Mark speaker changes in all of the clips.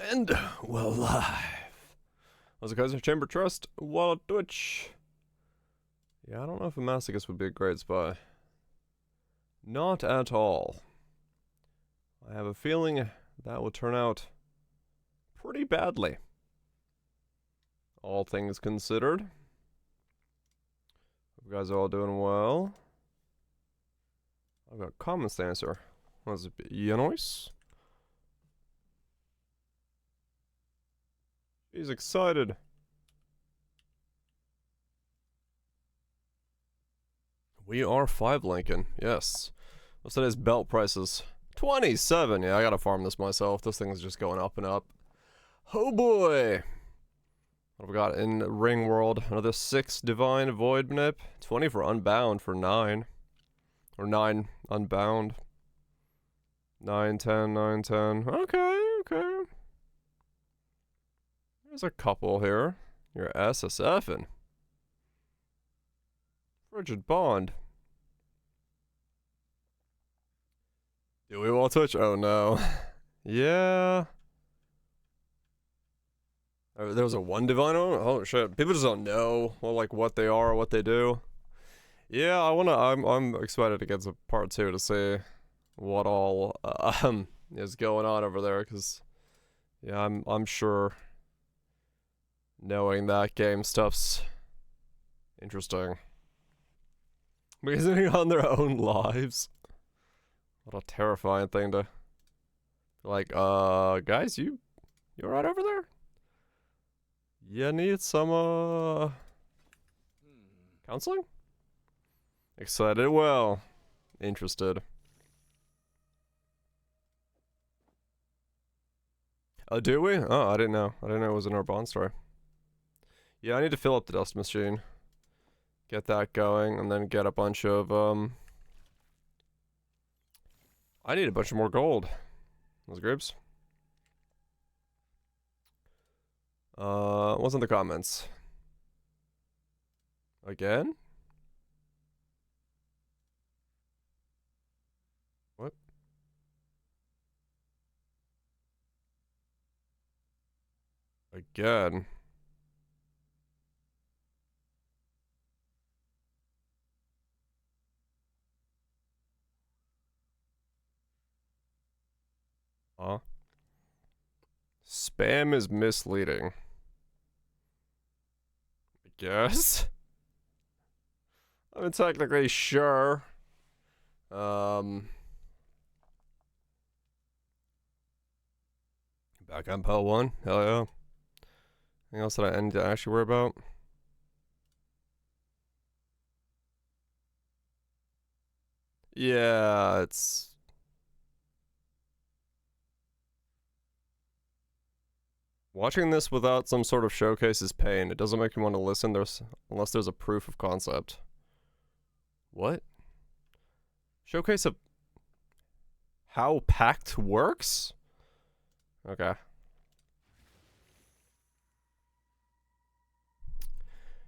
Speaker 1: And we're live. How's it, guys? Chamber Trust, Wall Twitch. Yeah, I don't know if a masochist would be a great spy. Not at all. I have a feeling that will turn out pretty badly. All things considered. You guys are all doing well. I've got comments to answer. What's it? Yanois? He's excited. We are 5 Lincoln, yes. What's today's belt prices? 27. Yeah, I gotta farm this myself. This thing's just going up and up. Oh boy! What have we got in Ring World? Another 6 Divine Void Nip. 20 for Unbound for 9. Or 9 Unbound. 9, 10, 9, 10. Okay. There's a couple here. Your SSF'ing. Frigid Bond. Do we want touch? Oh no. Yeah. There was a 1 divine one? Oh shit. People just don't know like what they are or what they do. Yeah, I'm excited to get to part 2 to see what all is going on over there, because yeah, I'm sure knowing that game stuff's interesting. Because they're on their own lives. What a terrifying thing to, like, guys, you alright over there? You need some, counseling? Excited? Well, interested. Oh, do we? Oh, I didn't know. I didn't know it was in our bond story. Yeah, I need to fill up the dust machine. Get that going, and then get a bunch of, I need a bunch of more gold. Those grapes. What's in the comments? Again? What? Again? Huh? Spam is misleading. I guess? I'm technically sure. Back on Pell 1? Hell yeah. Anything else that I need to actually worry about? Yeah, it's... Watching this without some sort of showcase is pain. It doesn't make me want to listen unless there's a proof of concept. What? Showcase of how Pact works? Okay.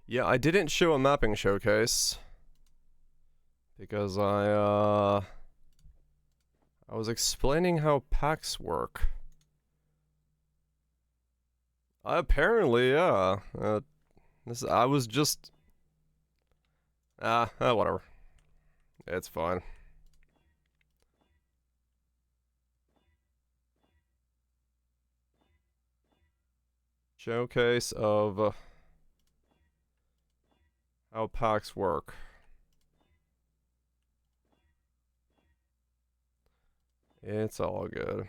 Speaker 1: Yeah, I didn't show a mapping showcase because I was explaining how packs work. Apparently, yeah. I was just... whatever. It's fine. Showcase of how packs work. It's all good.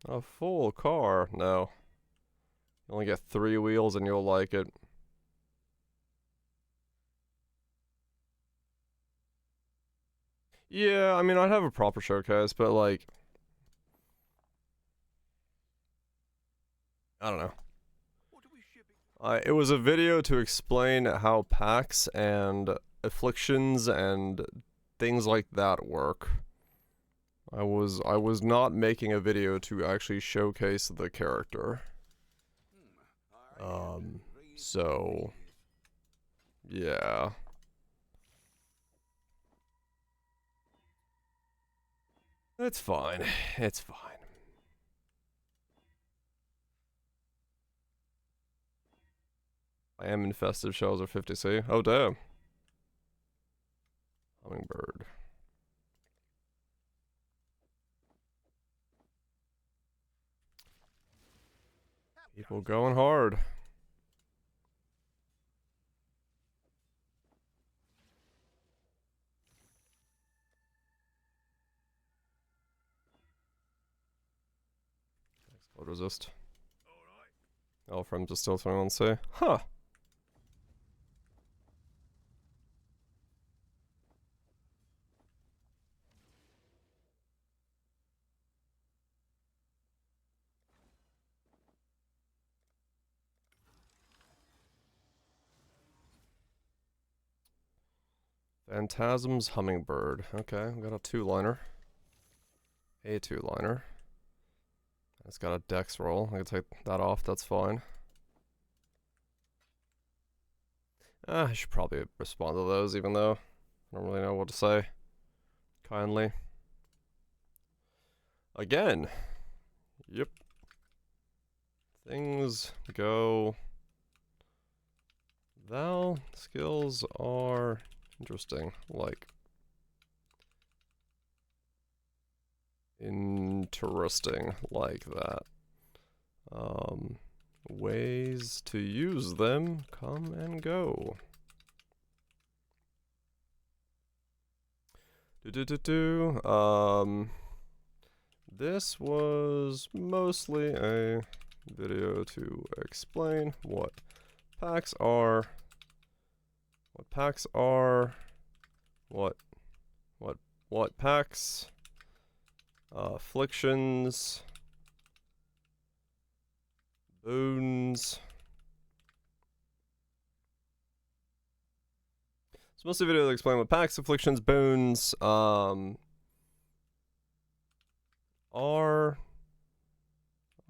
Speaker 1: A full car? No. You only get 3 wheels and you'll like it. Yeah, I mean, I'd have a proper showcase, but like... I don't know. It was a video to explain how packs and afflictions and things like that work. I was not making a video to actually showcase the character. So yeah. It's fine. It's fine. I am infested shells are 50C. Oh, damn. Hummingbird. People going hard. Explode resist. All frames are still 21C. Huh. Phantasm's Hummingbird. Okay, we got a two-liner. A two-liner. It's got a dex roll. I can take that off, that's fine. I should probably respond to those, even though I don't really know what to say. Kindly. Again. Yep. Things go... Vaal skills are interesting. Like... Interesting like that. Ways to use them come and go. This was mostly a video to explain what packs are, what packs, afflictions, boons. It's mostly a video to explain what packs, afflictions, boons, are,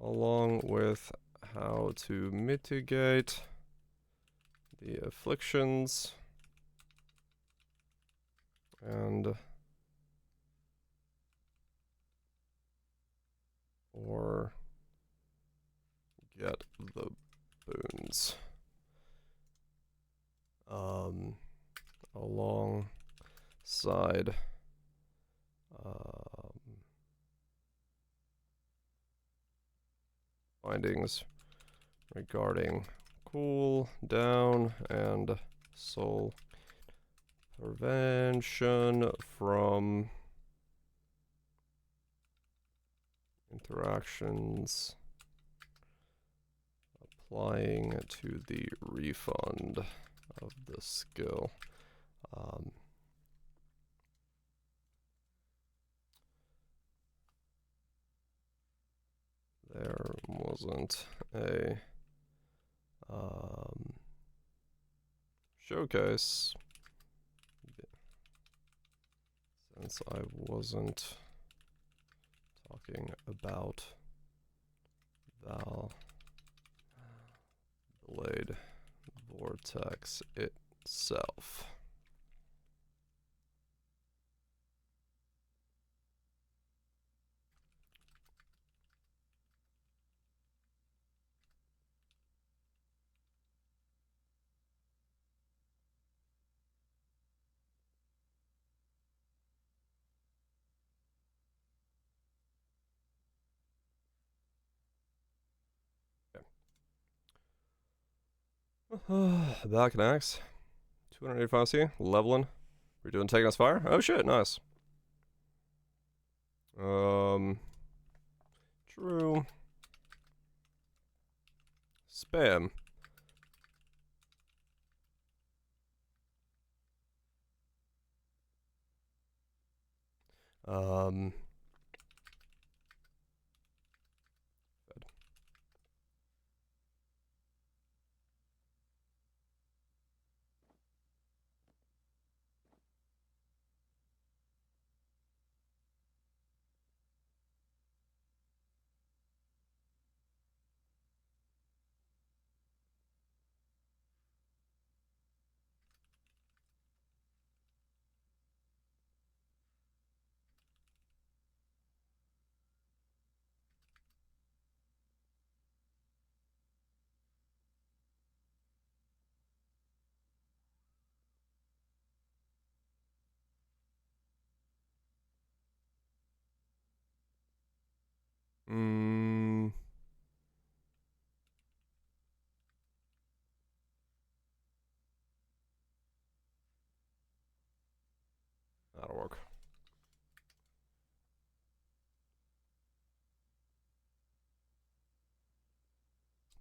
Speaker 1: along with how to mitigate the afflictions and or get the boons alongside findings regarding cool down and soul prevention from interactions applying to the refund of the skill. There wasn't a showcase since I wasn't talking about Vaal Blade Vortex itself. Back in Axe. 285C, leveling. We're doing taking us fire? Oh shit, nice. True. Spam. That'll work.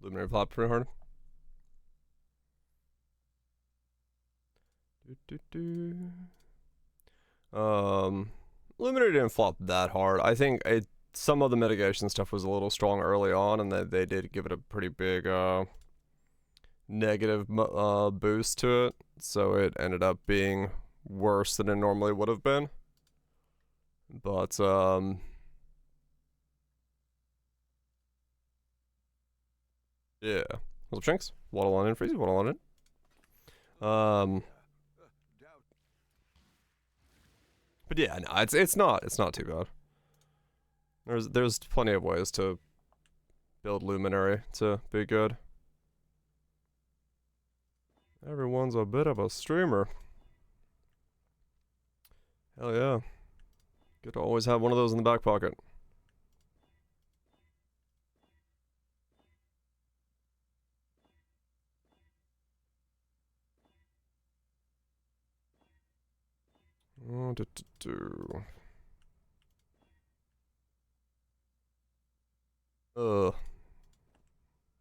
Speaker 1: Luminary flop pretty hard. Luminary didn't flop that hard. I think some of the mitigation stuff was a little strong early on, and they did give it a pretty big negative boost to it, so it ended up being worse than it normally would have been. But yeah. What's up, Shanks? Waddle on in, Freezy. Waddle on in. But yeah, no, it's not too bad. There's plenty of ways to build Luminary to be good. Everyone's a bit of a streamer. Hell yeah. Good to always have one of those in the back pocket.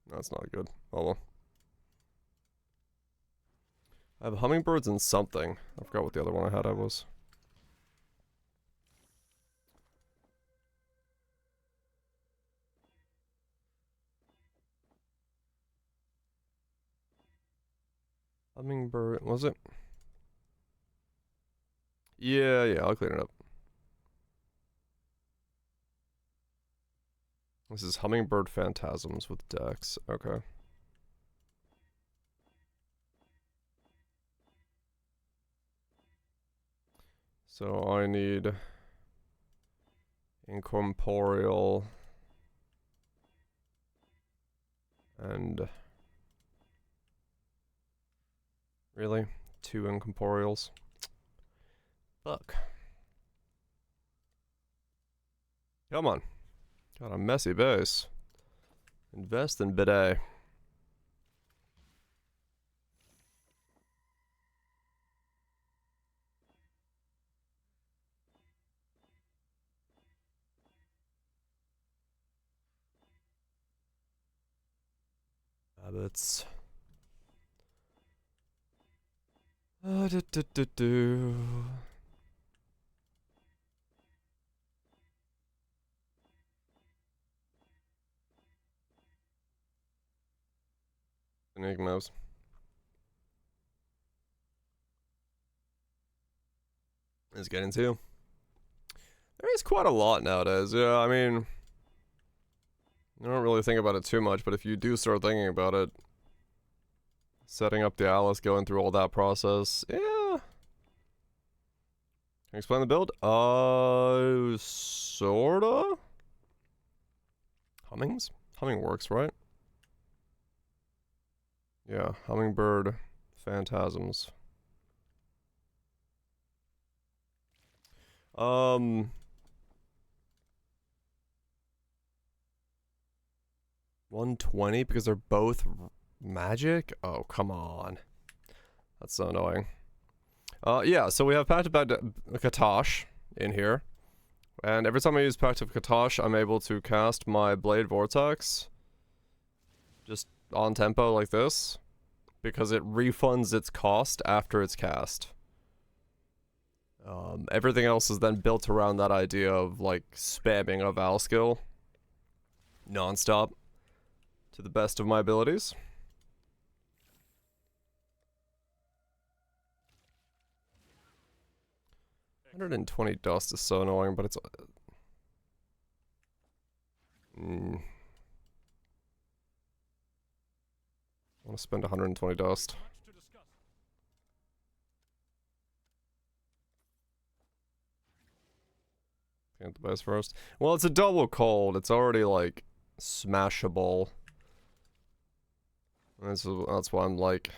Speaker 1: That's not good. Oh well. I have hummingbirds and something. I forgot what the other one I had was. Hummingbird, was it? Yeah, I'll clean it up. This is Hummingbird Phantasms with Dex. Okay. So I need Incorporeal and really 2 Incorporeals. Fuck. Come on. Got a messy base. Invest in bidet. Habits. Enigmas. Is getting to. There is quite a lot nowadays. Yeah, I mean, I don't really think about it too much, but if you do start thinking about it, setting up the Alice, going through all that process, yeah. Can you explain the build? Sorta? Hummings? Humming works, right? Yeah, Hummingbird Phantasms. 120 because they're both magic? Oh, come on. That's so annoying. Yeah, so we have Pact of Katash in here. And every time I use Pact of Katash, I'm able to cast my Blade Vortex just on tempo like this, because it refunds its cost after it's cast. Everything else is then built around that idea of like spamming a Vaal skill non-stop to the best of my abilities. $120 dust is so annoying, but it's I want to spend 120 dust. Get the base first. Well, it's a double cold. It's already like smashable. That's why I'm like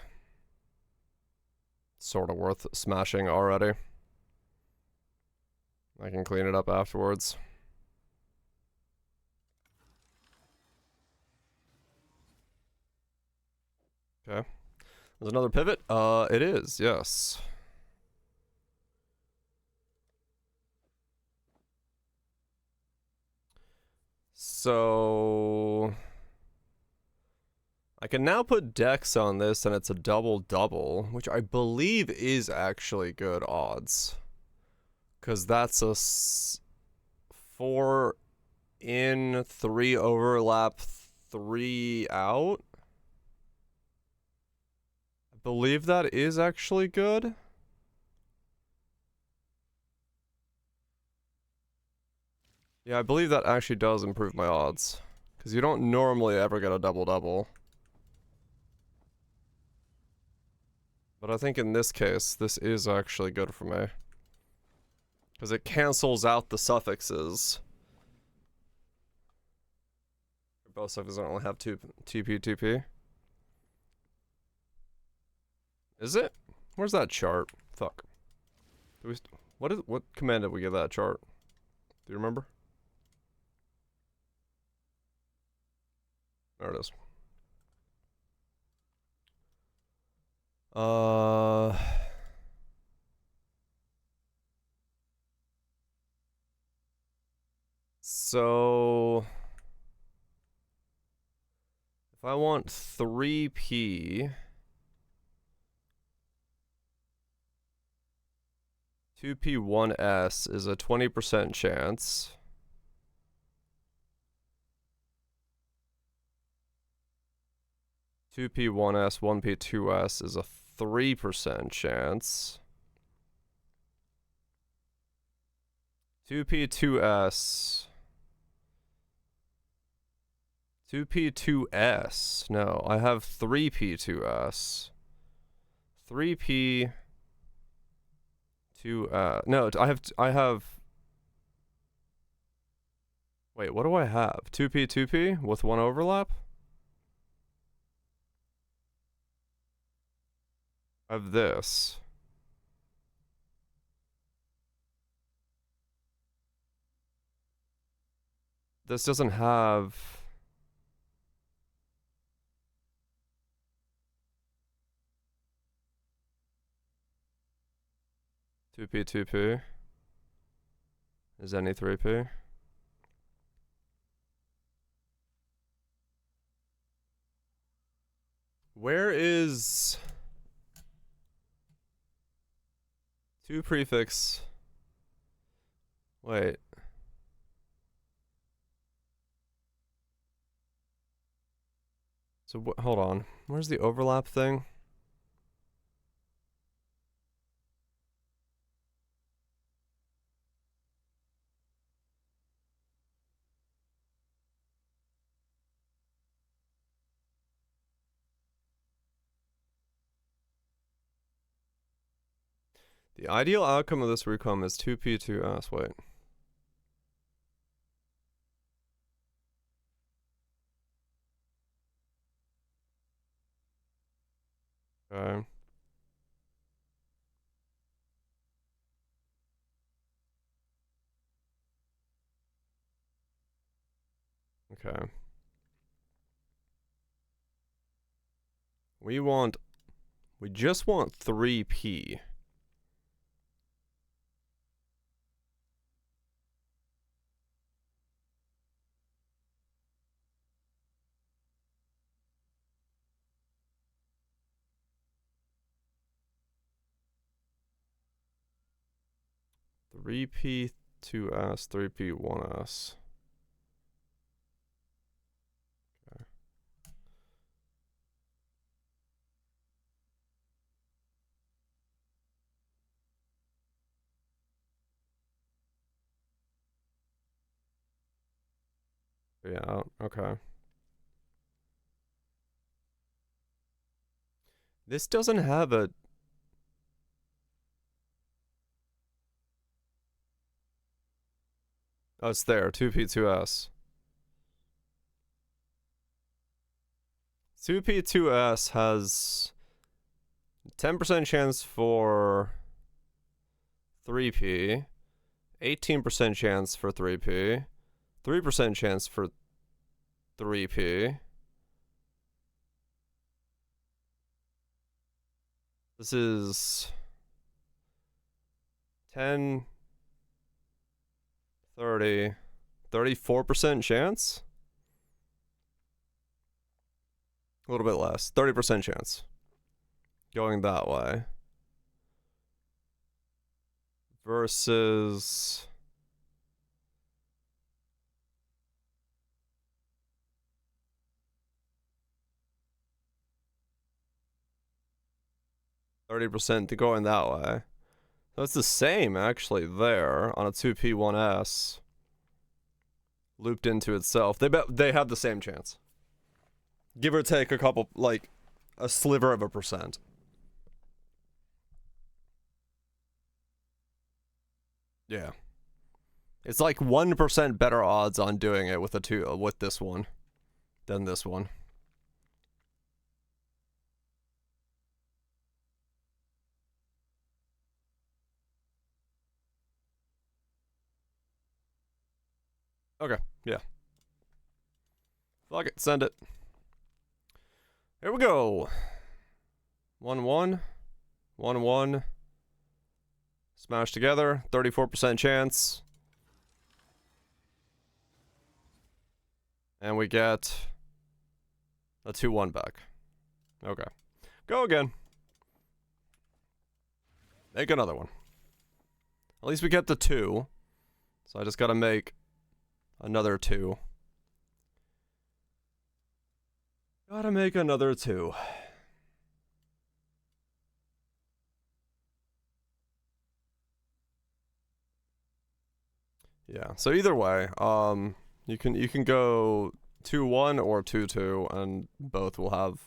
Speaker 1: sort of worth smashing already. I can clean it up afterwards. Okay. There's another pivot. It is, yes. So I can now put Dex on this and it's a double-double, which I believe is actually good odds. Because that's a 4 in, 3 overlap, 3 out. I believe that is actually good. Yeah, I believe that actually does improve my odds. Because you don't normally ever get a double-double. But I think in this case, this is actually good for me. Because it cancels out the suffixes. Both suffixes only have TP. Is it? Where's that chart? Fuck. What command did we give that chart? Do you remember? There it is. So if I want 3p, 2p1s is a 20% chance. 2p1s, 1p2s is a 3% chance. 2p2s. 2p2s. No, I have 3p2s. 3p2. No, I have. Wait, what do I have? 2p with 1 overlap? I have this. This doesn't have. Two P. Is any 3p? Where is 2 prefix? Wait. So hold on. Where's the overlap thing? The ideal outcome of this recom is 2p2s. Wait. Okay. Okay. We just want 3p. Three P2s, 3p1s. Okay. Yeah, okay. This doesn't have a... Oh, it's there, 2p2s. 2p2s has 10% chance for 3p, 18% chance for 3p, 3% chance for 3p. This is 10, 30, 34% chance? A little bit less. 30% chance. Going that way. Versus... %30% to going that way. So it's the same, actually, there, on a 2P1S. Looped into itself. They have the same chance. Give or take a couple, like, a sliver of a percent. Yeah. It's like 1% better odds on doing it with with this one than this one. Okay, yeah. Fuck it, send it. Here we go. 1-1. 1-1. Smash together. 34% chance. And we get a 2-1 back. Okay. Go again. Make another one. At least we get the 2. So I just gotta make another 2. Gotta make another 2. Yeah, so either way, you can go 2-1 or 2-2, and both will have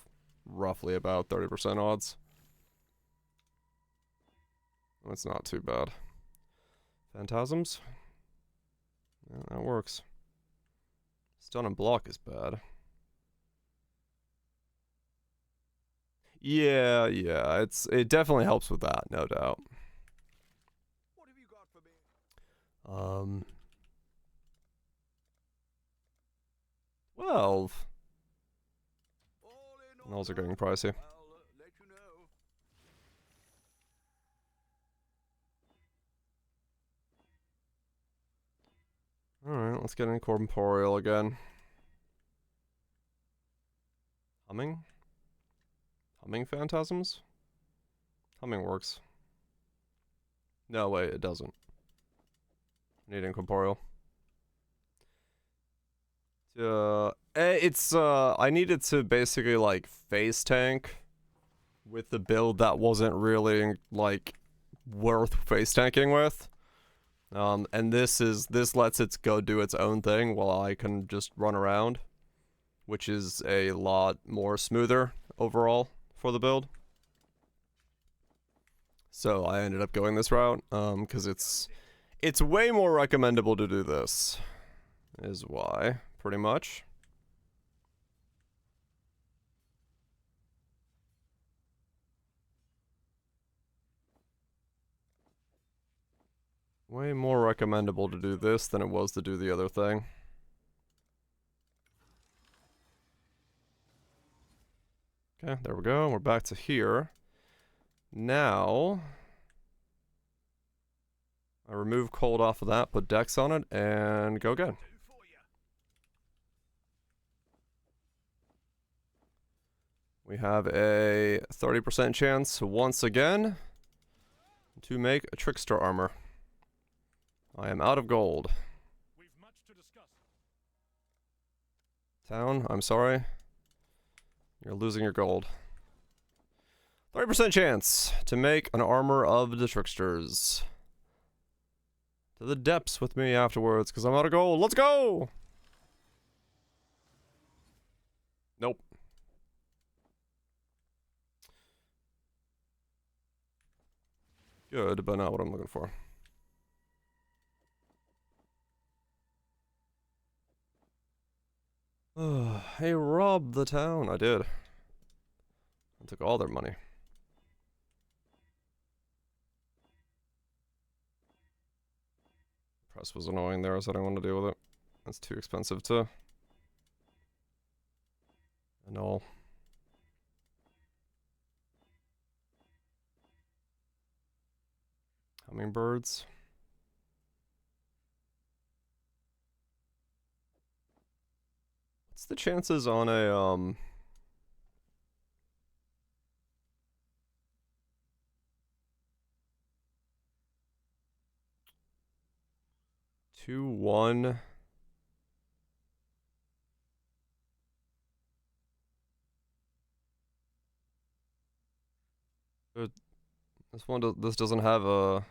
Speaker 1: roughly about 30% odds. That's not too bad. Phantasms? Yeah, that works. Stun and block is bad. Yeah, it definitely helps with that, no doubt. What have you got for me? 12. Those are getting pricey. Alright, let's get incorporeal again. Humming? Humming phantasms? Humming works. No, wait, it doesn't. Need incorporeal. I needed to basically, like, face tank with the build that wasn't really, like, worth face tanking with. And this lets it go do its own thing while I can just run around, which is a lot more smoother overall for the build. So I ended up going this route, because it's way more recommendable to do this, is why, pretty much. Way more recommendable to do this than it was to do the other thing. Okay, there we go. We're back to here. Now, I remove cold off of that, put Dex on it, and go again. We have a 30% chance once again to make a Trickster armor. I am out of gold. We've much to discuss. Town, I'm sorry. You're losing your gold. 30% chance to make an armor of the Tricksters. To the depths with me afterwards, because I'm out of gold. Let's go! Nope. Good, but not what I'm looking for. Hey, robbed the town. I did. I took all their money. Press was annoying there, so I didn't want to deal with it. That's too expensive to annul. Hummingbirds. What's the chances on a, 2-1. This doesn't have a...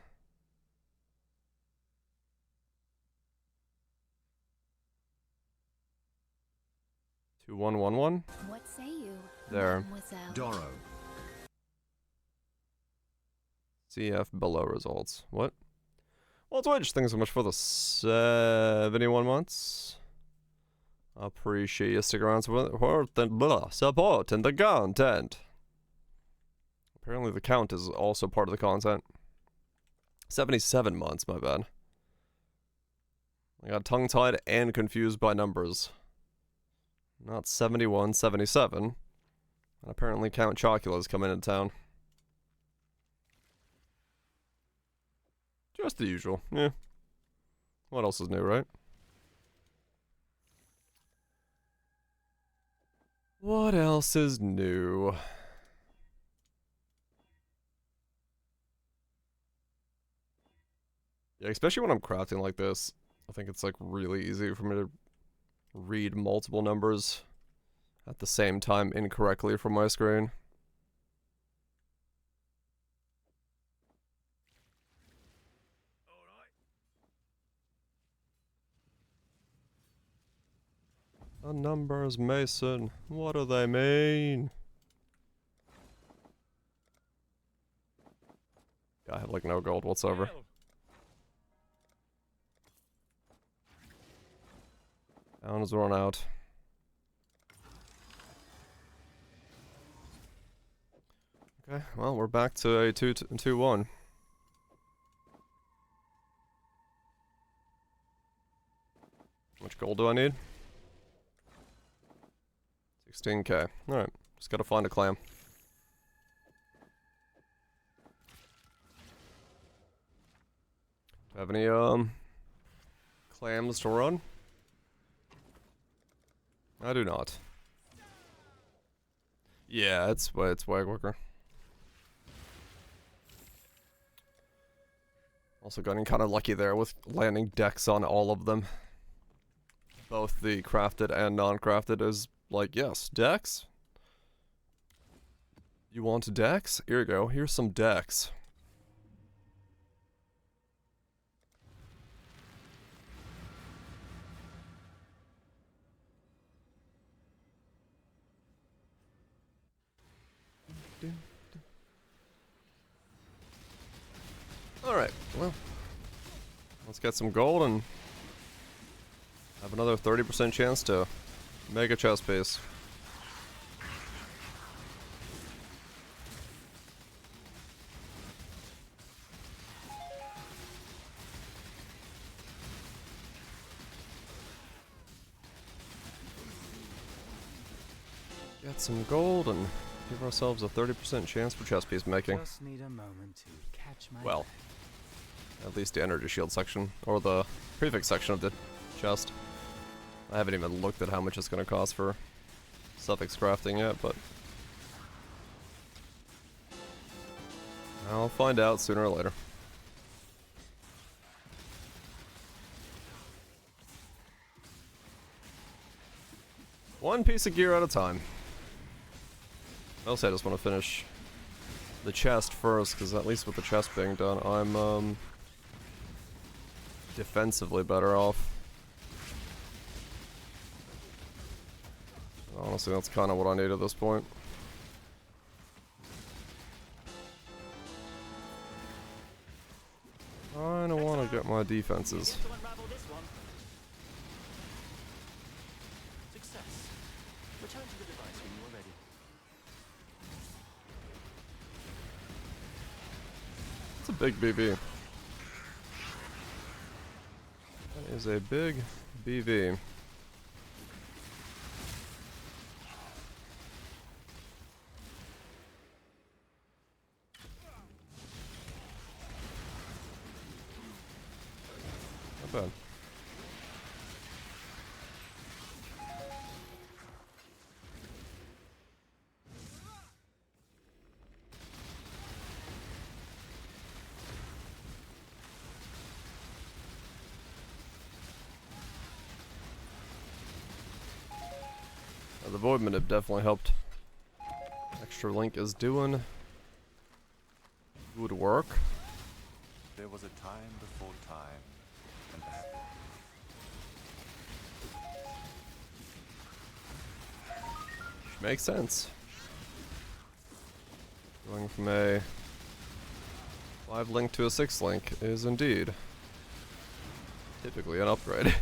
Speaker 1: Two one one one.
Speaker 2: What say you,
Speaker 1: there.
Speaker 2: Mademoiselle?
Speaker 3: Doro.
Speaker 1: CF below results. What? Well, Twitch, thanks so much for the 71 months. Appreciate you sticking around for support and the content. Apparently the count is also part of the content. 77 months, my bad. I got tongue-tied and confused by numbers. Not 71, 77. And apparently Count Chocula's coming into town. Just the usual, yeah. What else is new, right? What else is new? Yeah, especially when I'm crafting like this, I think it's like really easy for me to read multiple numbers at the same time incorrectly from my screen. The numbers, Mason. What do they mean? Yeah, I have like no gold whatsoever. Down is run out. Okay, well, we're back to a 2-1. How much gold do I need? 16k. Alright, just gotta find a clam. Do I have any, clams to run? I do not. Yeah, it's way quicker. Also getting kind of lucky there with landing decks on all of them. Both the crafted and non-crafted is like, yes, decks? You want decks? Here you go, here's some decks. Alright, well, let's get some gold and have another 30% chance to make a chest piece. Get some gold and give ourselves a 30% chance for chest piece making.
Speaker 3: Just need a moment to catch my
Speaker 1: Well, at least the energy shield section, or the prefix section of the chest. I haven't even looked at how much it's going to cost for suffix crafting yet, but I'll find out sooner or later. One piece of gear at a time. Mostly I just want to finish the chest first, because at least with the chest being done, I'm defensively better off. Honestly, that's kind of what I need at this point. I don't want to get my defenses. It's a big BB. That is a big BB. Not bad. void manip definitely helped. Extra link is doing good work.
Speaker 2: There was a time before time, and
Speaker 1: Makes sense. Going from a 5 link to a 6 link is indeed typically an upgrade.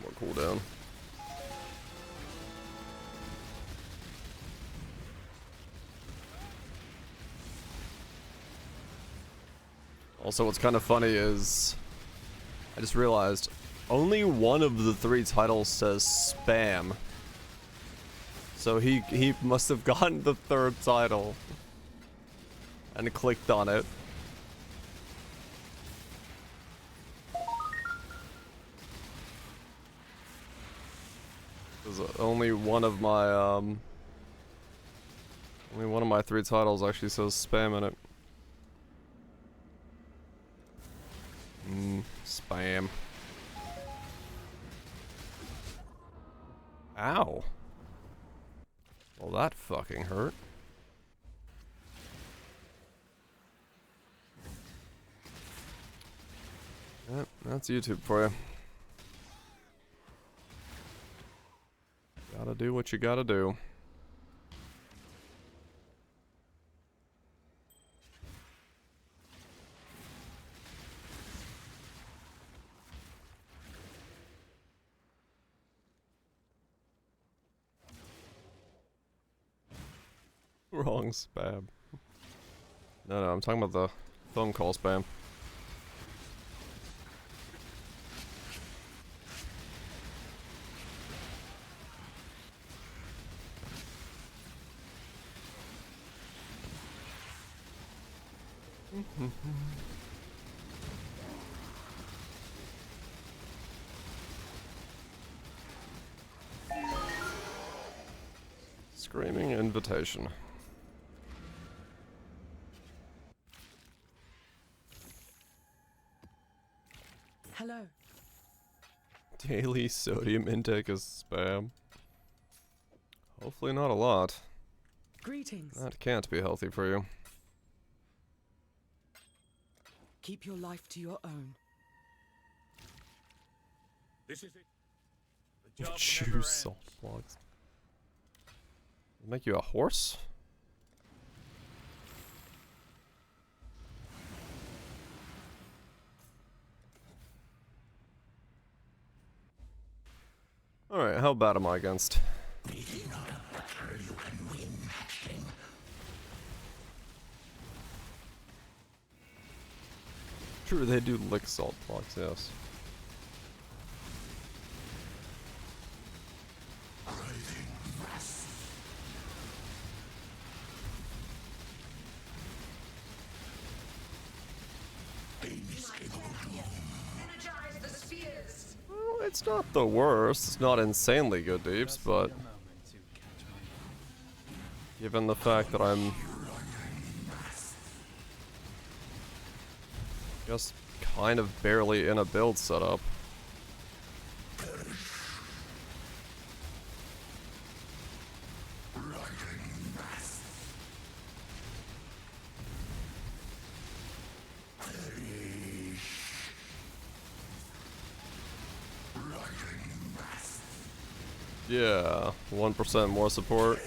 Speaker 1: More cooldown. Also, what's kind of funny is I just realized only one of the 3 titles says spam. So he must have gotten the 3rd title and clicked on it. 'Cause only one of my 3 titles actually says spam in it. Spam. Ow. Well, that fucking hurt. Yep, that's YouTube for you. Gotta do what you gotta do. Wrong spam. No, I'm talking about the phone call spam. Screaming invitation.
Speaker 4: Hello.
Speaker 1: Daily sodium intake is spam. Hopefully not a lot.
Speaker 4: Greetings.
Speaker 1: That can't be healthy for you.
Speaker 4: Keep your life to your own.
Speaker 2: this is it. The job never
Speaker 1: Choose
Speaker 2: ends.
Speaker 1: salt blocks. Make you a horse? Alright, how bad am I against? True, they do lick salt blocks, yes. Well, it's not the worst. It's not insanely good deeps, but given the fact that I'm just kind of barely in a build setup. Yeah, 1% more support.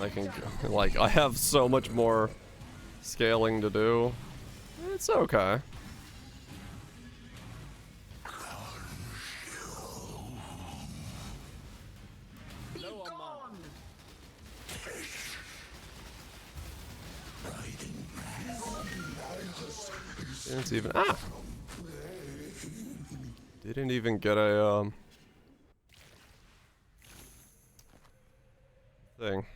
Speaker 1: I can, like, I have so much more scaling to do. It's okay. Didn't even, didn't even get a, thing.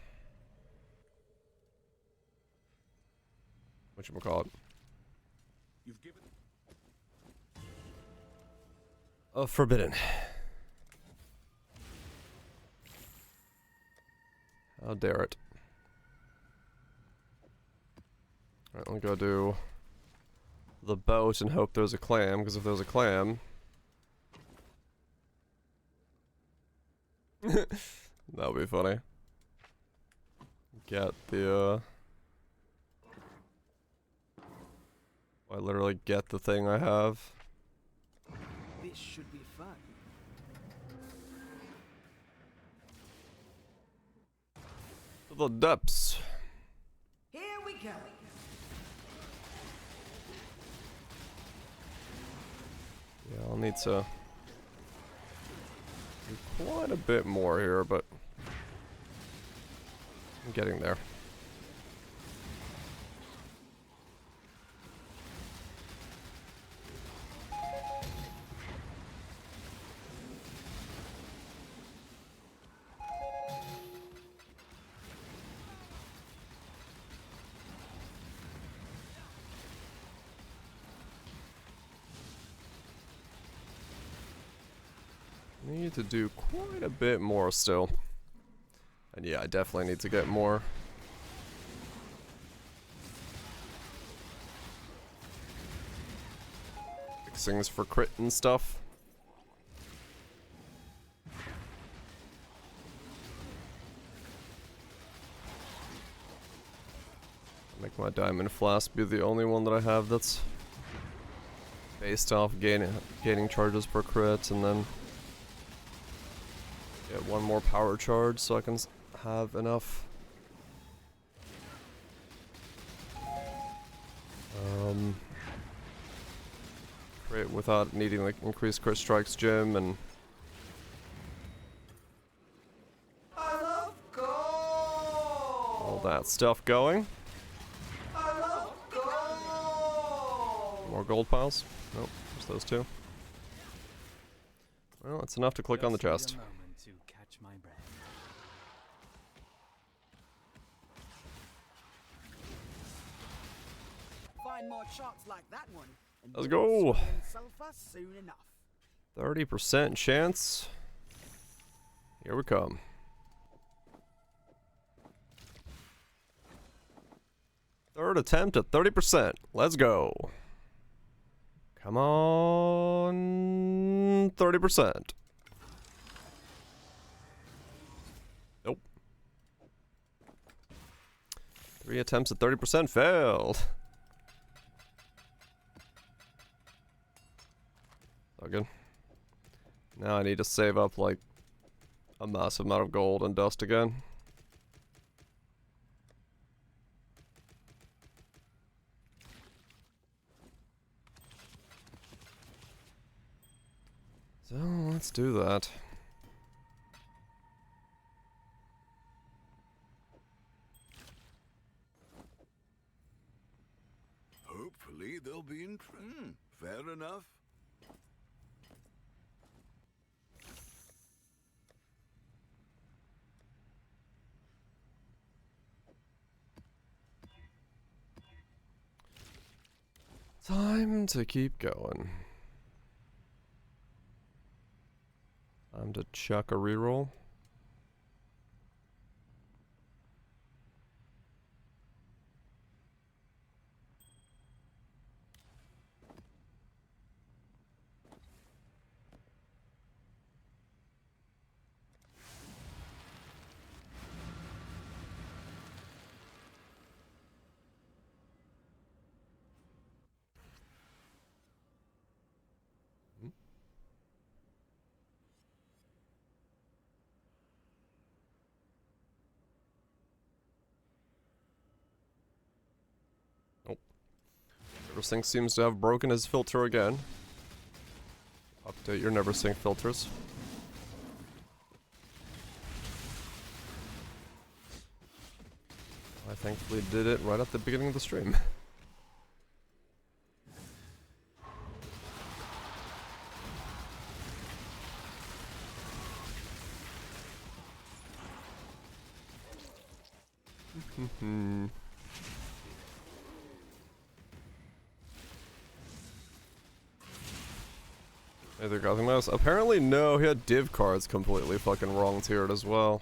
Speaker 1: Whatchamacallit?
Speaker 2: You've given
Speaker 1: Forbidden. How dare it. Alright, let me go do the boat and hope there's a clam, because if there's a clam... that would be funny. Get the, I literally get the thing I have.
Speaker 3: This should be fun.
Speaker 1: To the depths.
Speaker 4: Here we go.
Speaker 1: Yeah, I'll need to do quite a bit more here, but I'm getting there. Need to do quite a bit more still. And yeah, I definitely need to get more. Fixings for crit and stuff. Make my diamond flask be the only one that I have that's based off gaining charges per crit, and then get one more power charge so I can have enough. Crit without needing like increased crit strikes gem and
Speaker 3: I love gold.
Speaker 1: all that stuff going.
Speaker 3: I love gold.
Speaker 1: More gold piles? Nope, just those two. Well, it's enough to click on the chest.
Speaker 3: Just need a moment to catch my breath.
Speaker 4: Find more shots like that one. And
Speaker 1: Let's
Speaker 4: you'll
Speaker 1: go.
Speaker 4: be swimming in sulfur soon enough.
Speaker 1: 30% chance. Here we come. Third attempt at 30%. Let's go. Come on. 30%. Nope. 3 attempts at 30% failed. All good. Now I need to save up like a massive amount of gold and dust again. So let's do that.
Speaker 2: Hopefully they'll be in. Fair enough.
Speaker 1: Time to keep going. Time to chuck a reroll. Neversink seems to have broken his filter again. Update your Neversink filters. I thankfully did it right at the beginning of the stream. Either got mouse. Apparently, no, he had div cards completely fucking wrong tiered as well.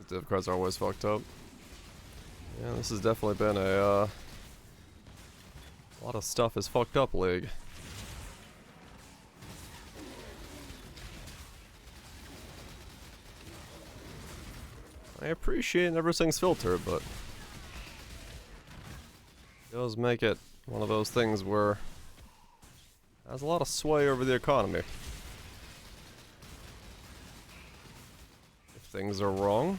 Speaker 1: The div cards are always fucked up. Yeah, this has definitely been a lot of stuff is fucked up, League. I appreciate everything's filtered, but it does make it one of those things where it has a lot of sway over the economy. If things are wrong,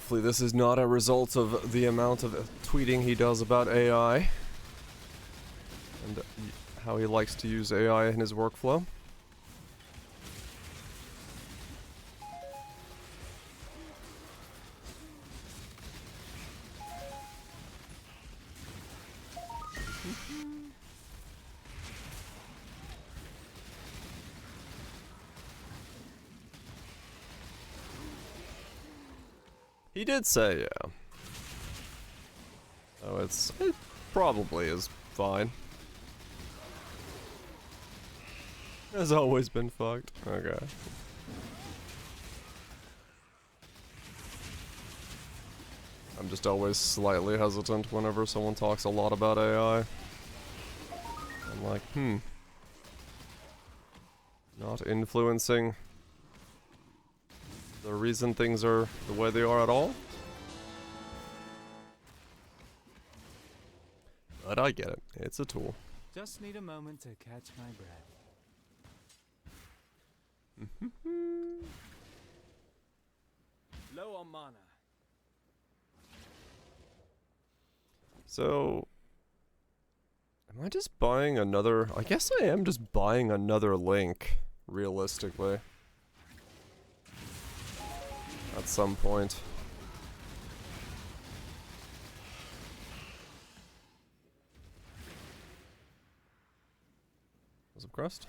Speaker 1: hopefully this is not a result of the amount of tweeting he does about AI and how he likes to use AI in his workflow. He did say, yeah. Oh, it probably is fine. Has always been fucked. Okay. I'm just always slightly hesitant whenever someone talks a lot about AI. I'm like, not influencing the reason things are the way they are at all? But I get it. It's a tool.
Speaker 3: Just need a moment to catch my breath. Low on mana.
Speaker 1: So, am I just buying another? I guess I am just buying another Link, realistically. At some point. Was it crust?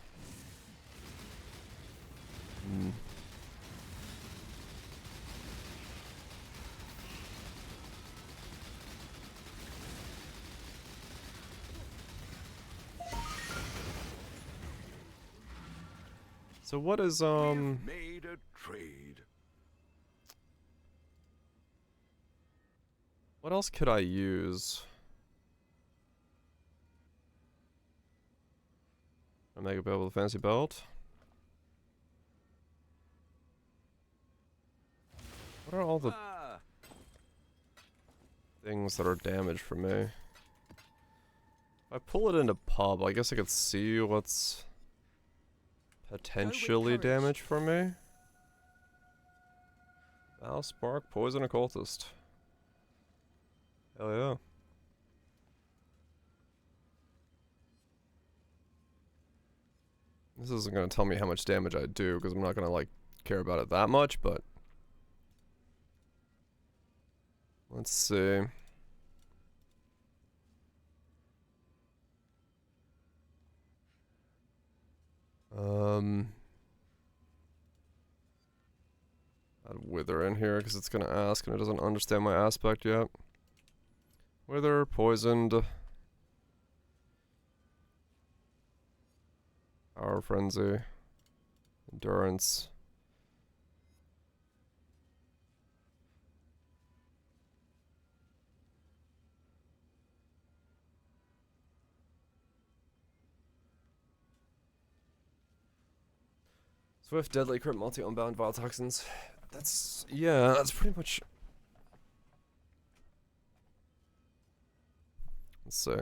Speaker 1: So what is
Speaker 2: Made a trade.
Speaker 1: what else could I use? I make a belt with a fancy belt. What are all the things that are damage for me? If I pull it into pub, I guess I could see what's potentially damage for me. Vaal, Spark, Poison, Occultist. Hell yeah. This isn't going to tell me how much damage I do, because I'm not going to, like, care about it that much, but... Let's see. Add Wither in here, because it's going to ask, and it doesn't understand my aspect yet. Wither, Poisoned. Power Frenzy. Endurance. Swift, Deadly, Crit, Multi, Unbound, Vile Toxins. That's, yeah, that's pretty much... Let's see.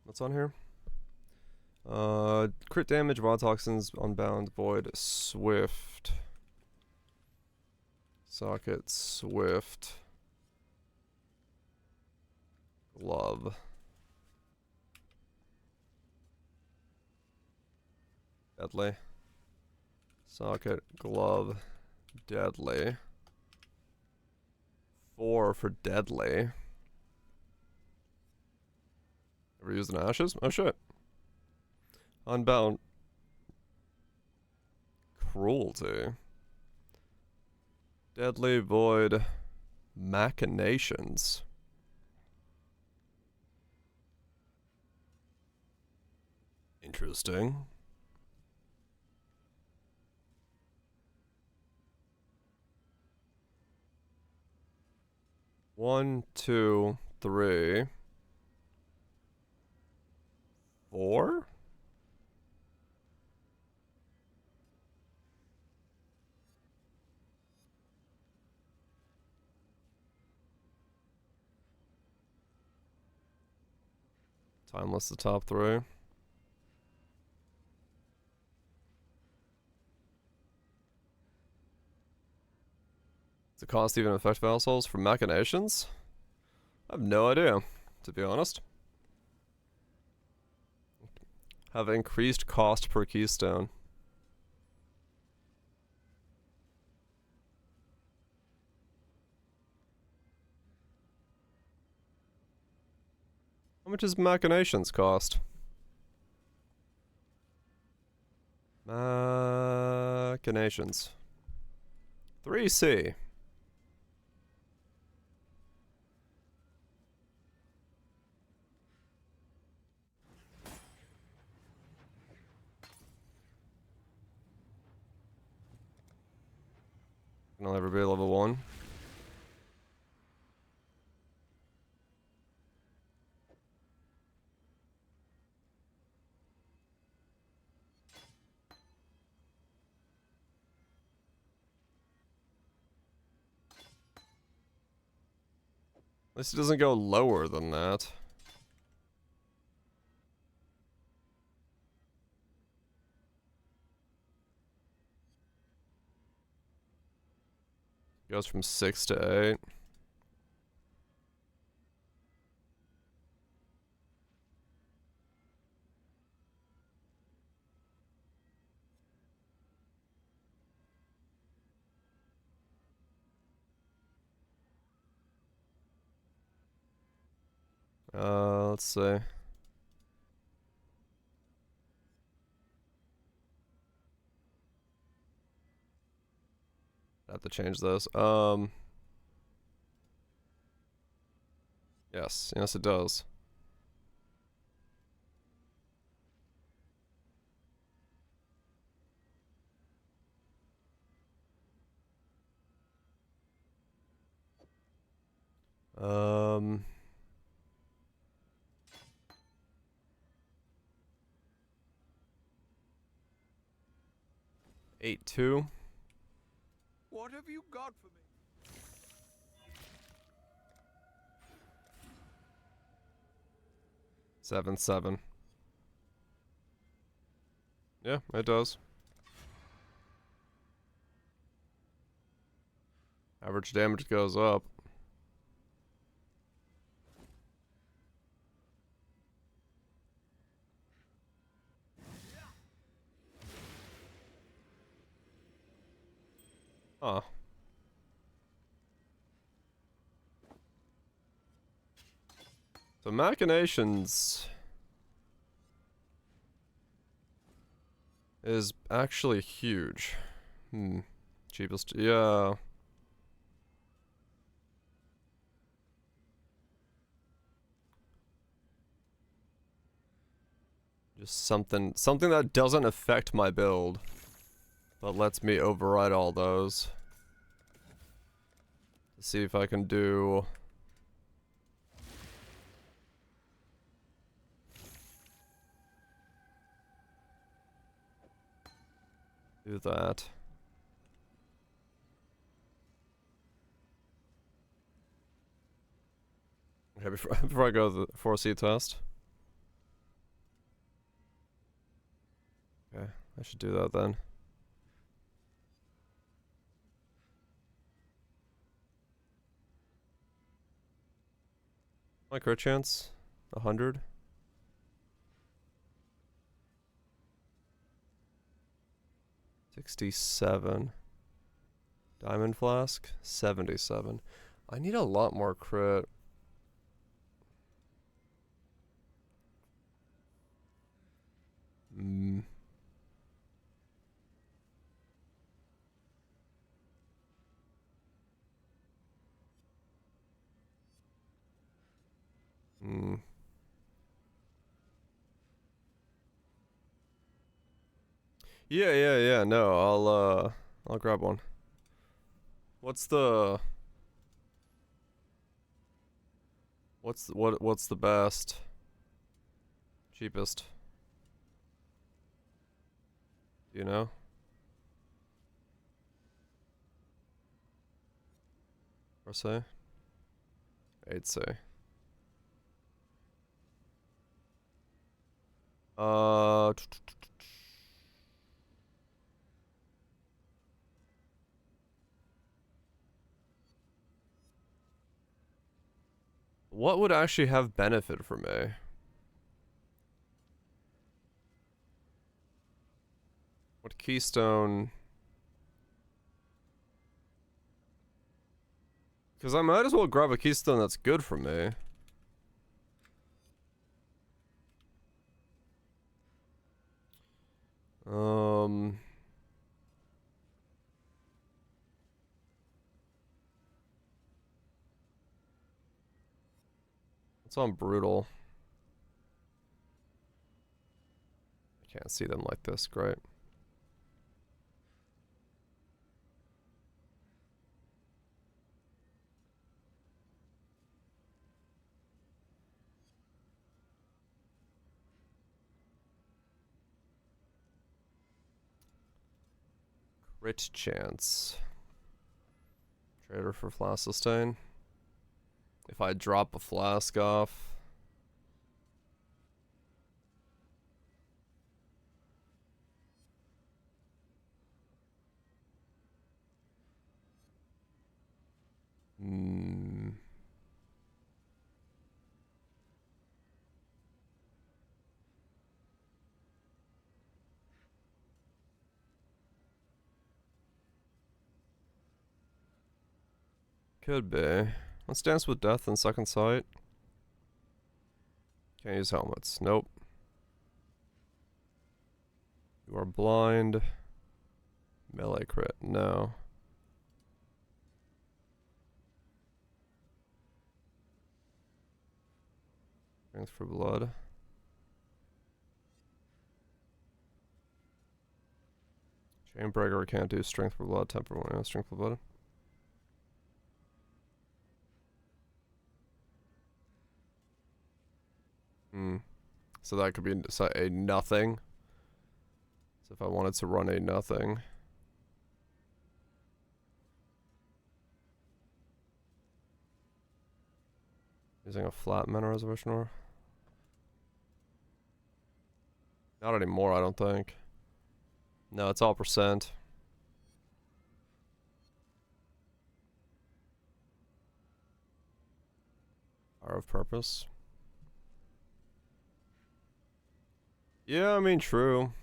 Speaker 1: What's on here? Crit damage, Vile Toxins, Unbound, Void, Swift. Socket, Swift. glove. Deadly. Socket, glove, deadly. 4 for deadly. Ever used an ashes? Oh shit. Unbound. Cruelty. Deadly void. Machinations. Interesting. One, 2, 3, 4? Timeless the top 3. Does the cost even affect Vaal Souls for machinations? I have no idea, to be honest. Have increased cost per keystone. How much does machinations cost? Machinations. 3C. Can only ever be level 1. At least it doesn't go lower than that. Goes from 6 to 8. Let's see. I have to change this. Yes it does. Um, 8-2.
Speaker 2: What have you got for me?
Speaker 1: 7-7. Yeah, it does. Average damage goes up. Huh. So machinations is actually huge. Cheapest, yeah. Just something that doesn't affect my build, but lets me override all those. To see if I can do that. Okay, before I go to the 4C test. Okay, I should do that then. My crit chance? 100? $67. Diamond flask? 77. I need a lot more crit. Hmm. Hmm. Yeah. No, I'll grab one. What's the what's the best? Cheapest? Do you know? Or say? 8 say. Uh What would actually have benefit for me? What keystone? Because I might as well grab a keystone that's good for me. It's on brutal. I can't see them like this. Great. Crit chance. Trader for flask sustain. If I drop a flask off. Hmm. Could be. Let's dance with death in second sight. Can't use helmets. Nope. You are blind. Melee crit. No. Strength for blood. Chainbreaker can't do strength for blood. Temper one. Strength for blood. So that could be a nothing. So if I wanted to run a nothing. Using a flat mana reservation ore. Not anymore, I don't think. No, it's all percent. Are of purpose. Yeah, I mean, true.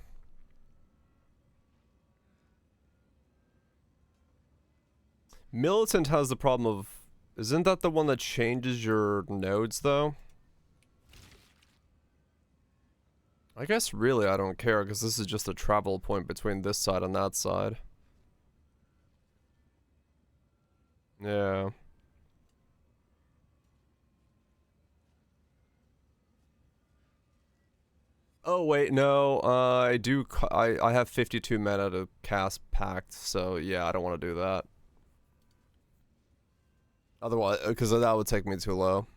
Speaker 1: Militant has the problem of... Isn't that the one that changes your nodes, though? I guess really I don't care, because this is just a travel point between this side and that side. Yeah. Oh wait, no. I do. I have 52 mana to cast Pact, so yeah, I don't want to do that. Otherwise, because that would take me too low.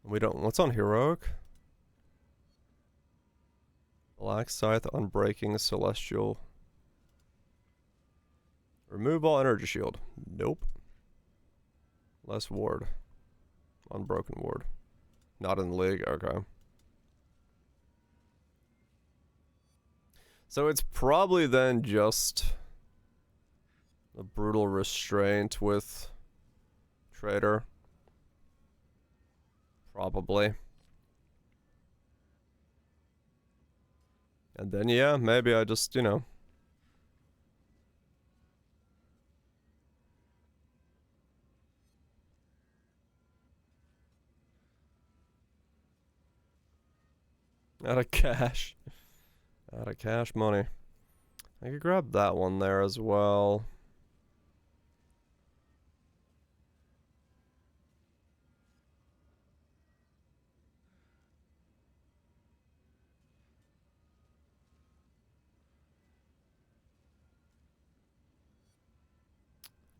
Speaker 1: We don't. What's on heroic? Black Scythe, Unbreaking, Celestial. Remove all energy shield. Nope. Less ward. Unbroken ward. Not in the league. Okay. So it's probably then just a brutal restraint with trader. Probably. And then, yeah, maybe I just, you know. Out of cash. Out of cash money. I could grab that one there as well.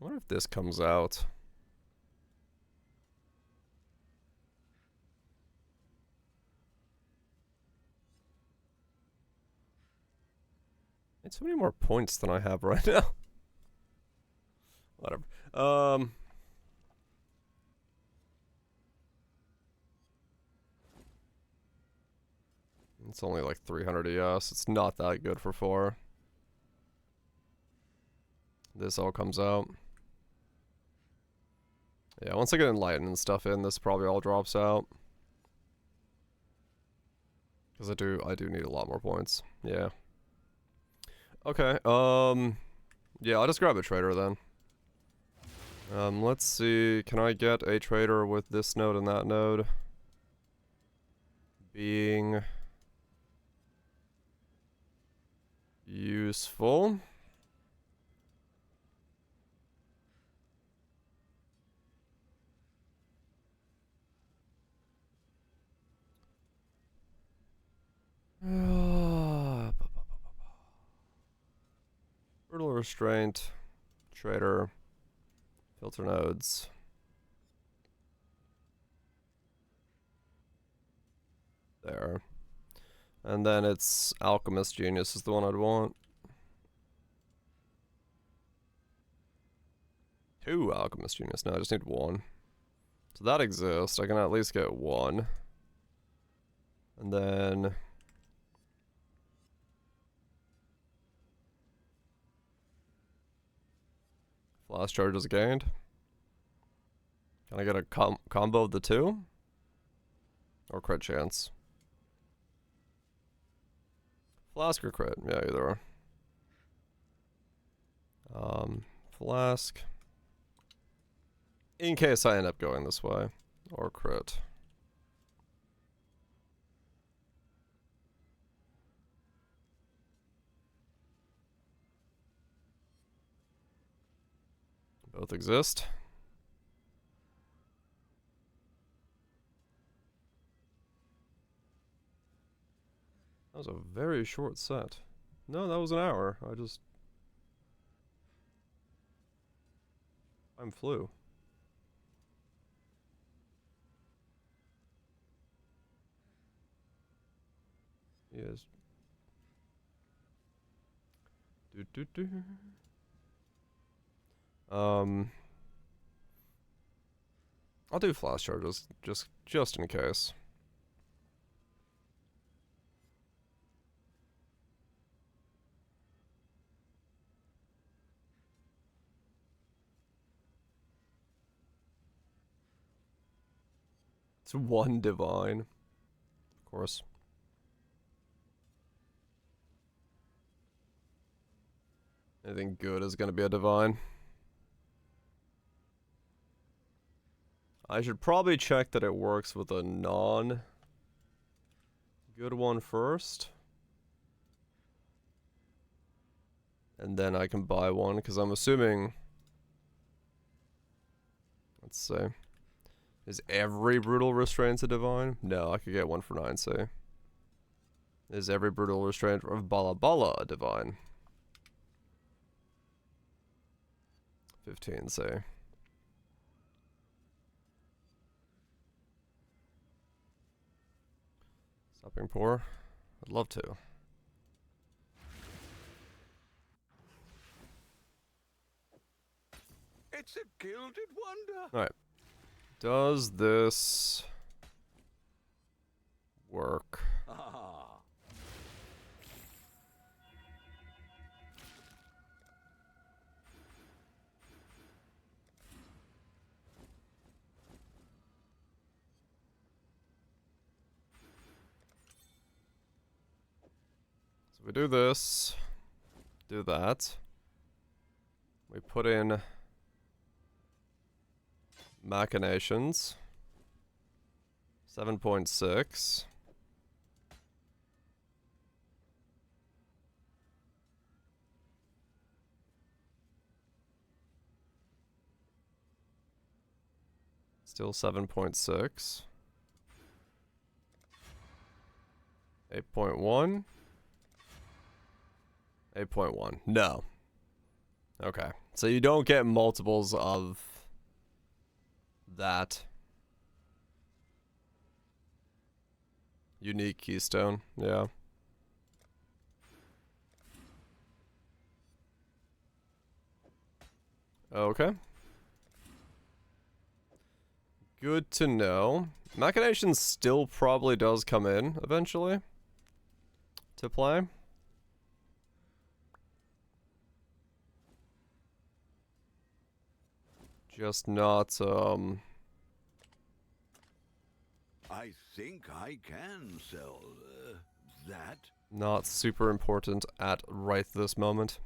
Speaker 1: I wonder if this comes out. It's so many more points than I have right now. Whatever. It's only like 300 ES. It's not that good for 4. This all comes out. Yeah, once I get Enlightened and stuff in, this probably all drops out. Because I do need a lot more points. Yeah. Okay, yeah, I'll just grab a trader then. Let's see, can I get a trader with this node and that node being useful? Brutal restraint, trader, filter nodes. There. And then it's Alchemist Genius is the one I'd want. 2 Alchemist Genius. No, I just need 1. So that exists. I can at least get 1. And then flash charges gained. Can I get a combo of the 2? Or crit chance? Flask or crit? Yeah, either or. Flask. In case I end up going this way. Or crit. Both exist. That was a very short set. No, that was an hour. I'm flew. Yes. I'll do flash charges just in case. It's 1 divine. Of course. Anything good is going to be a divine. I should probably check that it works with a non-good one first. And then I can buy one, because I'm assuming... Let's see. Is every brutal restraint a divine? No, I could get 1 for 9, say. Is every brutal restraint of Bala Bala a divine? 15, say. Stopping poor? I'd love to.
Speaker 2: It's a gilded wonder.
Speaker 1: Alright. Does this work?
Speaker 2: Ah.
Speaker 1: We do this. Do that. We put in machinations. 7.6. Still 7.6. 8.1. 8.1. No. Okay. So you don't get multiples of that. Unique keystone. Yeah. Okay. Good to know. Machinations still probably does come in eventually to play. Just not,
Speaker 5: I think I can sell that.
Speaker 1: not super important at right this moment.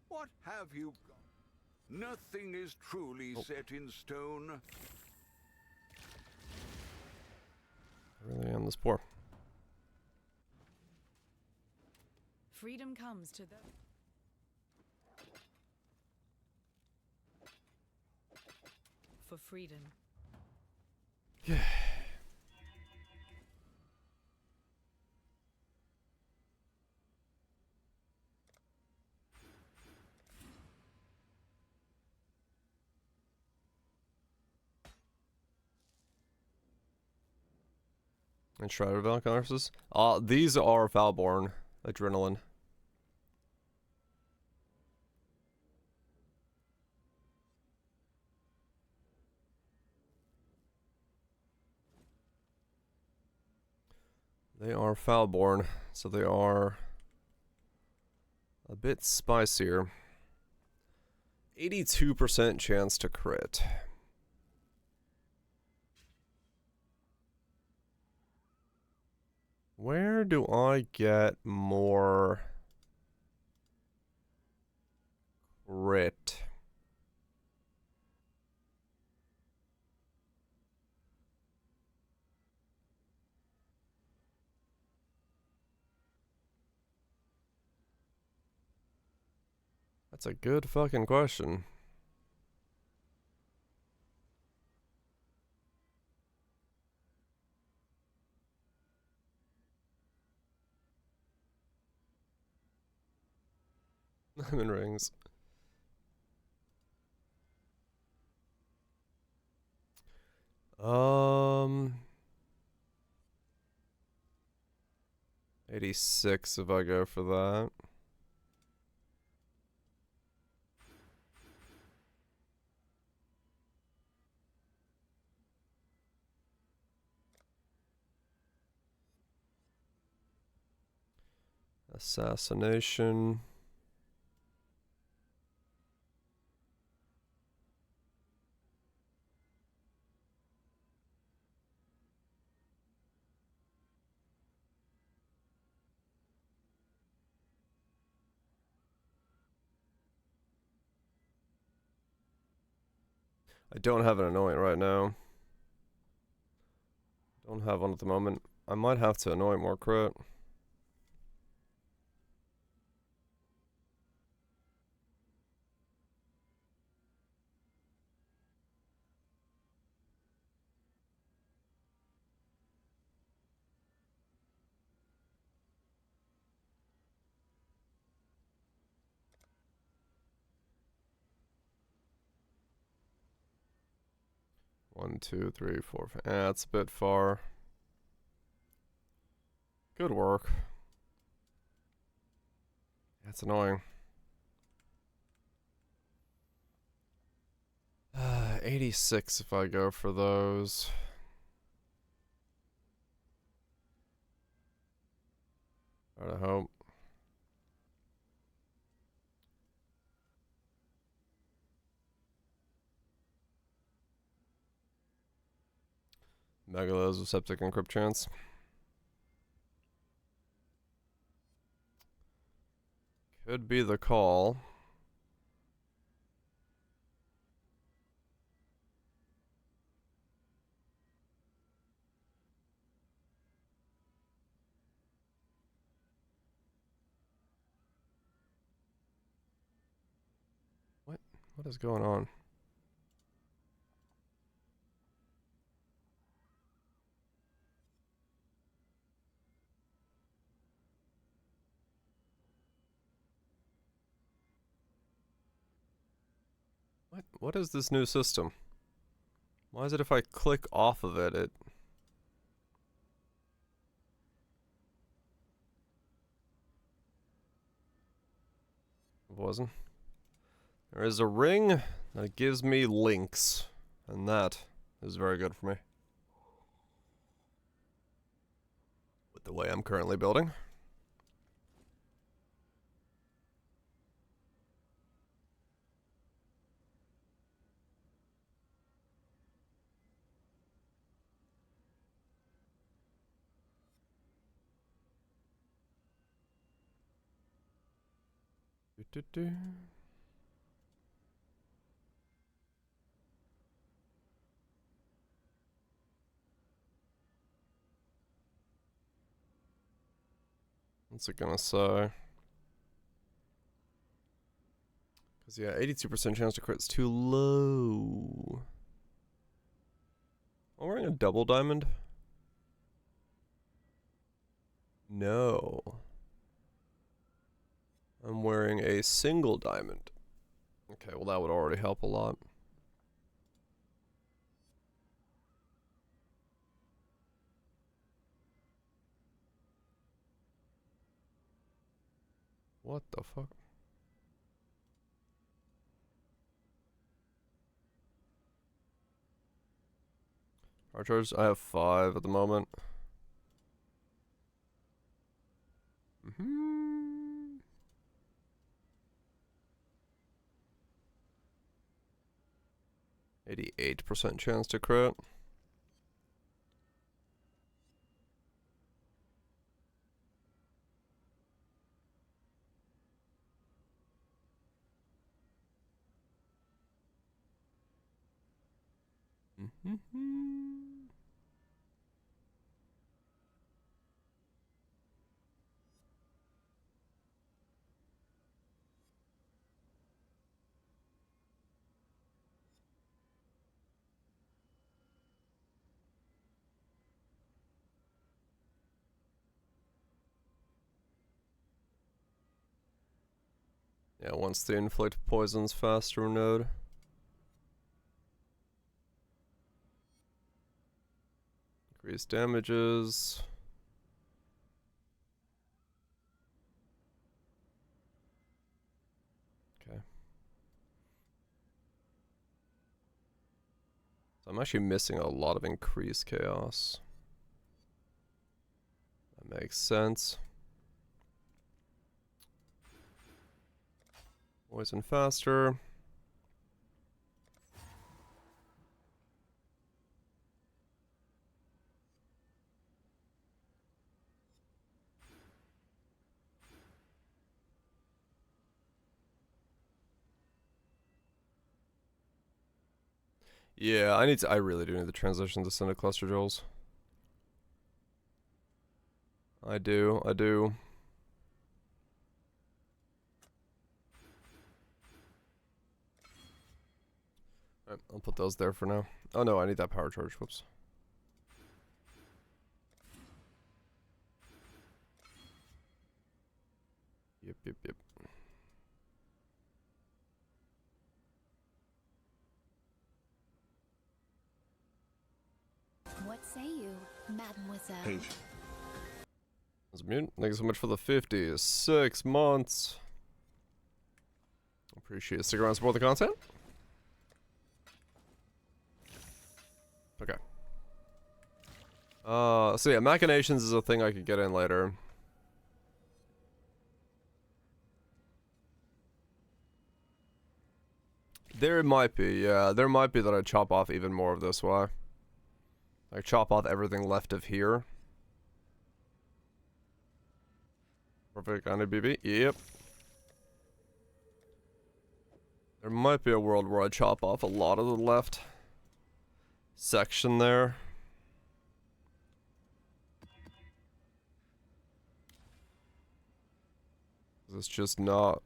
Speaker 5: What have you got? Nothing is truly set in stone.
Speaker 1: I really am this poor.
Speaker 6: Freedom comes to the... For freedom.
Speaker 1: Yeah. And Shrouded Valkyries. These are Valborn Adrenaline. They are Valborn, so they are a bit spicier. 82% chance to crit. Where do I get more crit? That's a good fucking question. Diamond rings. Um, 86 if I go for that. Assassination. I don't have an anoint right now. Don't have one at the moment. I might have to anoint more crit. One, two, three, four, five. That's a bit far. Good work. That's annoying. 86 if I go for those. I hope. Megalos with septic and crypt chance. Could be the call. What is going on? What is this new system? Why is it if I click off of it, it wasn't? There is a ring that gives me links, and that is very good for me. With the way I'm currently building. Do. What's it gonna say? Because, yeah, 82% chance to crit's too low. I'm wearing a double diamond? No. I'm wearing a single diamond. Okay, well that would already help a lot. What the fuck? Archers, I have 5 at the moment. 88% chance to crit. Yeah, once the inflict poisons faster node. Increase damages. Okay. So I'm actually missing a lot of increased chaos. That makes sense. Poison faster. Yeah, I really do need the transition to send a cluster jewels. I do. Alright, I'll put those there for now. Oh no, I need that power charge. Whoops. Yep.
Speaker 7: What say you, mademoiselle?
Speaker 2: Hey,
Speaker 1: That's mute. Thank you so much for the 56 months. Appreciate it. Stick around and support the content. Okay. So yeah, machinations is a thing I could get in later. There might be, yeah. There might be that I chop off even more of this. Why? Like chop off everything left of here. Perfect kind of BB. Yep. There might be a world where I chop off a lot of the left section there. It's just not...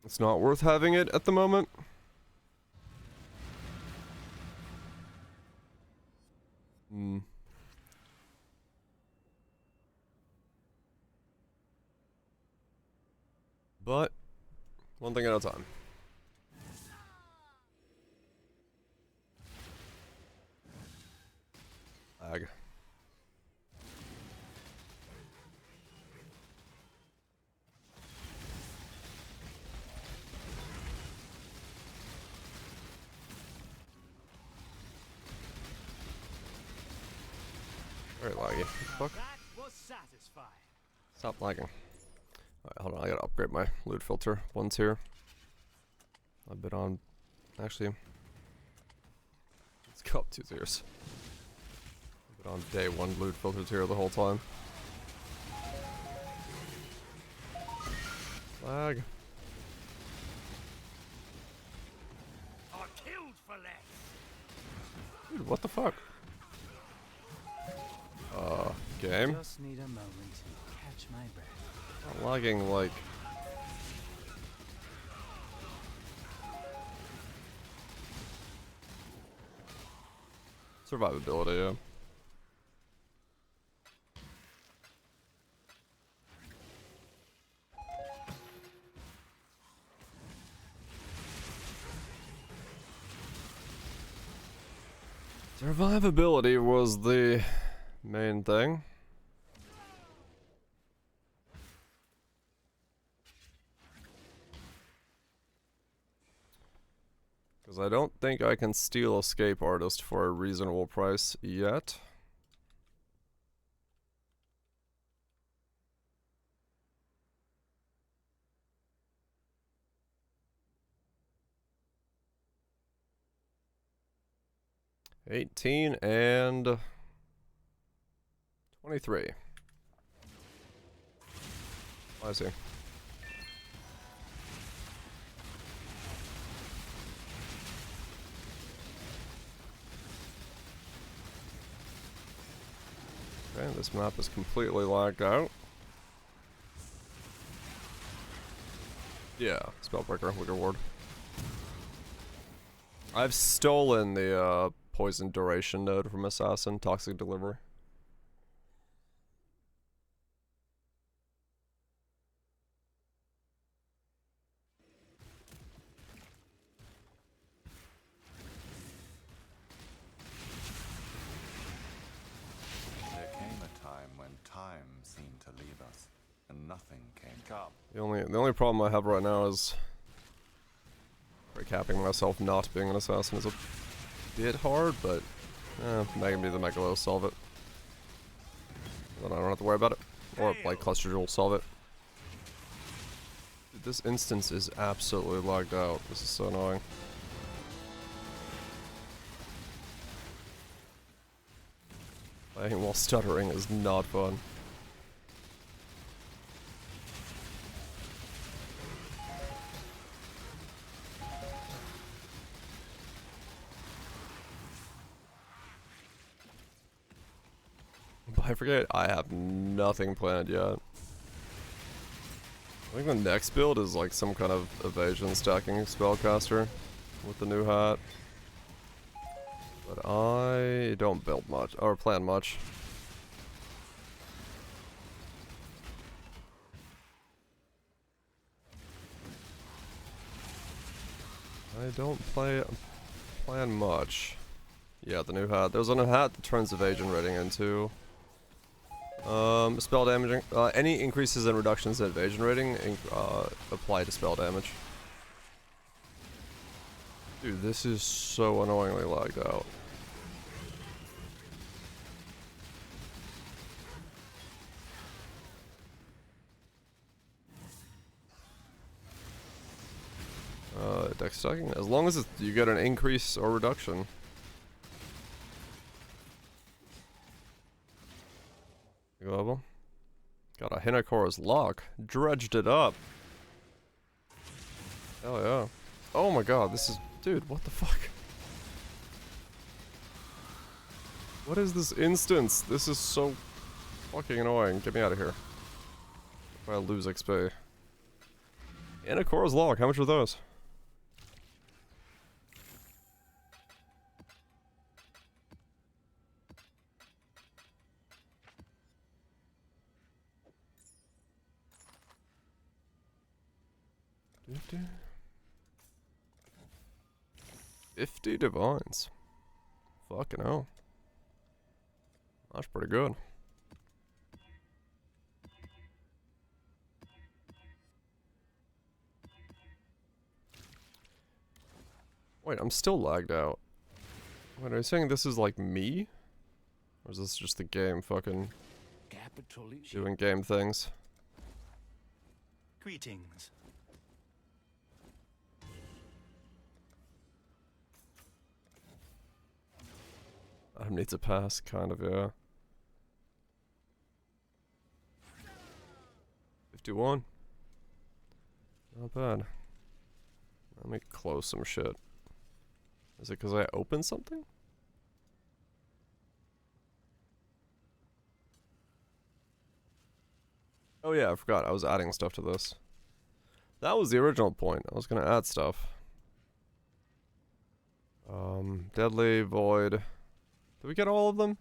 Speaker 1: It's not worth having it at the moment. But, one thing at a time. Lag. Very laggy. Fuck.
Speaker 3: That was satisfying.
Speaker 1: Stop lagging. Alright, hold on, I gotta upgrade my loot filter. One's here. I've been on... Actually... Let's go up 2 tiers. I've been on day 1 loot filter tier the whole time. Lag.
Speaker 3: Are killed for less.
Speaker 1: Dude, what the fuck? Game?
Speaker 3: Just need a moment to catch my breath.
Speaker 1: Not lagging like... Survivability, yeah. Survivability was the main thing. Because I don't think I can steal Escape Artist for a reasonable price yet. $18 and $23. I see. Okay, this map is completely lagged out. Yeah, Spellbreaker, Wicker Ward. I've stolen the poison duration node from Assassin, Toxic Delivery.
Speaker 2: There came a time when time seemed to leave us, and nothing came up.
Speaker 1: The only problem I have right now is recapping myself not being an assassin is a bit hard, but Megan be the Megalo will solve it. Then I don't have to worry about it. Or like Cluster Jewel will solve it. Dude, this instance is absolutely lagged out. This is so annoying. Playing while stuttering is not fun. I forget, I have nothing planned yet. I think the next build is like some kind of evasion stacking spellcaster with the new hat. But I don't build much, or plan much. I don't plan much. Yeah, the new hat. There's a new hat that turns evasion rating into spell damaging. Any increases and reductions in evasion rating apply to spell damage. Dude, this is so annoyingly lagged out. Dex stacking. As long as you get an increase or reduction. Global. Got a Hinakora's Lock. Dredged it up. Hell yeah. Oh my god, this is... Dude, what the fuck? What is this instance? This is so fucking annoying. Get me out of here. If I lose XP. Hinakora's Lock, how much are those? Do-do. 50 divines. Fucking hell. That's pretty good. Wait, I'm still lagged out. Wait, are you saying this is like me? Or is this just the game fucking doing game things?
Speaker 3: Greetings.
Speaker 1: Adam needs a pass, kind of, yeah. 51. Not bad. Let me close some shit. Is it because I opened something? Oh yeah, I forgot. I was adding stuff to this. That was the original point. I was gonna add stuff. Deadly, Void. Did we get all of them?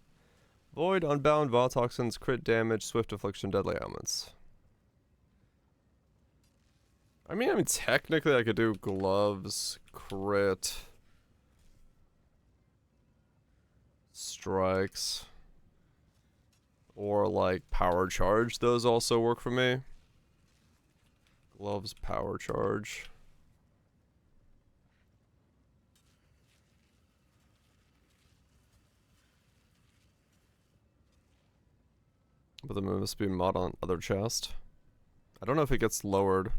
Speaker 1: Void, Unbound, Vaal Toxins, Crit Damage, Swift Affliction, Deadly Ailments. I mean, technically I could do Gloves, Crit, Strikes, or like Power Charge. Those also work for me. Gloves, Power Charge. But the move must be mod on other chest. I don't know if it gets lowered.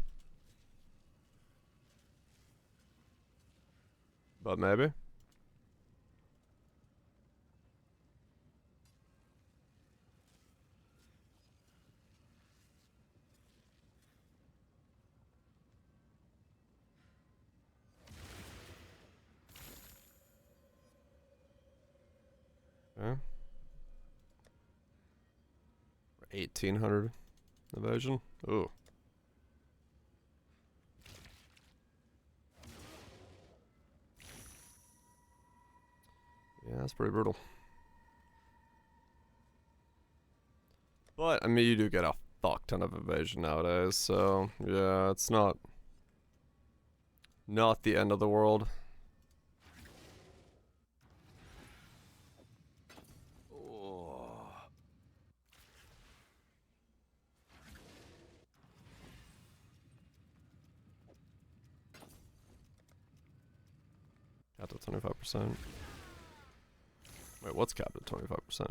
Speaker 1: But maybe. Okay. 1800 evasion. Ooh. Yeah, that's pretty brutal. But, I mean, you do get a fuck ton of evasion nowadays, so, yeah, it's not the end of the world. Capped at 25%. Wait, what's capped at 25%?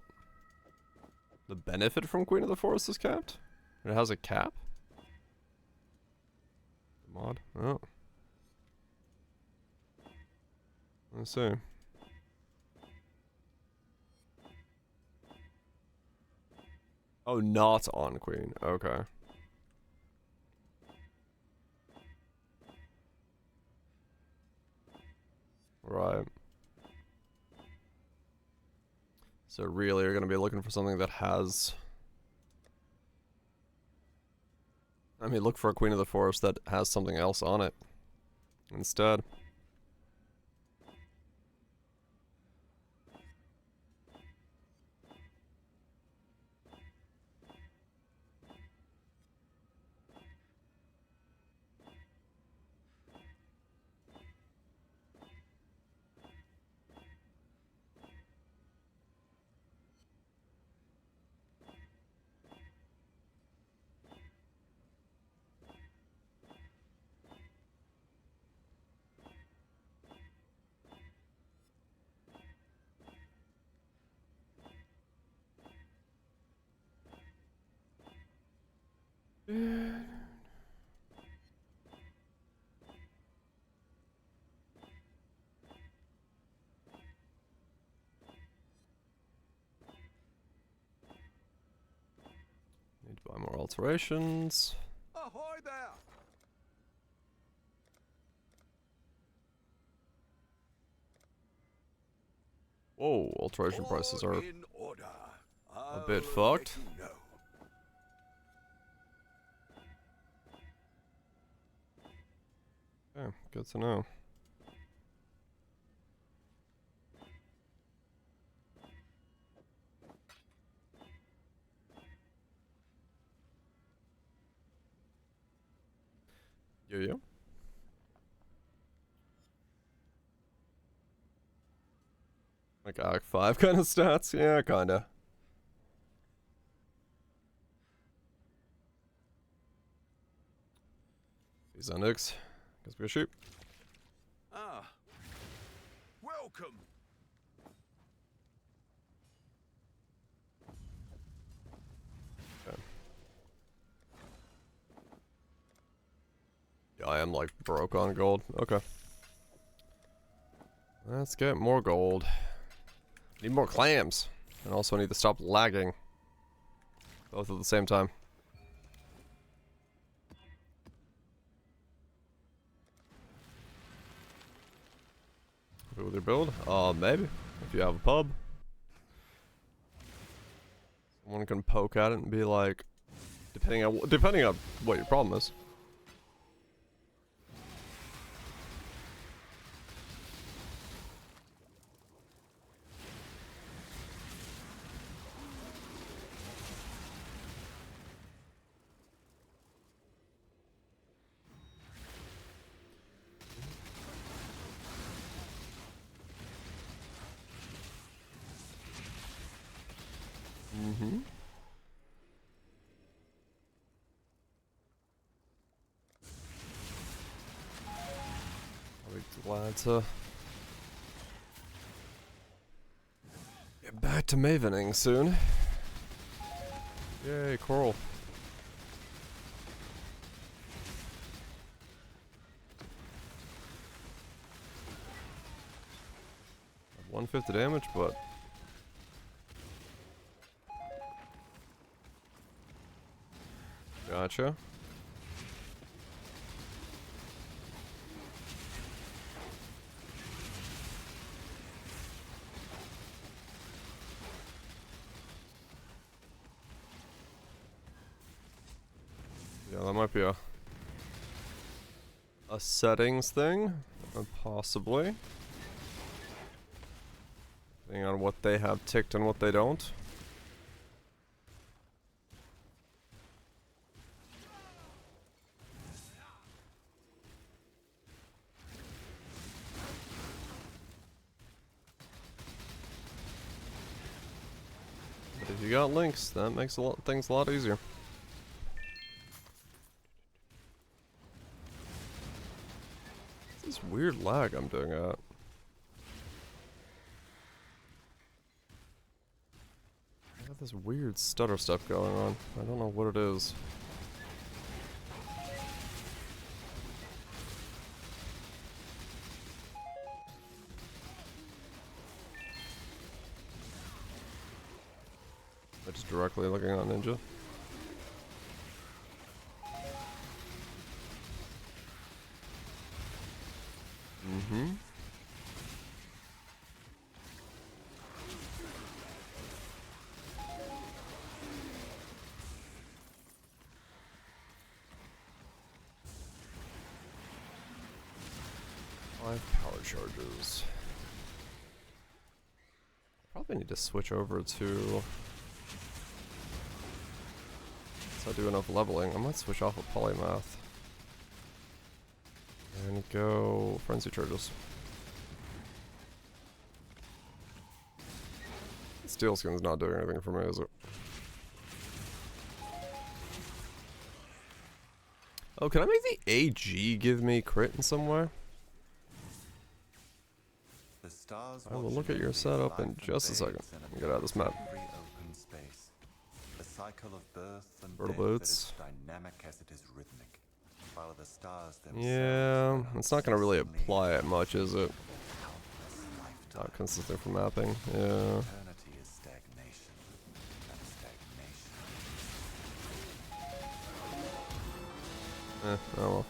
Speaker 1: The benefit from Queen of the Forest is capped? It has a cap? Mod? Oh. Let's see. Oh, not on Queen. Okay. Right. So really, you're gonna be looking for something that has... I mean, look for a Queen of the Forest that has something else on it instead. alterations.
Speaker 5: Ahoy there!
Speaker 1: Whoa, alteration prices are
Speaker 5: All in order.
Speaker 1: a bit
Speaker 5: I'll
Speaker 1: fucked.
Speaker 5: let you know.
Speaker 1: Okay, good to know. Yeah. Like Act 5 kind of stats? Yeah, kinda. These Onyx. Guess we go shoot.
Speaker 5: Ah, welcome.
Speaker 1: Okay. Yeah, I am like broke on gold. Okay. Let's get more gold. Need more clams. And also need to stop lagging. Both at the same time. Happy with your build? Maybe. If you have a pub. Someone can poke at it and be like, depending on what your problem is. Mm-hmm. I'll be glad to get back to mavening soon. Yay, coral. Have 150 damage, but gotcha. Yeah, that might be a settings thing, possibly. Depending on what they have ticked and what they don't. But if you got links, that makes things a lot easier. This weird lag I'm doing at. I got this weird stutter stuff going on. I don't know what it is. I'm just directly looking on Ninja. Mm-hmm. Five power charges. Probably need to switch over to. Once I do enough leveling, I might switch off of polymath. And go frenzy charges. Steel skin's not doing anything for me, is it? Oh, can I make the AG give me crit in somewhere?
Speaker 2: The stars
Speaker 1: I will
Speaker 2: watch
Speaker 1: look at your
Speaker 2: over
Speaker 1: setup in
Speaker 2: life
Speaker 1: just a second.
Speaker 2: invades in
Speaker 1: Get out of this map.
Speaker 2: every open space. The cycle of birth and
Speaker 1: Fertile
Speaker 2: death
Speaker 1: boots.
Speaker 2: is dynamic as it is rhythmic. While the stars
Speaker 1: Yeah,
Speaker 2: themselves
Speaker 1: it's not gonna really
Speaker 2: unceasingly
Speaker 1: apply it much, is it?
Speaker 2: countless lifetimes.
Speaker 1: Not consistent for mapping. Yeah.
Speaker 2: Eternity is stagnation, and stagnation
Speaker 1: Oh well.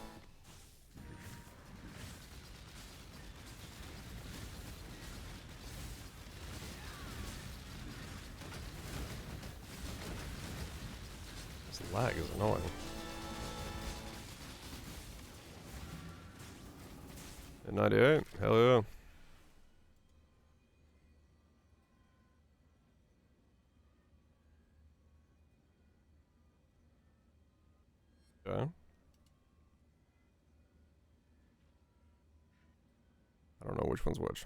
Speaker 1: This lag is annoying. At 98? Hell yeah. Okay. I don't know which one's which.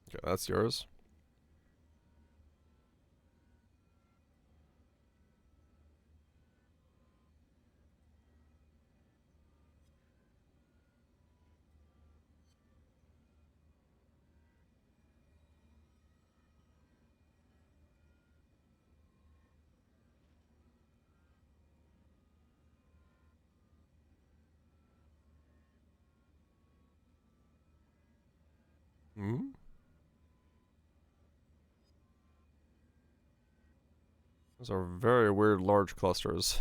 Speaker 1: Okay, that's yours. Hmm? Those are very weird large clusters.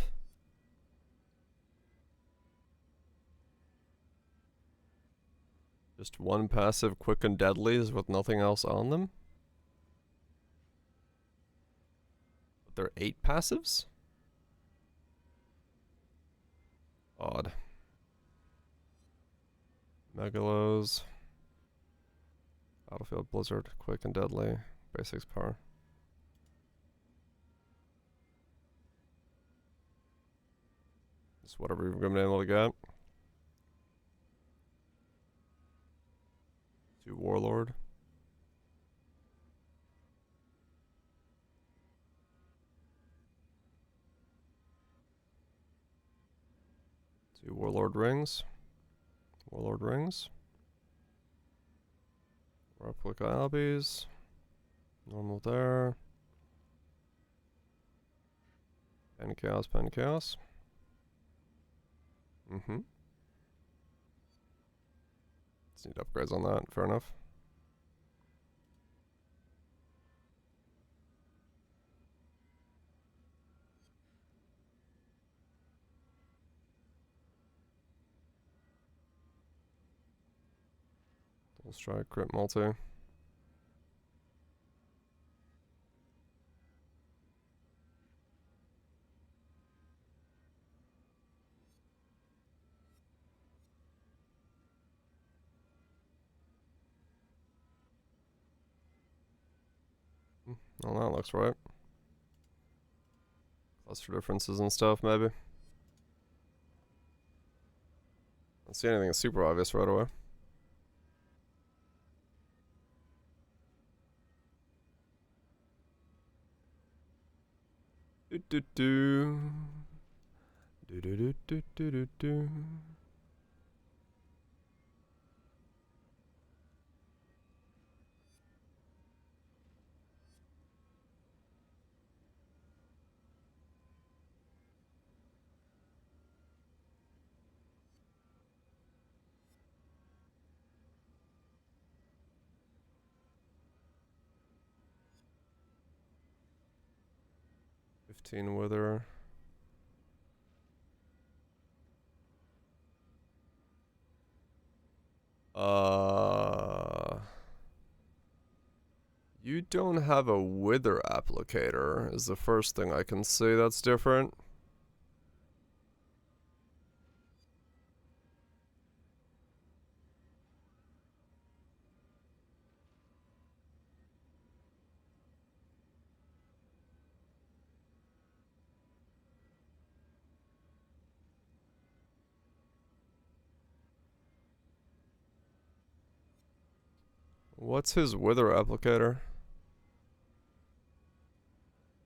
Speaker 1: Just one passive quick and deadlies with nothing else on them? But they're 8 passives? Odd. Megalos. Battlefield Blizzard, quick and deadly. Basics power. Just whatever you've been able to get. 2 Warlord. 2 Warlord rings. Warlord rings. Replica Albies. Normal there. Pen Chaos, Pen Chaos. Mm-hmm. Just need upgrades on that, fair enough. Double strike, crit multi. Well, that looks right. Cluster differences and stuff, maybe. Don't see anything super obvious right away. Do do do. Do do do do do do do. Wither. You don't have a wither applicator is the first thing I can see that's different. What's his wither applicator?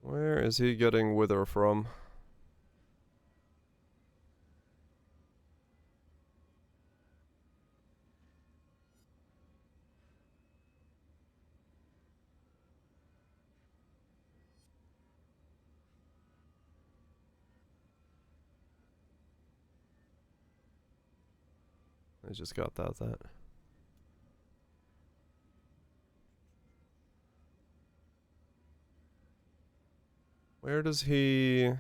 Speaker 1: Where is he getting wither from? I just got that. Where does he...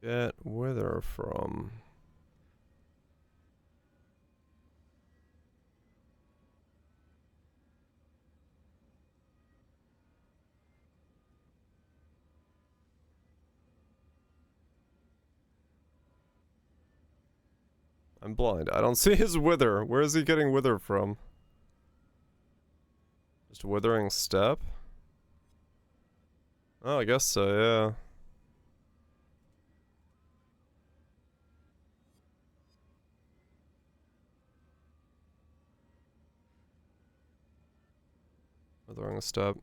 Speaker 1: get wither from? I'm blind. I don't see his wither. Where is he getting wither from? Just withering step? Oh, I guess so, yeah. Withering step.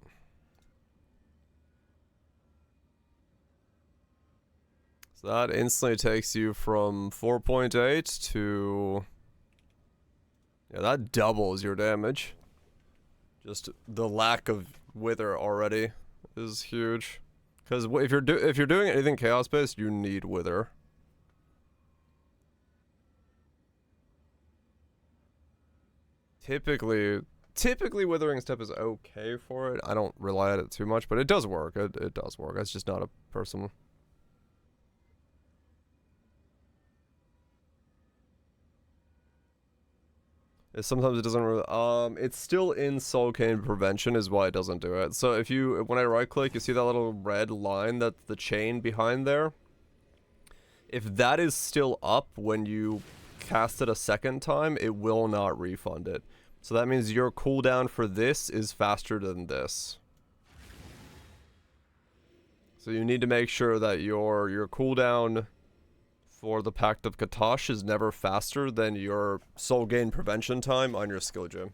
Speaker 1: So that instantly takes you from 4.8 to... Yeah, that doubles your damage. Just the lack of wither already is huge. Because if you're doing anything chaos based, you need wither. Typically withering step is okay for it. I don't rely on it too much, but it does work. It does work. It's just not a personal. Sometimes it doesn't really, it's still in Soul Cane Prevention is why it doesn't do it. So if you, when I right click, you see that little red line that's the chain behind there? If that is still up when you cast it a second time, it will not refund it. So that means your cooldown for this is faster than this. So you need to make sure that your cooldown for the Pact of Katash is never faster than your soul gain prevention time on your skill gem.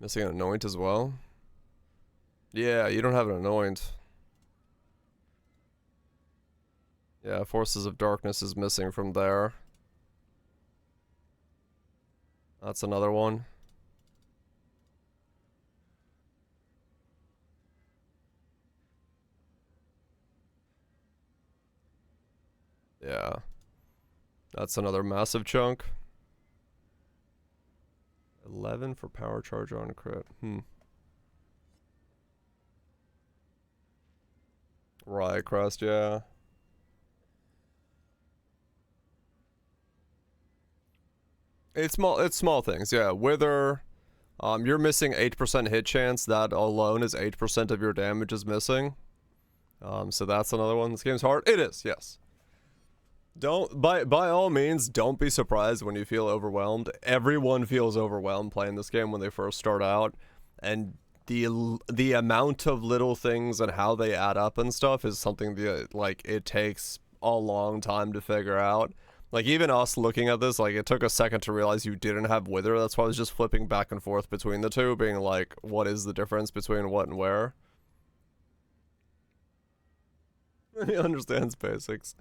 Speaker 1: Missing an anoint as well? Yeah, you don't have an anoint. Yeah, Forces of Darkness is missing from there. That's another one. Yeah. That's another massive chunk. 11 for power charge on crit. Riot Crest, yeah. It's small things, yeah. Wither, you're missing 8% hit chance. That alone is 8% of your damage is missing. So that's another one. This game's hard. It is, yes. Don't by all means don't be surprised when you feel overwhelmed. Everyone feels overwhelmed playing this game when they first start out, and the amount of little things and how they add up and stuff is something that like it takes a long time to figure out. Like even us looking at this, like it took a second to realize you didn't have wither. That's why I was just flipping back and forth between the two, being like, what is the difference between what and where? He understands basics.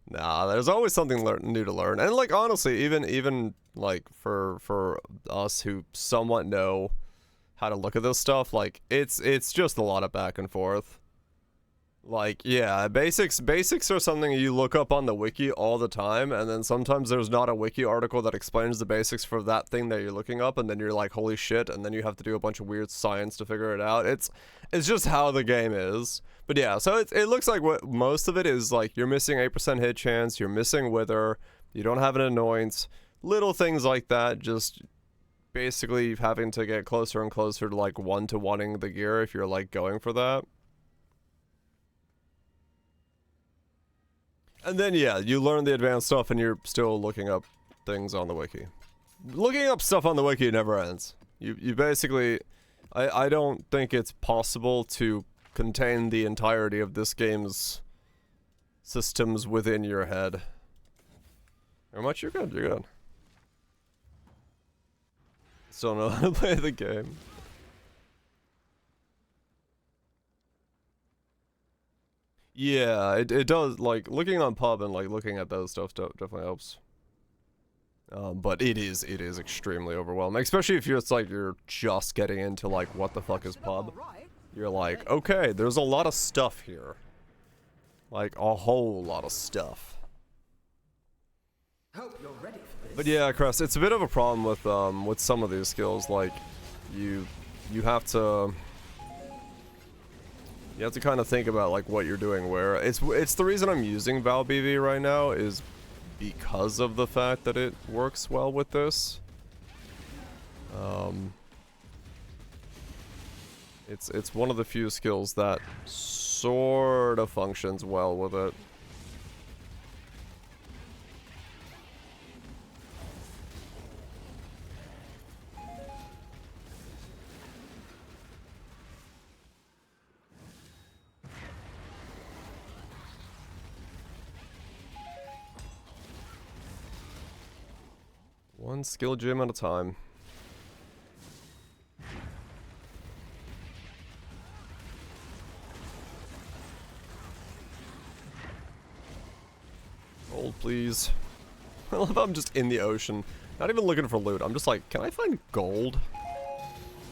Speaker 1: Nah, there's always something new to learn. And like honestly, even like for us who somewhat know how to look at this stuff, like it's just a lot of back and forth. Like, yeah, basics are something you look up on the wiki all the time, and then sometimes there's not a wiki article that explains the basics for that thing that you're looking up, and then you're like, holy shit, and then you have to do a bunch of weird science to figure it out. It's just how the game is. But yeah, so it looks like what most of it is like you're missing 8% hit chance, you're missing wither, you don't have an annoyance, little things like that, just basically having to get closer and closer to like 1-to-1ing the gear if you're like going for that. And then, yeah, you learn the advanced stuff and you're still looking up things on the wiki. Looking up stuff on the wiki never ends. You basically... I don't think it's possible to contain the entirety of this game's systems within your head. How much? You're good, you're good. Still know how to play the game. Yeah, it does, like, looking on pub and, like, looking at those stuff definitely helps. But it is extremely overwhelming, especially if it's like you're just getting into, like, what the fuck is pub. You're like, okay, there's a lot of stuff here. Like, a whole lot of stuff.
Speaker 4: Hope you're ready for this.
Speaker 1: But yeah, Crest, it's a bit of a problem with some of these skills, like, you have to... You have to kind of think about like what you're doing where. It's the reason I'm using Vaal BV right now is because of the fact that it works well with this. It's one of the few skills that sort of functions well with it. One skill gem at a time. Gold, please. I love how I'm just in the ocean. Not even looking for loot. I'm just like, can I find gold?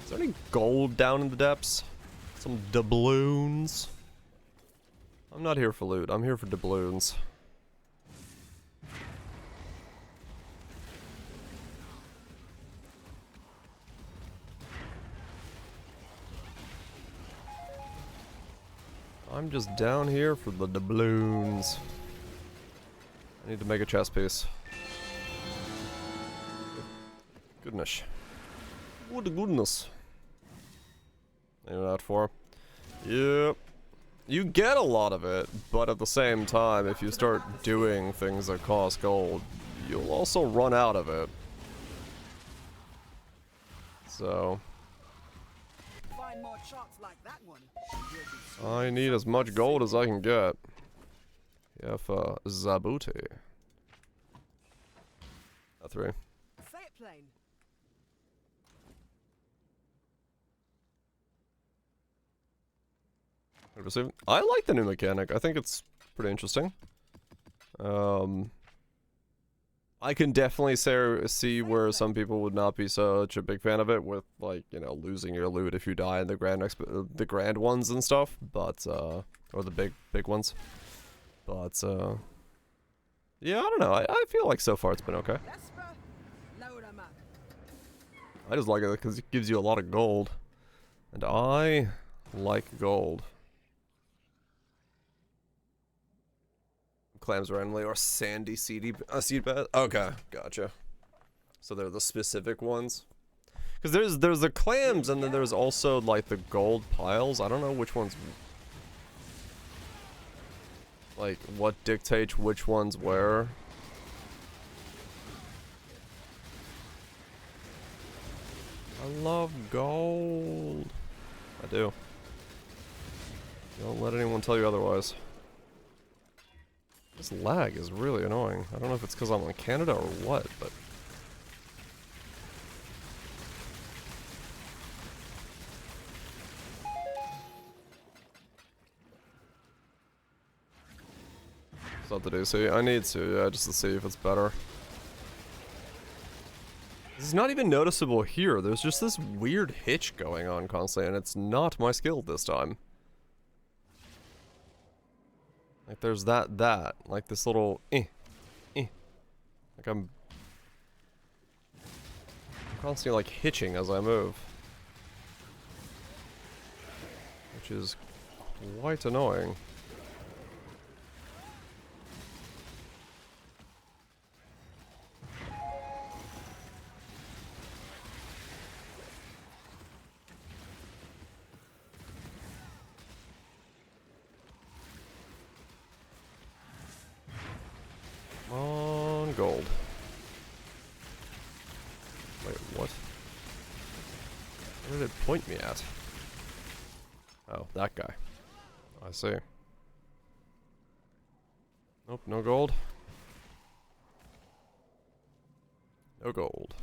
Speaker 1: Is there any gold down in the depths? Some doubloons? I'm not here for loot. I'm here for doubloons. I'm just down here for the doubloons. I need to make a chest piece. Goodness. What the goodness. You know that for? Yep. You get a lot of it, but at the same time, if you start doing things that cost gold, you'll also run out of it. So...
Speaker 4: Find more sharks like that one.
Speaker 1: I need as much gold as I can get. Yeah, for Zabuti. A 3.
Speaker 4: Say it plain.
Speaker 1: I like the new mechanic. I think it's pretty interesting. I can definitely see where some people would not be such a big fan of it, with like, you know, losing your loot if you die in the grand ones and stuff, but or the big ones. But yeah, I don't know. I feel like so far it's been okay. I just like it because it gives you a lot of gold, and I like gold. Clams randomly or sandy seed bed. Okay, gotcha. So they're the specific ones. Because there's the clams, and then there's also like the gold piles. I don't know which ones. Like what dictates which ones where. I love gold. I do. Don't let anyone tell you otherwise. This lag is really annoying. I don't know if it's because I'm in Canada or what, but... Something to do, see? I need to, yeah, just to see if it's better. This is not even noticeable here. There's just this weird hitch going on constantly, and it's not my skill this time. Like there's that, like this little like I'm constantly like hitching as I move, which is quite annoying. On gold. Wait, what? Where did it point me at? Oh, that guy. I see. Nope, no gold. No gold.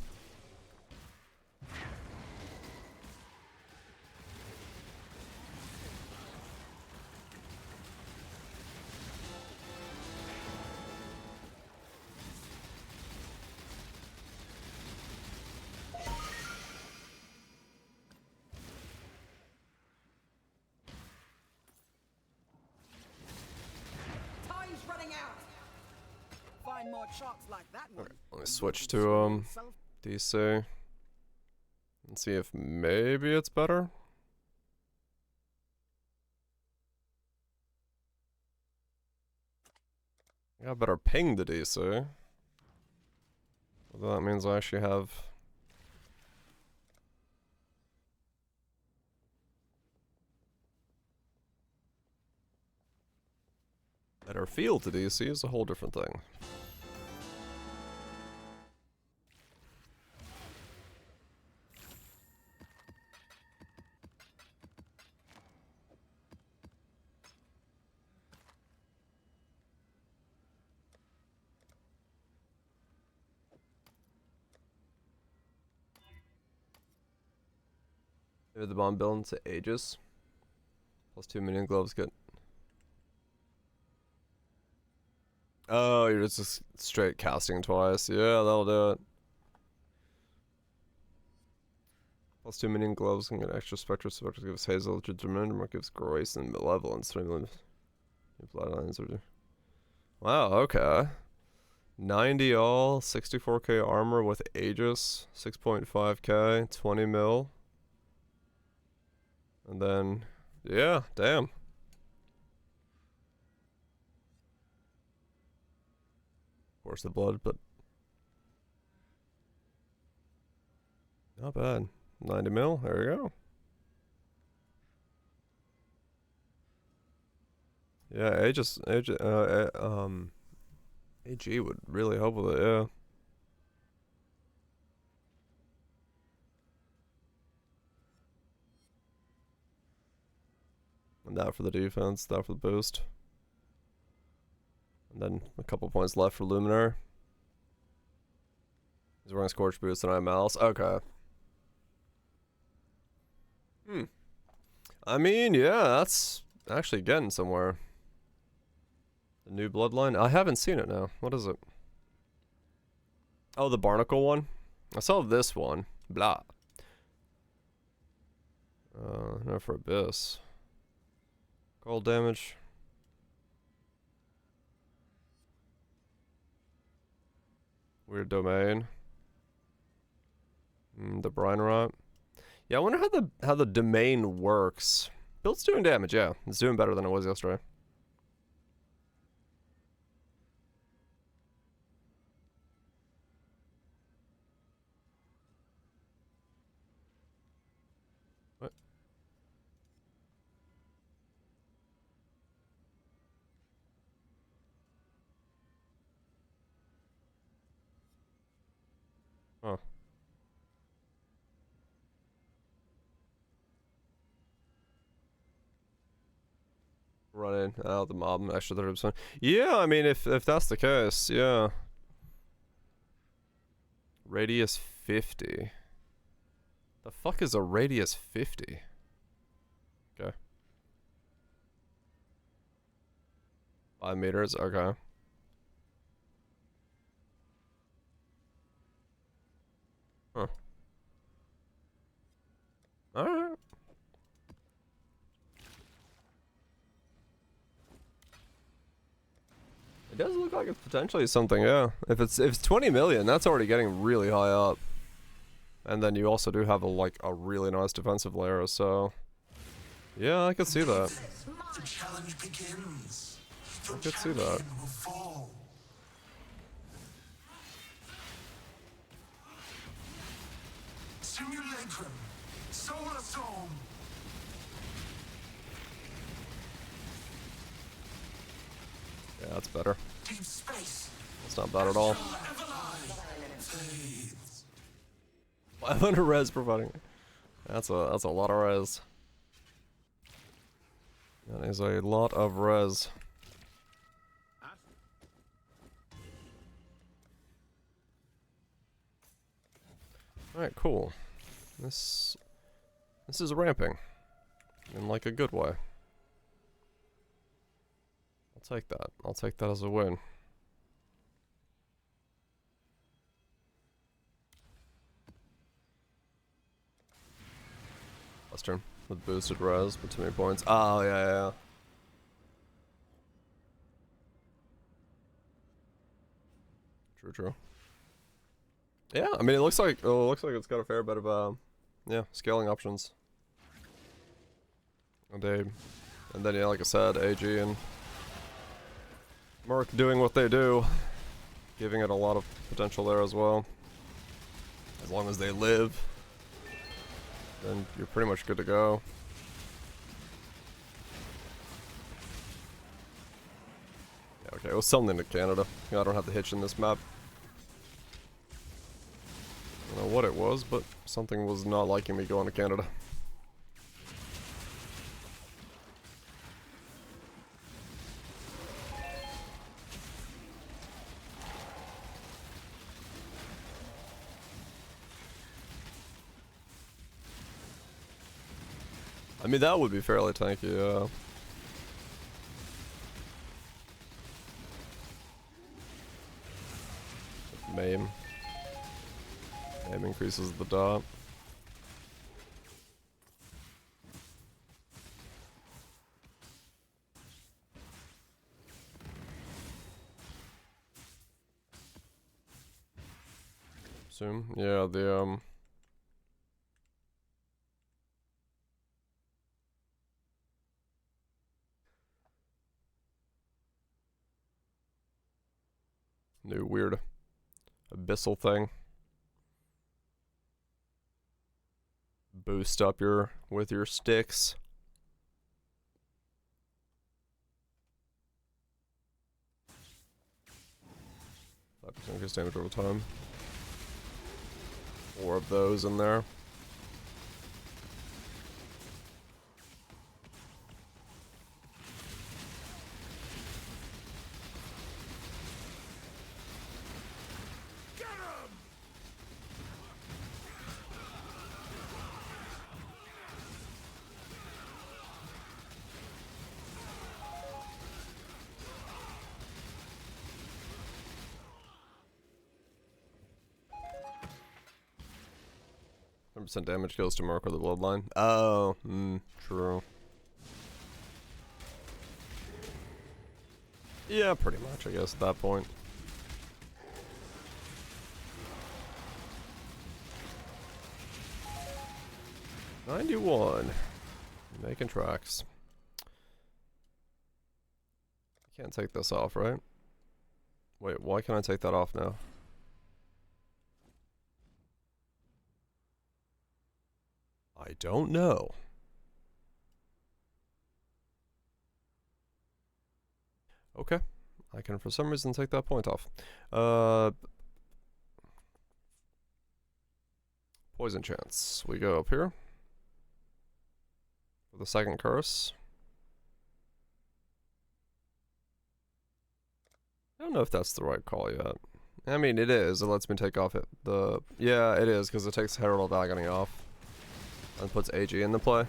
Speaker 4: More sharks like that one.
Speaker 1: Okay, let me switch to DC and see if maybe it's better. I got better ping to DC. Although that means I actually have... better field to DC is a whole different thing. Maybe the bomb build into Aegis. Plus 2 minion gloves get... Oh, you're just straight casting twice. Yeah, that'll do it. Plus 2 minion gloves can get extra Spectre. Spectre gives Hazel, which Determinant gives Grace and Malevolence. Bloodlines are... Wow, okay. 90 all, 64k armor with Aegis, 6.5k, 20 mil. And then, yeah, damn. Force the blood, but not bad. 90 mil, there you go. Yeah, AG would really help with it, yeah. And that for the defense, that for the boost. And then a couple points left for Luminar. He's wearing Scorch Boots and I Malice. Okay. I mean, yeah, that's actually getting somewhere. The new Bloodline? I haven't seen it now. What is it? Oh, the Barnacle one? I saw this one. Blah. No, for Abyss. Cold damage. Weird domain. The Brine Rot. Yeah, I wonder how the domain works. Build's doing damage, yeah. It's doing better than it was yesterday. What? Huh. Running out the mob extra 30%. Yeah, I mean if that's the case, yeah. Radius 50. The fuck is a radius 50? Okay. 5 meters, okay. Huh. Alright. It does look like it's potentially something, yeah. If it's 20 million, that's already getting really high up. And then you also do have a really nice defensive layer, so yeah, I could see that.
Speaker 8: The challenge begins.
Speaker 1: I could see that.
Speaker 8: Will fall. Simulacrum. Solar Storm.
Speaker 1: Yeah, that's better.
Speaker 8: Deep space.
Speaker 1: That's not bad at all.
Speaker 8: Fades.
Speaker 1: 500 res providing. That's a lot of res. That is a lot of res. Alright, cool. This is ramping. In like a good way. I'll take that. I'll take that as a win. Last turn with boosted res, but too many points. Oh yeah. True. Yeah, I mean it looks like it's got a fair bit of yeah, scaling options. And then yeah, like I said, AG and Merc doing what they do, giving it a lot of potential there as well. As long as they live, then you're pretty much good to go. Yeah, okay, it was something to Canada. I don't have the hitch in this map. I don't know what it was, but something was not liking me going to Canada. I mean, that would be fairly tanky, yeah. Maim. Maim increases the dot. Assume, yeah, the new weird abyssal thing. Boost up with your sticks. 5% increased damage over time. 4 of those in there. Percent damage goes to Merc or the Bloodline. Oh, true. Yeah, pretty much, I guess, at that point. $91. Making tracks. Can't take this off, right? Wait, why can't I take that off now? I don't know. Okay. I can for some reason take that point off. Poison chance. We go up here. For the second curse. I don't know if that's the right call yet. I mean, it is. It lets me take off yeah, it is, because it takes Herald of Agony off. And puts AG into play.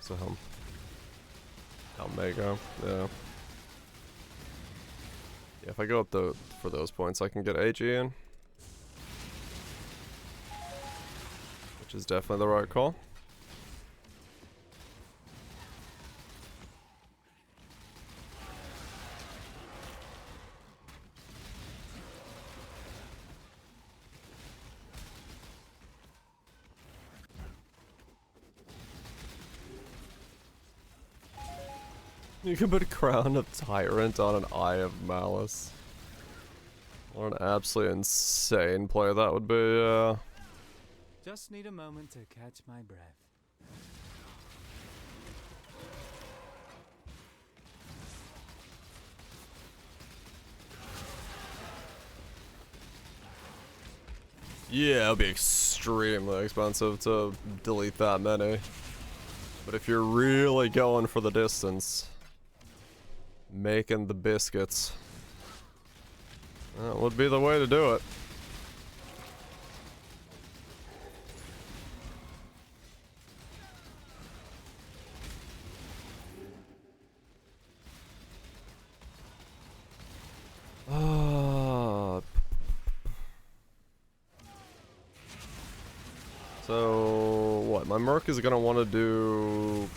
Speaker 1: So Omega, yeah. Yeah, if I go up for those points, I can get AG in. Which is definitely the right call. You can put a Crown of Tyrant on an Eye of Malice. What an absolutely insane play that would be,
Speaker 3: Just need a moment to catch my breath.
Speaker 1: Yeah, it'd be extremely expensive to delete that many. But if you're really going for the distance, making the biscuits, that would be the way to do it. So, what? My Merc is gonna want to do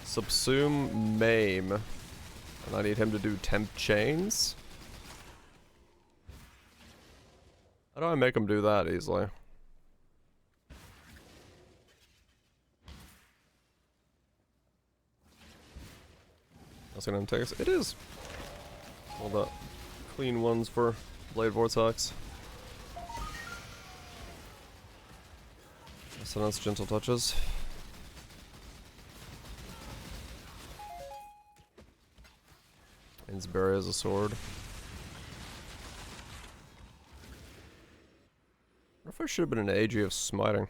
Speaker 1: Subsume, Maim, and I need him to do Temp Chains. How do I make him do that easily? That's gonna take us. It is. All the clean ones for Blade Vortex. So that's gentle touches. Ainsbury as a sword. What if I should have been an AG of smiting?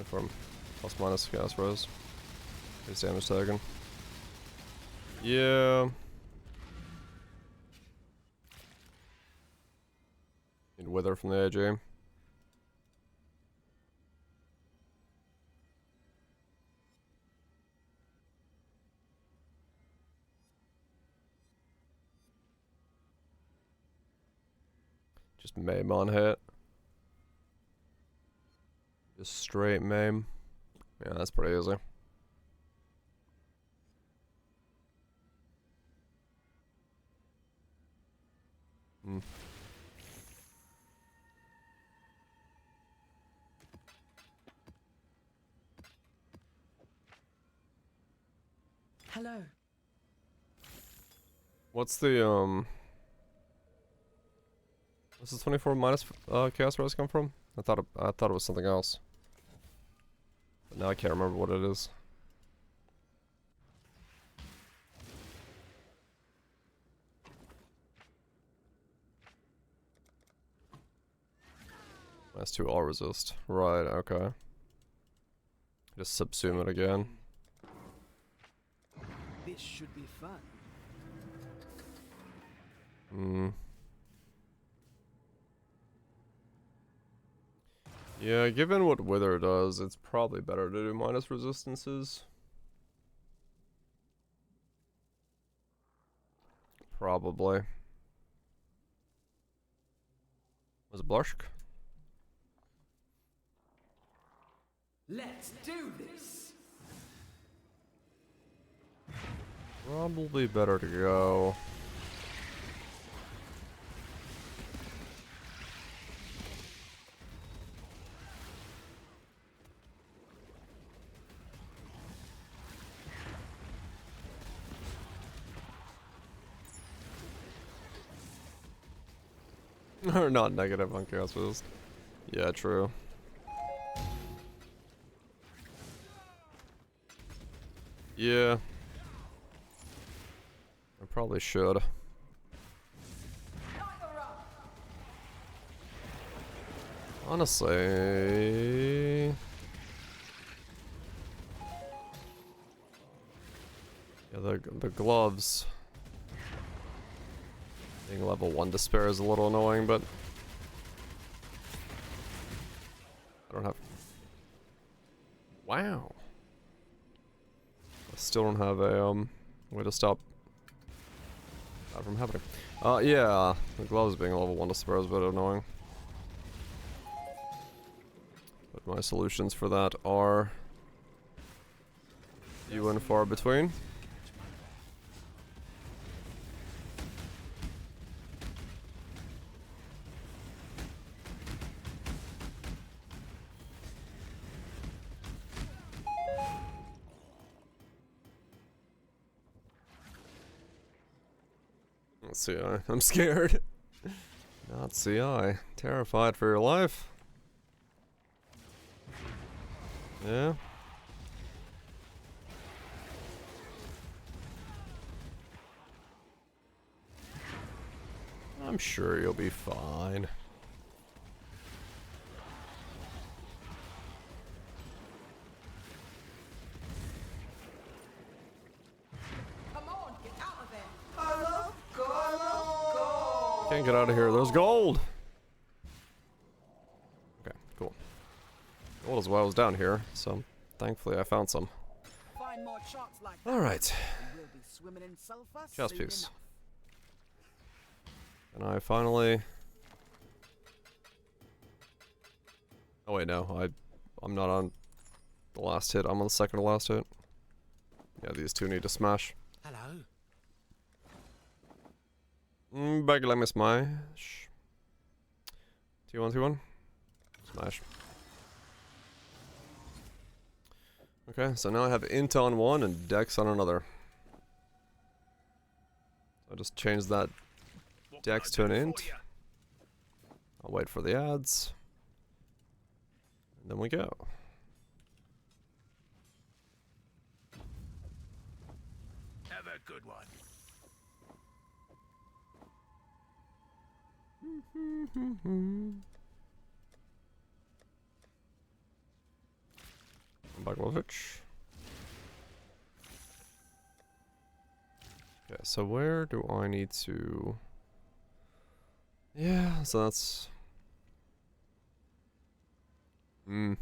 Speaker 1: From plus minus gas rose. His damage taken. Yeah. Need wither from the AJ. Just maim on hit. Just straight maim. Yeah, that's pretty easy. Hmm.
Speaker 4: Hello.
Speaker 1: What's the what's the 24 minus chaos res come from? I thought it was something else. But now I can't remember what it is. Minus 2 all resist. Right, okay. Just subsume it again.
Speaker 4: This should be fun.
Speaker 1: Hmm. Yeah, given what Wither does, it's probably better to do minus resistances. Probably. Was it Blushk?
Speaker 4: Let's do this.
Speaker 1: Probably better to go. Or not negative on chaos resist. Yeah, true. Yeah. I probably should. Honestly... Yeah, the gloves... Being level 1 despair is a little annoying, but... I don't have... Wow. I still don't have a, way to stop that from happening. Yeah, the gloves being a level 1 despair is a bit annoying. But my solutions for that are... few and far between. CI. I'm scared. Not CI. Terrified for your life. Yeah. I'm sure you'll be fine.
Speaker 4: Come on, get out of there. I love God.
Speaker 1: Can't get out of here. There's gold! Okay, cool. Gold is why I was down here, so thankfully I found some.
Speaker 4: Find more charts like that.
Speaker 1: Alright.
Speaker 4: and we'll be swimming in sulfur
Speaker 1: Chest
Speaker 4: soon
Speaker 1: piece.
Speaker 4: enough.
Speaker 1: And I finally... Oh wait, no. I'm not on the last hit. I'm on the second to last hit. Yeah, these two need to smash.
Speaker 8: Hello.
Speaker 1: Back let me smash. 2-1, 2-1. Smash. Okay, so now I have int on one and dex on another. I just changed that dex to an int. I'll wait for the ads. And then we go.
Speaker 8: Have a good one.
Speaker 1: Baglovich. Okay, so where do I need to... Yeah, so that's... I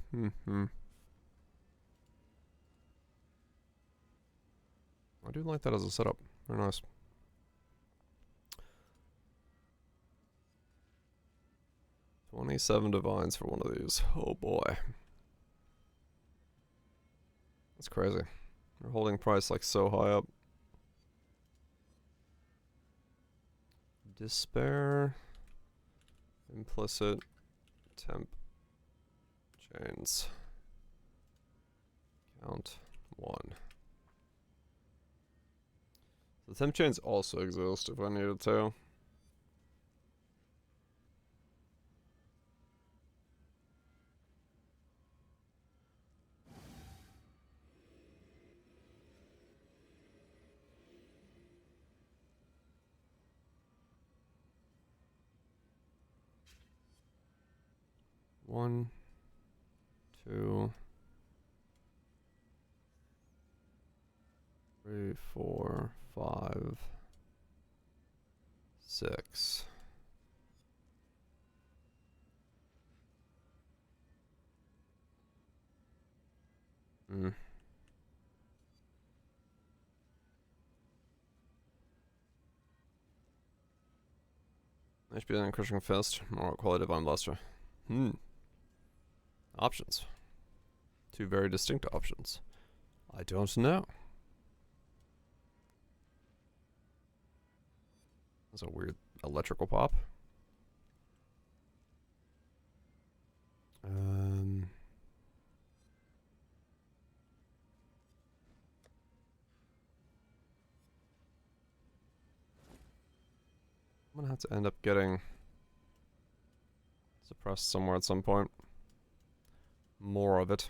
Speaker 1: do like that as a setup. Very nice. $27 divines for one of these. Oh boy. That's crazy. They're holding price like so high up. Despair. Implicit. Temp. Chains. Count 1. The temp chains also exist if I needed to. One, two, 3, 4, 5, 6. HP and Crushing Fist, more quality Divine Blaster. Options. Two very distinct options. I don't know. That's a weird electrical pop. I'm gonna have to end up getting suppressed somewhere at some point. More of it.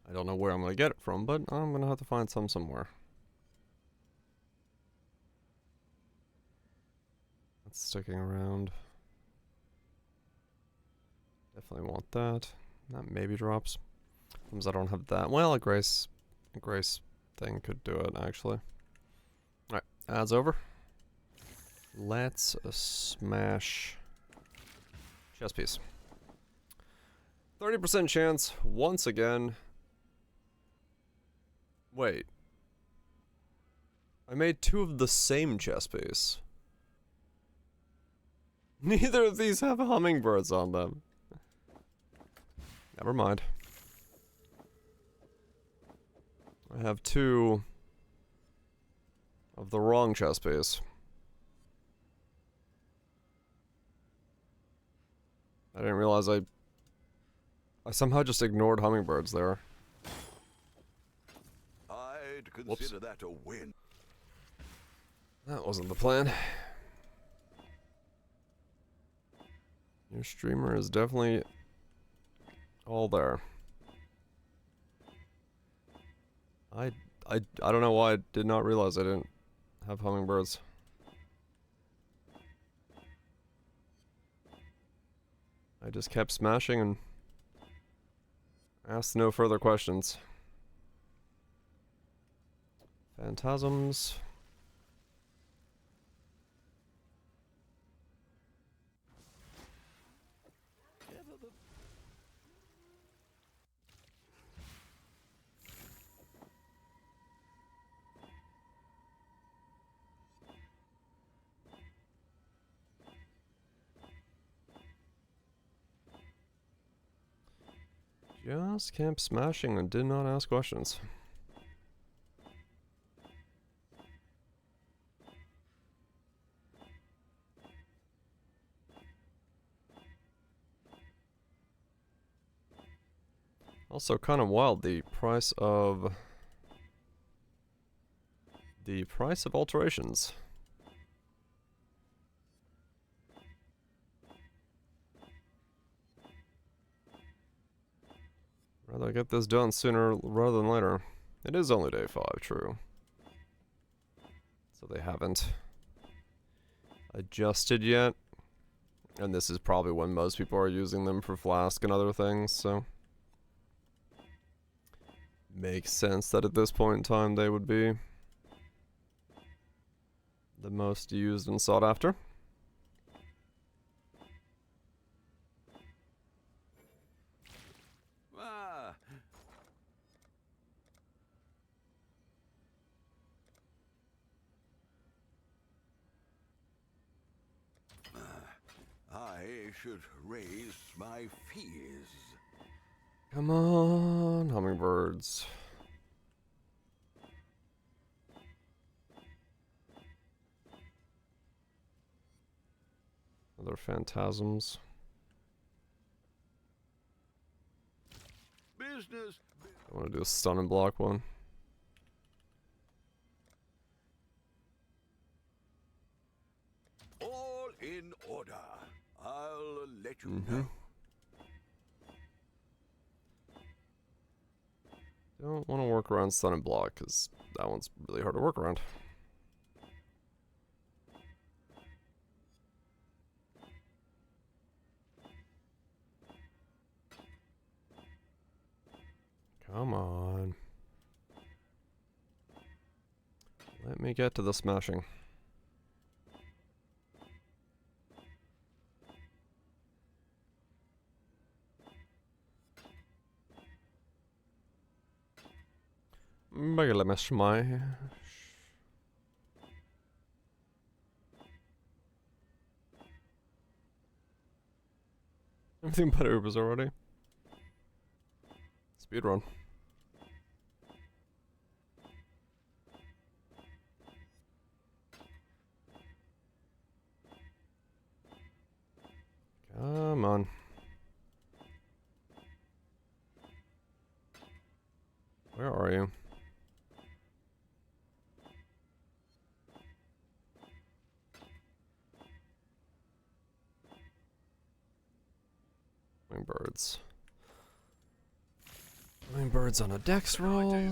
Speaker 1: I don't know where I'm gonna get it from, but I'm gonna have to find some somewhere. That's sticking around. Definitely want that. That maybe drops. Sometimes I don't have that. Well, a grace thing could do it actually. Alright, ads over. Let's smash chess piece. 30% chance once again. Wait. I made two of the same chess piece. Neither of these have hummingbirds on them. Never mind. I have two of the wrong chess piece. I didn't realize I somehow just ignored hummingbirds there.
Speaker 5: I'd consider that a win.
Speaker 1: That wasn't the plan. Your streamer is definitely all there. I don't know why I did not realize I didn't have hummingbirds. I just kept smashing and asked no further questions. Phantasms. Just kept smashing and did not ask questions. Also kind of wild, the price of alterations. Rather get this done sooner rather than later. It is only day 5, true. So they haven't adjusted yet. And this is probably when most people are using them for Flask and other things, so makes sense that at this point in time they would be the most used and sought after.
Speaker 5: Ah. I should raise my fees.
Speaker 1: Come on, hummingbirds. Other phantasms.
Speaker 5: Business.
Speaker 1: I want to do a stun and block one.
Speaker 5: All in order. I'll let you know.
Speaker 1: Don't want to work around stun and block because that one's really hard to work around. Come on. Let me get to the smashing. Let me smash. Everything but Ubers already. Speedrun. Come on. Where are you? Birds. Birds on a dex roll.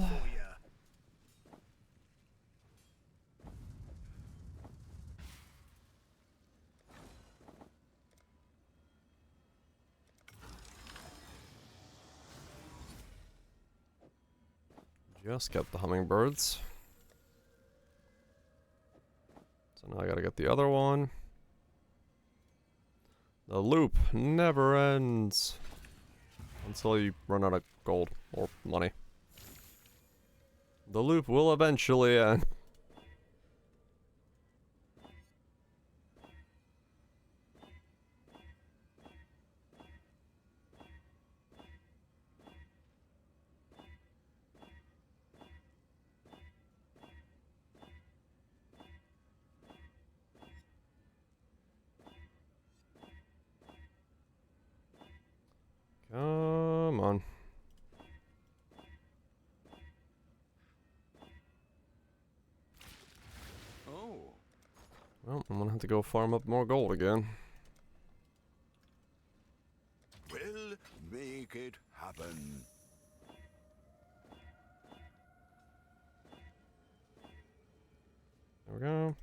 Speaker 1: Just got the hummingbirds. So now I gotta get the other one. The loop never ends until you run out of gold or money. The loop will eventually end. Come on.
Speaker 5: Oh.
Speaker 1: Well, I'm gonna have to go farm up more gold again.
Speaker 5: We'll make it happen.
Speaker 1: There we go.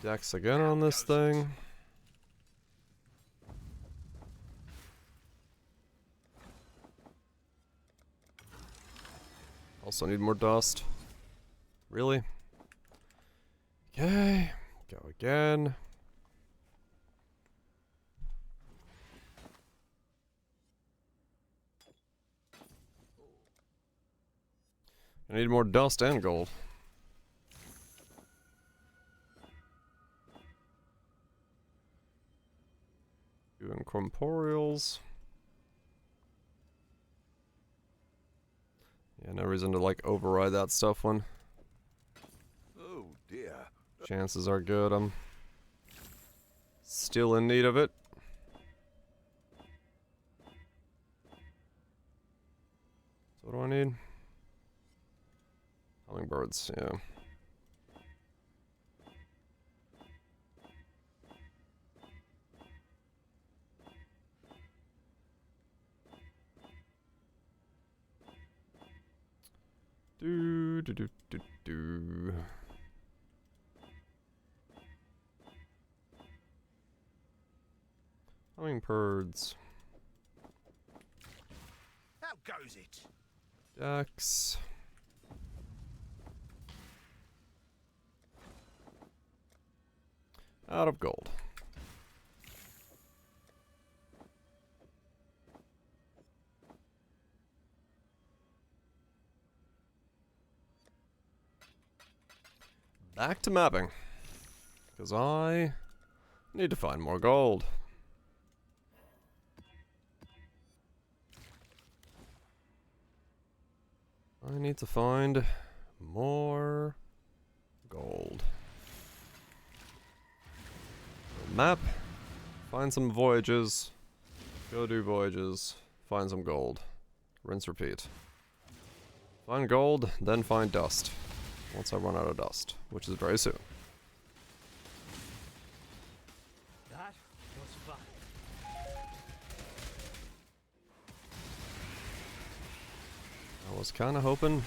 Speaker 1: Dex again on this thing. Also need more dust. Really? Okay. Go again. I need more dust and gold. Doing Corporeals. Yeah, no reason to like override that stuff when
Speaker 5: Oh dear.
Speaker 1: chances are good I'm still in need of it. So what do I need? Hummingbirds, yeah. Do do do do do. Hummingbirds.
Speaker 8: How goes it?
Speaker 1: Ducks. Out of gold. Back to mapping. Because I need to find more gold. I need to find more gold. Map. Find some voyages. Go do voyages. Find some gold. Rinse, repeat. Find gold, then find dust. Once I run out of dust, which is very soon.
Speaker 3: That was fun.
Speaker 1: I was kind of hoping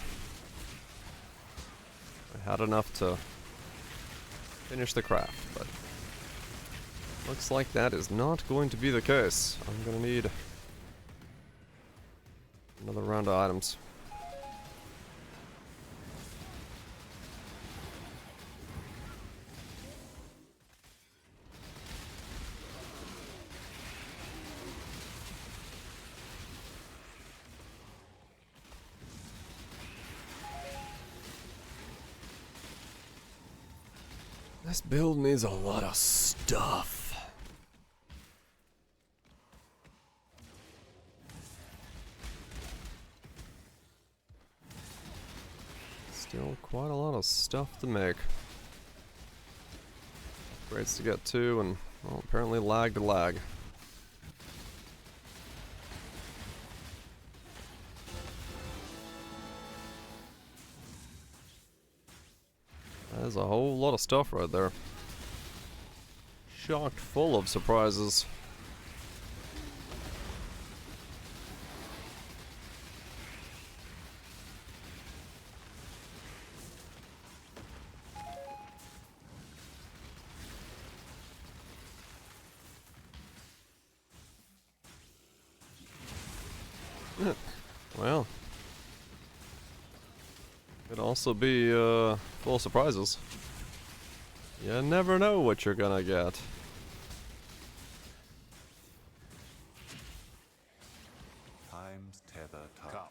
Speaker 1: I had enough to finish the craft, but looks like that is not going to be the case. I'm gonna need another round of items. This build needs a lot of stuff. Still quite a lot of stuff to make. Upgrades to get to, and well, apparently lag to lag. There's a whole lot of stuff right there. Chocked full of surprises. Well, could also be full of surprises. You never know what you're gonna get.
Speaker 2: Time's tether tough.
Speaker 8: Come.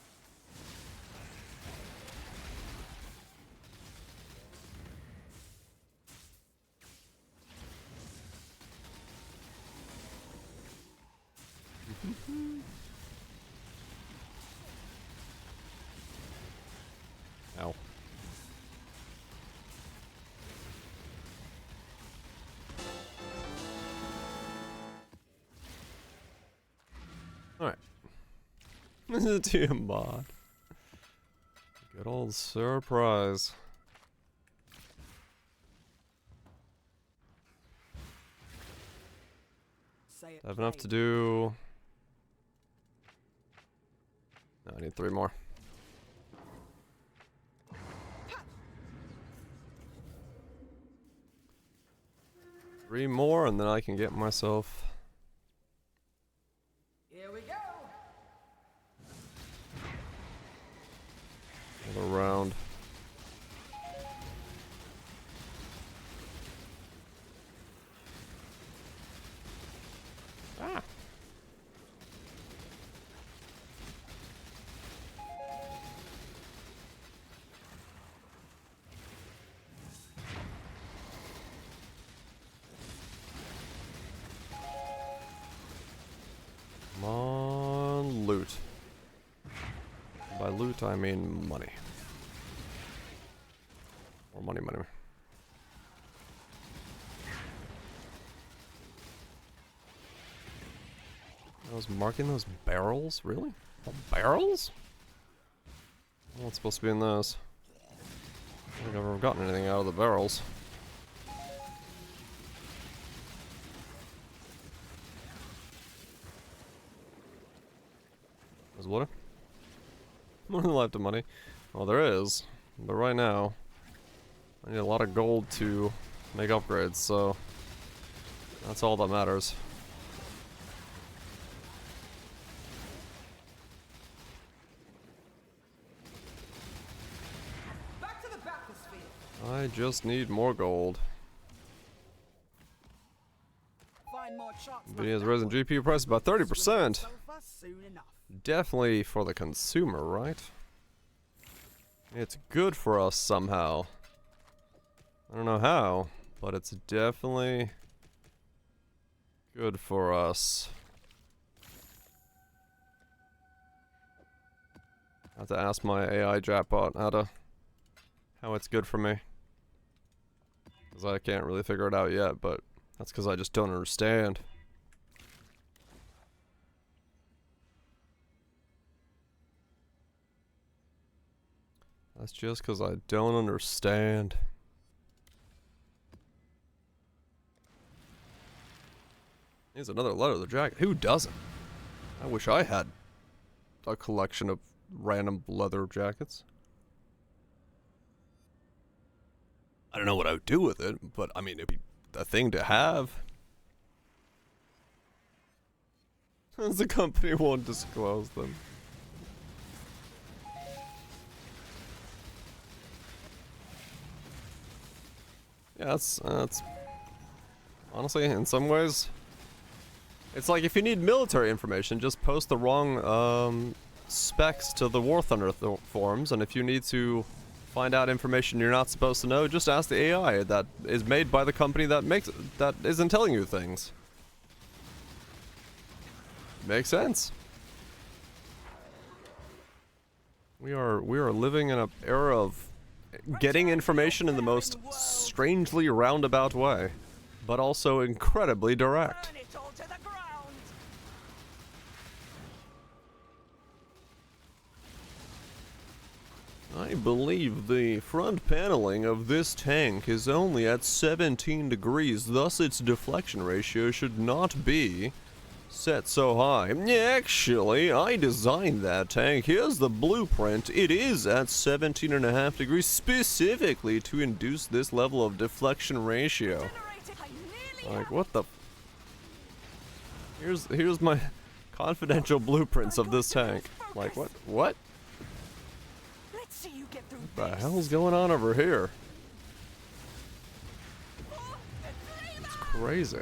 Speaker 1: Ow. Alright. This is a TM mod. Good old surprise.
Speaker 4: Say it
Speaker 1: I have enough to
Speaker 4: plain.
Speaker 1: do. No, I need 3 more. 3 more, and then I can get myself
Speaker 4: Here we go.
Speaker 1: another round. Ah. loot, I mean money. Or money. I was marking those barrels? Really? The barrels? What's supposed to be in those? I don't think I've ever gotten anything out of the barrels. There's water? More than life to money. Well, there is. But right now, I need a lot of gold to make upgrades, so that's all that matters.
Speaker 4: Back to the bathysphere.
Speaker 1: I just need more gold.
Speaker 4: Find more charts like
Speaker 1: Nvidia's
Speaker 4: that
Speaker 1: raising
Speaker 4: one.
Speaker 1: GPU price about 30%.
Speaker 4: Sofa soon enough.
Speaker 1: Definitely for the consumer, right? It's good for us somehow. I don't know how, but it's definitely good for us. I have to ask my AI chatbot how it's good for me. Because I can't really figure it out yet, but that's because I just don't understand. That's just because I don't understand. Here's another leather jacket. Who doesn't? I wish I had a collection of random leather jackets. I don't know what I would do with it, but I mean, it'd be a thing to have. The company won't disclose them. Yeah, that's honestly, in some ways, it's like if you need military information, just post the wrong specs to the War Thunder forums, and if you need to find out information you're not supposed to know, just ask the AI that is made by the company that isn't telling you things. Makes sense. We are living in an era of getting information in the most strangely roundabout way, but also incredibly direct.
Speaker 4: Burn it all to the ground.
Speaker 1: I believe the front paneling of this tank is only at 17 degrees, thus its deflection ratio should not be set so high. Actually, I designed that tank. Here's the blueprint. It is at 17.5 degrees specifically to induce this level of deflection ratio. Like, what the... Here's my confidential blueprints of this tank. Like, what? What?
Speaker 4: Let's see you get through
Speaker 1: What the hell's going on over here? It's crazy.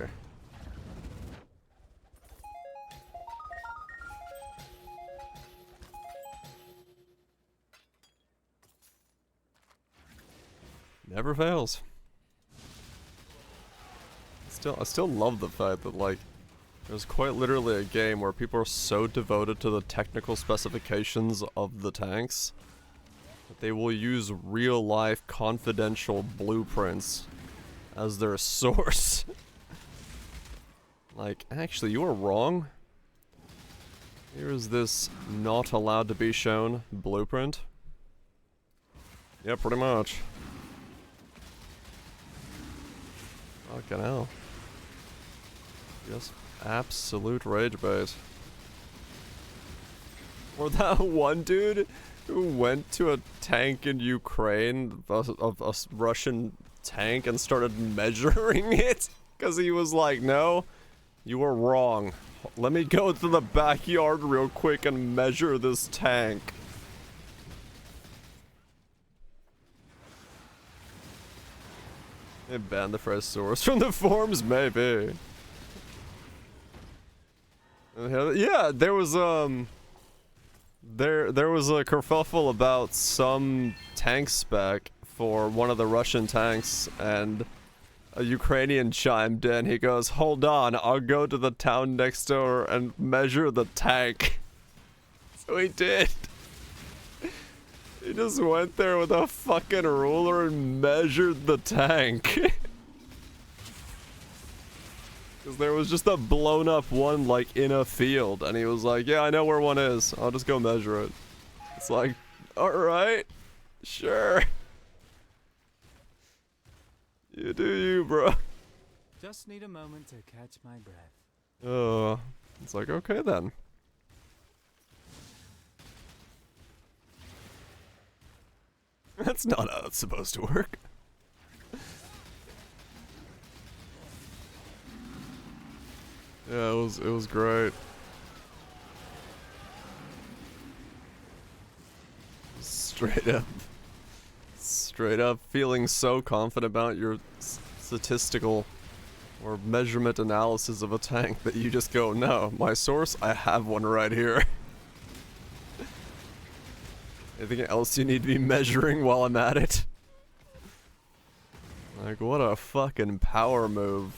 Speaker 1: Never fails. I still love the fact that, like, there's quite literally a game where people are so devoted to the technical specifications of the tanks that they will use real-life confidential blueprints as their source. Like, actually, you are wrong. Here is this not allowed to be shown blueprint. Yeah, pretty much. Fucking hell. Just absolute rage bait. Or that one dude who went to a tank in Ukraine, a Russian tank, and started measuring it. Because he was like, no, you were wrong. Let me go to the backyard real quick and measure this tank. They banned the phrase source from the forums, maybe. Yeah, there was there was a kerfuffle about some tank spec for one of the Russian tanks, and a Ukrainian chimed in. He goes, "Hold on, I'll go to the town next door and measure the tank." So he did. He just went there with a fucking ruler and measured the tank. Because there was just a blown up one, like, in a field. And he was like, yeah, I know where one is. I'll just go measure it. It's like, alright. Sure. You do you, bro.
Speaker 3: Just need a moment to catch my breath.
Speaker 1: It's like, okay then. That's not how it's supposed to work. Yeah, it was great. Straight up feeling so confident about your statistical or measurement analysis of a tank that you just go, no, my source, I have one right here. Anything else you need to be measuring while I'm at it? Like, what a fucking power move.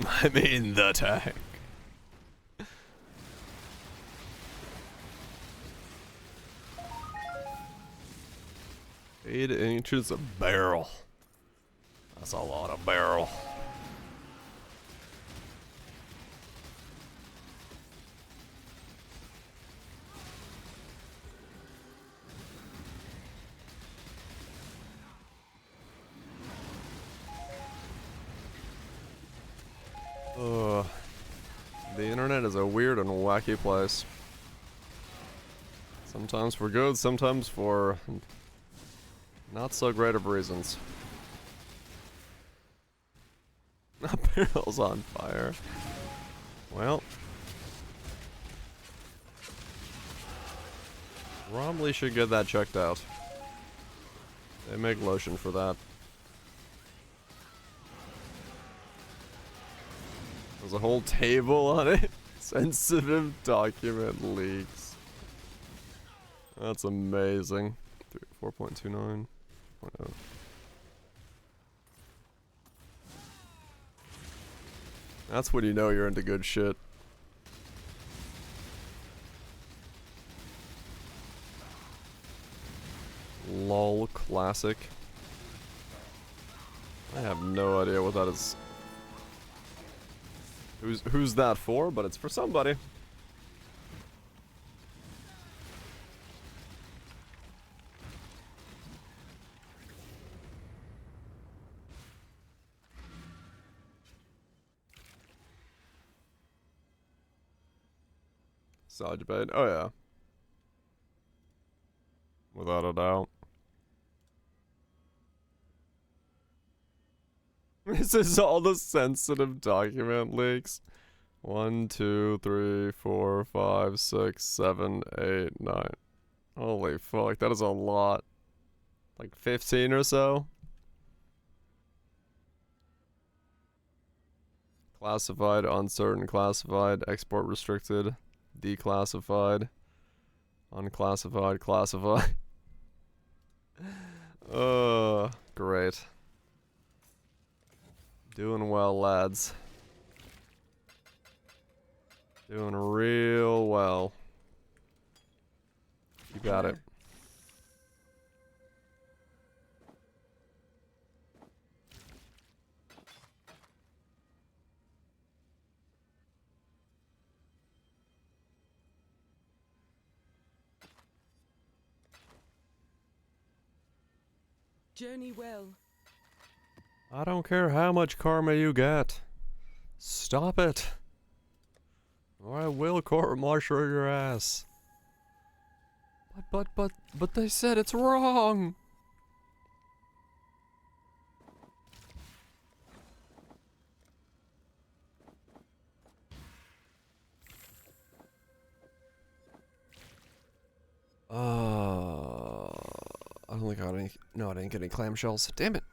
Speaker 1: I mean, the tank. 8 inches of barrel. That's a lot of barrel. The internet is a weird and wacky place. Sometimes for good, sometimes for not so great of reasons. Barrel's on fire. Well. Probably should get that checked out. They make lotion for that. There's a whole table on it. Sensitive document leaks. That's amazing. 4.29. That's when you know you're into good shit. LOL classic. I have no idea what that is. Who's that for? But it's for somebody. Side bait. Oh yeah. Without a doubt. This is all the sensitive document leaks. 1, 2, 3, 4, 5, 6, 7, 8, 9. Holy fuck, that is a lot. Like 15 or so? Classified, uncertain, classified, export restricted, declassified, unclassified, classified. Great. Doing well, lads. Doing real well. You got it.
Speaker 6: Journey well.
Speaker 1: I don't care how much karma you get. Stop it. Or I will court-martial your ass. But they said it's wrong. I don't think I got any. No, I didn't get any clamshells. Damn it.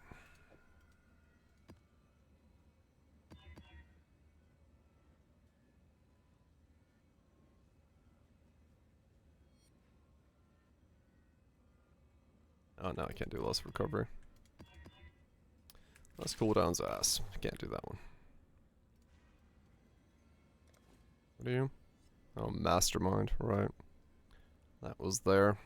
Speaker 1: Oh, no, I can't do less recovery. Less cooldown's ass. Can't do that one. What are you? Oh, mastermind, right. That was there.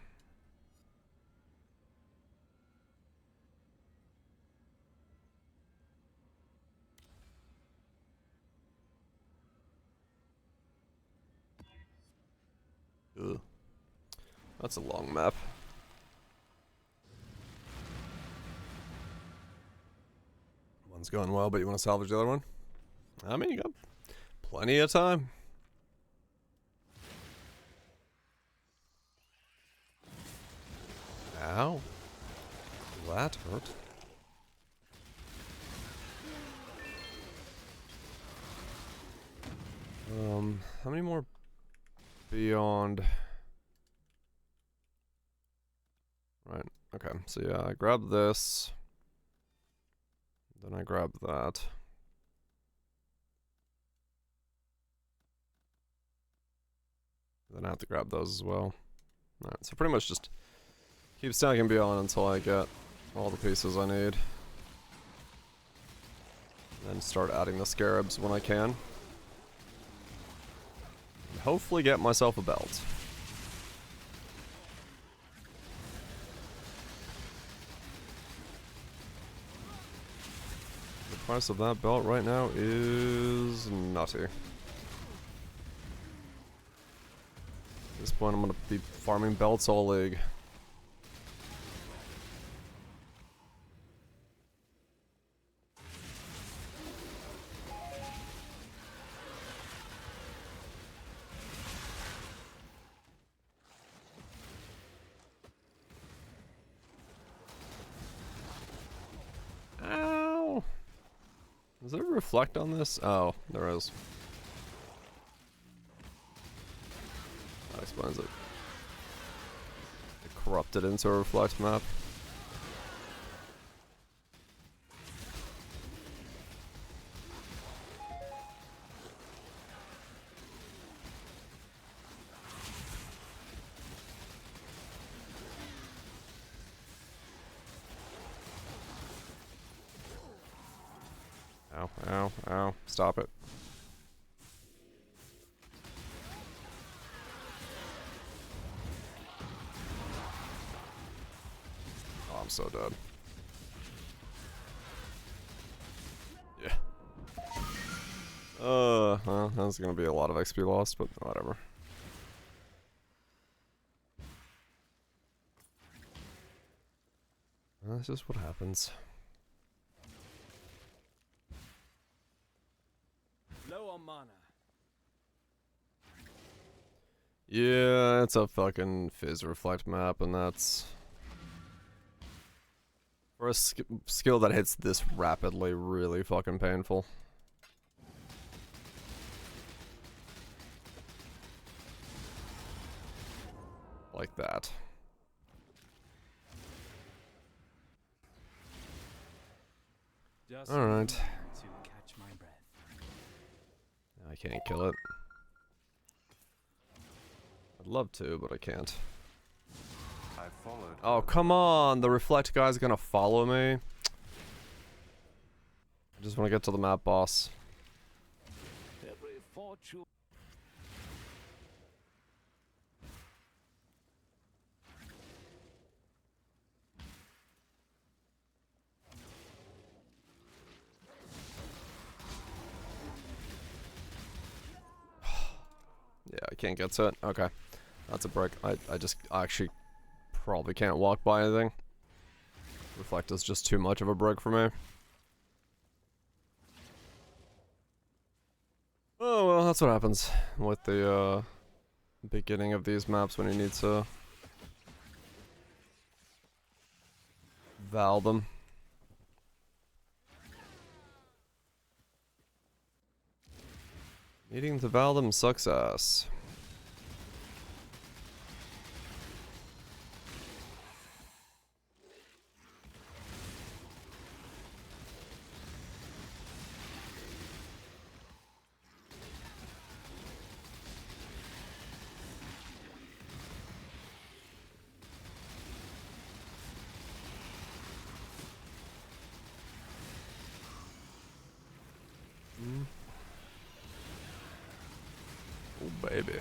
Speaker 1: Ugh. That's a long map. One's going well, but you want to salvage the other one? I mean, you got plenty of time. Ow. That hurt. How many more beyond? Right, okay, so yeah, I grab this. Then I grab that. Then I have to grab those as well. Alright, so pretty much just keep stacking beyond until I get all the pieces I need. Then start adding the scarabs when I can. And hopefully get myself a belt. The price of that belt right now is nutty. At this point I'm gonna be farming belts all league. Ow! Does it reflect on this? Oh, there is. That explains it. It corrupted into a reflect map. Ow, ow, ow. Stop it. Oh, I'm so dead. Yeah. Well, that's gonna be a lot of XP lost, but whatever. That's just what happens.
Speaker 3: Low on mana.
Speaker 1: Yeah, it's a fucking Fizz Reflect map, and that's... For a skill that hits this rapidly, really fucking painful. Like that.
Speaker 3: Just
Speaker 1: All right.
Speaker 3: need a moment to catch my breath.
Speaker 1: I can't kill it. I'd love to, but I can't.
Speaker 2: I followed.
Speaker 1: Oh,
Speaker 2: her.
Speaker 1: come on! The Reflect guy's gonna follow me. I just want to get to the map boss.
Speaker 5: Every fortune.
Speaker 1: Yeah, I can't get to it. Okay. That's a brick. I actually probably can't walk by anything. Reflect is just too much of a brick for me. Oh, well, that's what happens with the, beginning of these maps when you need to Vaal them. Needing to Vaal them sucks ass. Oh, baby.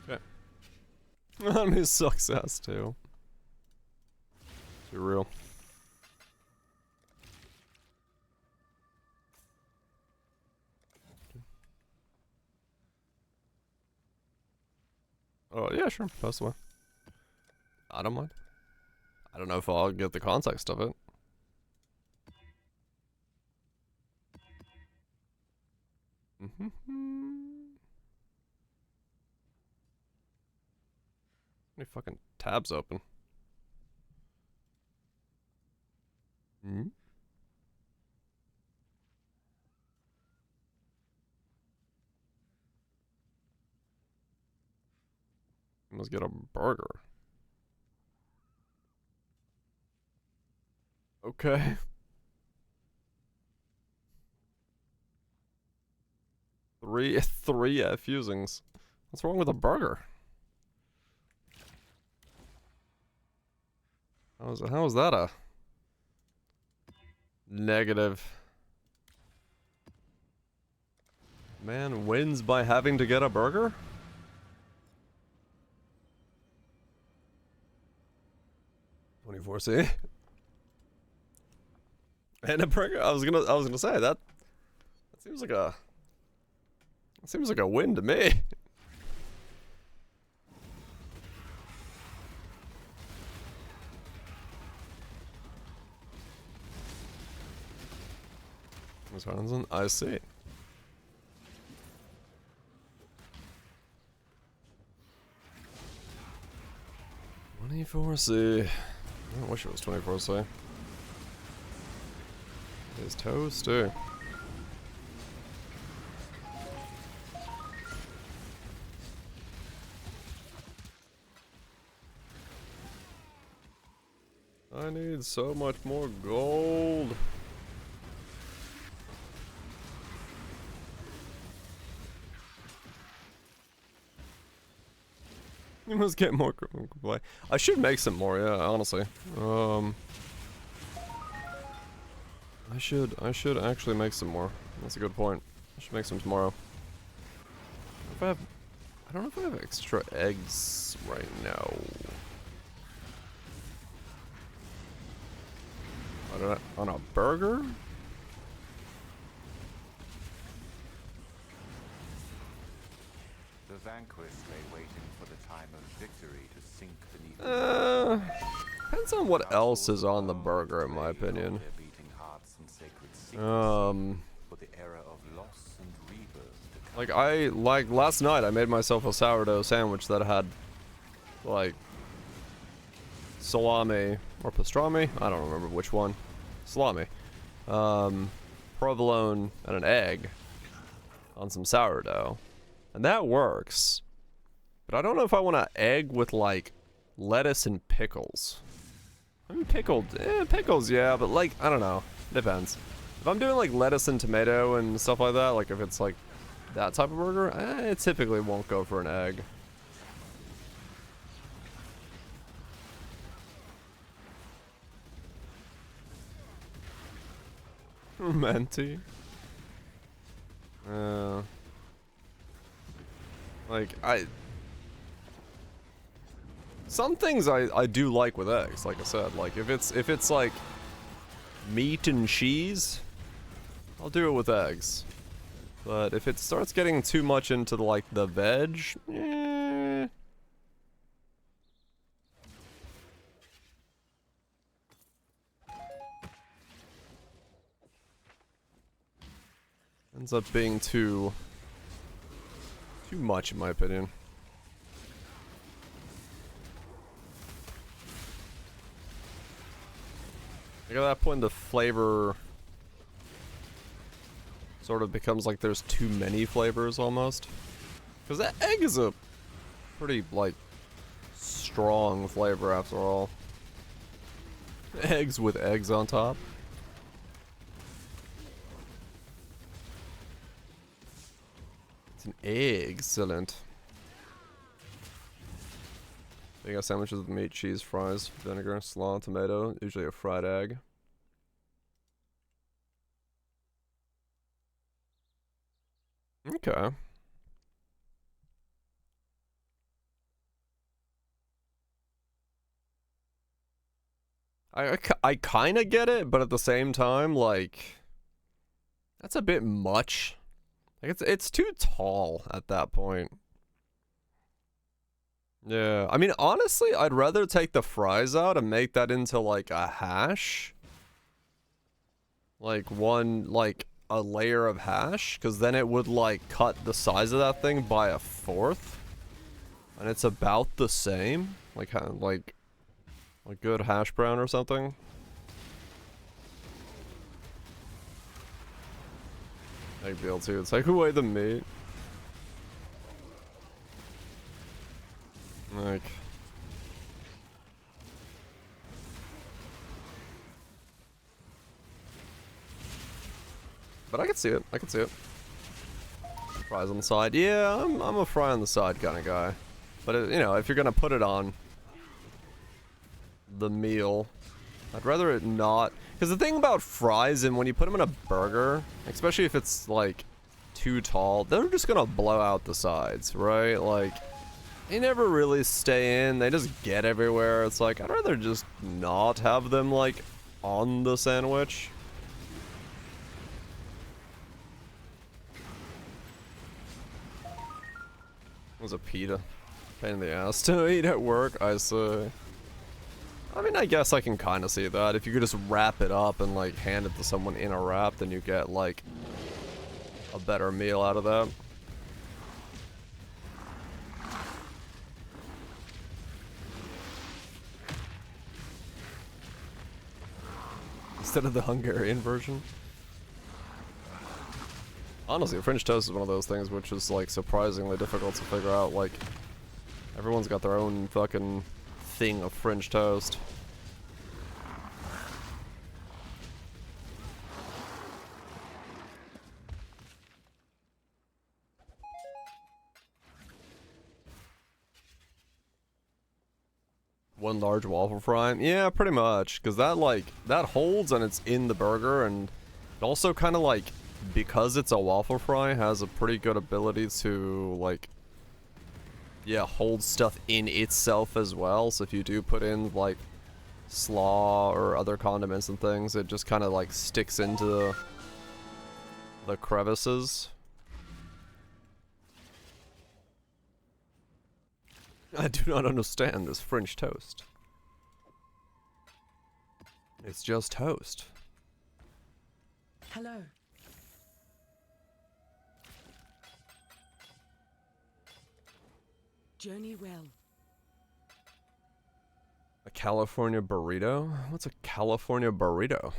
Speaker 1: Okay. Enemy sucks ass too. Be real. Oh, yeah, sure. Pass away. I don't mind. I don't know if I'll get the context of it. Any fucking tabs open? Hmm? Let's get a burger. Okay. Three fusings. What's wrong with a burger? How is that a negative? Man wins by having to get a burger? (24C) and a burger. I was gonna say that seems like a win to me. I see. (24C). I wish it was 24C. It's toasty. I need so much more gold. You must get more play. I should make some more, yeah, honestly. I should actually make some more. That's a good point. I should make some tomorrow. I don't know if I have extra eggs right now. On a burger?
Speaker 2: The vanquished lay waiting for the time of victory to sink beneath
Speaker 1: Depends on what else is on the burger, in my opinion.
Speaker 2: For the era of loss and rebirth.
Speaker 1: Like last night I made myself a sourdough sandwich that had like salami or pastrami, I don't remember which one. Salami. Provolone and an egg on some sourdough. And that works. But I don't know if I want an egg with like lettuce and pickles. I mean pickles, yeah, but like, I don't know. Depends. If I'm doing like lettuce and tomato and stuff like that, like if it's like that type of burger, it typically won't go for an egg. Menti. Like some things I do like with eggs, like I said. Like if it's like meat and cheese, I'll do it with eggs. But if it starts getting too much into like the veg, ends up being too much in my opinion. Like at that point the flavor sort of becomes like there's too many flavors almost. Because that egg is a pretty like strong flavor after all. Eggs with eggs on top. It's an egg, excellent. They got sandwiches with meat, cheese, fries, vinegar, slaw, tomato, usually a fried egg. Okay. I kind of get it, but at the same time, like, that's a bit much. Like, it's too tall at that point. Yeah, I mean, honestly, I'd rather take the fries out and make that into, like, a hash. Like, a layer of hash, because then it would, like, cut the size of that thing by a fourth. And it's about the same. Like good hash brown or something. Big deal, too. It's like, who ate the meat? Like... But I can see it. I can see it. Fries on the side. Yeah, I'm a fry on the side kind of guy. But, you know, if you're going to put it on the meal, I'd rather it not... Because the thing about fries, and when you put them in a burger, especially if it's, like, too tall, they're just going to blow out the sides, right? Like, they never really stay in. They just get everywhere. It's like, I'd rather just not have them, like, on the sandwich. It was a pita. Pain in the ass to eat at work, I say. I mean, I guess I can kind of see that. If you could just wrap it up and, like, hand it to someone in a wrap, then you get, like, a better meal out of that. Instead of the Hungarian version. Honestly, French toast is one of those things which is, like, surprisingly difficult to figure out. Like, everyone's got their own fucking thing of French toast. One large waffle fry? Yeah, pretty much. Because that, like, that holds and it's in the burger, and it also kind of, like, because it's a waffle fry, has a pretty good ability to, like, yeah, hold stuff in itself as well. So if you do put in, like, slaw or other condiments and things, it just kind of, like, sticks into the crevices. I do not understand this French toast. It's just toast.
Speaker 4: Hello. Journey well.
Speaker 1: A California burrito? What's a California burrito?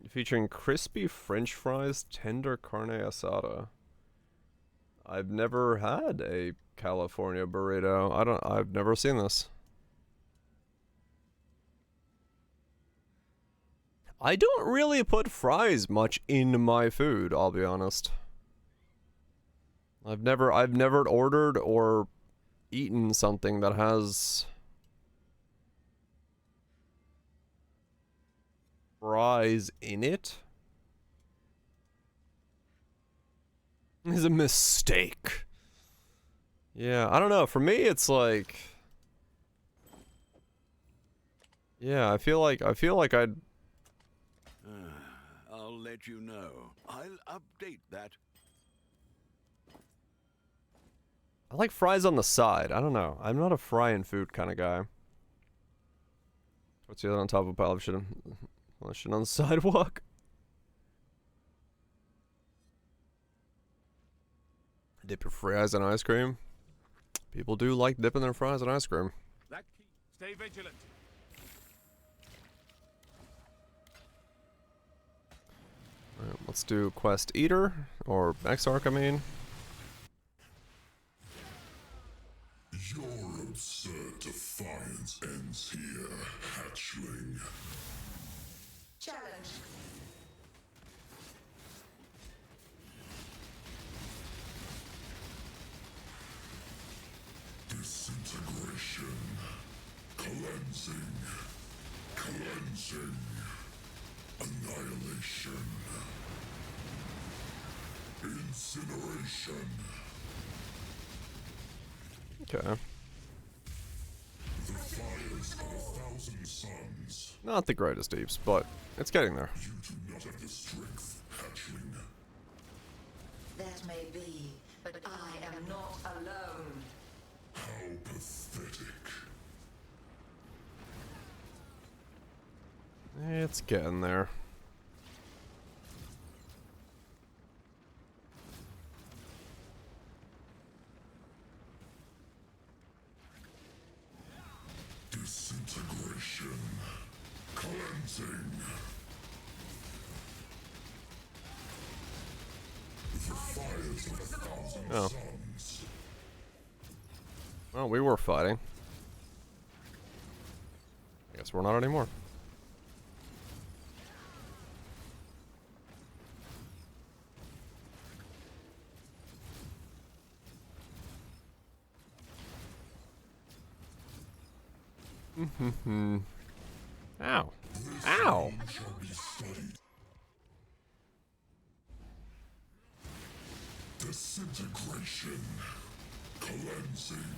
Speaker 1: Featuring crispy French fries, tender carne asada. I've never had a California burrito. I've never seen this. I don't really put fries much in my food, I'll be honest. I've never ordered or eaten something that has fries in it. It's a mistake. Yeah, I don't know. For me, it's like, yeah, I feel like I'd.
Speaker 5: I'll let you know. I'll update that.
Speaker 1: I like fries on the side. I don't know. I'm not a fry and food kind of guy. What's the other on top of a pile of shit? Shit on the sidewalk. Dip your fries in ice cream. People do like dipping their fries in ice cream.
Speaker 8: That key. Stay vigilant.
Speaker 1: Alright, let's do Quest Eater, or Exarch, I mean.
Speaker 9: Your absurd defiance ends here, hatchling.
Speaker 7: Challenge.
Speaker 9: Disintegration. Cleansing. Cleansing. Annihilation. Incineration.
Speaker 1: Okay.
Speaker 9: The fires of 1,000 suns.
Speaker 1: Not the greatest deeps, but it's getting there.
Speaker 9: You do not have the strength, hatchling.
Speaker 10: That may be, but I am not alone.
Speaker 9: How pathetic.
Speaker 1: It's getting there.
Speaker 9: Disintegration. Cleansing. The fires of 1,000
Speaker 1: Oh.
Speaker 9: suns.
Speaker 1: Well, we were fighting. I guess we're not anymore. Ow. Ow.
Speaker 9: Shall be studied. Disintegration. Cleansing.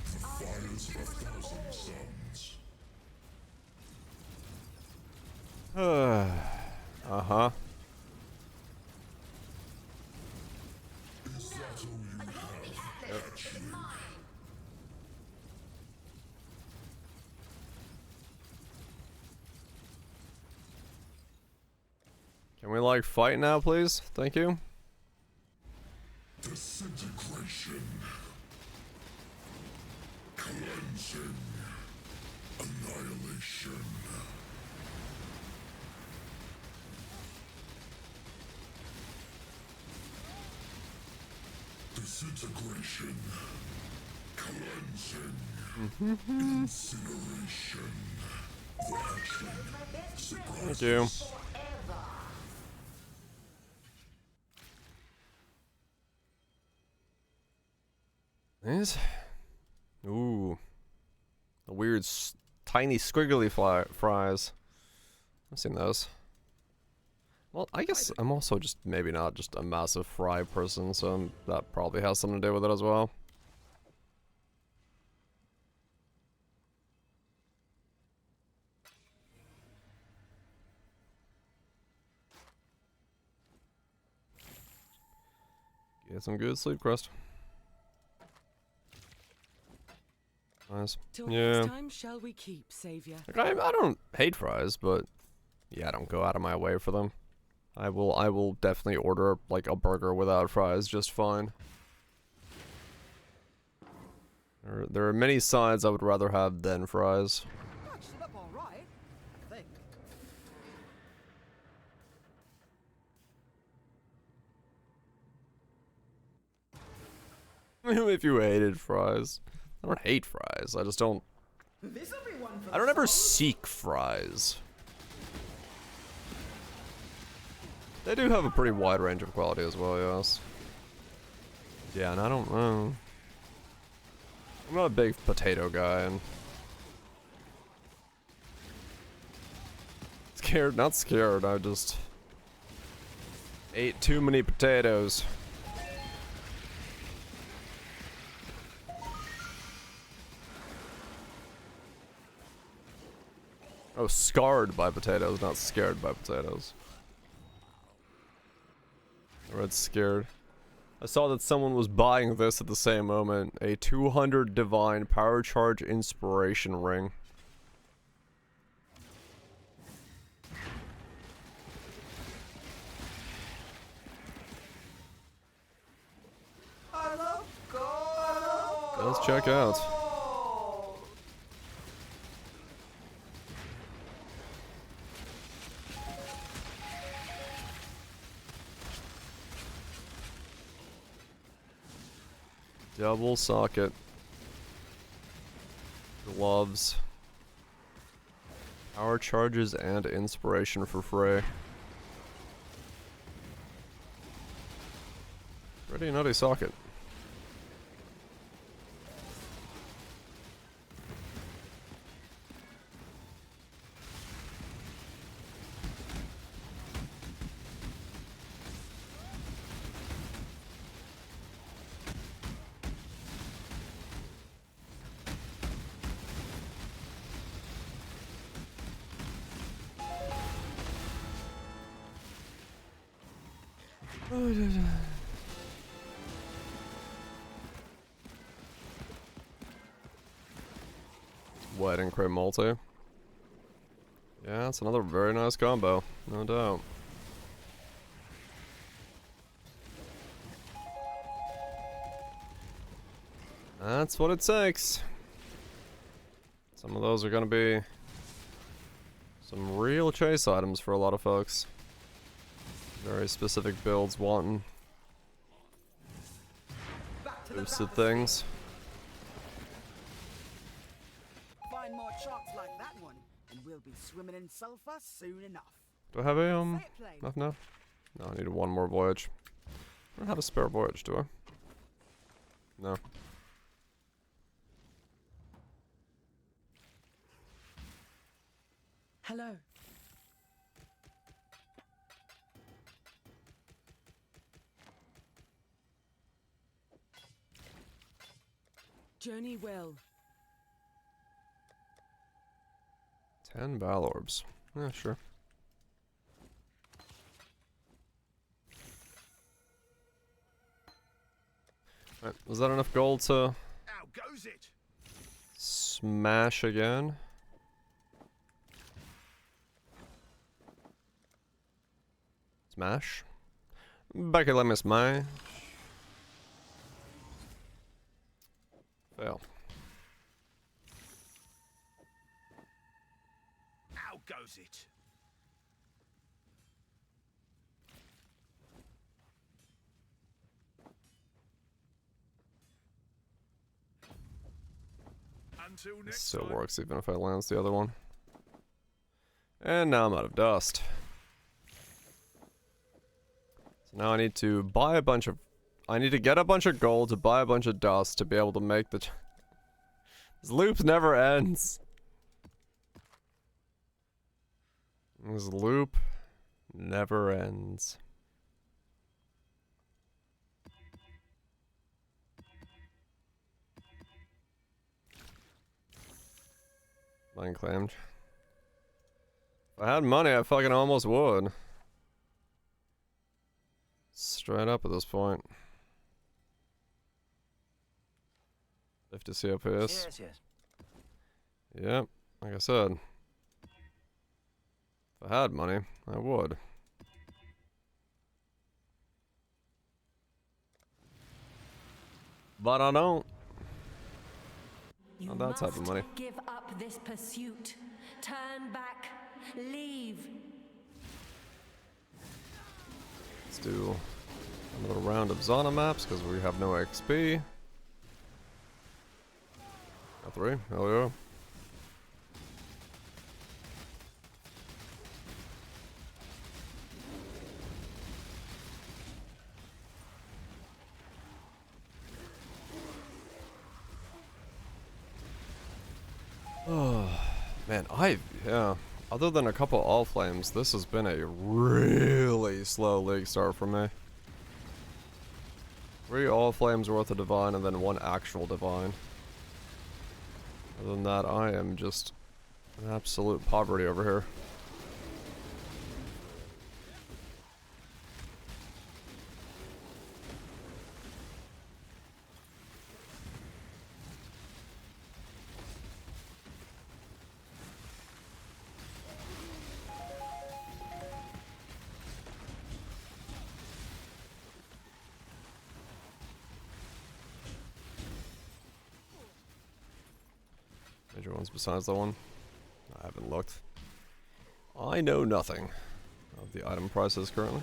Speaker 9: The fires of 1,000 suns.
Speaker 1: Uh-huh.
Speaker 9: Is that all you have, hatchling?
Speaker 1: Can we, like, fight now, please? Thank you.
Speaker 9: Disintegration. Cleansing. Annihilation. Disintegration. Cleansing. Incineration. The hatchling.
Speaker 1: Thank you. These? Ooh. The weird, tiny, squiggly fries. I've seen those. Well, I guess I'm also just maybe not just a massive fry person, so that probably has something to do with it as well. Get some good sleep, Crust. Nice.
Speaker 4: Till
Speaker 1: Yeah.
Speaker 4: next time shall we keep, Savior?
Speaker 1: Like, I don't hate fries, but yeah, I don't go out of my way for them. I will definitely order like a burger without fries just fine. There are many sides I would rather have than fries.
Speaker 4: Touched it up all right, I think.
Speaker 1: If you hated fries. I don't hate fries, I just don't...
Speaker 4: This'll be one for
Speaker 1: I don't ever seek fries. They do have a pretty wide range of quality as well, yes. Yeah, and I don't know. I'm not a big potato guy, and... Scared, not scared, I just... ate too many potatoes. Oh, scarred by potatoes, not scared by potatoes. I read scared. I saw that someone was buying this at the same moment. A 200 Divine Power Charge Inspiration Ring.
Speaker 4: I love God.
Speaker 1: Let's check out. Double socket. Gloves. Power charges and inspiration for Frey. Pretty nutty socket. Wedding Crate multi. Yeah, it's another very nice combo, no doubt. That's what it takes. Some of those are gonna be some real chase items for a lot of folks. Very specific builds wanting boosted things.
Speaker 4: Find more charts like that one, and we'll be swimming in sulfur soon enough.
Speaker 1: Do I have a
Speaker 4: Say it plain.
Speaker 1: enough now? No, I need one more voyage. I don't have a spare voyage, do I? No.
Speaker 4: Hello. Journey well.
Speaker 1: 10 Vaal Orbs. Yeah, sure. Alright, was that enough gold to
Speaker 8: How goes it?
Speaker 1: smash again? Smash? Becky, let me smash. Fail.
Speaker 8: How goes it? Until
Speaker 1: It
Speaker 8: next
Speaker 1: still
Speaker 8: time.
Speaker 1: works even if I lance the other one. And now I'm out of dust. So now I need to buy a bunch of... I need to get a bunch of gold to buy a bunch of dust to be able to make the... This loop never ends. This loop never ends. Mine claimed. If I had money, I fucking almost would. Straight up at this point. 50 COPS.
Speaker 4: Yes, yes.
Speaker 1: Yep, like I said. If I had money, I would. But I don't.
Speaker 11: You
Speaker 1: Not that type of
Speaker 11: must
Speaker 1: money.
Speaker 11: give up this pursuit. Turn back. Leave.
Speaker 1: Let's do another round of Zana maps because we have no XP. Got 3, hell yeah. Oh, man, yeah. Other than a couple all flames, this has been a really slow league start for me. 3 all flames worth of divine and then 1 actual divine. Other than that, I am just in absolute poverty over here. Major ones besides that one? I haven't looked. I know nothing of the item prices currently.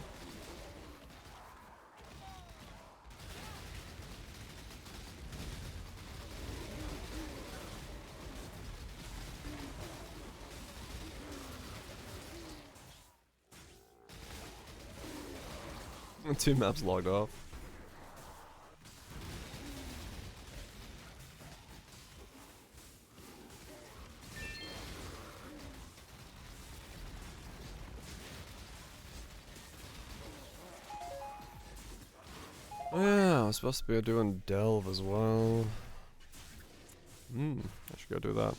Speaker 1: Two maps logged off. Oh yeah, I was supposed to be doing Delve as well. I should go do that.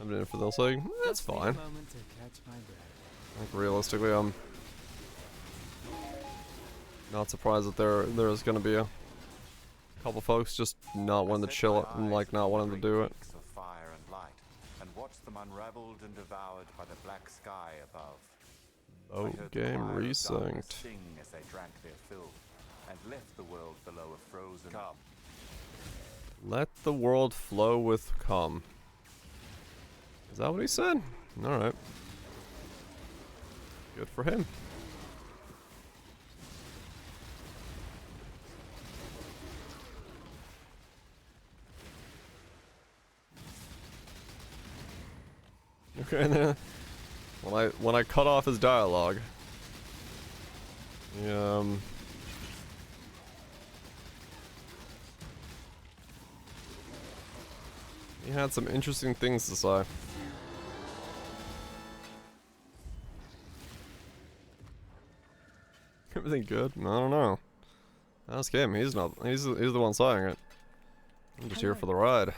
Speaker 1: I'm in for this league. That's
Speaker 3: Just need a
Speaker 1: fine.
Speaker 3: moment to catch my breath.
Speaker 1: Like realistically, I'm not surprised that there's gonna be a couple folks just not wanting to chill it and like not wanting to do it.
Speaker 2: Of fire and light, and watch them unraveled and devoured by the black sky above.
Speaker 1: Oh,
Speaker 2: I heard the
Speaker 1: game
Speaker 2: fire of darkness
Speaker 1: resynced.
Speaker 2: sing as they drank their fill, and left the world below a frozen cup.
Speaker 1: Let the world flow with cum. Is that what he said? Alright. Good for him. Okay, then when I cut off his dialogue, he had some interesting things to say. Everything good? I don't know. Ask him. He's not. He's the one saying it. I'm just here for the ride.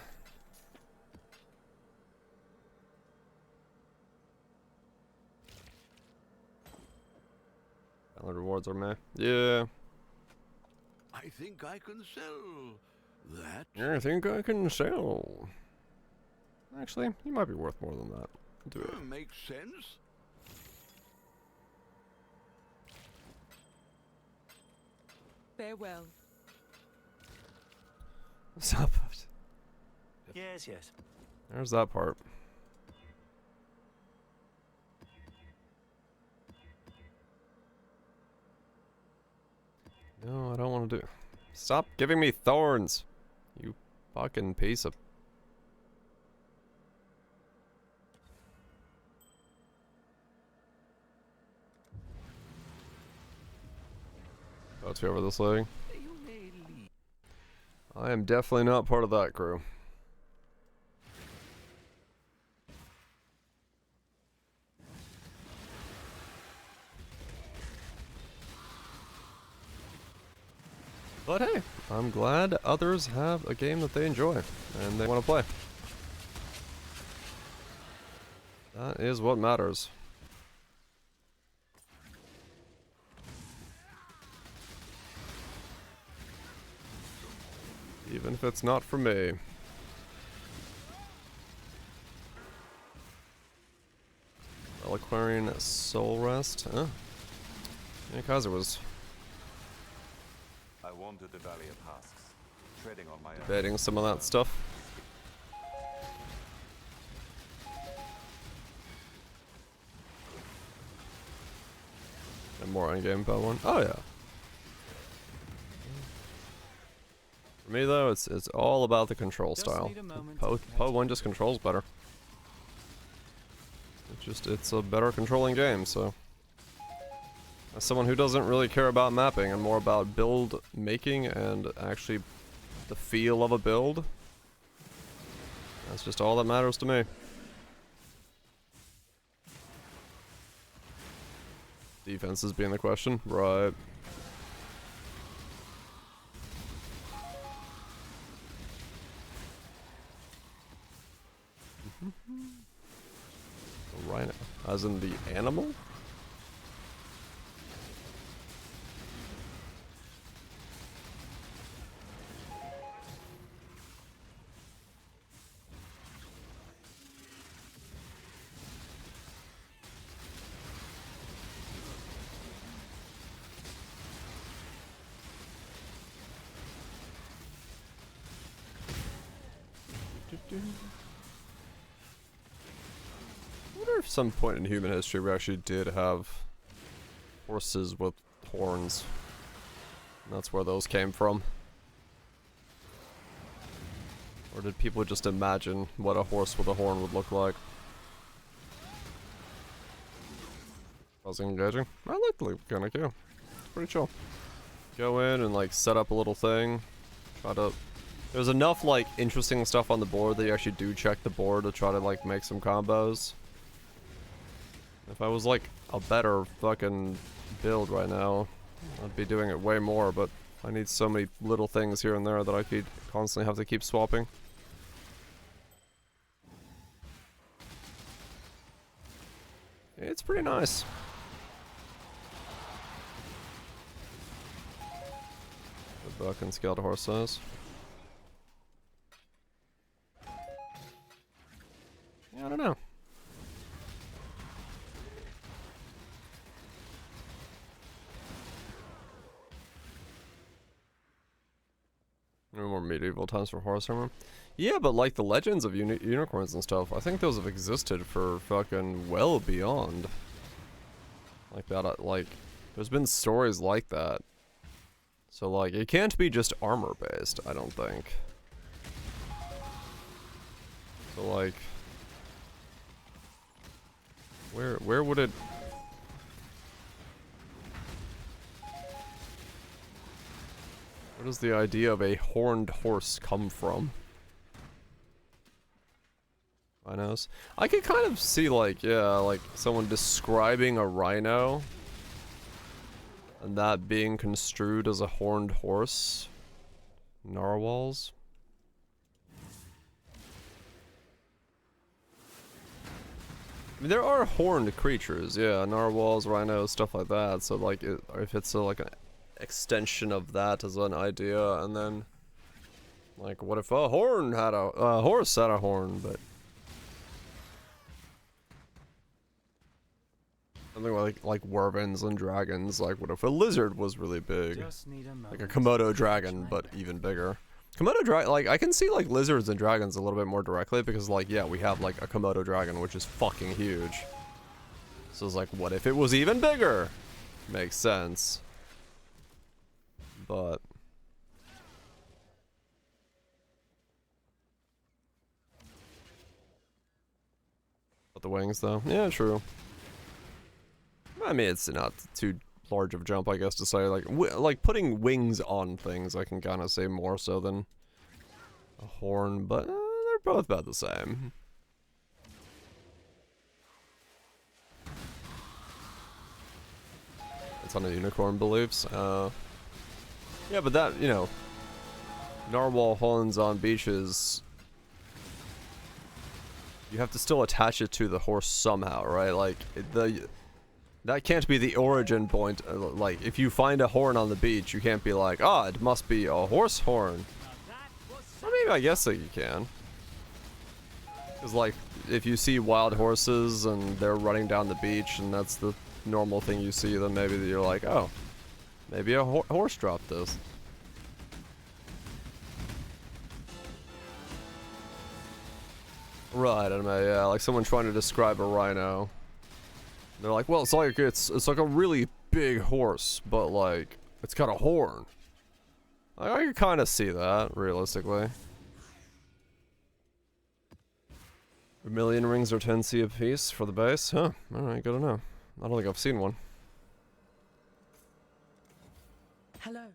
Speaker 1: Download rewards are meh. Yeah.
Speaker 5: I think I can sell that.
Speaker 1: I think I can sell. Actually, he might be worth more than that. Do it.
Speaker 5: Makes sense.
Speaker 6: Farewell.
Speaker 1: What's up?
Speaker 3: Yes, yes.
Speaker 1: There's that part. No, I don't want to do. Stop giving me thorns, you fucking piece of. Let's go over this thing. I am definitely not part of that crew. But hey, I'm glad others have a game that they enjoy and they want to play. That is what matters. Even if it's not for me. Reliquarian Soul Rest, huh? Yeah, Kaiser was
Speaker 2: I wandered the Valley of Husks, treading on my own.
Speaker 1: debating some of that stuff. And more on-game about one. Oh yeah. For me though, it's all about the control style. Po 1 just controls better. It's a better controlling game, so. As someone who doesn't really care about mapping and more about build making and actually the feel of a build, that's just all that matters to me. Defenses being the question, right? Rhino, as in the animal? I wonder if some point in human history we actually did have horses with horns. And that's where those came from. Or did people just imagine what a horse with a horn would look like? I was engaging. I like the mechanic, yeah. It's pretty chill. Go in and like set up a little thing. Try to... There's enough like interesting stuff on the board that you actually do check the board to try to like make some combos. If I was like a better fucking build right now, I'd be doing it way more, but I need so many little things here and there that I could constantly have to keep swapping. It's pretty nice. The buck and scaled horse size. Yeah, I don't know. No more medieval times for horse armor. Yeah, but like the legends of unicorns and stuff, I think those have existed for fucking well beyond. Like that, like, there's been stories like that. So like, it can't be just armor based, I don't think. So like, where would it... Where does the idea of a horned horse come from? Rhinos? I could kind of see like, yeah, like someone describing a rhino and that being construed as a horned horse. Narwhals? I mean, there are horned creatures, yeah, narwhals, rhinos, stuff like that. So like, if it's like an extension of that as an idea, and then like, what if a horse had a horn, but something like wervins and dragons. Like, what if a lizard was really big? Like a Komodo dragon, but even bigger. Komodo dragon, like, I can see, like, lizards and dragons a little bit more directly, because, like, yeah, we have, like, a Komodo dragon, which is fucking huge. So it's like, what if it was even bigger? Makes sense. But... the wings, though. Yeah, true. I mean, it's not too large of a jump, I guess, to say, like putting wings on things, I can kind of say more so than a horn, but they're both about the same. It's on the unicorn beliefs. Yeah, but that, you know, narwhal horns on beaches, you have to still attach it to the horse somehow, right? Like, that can't be the origin point. Like, if you find a horn on the beach, you can't be like, oh, it must be a horse horn. Or maybe I guess that you can. Because, like, if you see wild horses and they're running down the beach and that's the normal thing you see, then maybe you're like, oh, maybe a horse dropped this. Right, I don't know, yeah, like someone trying to describe a rhino. They're like, well, it's like a really big horse, but like it's got a horn. Like, I can kind of see that realistically. Vermilion rings are 10C a piece for the base, huh? All right, good to know. I don't think I've seen one.
Speaker 4: Hello.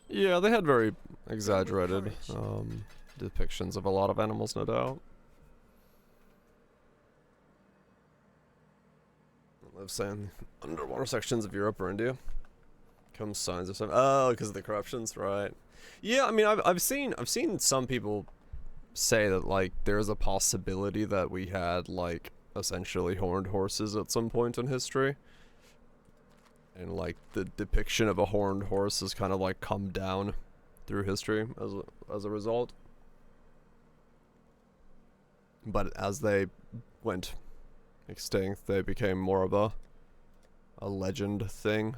Speaker 1: Yeah, they had very exaggerated depictions of a lot of animals, no doubt. Live saying underwater sections of Europe or India. Come signs of some. Oh, because of the corruptions, right? Yeah, I mean, I've seen some people say that like there's a possibility that we had like essentially horned horses at some point in history. And like the depiction of a horned horse has kind of like come down through history as a result. But as they went extinct, they became more of a legend thing.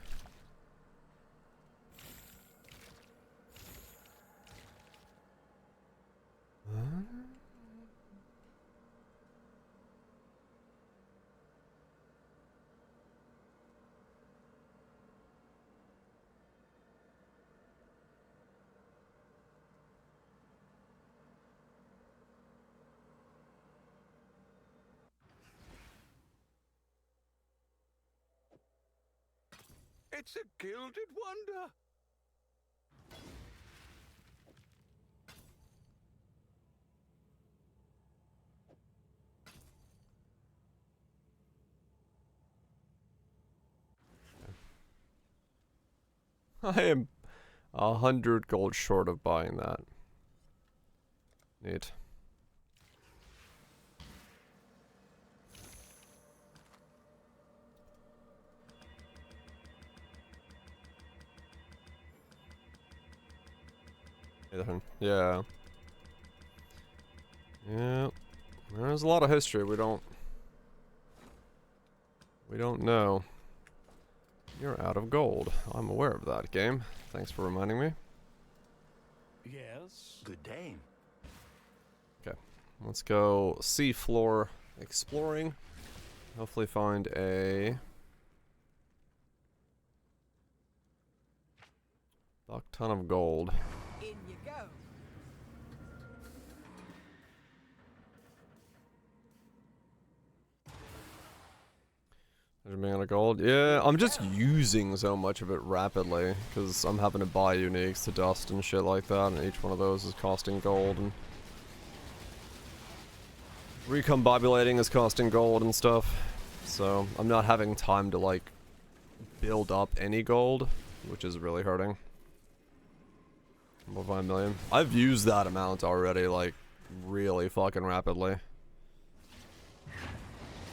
Speaker 5: It's a gilded wonder.
Speaker 1: I am 100 gold short of buying that. Neat. Yeah. Yeah. There's a lot of history we don't know. You're out of gold. I'm aware of that, game. Thanks for reminding me.
Speaker 3: Yes. Good day.
Speaker 1: Okay. Let's go sea floor exploring. Hopefully find a fuck ton of gold.
Speaker 4: In you go.
Speaker 1: There's a million of gold. Yeah, I'm just using so much of it rapidly because I'm having to buy uniques to dust and shit like that, and each one of those is costing gold, and recombobulating is costing gold and stuff. So I'm not having time to like build up any gold, which is really hurting. 1.5 million. I've used that amount already, like really fucking rapidly.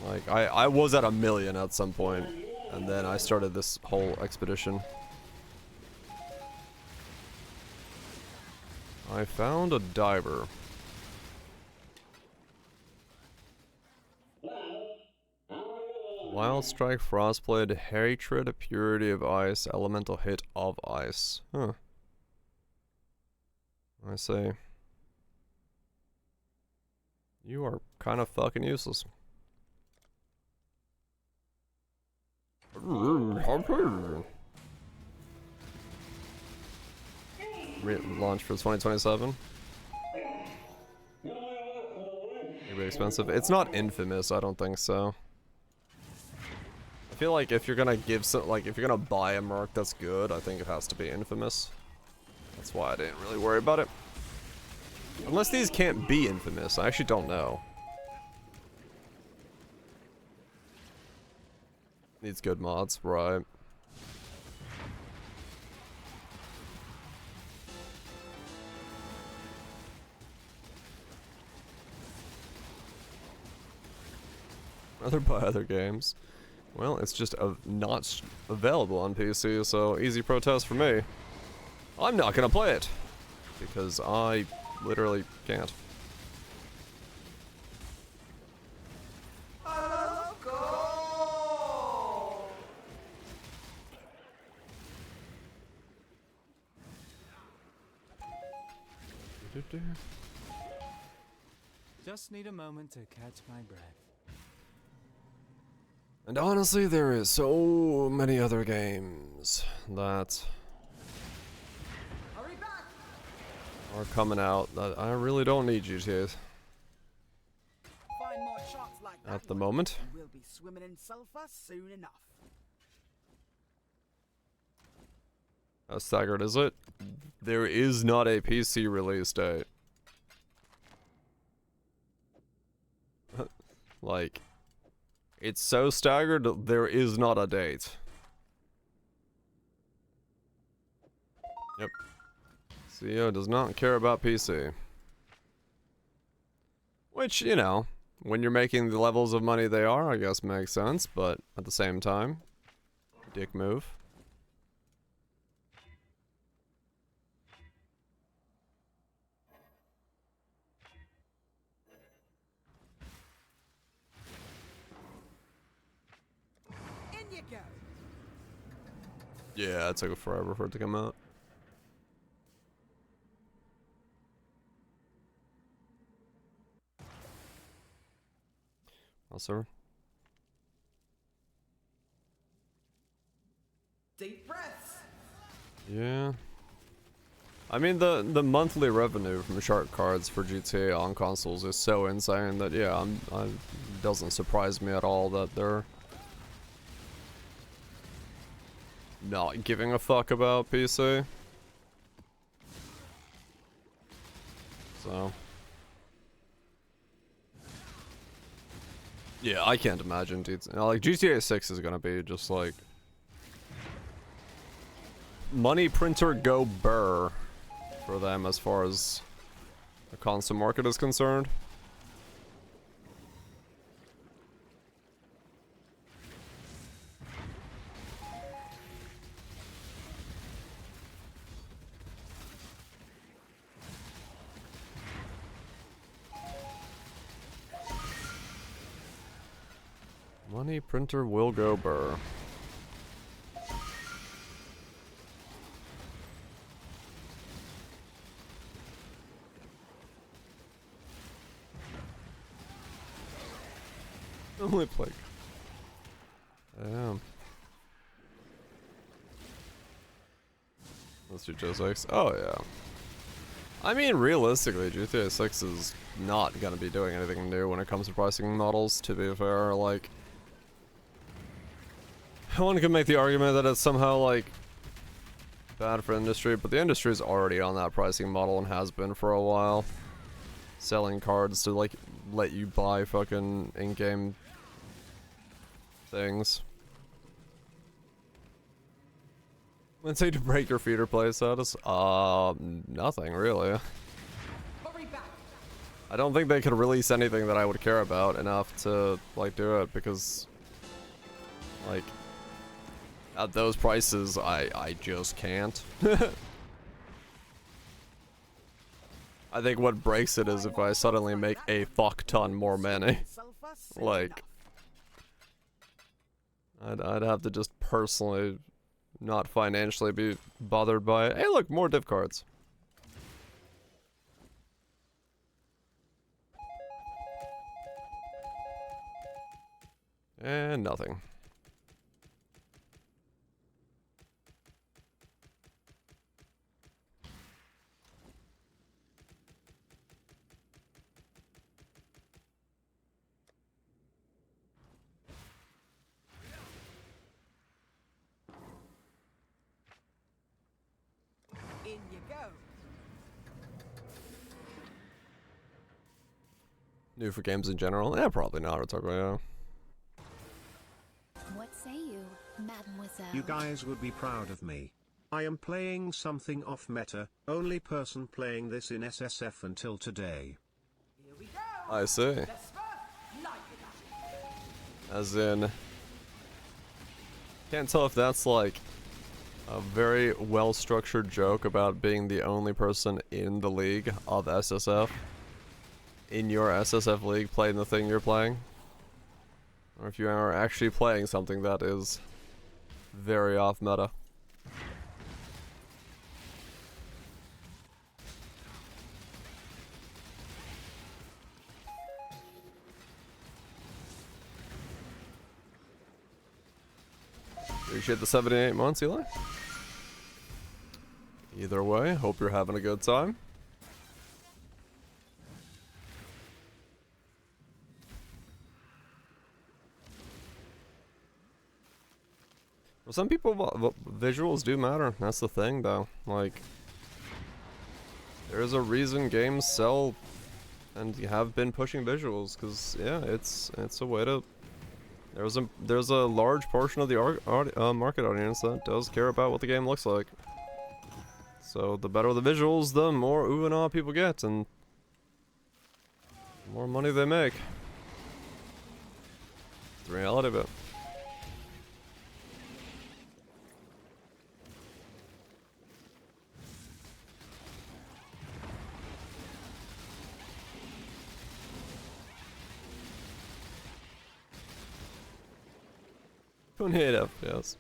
Speaker 1: Like, I was at 1 million at some point, and then I started this whole expedition. I found a diver. Wild Strike, Frostblade, Hatred, Purity of Ice, Elemental Hit of Ice. Huh. I say. You are kind of fucking useless. Launch for 2027. Maybe expensive. It's not infamous, I don't think so. I feel like if you're gonna give some, like if you're gonna buy a merc that's good, I think it has to be infamous. That's why I didn't really worry about it. Unless these can't be infamous, I actually don't know. Needs good mods, right? Rather buy other games. Well, it's just not available on PC, so easy protest for me. I'm not gonna play it because I literally can't.
Speaker 3: Just need a moment to catch my breath.
Speaker 1: And honestly, there is so many other games that are coming out that I really don't need GTAs
Speaker 4: Find more sharks like that
Speaker 1: at the
Speaker 4: one,
Speaker 1: moment.
Speaker 4: and we'll be swimming in sulfur soon enough.
Speaker 1: How staggered is it? There is not a PC release date. Like, it's so staggered, there is not a date. Yep. CEO does not care about PC. Which, you know, when you're making the levels of money they are, I guess makes sense, but at the same time, dick move.
Speaker 4: In you go.
Speaker 1: Yeah, it took forever for it to come out. Also,
Speaker 4: Deep breaths.
Speaker 1: yeah. I mean, the monthly revenue from shark cards for GTA on consoles is so insane that, yeah, it doesn't surprise me at all that they're not giving a fuck about PC. So yeah, I can't imagine, dude. Like GTA 6 is gonna be just like money printer go burr for them as far as the console market is concerned. Money printer will go burr. Only plague. Damn. Let's do GTA 6. Oh yeah. I mean, realistically, GTA 6 is not gonna be doing anything new when it comes to pricing models, to be fair. Like, one could make the argument that it's somehow, like, bad for the industry, but the industry is already on that pricing model and has been for a while. Selling cards to, like, let you buy fucking in-game things. Let's say to break your feeder play status. Nothing really. I don't think they could release anything that I would care about enough to, like, do it, because, like, at those prices, I just can't. I think what breaks it is if I suddenly make a fuck ton more money. Like, I'd have to just personally, not financially, be bothered by it. Hey look, more div cards. And nothing.
Speaker 4: In you go.
Speaker 1: New for games in general? Yeah, probably not. It's okay, yeah.
Speaker 7: What say you, mademoiselle?
Speaker 12: You guys would be proud of me. I am playing something off meta, only person playing this in SSF until today.
Speaker 4: Here we go.
Speaker 1: I see. As in, can't tell if that's like a very well-structured joke about being the only person in the league of SSF, in your SSF league, playing the thing you're playing, or if you are actually playing something that is very off meta. Appreciate the 78 months, Eli. Either way, hope you're having a good time. For some people, visuals do matter. That's the thing, though. Like, there's a reason games sell and have been pushing visuals, because yeah, it's a way to. There's a large portion of the market audience that does care about what the game looks like. So the better the visuals, the more ooh and ah people get, and the more money they make. It's the reality of it. FPS.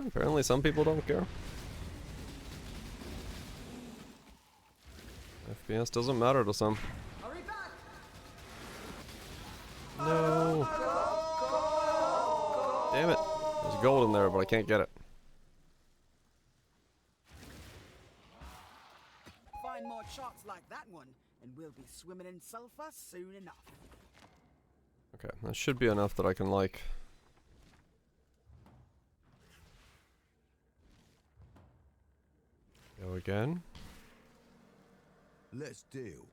Speaker 1: Apparently some people don't care. FPS doesn't matter to some. No. Damn it. There's gold in there, but I can't get it.
Speaker 4: Find more sharks like that one, and we'll be swimming in sulfur soon enough.
Speaker 1: Okay, that should be enough that I can, like, Go again.
Speaker 9: Let's deal.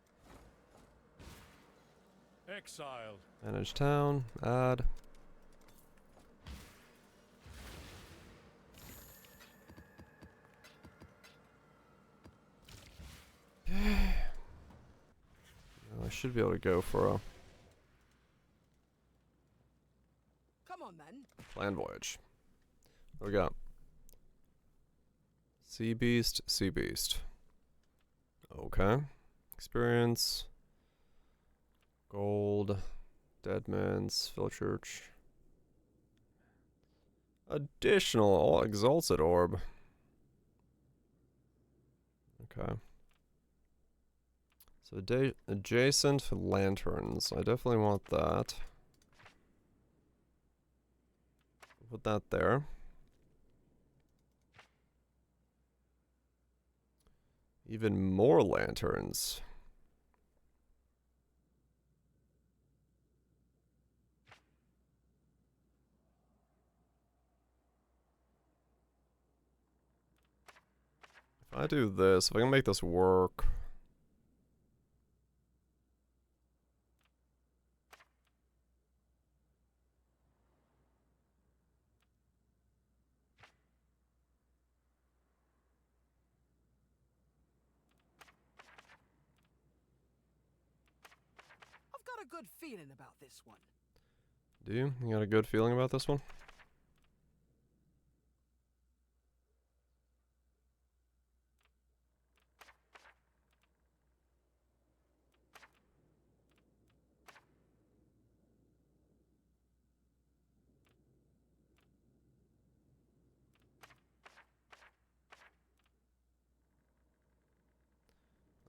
Speaker 8: Exiled.
Speaker 1: Manage town. Add. I should be able to go for a
Speaker 4: Come on then.
Speaker 1: planned voyage. What we got? Sea Beast, Sea Beast. Okay. Experience. Gold. Deadman's, Fill Church. Additional all exalted orb. Okay. So adjacent lanterns. I definitely want that. Put that there. Even more lanterns. If I do this, if I can make this work.
Speaker 4: I've got a good feeling about this one.
Speaker 1: Do you? You got a good feeling about this one?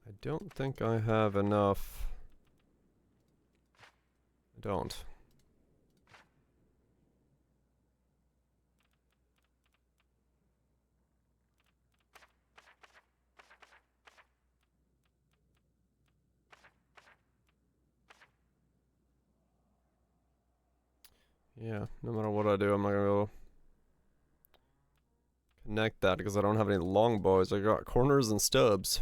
Speaker 1: I don't think I have enough. I don't. Yeah, no matter what I do, I'm not gonna go connect that because I don't have any longbows. I got corners and stubs.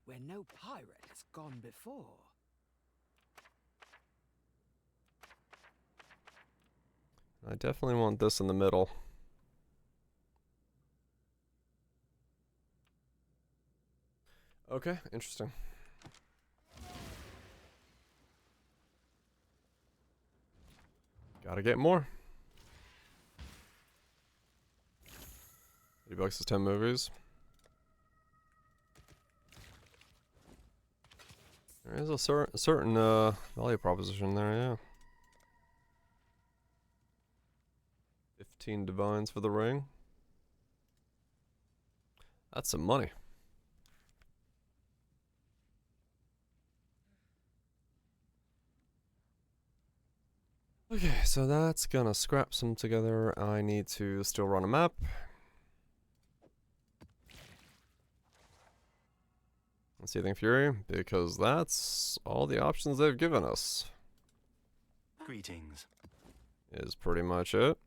Speaker 4: Where no pirate has gone before.
Speaker 1: I definitely want this in the middle. Okay, interesting. Gotta get more. $80 is 10 movies. There is a certain value proposition there, yeah. 15 divines for the ring. That's some money. Okay, so that's gonna scrap some together. I need to still run a map. Seething Fury, because that's all the options they've given us.
Speaker 13: Greetings.
Speaker 1: Is pretty much it.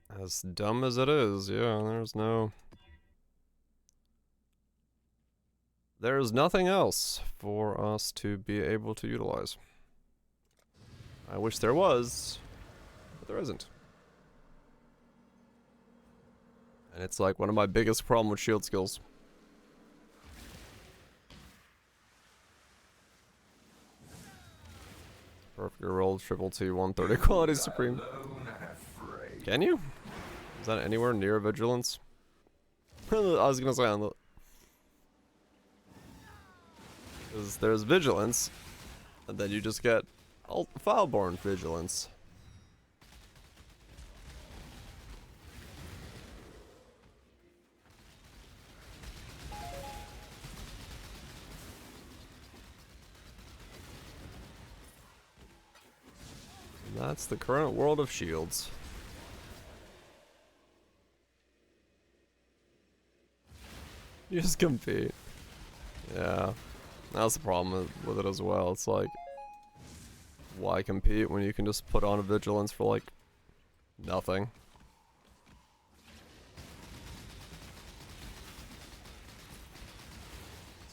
Speaker 1: As dumb as it is, yeah, there's nothing else for us to be able to utilize. I wish there was, but there isn't. And it's like one of my biggest problems with shield skills. Perfect roll, triple T, 130 quality supreme. Can you? Is that anywhere near vigilance? I was gonna say on the... There's vigilance, and then you just get Foulborn vigilance. And that's the current world of shields. You just compete. Yeah. That's the problem with it as well. It's like, why compete when you can just put on a vigilance for like Nothing.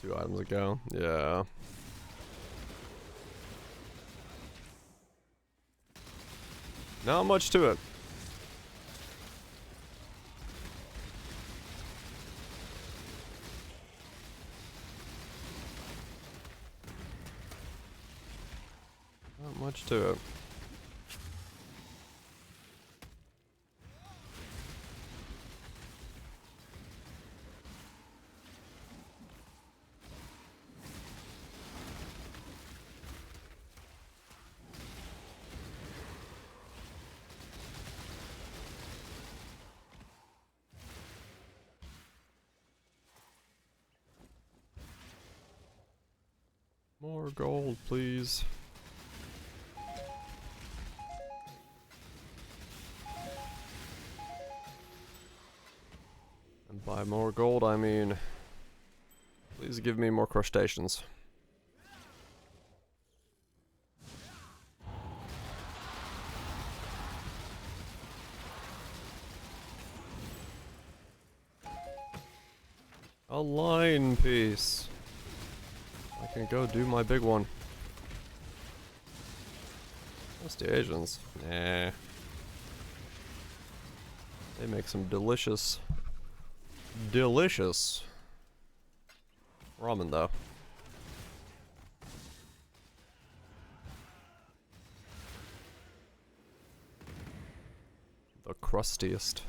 Speaker 1: 2 items ago. Yeah. Not much to it. Not much to it. More gold, please. And by more gold, I mean, please give me more crustaceans. A line piece. I can go do my big one. What's the Asians? Nah. They make some delicious ramen though. The crustiest.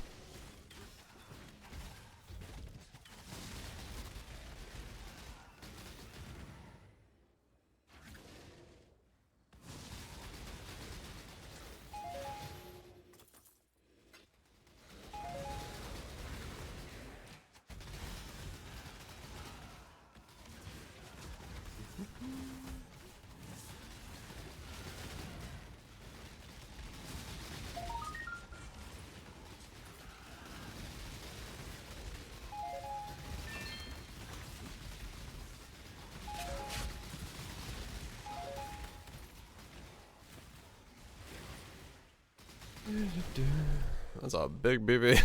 Speaker 1: That's a big BB.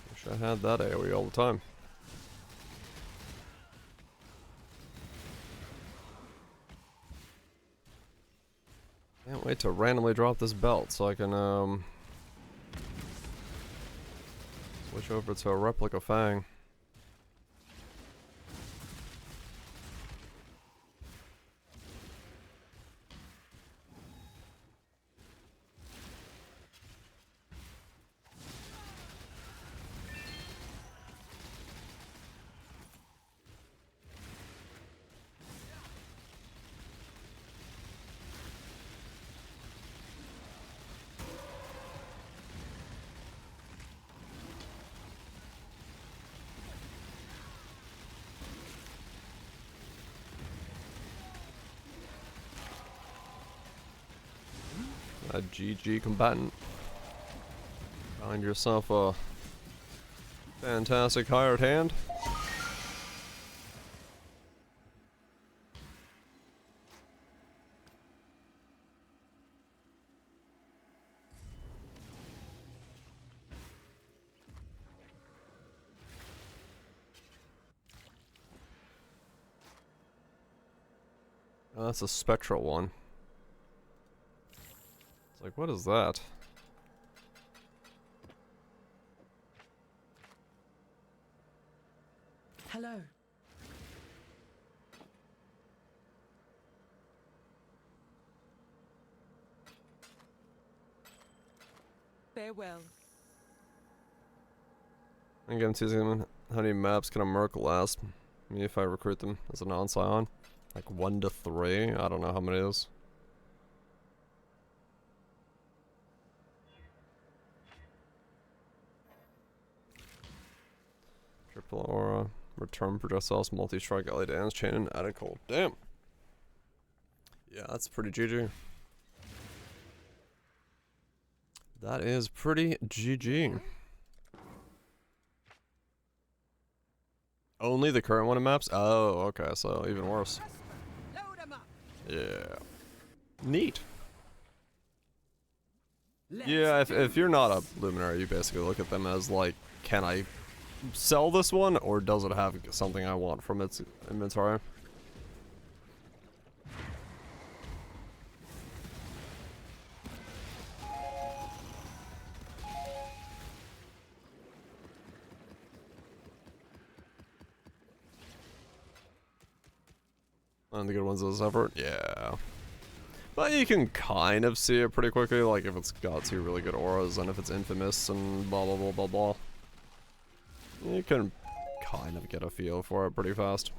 Speaker 1: Wish I had that AoE all the time. Can't wait to randomly drop this belt so I can switch over to a replica Fang. A GG combatant. Find yourself a fantastic hired hand. Oh, that's a spectral one. It's like, what is that?
Speaker 4: Hello. Farewell.
Speaker 1: I think I'm teasing how many maps can a Merc last me if I recruit them as a non-Scion? Like 1 to 3? I don't know how many it is. Triple aura, return projectiles, multi-strike, LA dance, chain, and added cold. Damn. Yeah, that's pretty GG. That is pretty GG. Only the current one in maps? Oh, okay, so even worse.
Speaker 4: Load 'em up.
Speaker 1: Yeah. Neat.
Speaker 4: Let's
Speaker 1: Yeah,
Speaker 4: do
Speaker 1: if you're not a
Speaker 4: this.
Speaker 1: luminary, you basically look at them as like, can I sell this one, or does it have something I want from its inventory? One of the good ones is effort, yeah. But you can kind of see it pretty quickly, like if it's got two really good auras and if it's infamous and blah blah blah blah blah. You can kind of get a feel for it pretty fast.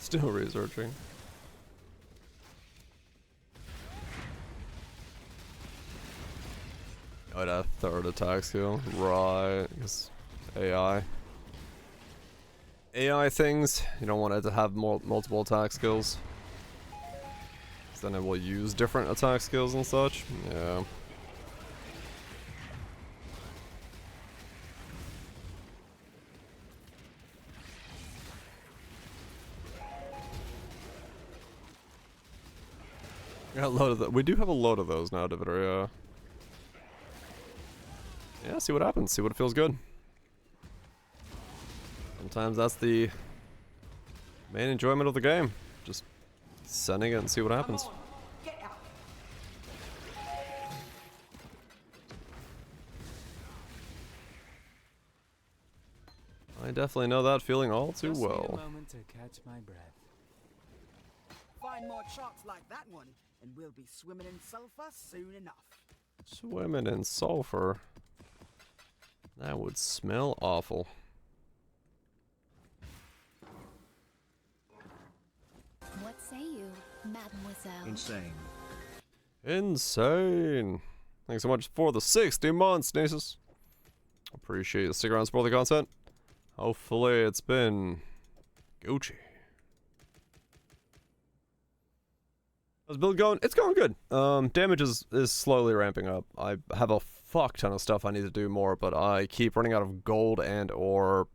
Speaker 1: Still researching. Oh, that third attack skill. Right. Because AI. AI things, you don't want it to have multiple attack skills. 'Cause then it will use different attack skills and such. Yeah. Got a load of we do have a load of those now, Dividor, yeah, see what happens, see what feels good. Sometimes that's the main enjoyment of the game. Just sending it and see what happens.
Speaker 4: Get out.
Speaker 1: I definitely know that feeling all too
Speaker 3: Just need
Speaker 1: well.
Speaker 3: a moment to catch my breath.
Speaker 4: Find more sharks like that one, and we'll be swimming in sulfur soon enough.
Speaker 1: Swimming in sulfur. That would smell awful.
Speaker 7: What say you, mademoiselle?
Speaker 12: Insane.
Speaker 1: Insane. Thanks so much for the 60 months, Nasus. Appreciate you. Stick around for the content. Hopefully it's been Gucci. How's build going? It's going good. Damage is slowly ramping up. I have a fuck ton of stuff I need to do more, but I keep running out of gold and or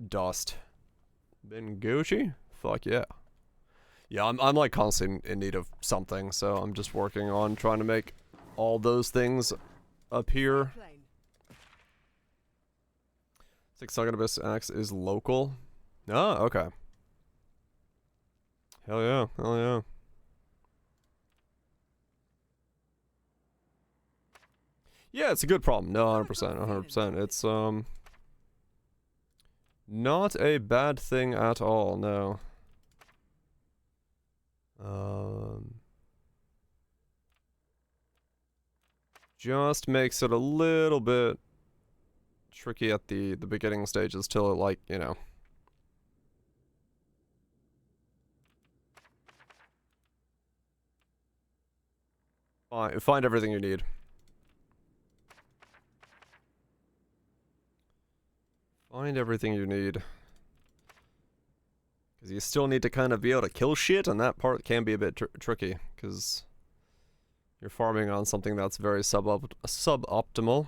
Speaker 1: dust. Been Gucci? Fuck yeah. Yeah, I'm like constantly in need of something, so I'm just working on trying to make all those things appear. 6 Abyss Axe is local. Ah, okay. Hell yeah, hell yeah. Yeah, it's a good problem. No, 100%, 100%. It's, not a bad thing at all, no. Just makes it a little bit tricky at the beginning stages till it, like, you know. Find everything you need. Find everything you need. Because you still need to kind of be able to kill shit, and that part can be a bit tricky, because you're farming on something that's very suboptimal.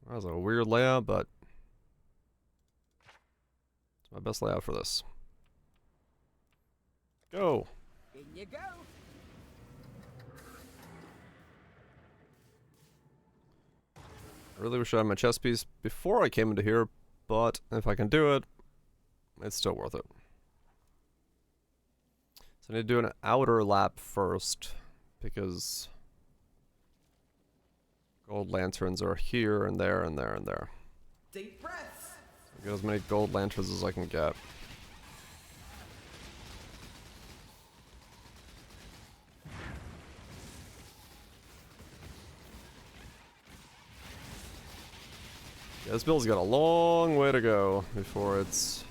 Speaker 1: That was a weird layout, but it's my best layout for this. Go!
Speaker 4: In you go.
Speaker 1: I really wish I had my chest piece before I came into here, but if I can do it, it's still worth it. So I need to do an outer lap first, because gold lanterns are here and there and there and there.
Speaker 4: Deep breaths.
Speaker 1: Get as many gold lanterns as I can get. Yeah, this build's got a long way to go before it's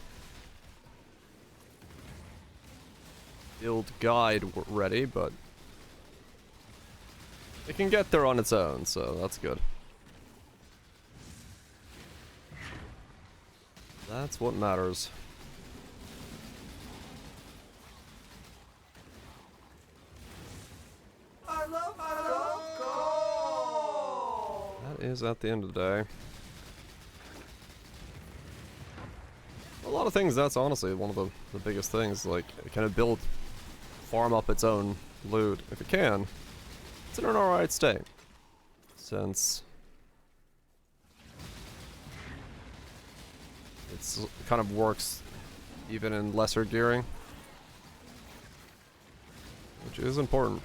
Speaker 1: build guide ready, but It can get there on its own, so that's good. That's what matters. That is at the end of the day. A lot of things, that's honestly one of the biggest things. Like, can it build, farm up its own loot? If it can, it's in an alright state. Since it's kind of works even in lesser gearing, which is important.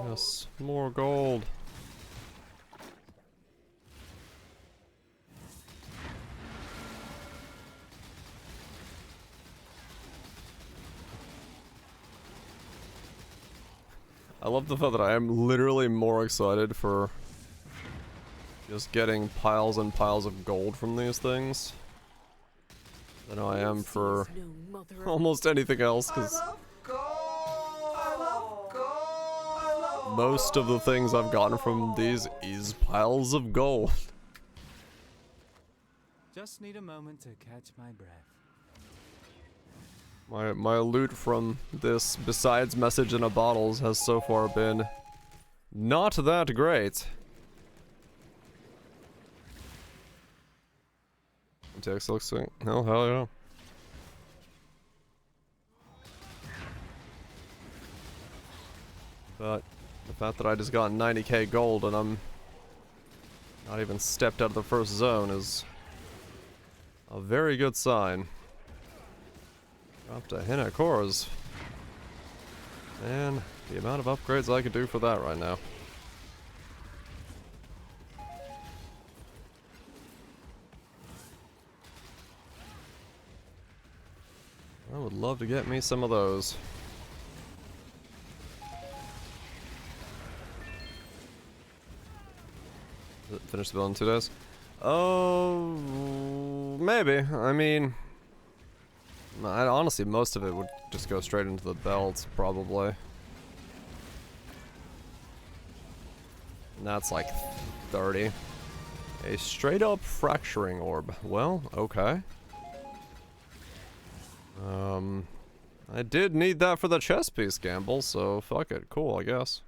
Speaker 1: Yes, more gold. I love the fact that I am literally more excited for just getting piles and piles of gold from these things than I am for almost anything else, because most of the things I've gotten from these is piles of gold.
Speaker 3: Just need a moment to catch my breath.
Speaker 1: My loot from this, besides message in a bottles, has so far been not that great. Text looks like, hell yeah. But the fact that I just got 90k gold and I'm not even stepped out of the first zone is a very good sign. Dropped a Henna cores. Man, the amount of upgrades I could do for that right now. I would love to get me some of those. Finish the build in 2 days? Oh, maybe. I mean, honestly, most of it would just go straight into the belts, probably. And that's like 30. A straight up fracturing orb. Well, okay. I did need that for the chess piece gamble, so fuck it. Cool, I guess.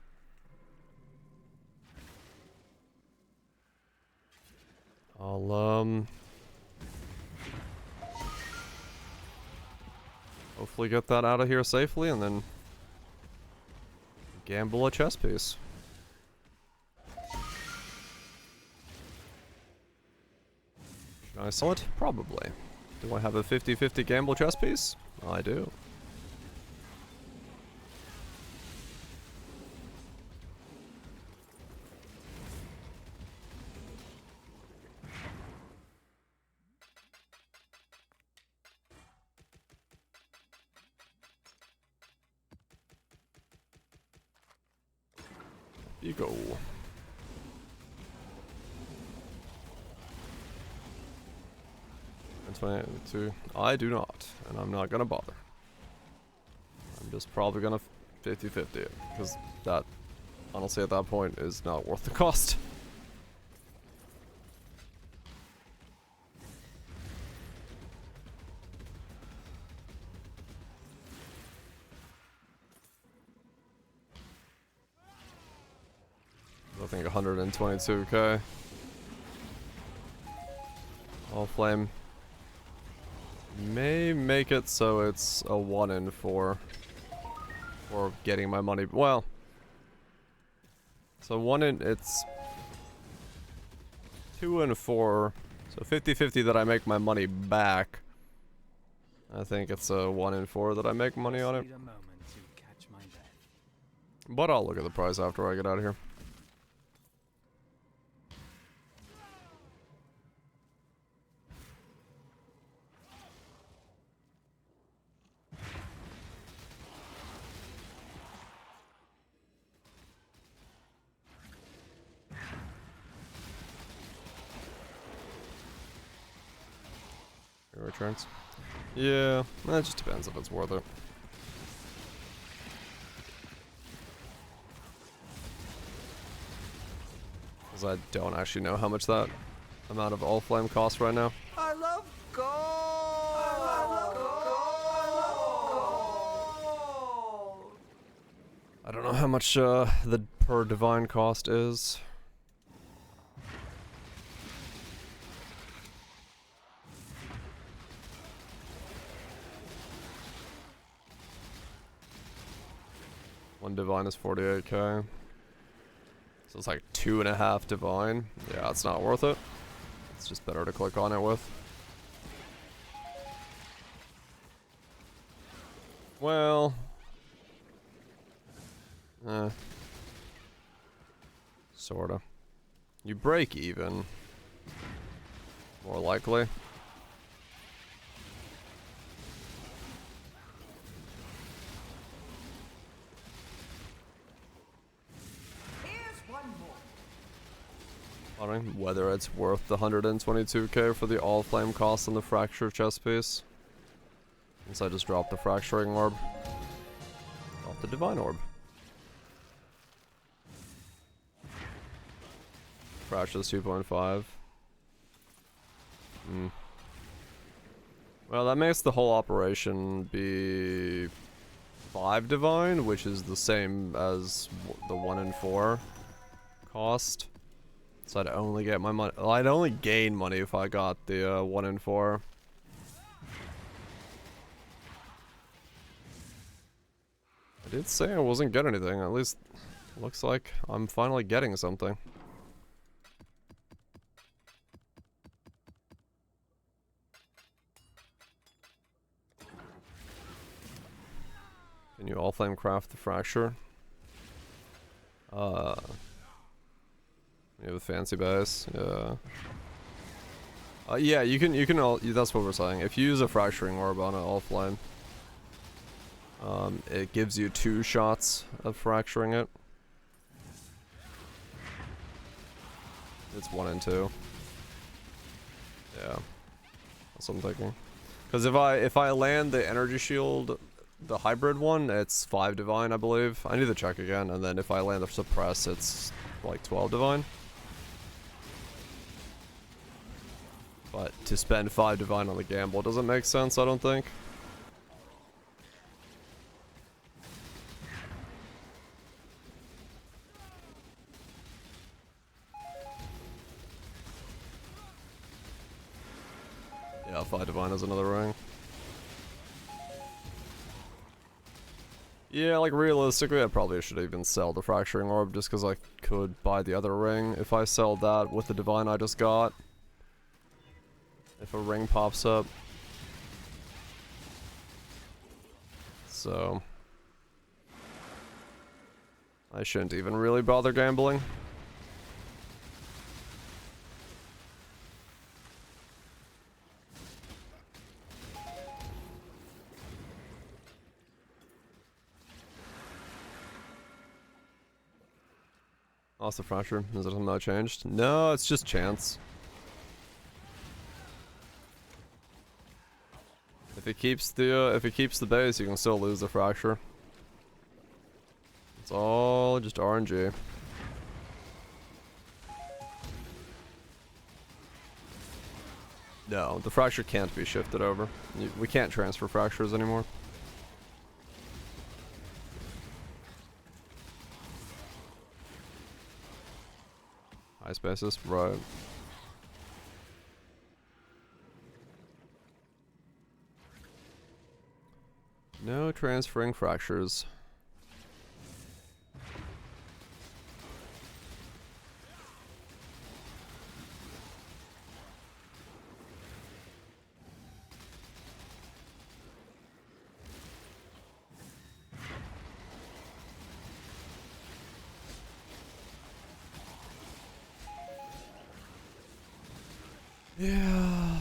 Speaker 1: I'll, hopefully get that out of here safely and then gamble a chess piece. Should I sell it? Probably. Do I have a 50-50 gamble chess piece? I do. You go. And 22. I do not, and I'm not gonna bother. I'm just probably gonna 50-50 it, because that, honestly, at that point, is not worth the cost. I think 122k. All flame may make it so it's a 1 in 4 for getting my money. Well, so 1 in, it's 2 in 4, so 50-50 that I make my money back. I think it's a 1 in 4 that I make money on it. But I'll look at the price after I get out of here. returns. Yeah, that just depends if it's worth it. Because I don't actually know how much that amount of all flame costs right now.
Speaker 4: I love gold! I love gold!
Speaker 1: I don't know how much the per divine cost is. One divine is 48k. So it's like 2.5 divine. Yeah, it's not worth it. It's just better to click on it with. Well. Sorta. You break even. More likely. Wondering whether it's worth the 122k for the all flame cost on the fracture chest piece. Since I just dropped the fracturing orb. Drop the divine orb. Fractures 2.5. Well, that makes the whole operation be 5 divine, which is the same as the 1 in 4 cost. So I'd only get my money. Well, I'd only gain money if I got the 1 in 4. I did say I wasn't getting anything. At least looks like I'm finally getting something. Can you all flame craft the fracture? You have a fancy base, yeah. Yeah, you can all, that's what we're saying. If you use a fracturing orb on an all flame, it gives you 2 shots of fracturing it. It's 1 and 2. Yeah, that's what I'm thinking. Because if I land the energy shield, the hybrid one, it's 5 divine, I believe. I need to check again, and then if I land the suppress, it's like 12 divine. But to spend 5 divine on the gamble doesn't make sense, I don't think. Yeah, 5 divine is another ring. Yeah, like realistically, I probably should even sell the fracturing orb just because I could buy the other ring. If I sell that with the divine I just got, if a ring pops up. So I shouldn't even really bother gambling. Lost the fracture. Is it something that changed? No, it's just chance. If it keeps the base, you can still lose the fracture. It's all just RNG. No, the fracture can't be shifted over. We can't transfer fractures anymore. High spaces, right. No transferring fractures. Yeah.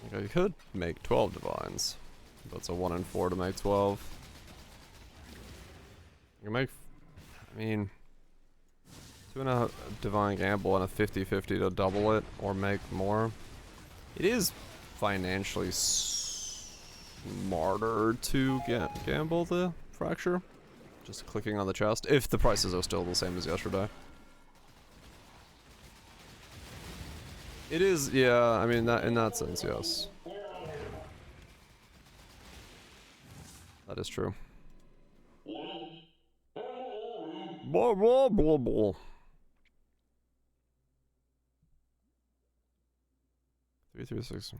Speaker 1: Okay, you could make 12 divines. That's a 1 in 4 to make 12. You can make, I mean, Doing a divine gamble and a 50-50 to double it or make more. It is financially smarter to gamble the fracture. Just clicking on the chest, if the prices are still the same as yesterday. It is, yeah, I mean, that in that sense, yes. That is true. Blah, blah, blah, blah. 336.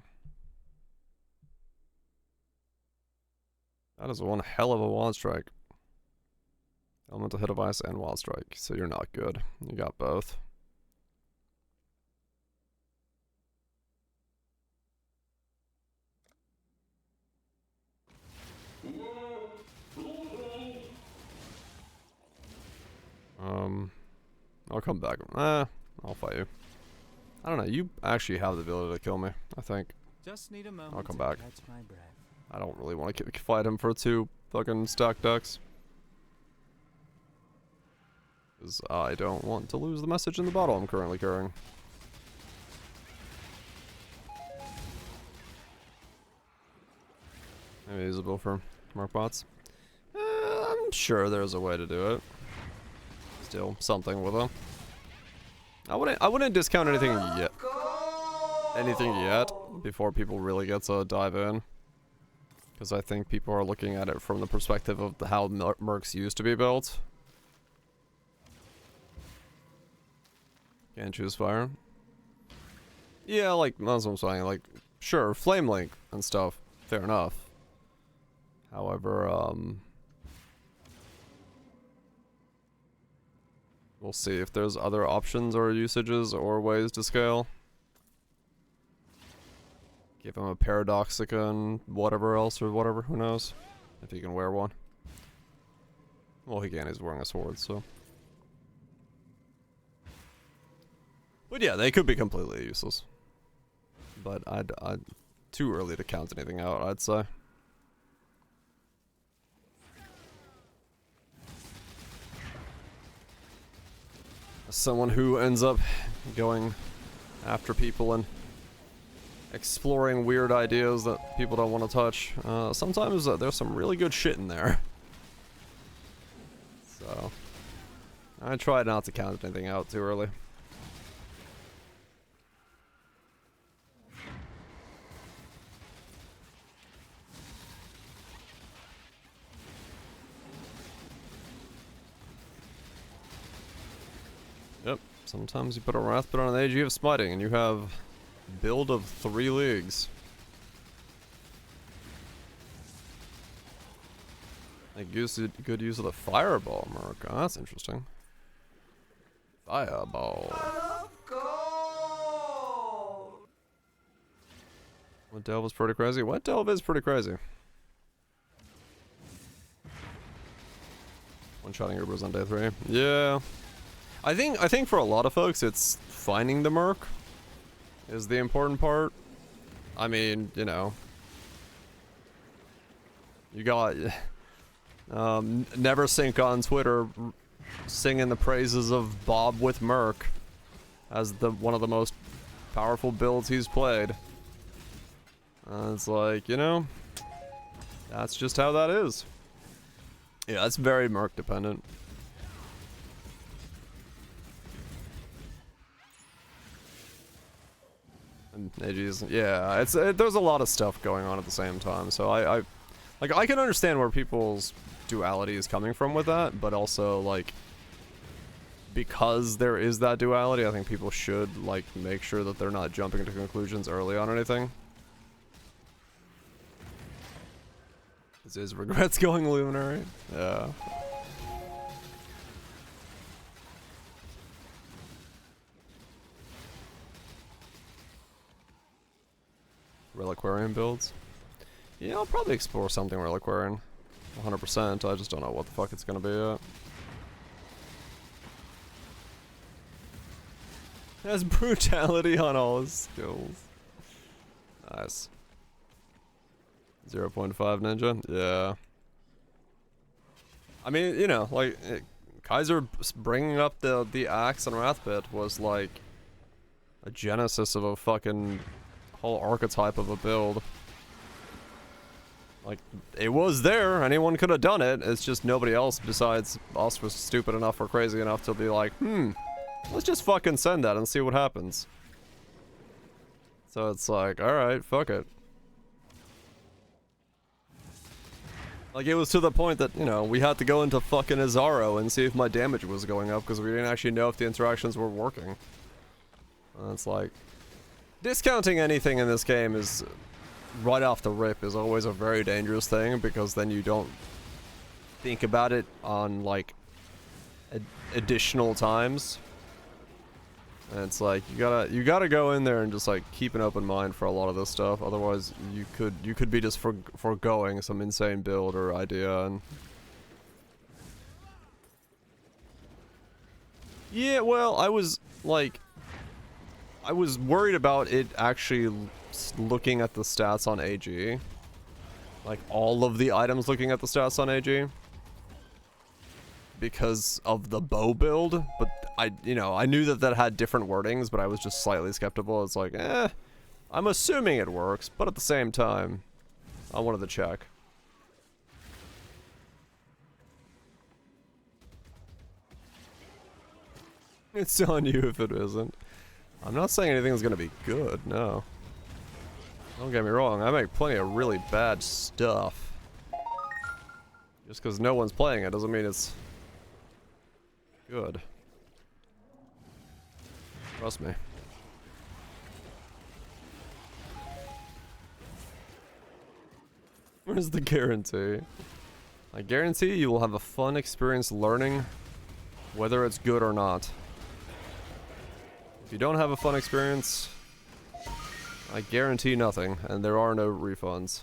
Speaker 1: That is one hell of a wild strike. Elemental hit of ice and wild strike, so you're not good. You got both. I'll come back. I'll fight you. I don't know, you actually have the ability to kill me, I think.
Speaker 3: Just need a moment
Speaker 1: I'll come
Speaker 3: to
Speaker 1: back.
Speaker 3: catch my breath.
Speaker 1: I don't really want to fight him for 2 fucking stack decks. Because I don't want to lose the message in the bottle I'm currently carrying. Maybe usable for mark bots. I'm sure there's a way to do it. Still something with them. I wouldn't discount anything yet. Anything yet before people really get to dive in. Because I think people are looking at it from the perspective of how mercs used to be built. Can't choose fire. Yeah, like, that's what I'm saying. Like, sure, Flame Link and stuff. Fair enough. However, we'll see if there's other options or usages or ways to scale. Give him a Paradoxica and whatever else or whatever, who knows. If he can wear one. Well, he can, he's wearing a sword, so. But yeah, they could be completely useless. But I'd too early to count anything out, I'd say. As someone who ends up going after people and exploring weird ideas that people don't want to touch, sometimes there's some really good shit in there. So, I try not to count anything out too early. Yep, sometimes you put a Wrathbit on an AG of Smiting and you have build of 3 leagues. Like, good use of the Fireball, Mark. Oh, that's interesting. Fireball. Wet Delve is pretty crazy. Wet Delve is pretty crazy. One-shotting Ubers on day 3. Yeah. I think for a lot of folks, it's finding the merc is the important part. I mean, you know, you got Neversink on Twitter singing the praises of Bob with Merc as one of the most powerful builds he's played. It's like, you know, that's just how that is. Yeah, it's very Merc dependent. And AGs, yeah, there's a lot of stuff going on at the same time, so I can understand where people's duality is coming from with that, but also, like, because there is that duality, I think people should, like, make sure that they're not jumping to conclusions early on anything. This is regrets going Luminary. Yeah. Reliquarian builds? Yeah, I'll probably explore something Reliquarian. 100%, I just don't know what the fuck it's gonna be yet. Has brutality on all his skills. Nice. 0.5 ninja? Yeah. I mean, you know, like, Kaiser bringing up the axe and wrath bit was like a genesis of a fucking whole archetype of a build. Like, it was there, anyone could have done it, it's just nobody else besides us was stupid enough or crazy enough to be like, let's just fucking send that and see what happens. So it's like, alright, fuck it. Like, it was to the point that, you know, we had to go into fucking Azaro and see if my damage was going up because we didn't actually know if the interactions were working. And it's like, discounting anything in this game is, right off the rip, is always a very dangerous thing because then you don't think about it on, like, additional times. And it's like, you gotta go in there and just, like, keep an open mind for a lot of this stuff, otherwise you could be just foregoing some insane build or idea. And yeah, well, I was worried about it actually looking at the stats on AG. Like, all of the items looking at the stats on AG. Because of the bow build, but I knew that had different wordings, but I was just slightly skeptical. It's like, I'm assuming it works, but at the same time, I wanted to check. It's on you if it isn't. I'm not saying anything's gonna be good, no. Don't get me wrong, I make plenty of really bad stuff. Just because no one's playing it doesn't mean it's good. Trust me. Where's the guarantee? I guarantee you will have a fun experience learning whether it's good or not. If you don't have a fun experience, I guarantee nothing, and there are no refunds.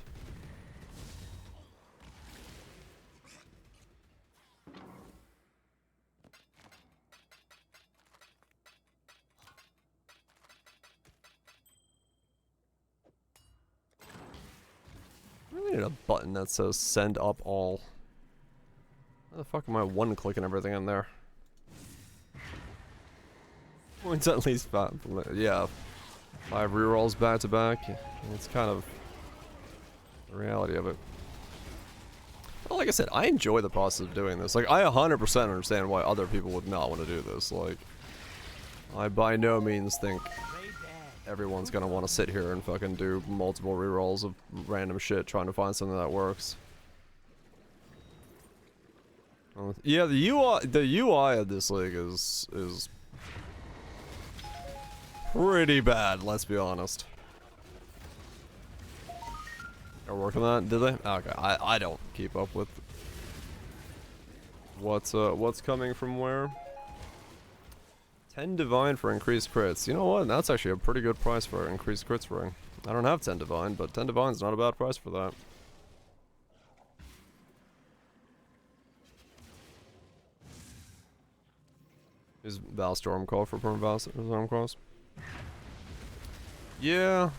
Speaker 1: I need a button that says send up all. How the fuck am I one-clicking everything in there? Points at least 5, yeah. 5 rerolls back to back. It's kind of the reality of it. Well, like I said, I enjoy the process of doing this. Like, I 100% understand why other people would not want to do this. Like, I by no means think everyone's gonna want to sit here and fucking do multiple rerolls of random shit trying to find something that works. Yeah, the UI of this league is pretty bad, let's be honest. They're working on that, did they? Okay, I don't keep up with what's coming from where. 10 divine for increased crits. You know what? That's actually a pretty good price for increased crits ring. I don't have 10 divine, but 10 divine's not a bad price for that. Is Val Stormcall for permanent Val Stormcalls? Yeah.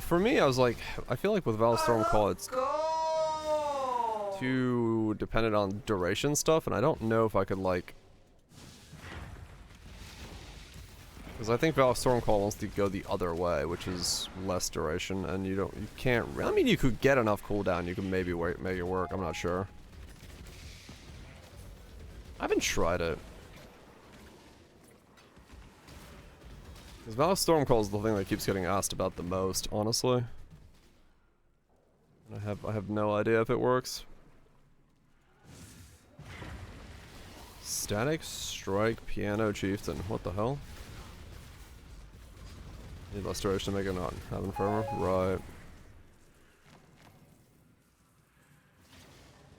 Speaker 1: For me, I feel like with Val Stormcall, it's too dependent on duration stuff, and I don't know if I could, like, because I think Val Stormcall wants to go the other way, which is less duration, and you can't, I mean, you could get enough cooldown, you could maybe make it work, I'm not sure. I haven't tried it. Because Val Stormcall is the thing that keeps getting asked about the most, honestly. And I have no idea if it works. Static Strike Piano Chieftain, what the hell? Need less duration to make it not have Infirmer? Right.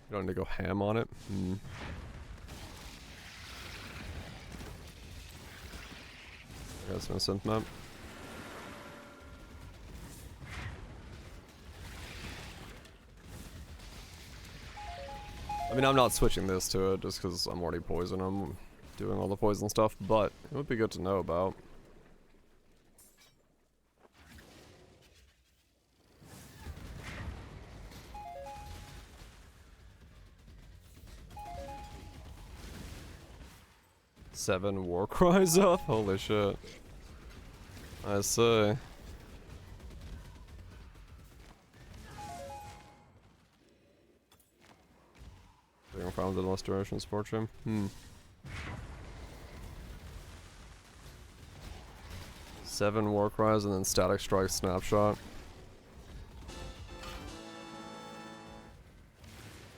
Speaker 1: You don't need to go ham on it? Hmm. I guess no synth map. I mean, I'm not switching this to it just because I'm already poison. I'm doing all the poison stuff, but it would be good to know about. 7 war cries up? Holy shit. I see. Being found in less duration sport gym. 7 war cries and then static strike snapshot.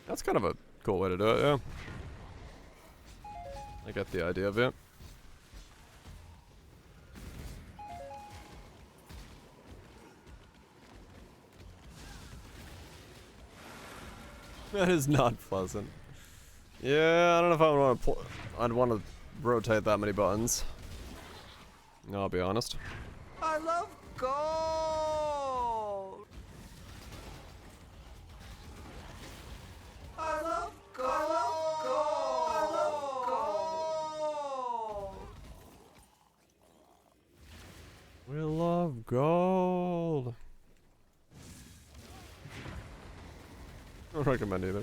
Speaker 1: That's kind of a cool way to do it, yeah. I get the idea of it. That is not pleasant. Yeah, I don't know if I would want to. I'd want to rotate that many buttons. No, I'll be honest.
Speaker 4: I love gold. I love gold. I love gold. I love gold.
Speaker 1: We love gold. I don't recommend either.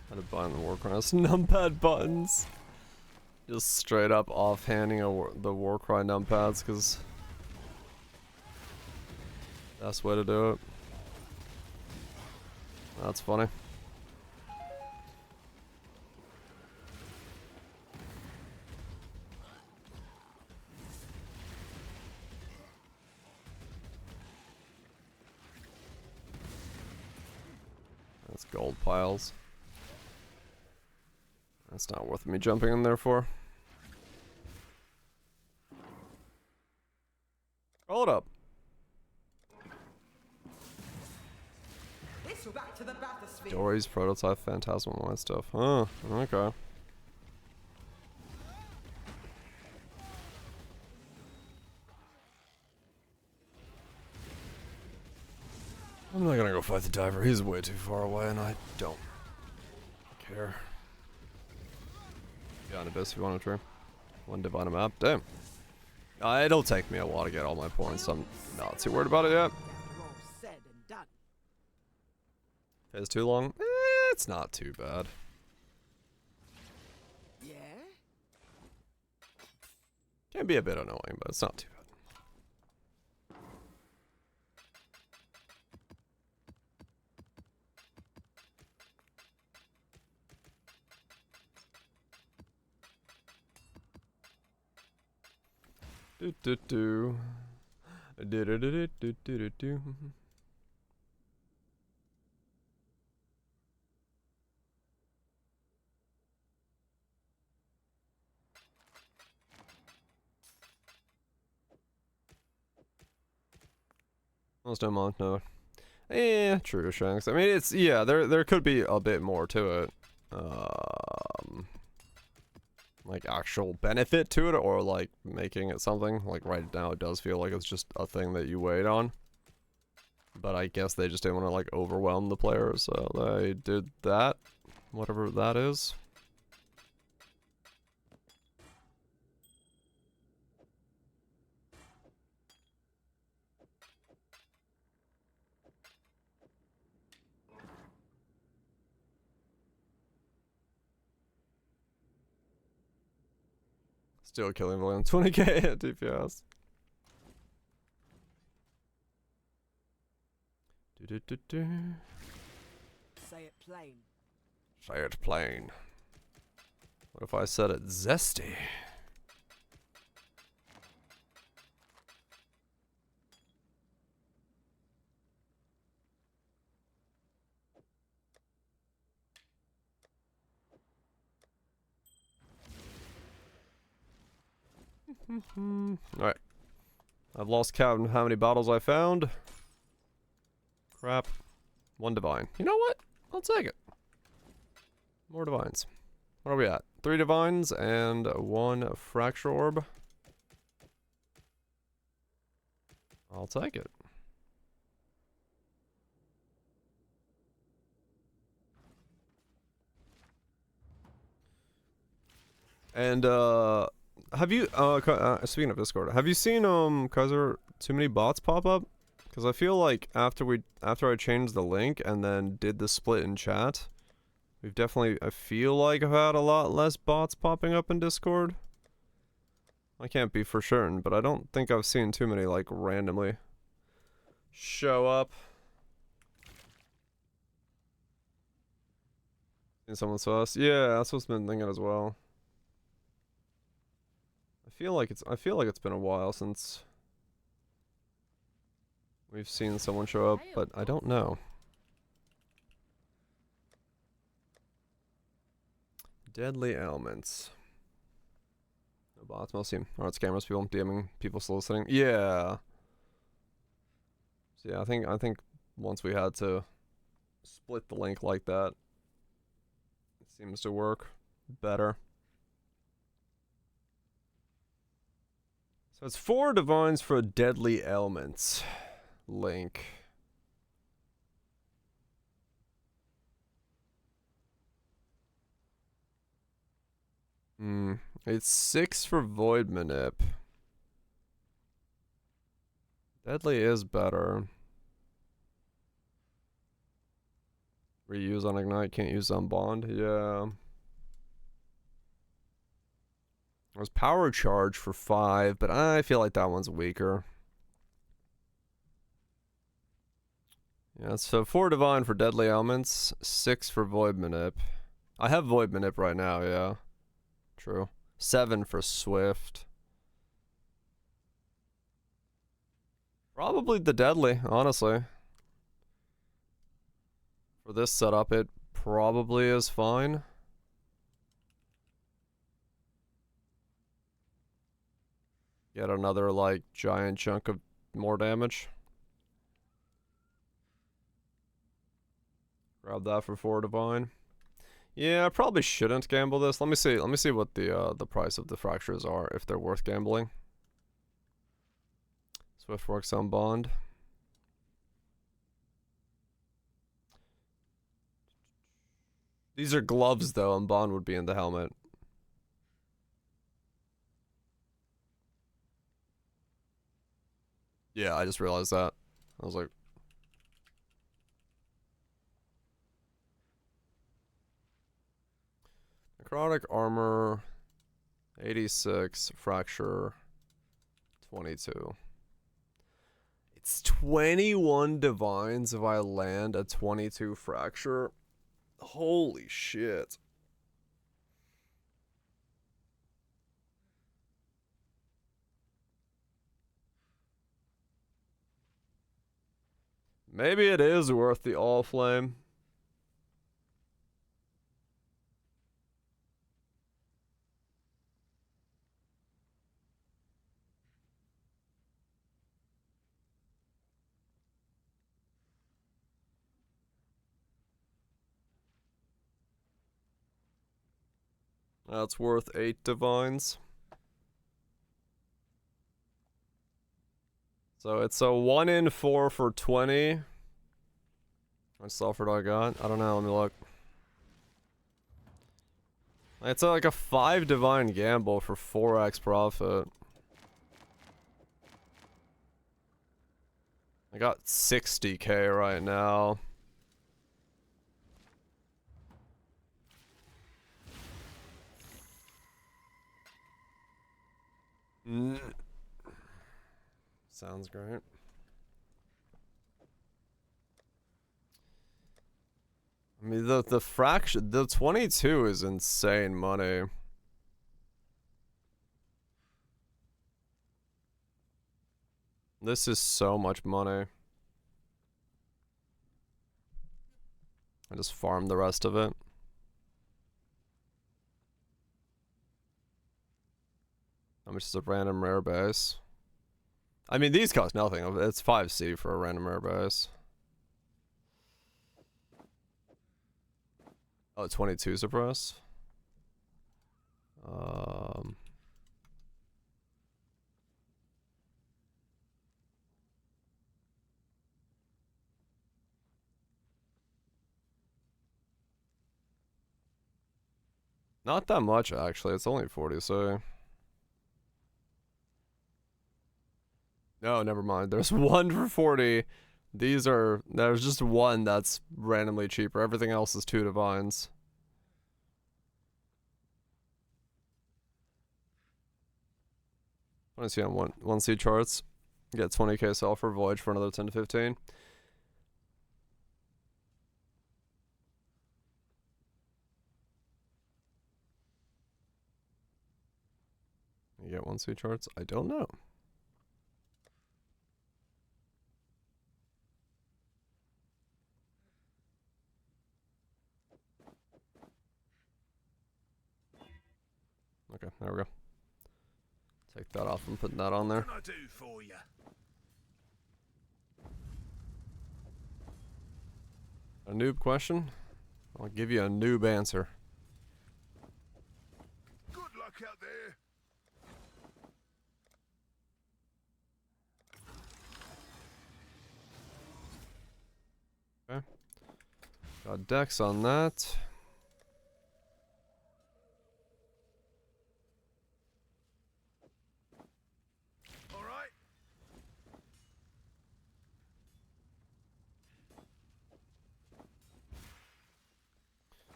Speaker 1: How to bind the Warcry's numpad buttons. Just straight up offhanding the Warcry numpads, because that's the way to do it. That's funny. That's gold piles. That's not worth me jumping in there for. Hold up.
Speaker 4: Back to the bathysphere.
Speaker 1: Dory's prototype phantasmal and stuff. Huh, okay. I'm not gonna go fight the diver. He's way too far away and I don't care. Yeah, an abyss if you want to try. One divine map. Damn. It'll take me a while to get all my points. I'm not too worried about it yet. It's too long? It's not too bad.
Speaker 4: Yeah?
Speaker 1: Can be a bit annoying, but it's not too bad. Do do do. Do do do do do do do. Almost no monk, no. True, Shanks. I mean, it's, yeah, there could be a bit more to it. Like, actual benefit to it, or, like, making it something. Like, right now it does feel like it's just a thing that you wait on. But I guess they just didn't want to, like, overwhelm the players, so they did that. Whatever that is. Still killing William 20k at DPS.
Speaker 4: Say it plain.
Speaker 1: Say it plain. What if I said it zesty? Alright. I've lost count on how many bottles I found. Crap. 1 divine. You know what? I'll take it. More divines. What are we at? 3 divines and 1 fracture orb. I'll take it. And have you speaking of Discord, have you seen Kaiser, too many bots pop up? Because I feel like after I changed the link and then did the split in chat, we've definitely, I feel like I've had a lot less bots popping up in Discord. I can't be for certain, but I don't think I've seen too many like randomly show up. Seen someone sus? Yeah, that's what's been thinking as well. I feel like it's been a while since we've seen someone show up, but I don't know. Deadly ailments. No bots, mostly arts cameras, people DMing, people soliciting. Yeah. So yeah, I think once we had to split the link like that, it seems to work better. So it's 4 divines for deadly ailments link. It's 6 for void manip. Deadly is better. Reuse on ignite, can't use on bond. Yeah. There's power charge for 5, but I feel like that one's weaker. Yeah, so 4 divine for deadly elements, 6 for void manip. I have void manip right now, yeah. True. 7 for swift. Probably the deadly, honestly. For this setup, it probably is fine. Get another, like, giant chunk of more damage. Grab that for 4 divine. Yeah, I probably shouldn't gamble this. Let me see what the price of the fractures are, if they're worth gambling. Swift works on bond. These are gloves though, and bond would be in the helmet. Yeah, I just realized that. I was like, necrotic armor 86, fracture 22. It's 21 divines if I land a 22 fracture. Holy shit. Maybe it is worth the all flame. That's worth 8 divines. So it's a 1 in 4 for 20. How much sulfur do I got? I don't know, let me look. It's like a 5 divine gamble for 4x profit. I got 60k right now. Sounds great. I mean, the fraction, the 22 is insane money. This is so much money. I just farm the rest of it. How much is a random rare base? I mean, these cost nothing. It's 5C for a random rare base. Oh, 22 suppress? Not that much, actually. It's only 40, so... No, never mind. There's one for 40. There's just one that's randomly cheaper. Everything else is 2 divines. I want to see on 1C charts. Get 20k sell for Voyage for another 10 to 15. You get 1C charts? I don't know. Okay, there we go. Take that off and put that on there.
Speaker 8: What can I do for you?
Speaker 1: A noob question? I'll give you a noob answer.
Speaker 8: Good luck out there.
Speaker 1: Okay. Got decks on that.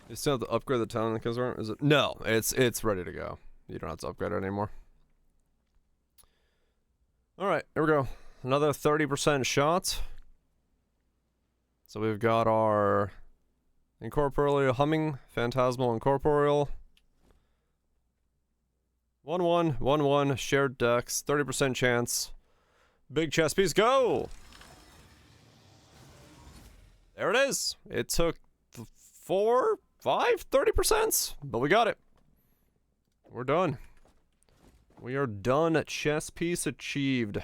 Speaker 1: You still have to upgrade the town because is it? No, it's ready to go. You don't have to upgrade it anymore. All right, here we go. Another 30% shot. So we've got our incorporeal humming, phantasmal incorporeal. 1-1, 1-1, shared decks, 30% chance. Big chess piece, go! There it is. It took 4, 5, 30%, but we got it. We're done. We are done. Chess piece achieved.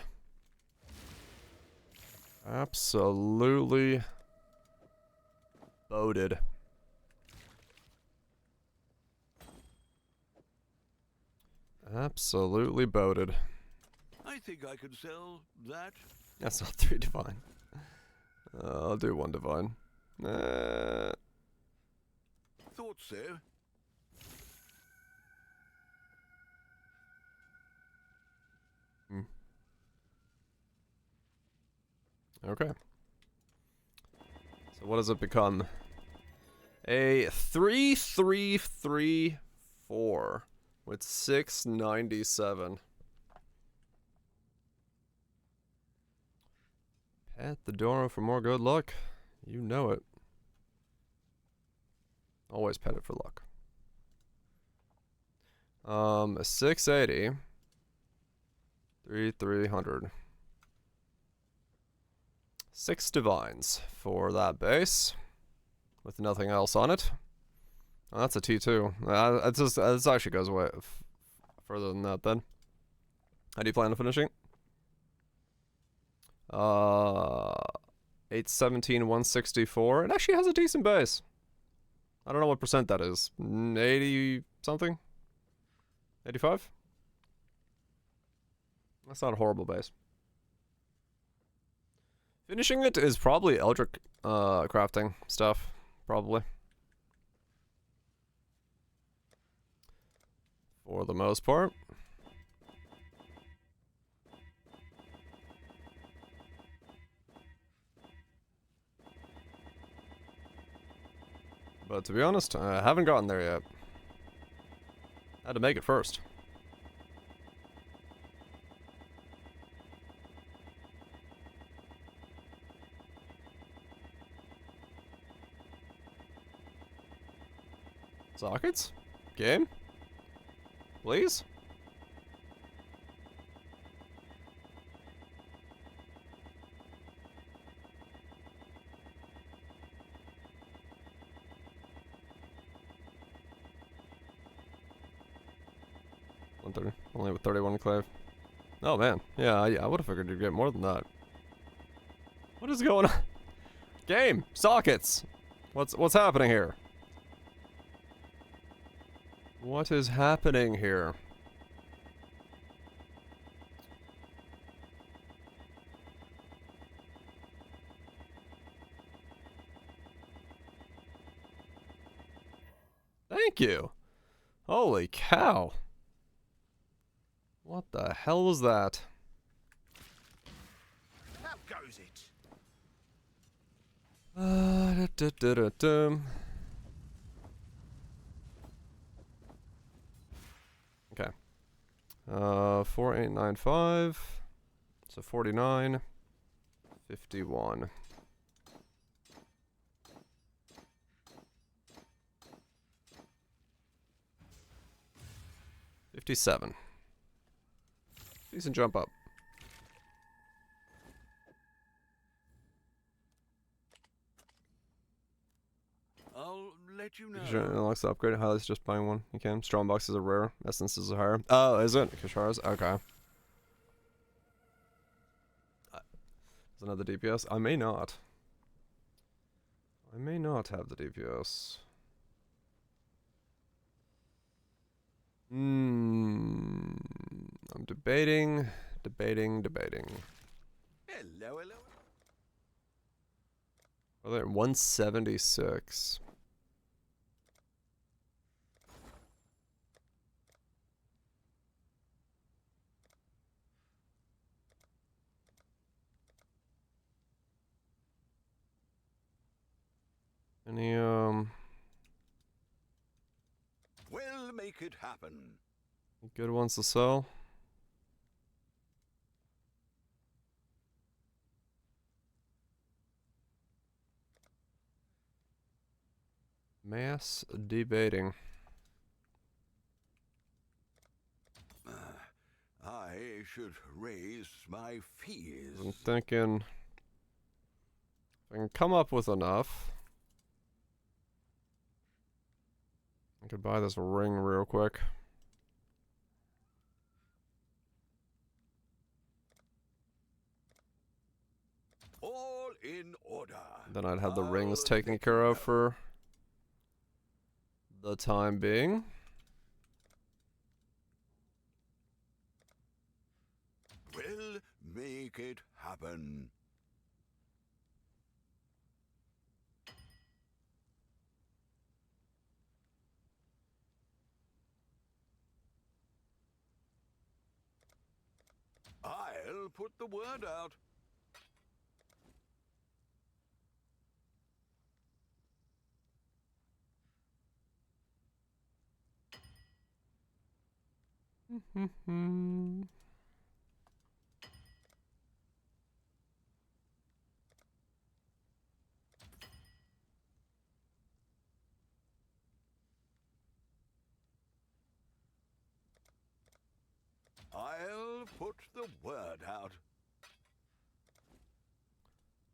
Speaker 1: Absolutely boated. Absolutely boated.
Speaker 5: I think I could sell that.
Speaker 1: That's not 3 divine. I'll do 1 divine.
Speaker 5: Thought so.
Speaker 1: Okay. So what does it become? A 3-3-3-4 with 697. Pat the door for more good luck. You know it. Always pet it for luck. 680. 300. 6 divines for that base, with nothing else on it. Oh, that's a T2. This actually goes away further than that. Then, how do you plan on finishing? 817, 164. It actually has a decent base. I don't know what percent that is. 80 something? 85? That's not a horrible base. Finishing it is probably Eldritch crafting stuff, probably. For the most part. But to be honest, I haven't gotten there yet. I had to make it first. Sockets? Game? Please? Only with 31 clave. Oh man, yeah, I would have figured you'd get more than that. What is going on? Game! Sockets! What's happening here? What is happening here? Thank you. Holy cow. What the hell was that?
Speaker 8: How goes it?
Speaker 1: Okay. 4895. So 49. 51. 57. Decent jump up.
Speaker 5: I'll let you know.
Speaker 1: Unlocks the upgrade. Highlights just buying one. You can. Strong boxes are rare. Essences are higher. Oh, is it? Kashara's? Okay. Is another DPS? I may not. I may not have the DPS. I'm debating.
Speaker 5: Hello, hello.
Speaker 1: Are they at 176? Any,
Speaker 5: We'll make it happen.
Speaker 1: good ones to sell? Mass debating.
Speaker 5: I should raise my fees.
Speaker 1: I'm thinking if I can come up with enough, I could buy this ring real quick.
Speaker 5: All in order.
Speaker 1: Then I'd have the rings taken care of for the time being.
Speaker 5: We'll make it happen. I'll put the word out. I'll put the word out.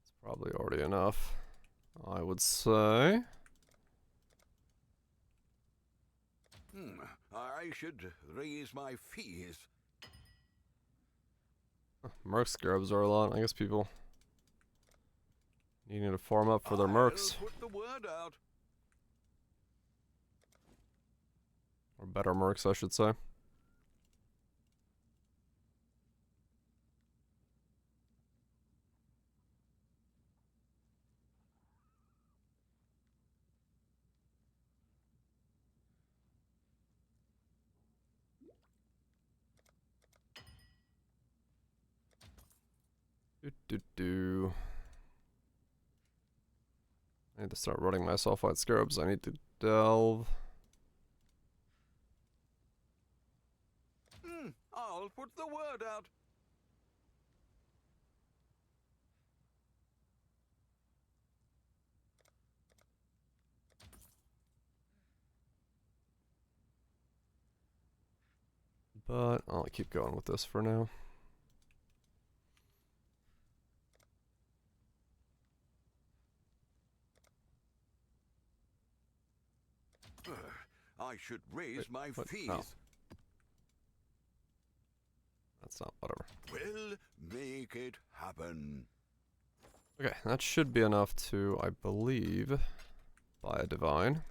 Speaker 1: It's probably already enough, I would say.
Speaker 5: I should raise my fees.
Speaker 1: Merc scarabs are a lot. I guess people needing to farm up for their mercs.
Speaker 5: I'll put the word out.
Speaker 1: Or better mercs, I should say. I need to start running my sulfite scarabs. I need to delve.
Speaker 5: I'll put the word out.
Speaker 1: But I'll keep going with this for now.
Speaker 5: I should raise my fees.
Speaker 1: No. That's not, whatever.
Speaker 5: We'll make it happen.
Speaker 1: Okay, that should be enough to, I believe, buy a divine.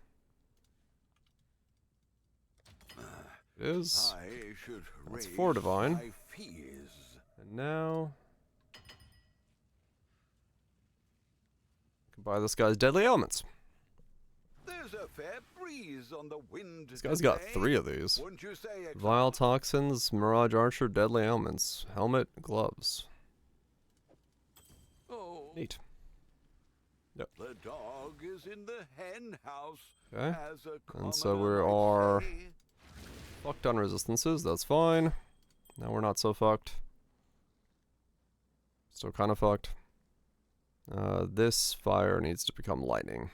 Speaker 1: It is.
Speaker 5: I should
Speaker 1: That's
Speaker 5: raise
Speaker 1: 4 divine.
Speaker 5: my fees.
Speaker 1: And now I can buy this guy's deadly elements.
Speaker 5: There's a fair breeze on the wind.
Speaker 1: This guy's got 3 of these.
Speaker 5: Wouldn't you say,
Speaker 1: Vile Toxins, Mirage Archer, Deadly Ailments, Helmet, Gloves.
Speaker 5: Oh.
Speaker 1: Neat. Yep.
Speaker 5: The dog is in the hen house.
Speaker 1: Okay.
Speaker 5: As a
Speaker 1: And so we
Speaker 5: commoner
Speaker 1: are
Speaker 5: might say.
Speaker 1: fucked on resistances. That's fine. Now we're not so fucked. Still kind of fucked. This fire needs to become lightning.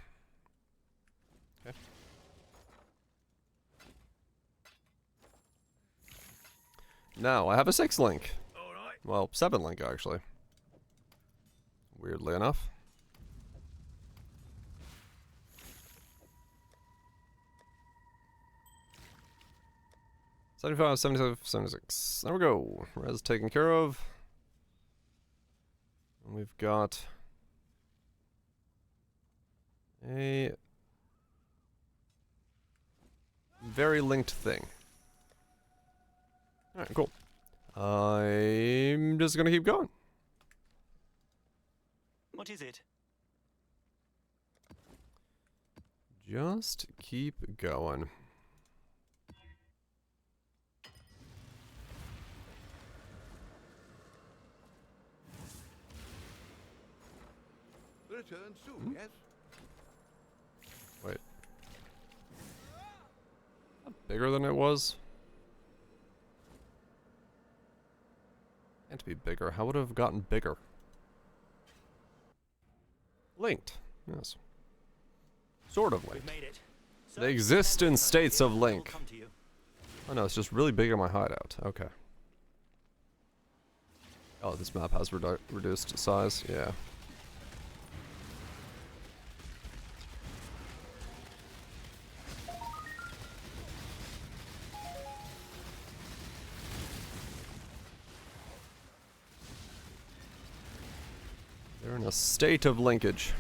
Speaker 1: Okay. Now, I have a 6 link. Well, 7 link, actually. Weirdly enough. $75, $77, $76. There we go. Res taken care of. And we've got a very linked thing. Alright, cool. I'm just gonna keep going.
Speaker 13: What is it?
Speaker 1: Just keep going.
Speaker 5: Return soon, yes?
Speaker 1: Wait. Bigger than it was? Can't be bigger. How would it have gotten bigger? Linked. Yes. Sort of linked. They exist in states of link. Oh no, it's just really big in my hideout. Okay. Oh, this map has reduced size. Yeah. They're in a state of linkage.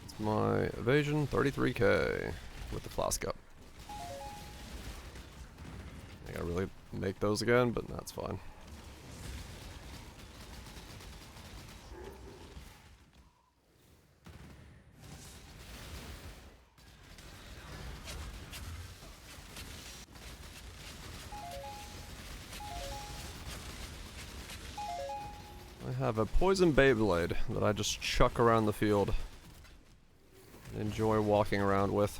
Speaker 1: It's my evasion, 33k with the flask up. I gotta really make those again, but that's fine. I have a poison Beyblade that I just chuck around the field and enjoy walking around with.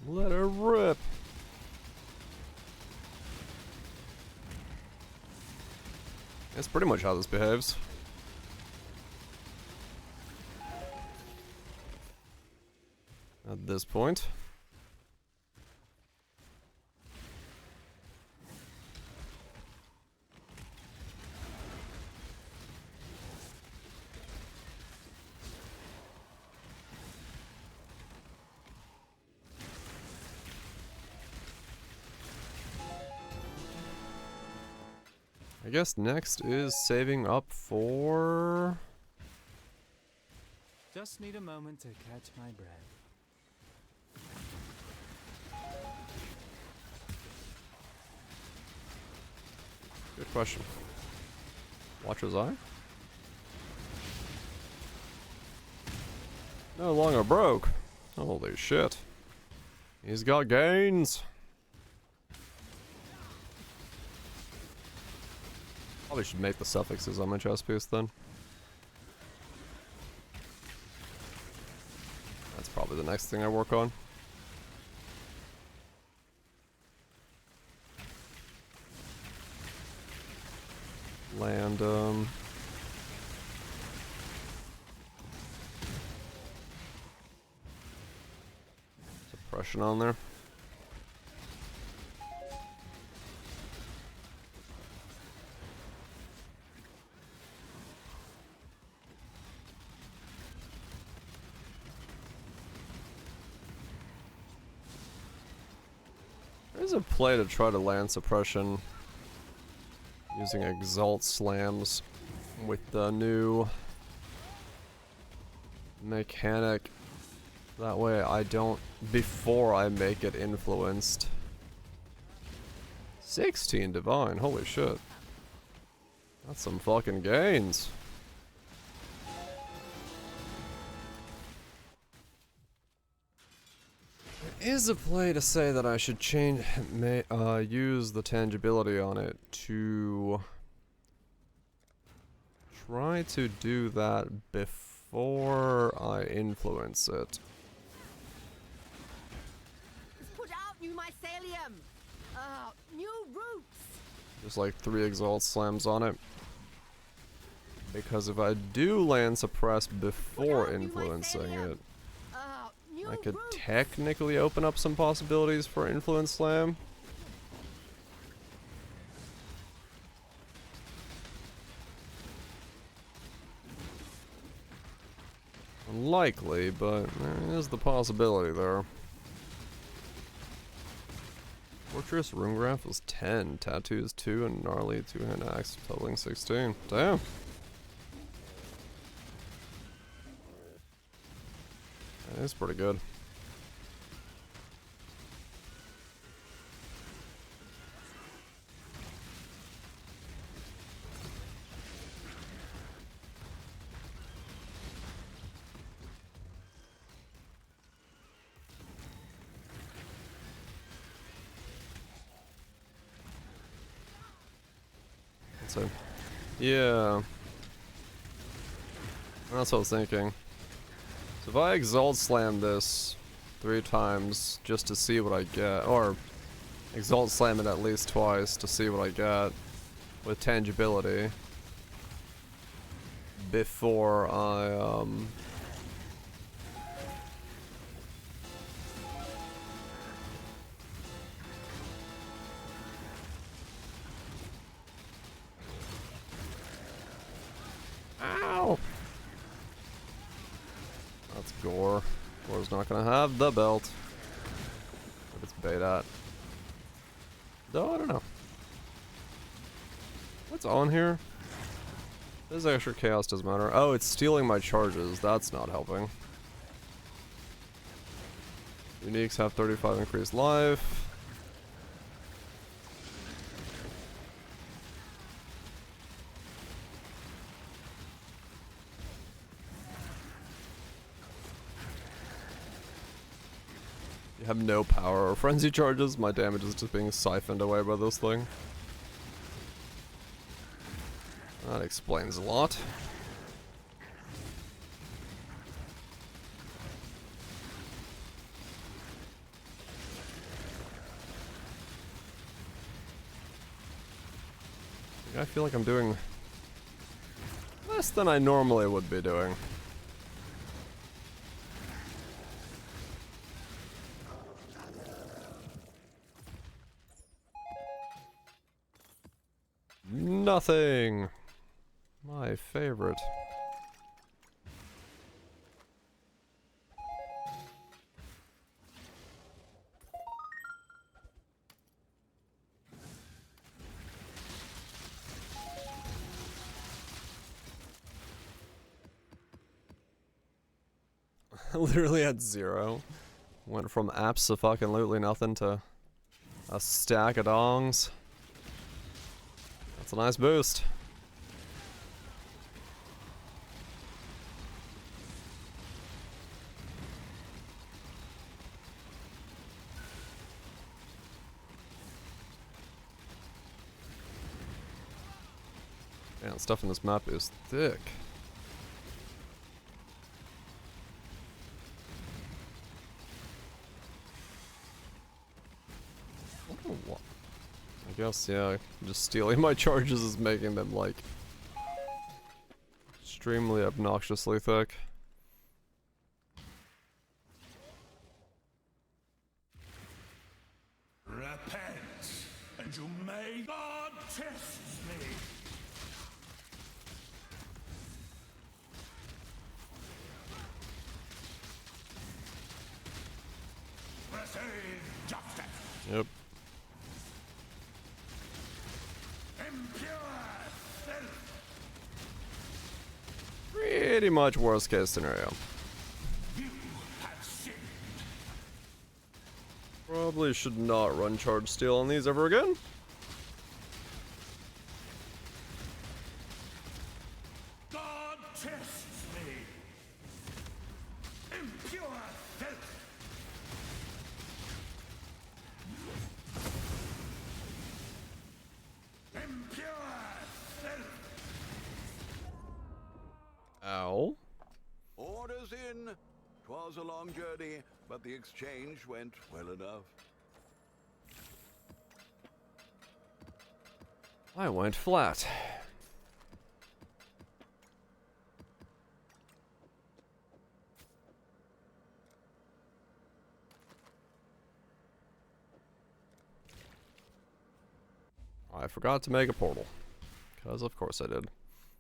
Speaker 1: Let her rip. That's pretty much how this behaves. At this point. I guess next is saving up for...
Speaker 3: Just need a moment to catch my breath.
Speaker 1: Good question. Watcher's Eye? No longer broke. Holy shit. He's got gains. Probably should make the suffixes on my chest piece then. That's probably the next thing I work on. Land, suppression on there. There's a play to try to land suppression using Exalt Slams with the new mechanic. That way I don't, before I make it influenced. 16 divine, holy shit. That's some fucking gains. There is a play to say that I should change, use the tangibility on it to try to do that before I influence it.
Speaker 14: Put out new mycelium! New roots!
Speaker 1: Just like 3 Exalt Slams on it. Because if I do land suppress before influencing it, I could technically open up some possibilities for influence slam. Unlikely, but there is the possibility there. Fortress Runegraph was 10, Tattoos 2, and Gnarly 2-hand axe totaling 16. Damn. That is pretty good. So, yeah. That's what I was thinking. So if I Exalt Slam this 3 times just to see what I get, or Exalt Slam it at least twice to see what I get with tangibility before I, Ow! That's Gore. Gore's not gonna have the belt. But it's bait-at. Though, I don't know. What's on here? This extra chaos doesn't matter. Oh, it's stealing my charges. That's not helping. Uniques have 35 increased life. You have no power or frenzy charges. My damage is just being siphoned away by this thing. That explains a lot. I feel like I'm doing less than I normally would be doing. Nothing. My favorite. Literally at 0. Went from abso-fucking-lutely nothing to a stack of dongs. That's a nice boost. Man, stuff in this map is thick. I guess, yeah, just stealing my charges is making them, like, extremely obnoxiously thick.
Speaker 9: Repent, and you may God test me. Receive justice.
Speaker 1: Yep. pretty much worst case scenario. Probably should not run charge steal on these ever again.
Speaker 9: God tests me. Impure filth. Impure filth.
Speaker 1: Ow.
Speaker 5: Orders in. 'Twas a long journey, but the exchange went well enough.
Speaker 1: I went flat. I forgot to make a portal. Because of course I did.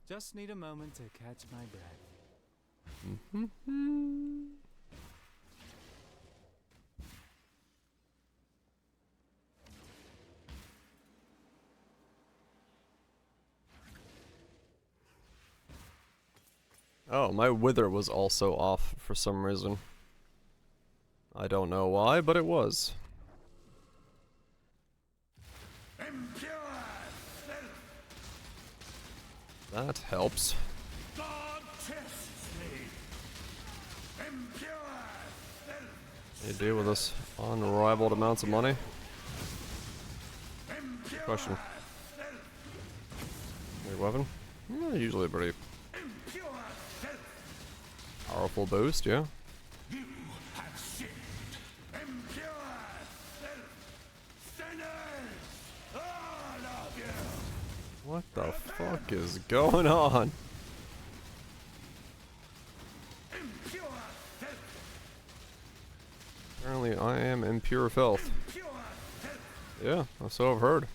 Speaker 3: Just need a moment to catch my breath.
Speaker 1: Oh, my wither was also off for some reason. I don't know why, but it was. That helps.
Speaker 9: God tests me. Impure filth.
Speaker 1: You deal with this unrivaled amounts of money. Question. Your weapon? Yeah, usually a pretty powerful boost, yeah.
Speaker 9: You have sinned. Impure filth. Sinners. All of you.
Speaker 1: What the fuck is going on?
Speaker 9: Impure filth.
Speaker 1: Apparently I am impure filth.
Speaker 9: Impure filth.
Speaker 1: Yeah, so I've heard.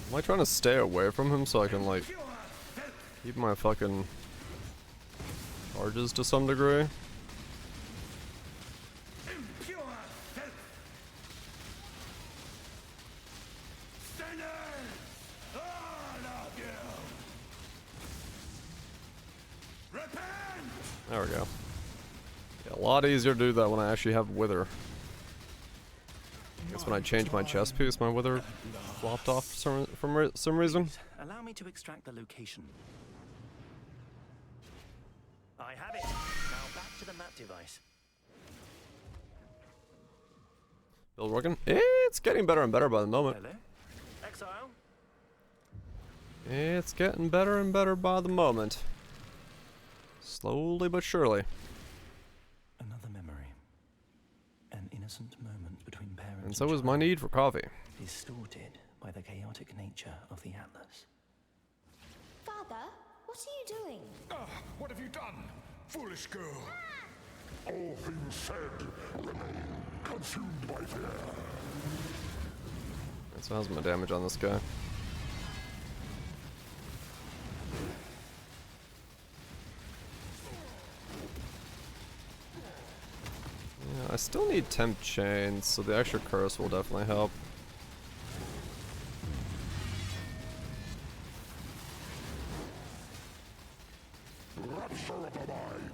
Speaker 1: Am I trying to stay away from him so I can, like, keep my fucking charges to some degree? There we go. Yeah, a lot easier to do that when I actually have wither. I guess when I changed my chest piece, my wither flopped off for some reason.
Speaker 13: Allow me to extract the location. I have it. Now back to the map device.
Speaker 1: Build working? It's getting better and better by the moment.
Speaker 13: Hello? Exile?
Speaker 1: It's getting better and better by the moment. Slowly but surely.
Speaker 13: Another memory. An innocent moment between parents
Speaker 1: And so is my need for coffee.
Speaker 13: Distorted by the chaotic nature of the Atlas.
Speaker 7: Father, what are you doing?
Speaker 9: What have you done, foolish girl? All things said remain consumed by fear.
Speaker 1: So how's my damage on this guy? Yeah, I still need temp chains, so the extra curse will definitely help.
Speaker 9: Rapture of the mind.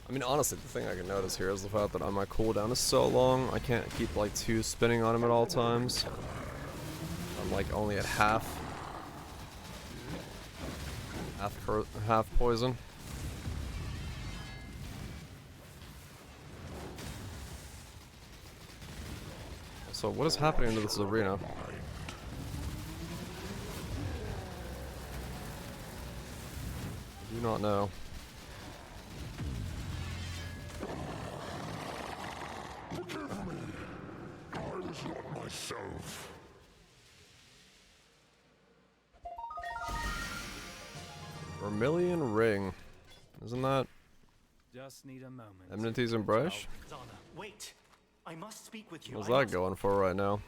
Speaker 1: I mean, honestly, the thing I can notice here is the fact that my cooldown is so long, I can't keep like 2 spinning on him at all times. I'm like only at half poison. So what is happening to this arena? I do not know.
Speaker 9: Forgive me. I was not myself.
Speaker 1: Vermilion ring. Isn't that
Speaker 3: Just need a moment.
Speaker 1: Enmity's Embrace?
Speaker 13: Zana, wait. I must speak with you.
Speaker 1: What's that going for right now?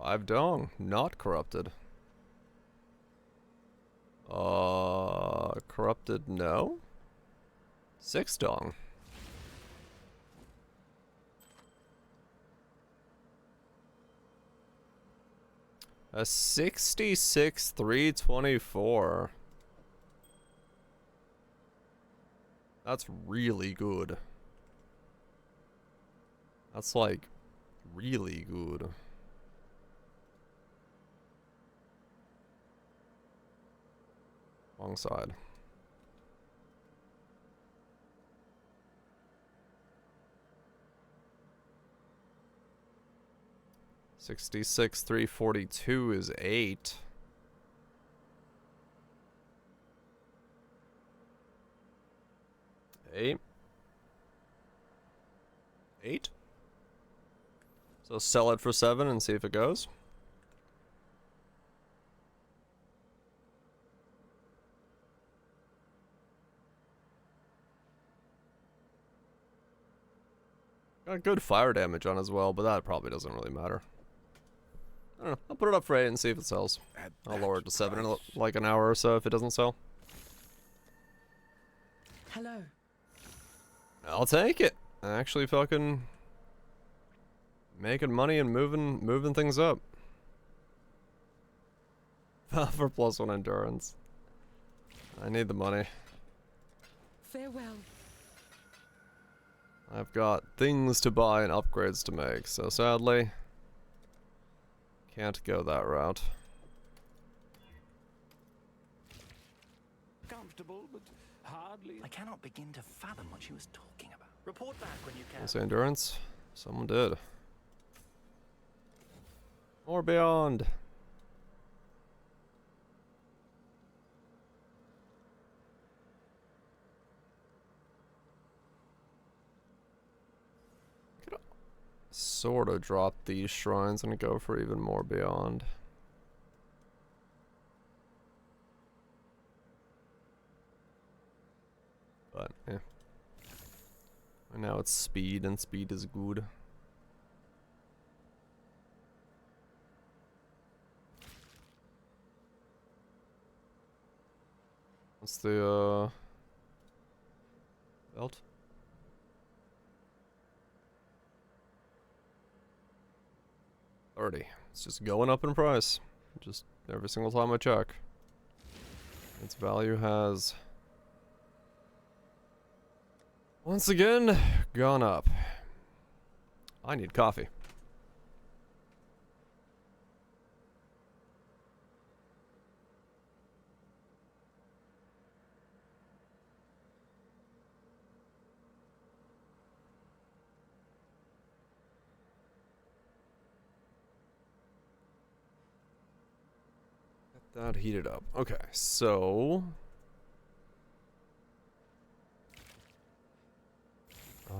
Speaker 1: 5 dong, not corrupted. Corrupted, no. 6 dong. A 66 324. That's really good. That's like really good. Wrong side. $66 342 is 8. Eight. So sell it for 7 and see if it goes. Got good fire damage on as well, but that probably doesn't really matter. I don't know. I'll put it up for 8 and see if it sells. I'll lower it to 7 in like an hour or so if it doesn't sell.
Speaker 4: Hello.
Speaker 1: I'll take it. Actually fucking making money and moving things up. For +1 endurance. I need the money.
Speaker 4: Farewell.
Speaker 1: I've got things to buy and upgrades to make, so sadly can't go that route.
Speaker 13: Comfortable, but hardly. I cannot begin to fathom what she was talking about. Report back when you can.
Speaker 1: Say endurance? Someone did. Or beyond. Could sort of drop these shrines and go for even more beyond. But yeah. And now it's speed, and speed is good. What's the belt? $30. It's just going up in price. Just every single time I check. Its value has once again gone up. I need coffee. Get that heated up. Okay, so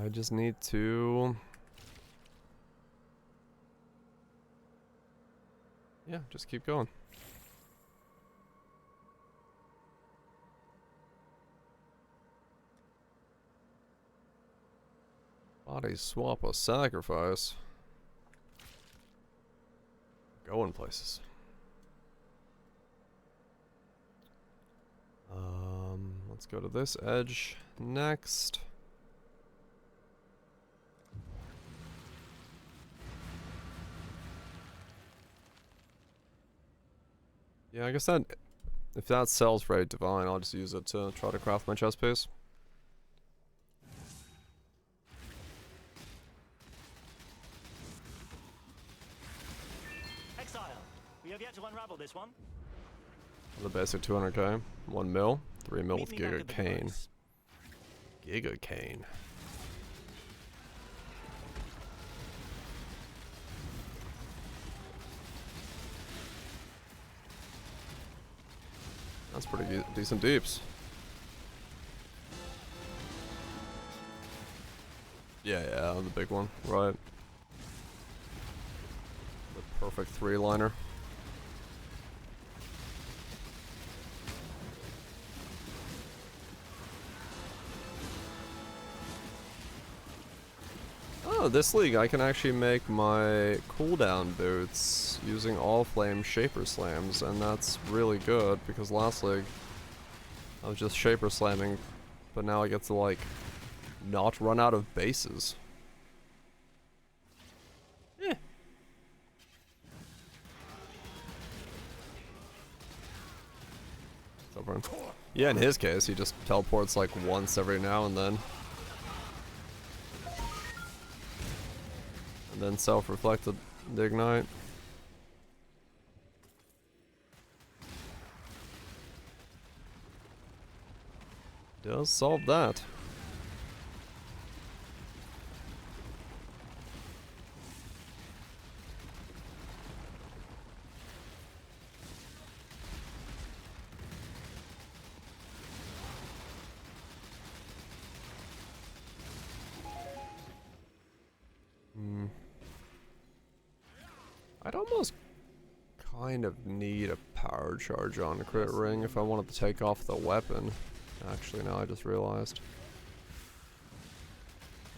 Speaker 1: I just need to, yeah, just keep going. Body swap a sacrifice. Going places. Let's go to this edge next. Yeah, I guess that if that sells for 8 divine, I'll just use it to try to craft my chest piece.
Speaker 13: Exile, we have yet to unravel this one.
Speaker 1: The basic 200k, 1 mil, 3 mil with Giga Cane. Giga Cane. That's pretty decent deeps. Yeah, the big one, right. The perfect 3-liner. Oh, this league I can actually make my cooldown boots using all flame shaper slams, and that's really good because last league I was just shaper slamming, but now I get to like not run out of bases. Yeah. Yeah, in his case, he just teleports like once every now and then. And then self-reflected the ignite. Does solve that. I'd almost kind of need a power charge on a crit ring if I wanted to take off the weapon. Actually, now I just realized.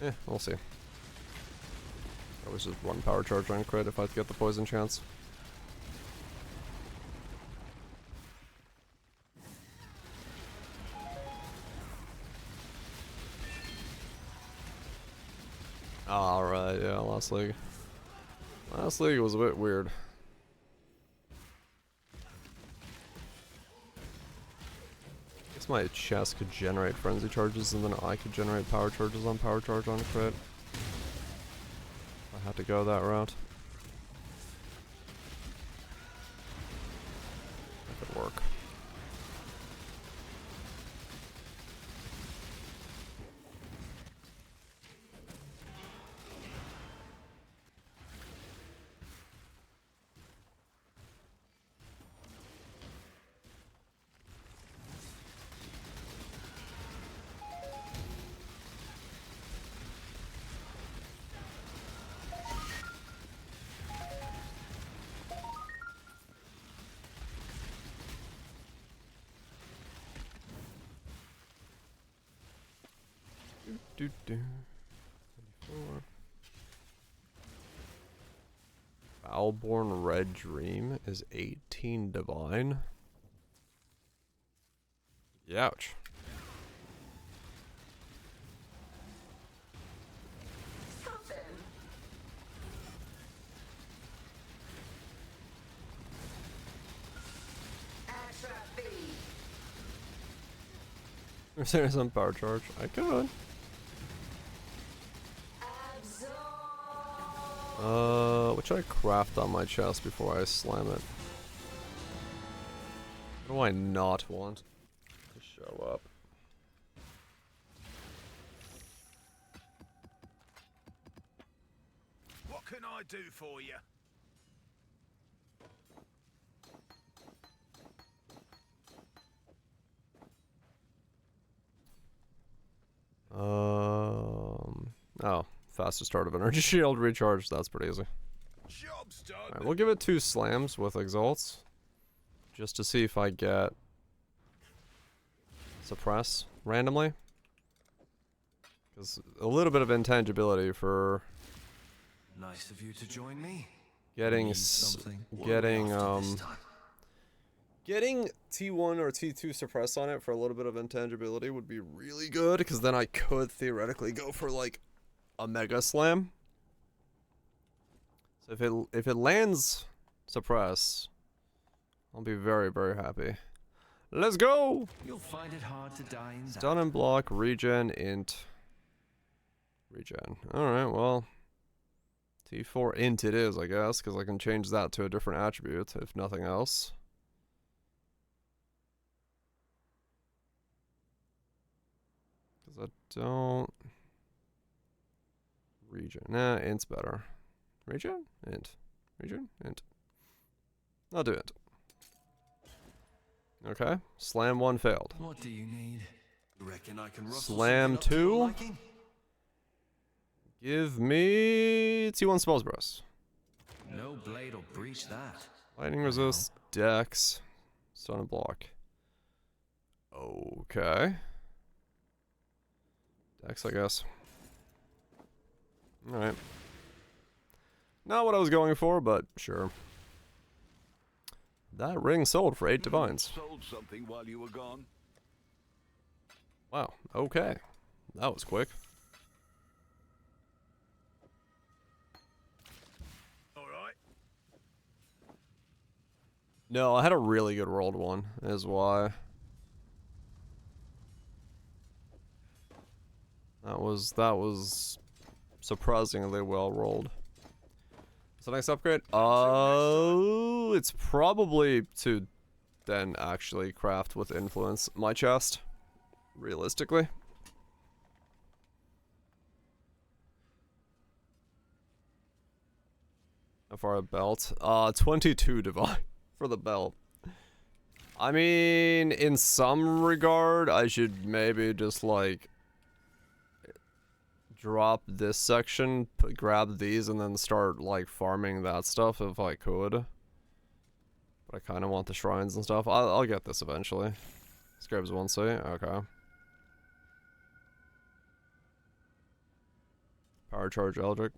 Speaker 1: Yeah, we'll see. I was just one power charge on crit if I get the poison chance. Alright, yeah, last league. Last league was a bit weird. Guess my chest could generate frenzy charges and then I could generate power charges on power charge on crit. I had to go that route. That could work. Do 34. Foulborn Red Dream is 18 divine. Youch. If there's some power charge, I could. What should I craft on my chest before I slam it? What do I not want to show up?
Speaker 8: What can I do for you?
Speaker 1: Oh, fastest start of energy shield recharge. That's pretty easy.
Speaker 8: Job's done.
Speaker 1: Alright, we'll give it 2 slams with exalts, just to see if I get suppress randomly. Because a little bit of intangibility for
Speaker 13: Nice of you to join me.
Speaker 1: getting getting T1 or T2 suppress on it for a little bit of intangibility would be really good, because then I could theoretically go for like a mega slam. So if it lands suppress, I'll be very, very happy. Let's go!
Speaker 13: You'll find it hard to die in
Speaker 1: Stun and block, regen, int. Regen. Alright, well. T4 int it is, I guess, because I can change that to a different attribute, if nothing else. Because I don't... Regen. Nah, int's better. Regen? Int. Regen? Int. I'll do it. Okay. Slam 1 failed.
Speaker 13: What do you need? Reckon I can
Speaker 1: Slam 2. Give me T1 spells burst.
Speaker 13: No blade will breach that.
Speaker 1: Lightning resist, dex, stun and block. Okay. Dex, I guess. Alright. Not what I was going for, but sure. That ring sold for 8 divines.
Speaker 5: Sold something while you were gone.
Speaker 1: Wow, okay. That was quick.
Speaker 8: Alright.
Speaker 1: No, I had a really good rolled one, is why. That was surprisingly well rolled. So next upgrade? Oh, it's probably to then actually craft with influence my chest. Realistically. How far a belt? 22 divine for the belt. I mean, in some regard, I should maybe just like drop this section, grab these, and then start like farming that stuff if I could. But I kind of want the shrines and stuff. I'll get this eventually. Scribes 1C, okay. Power charge Eldritch.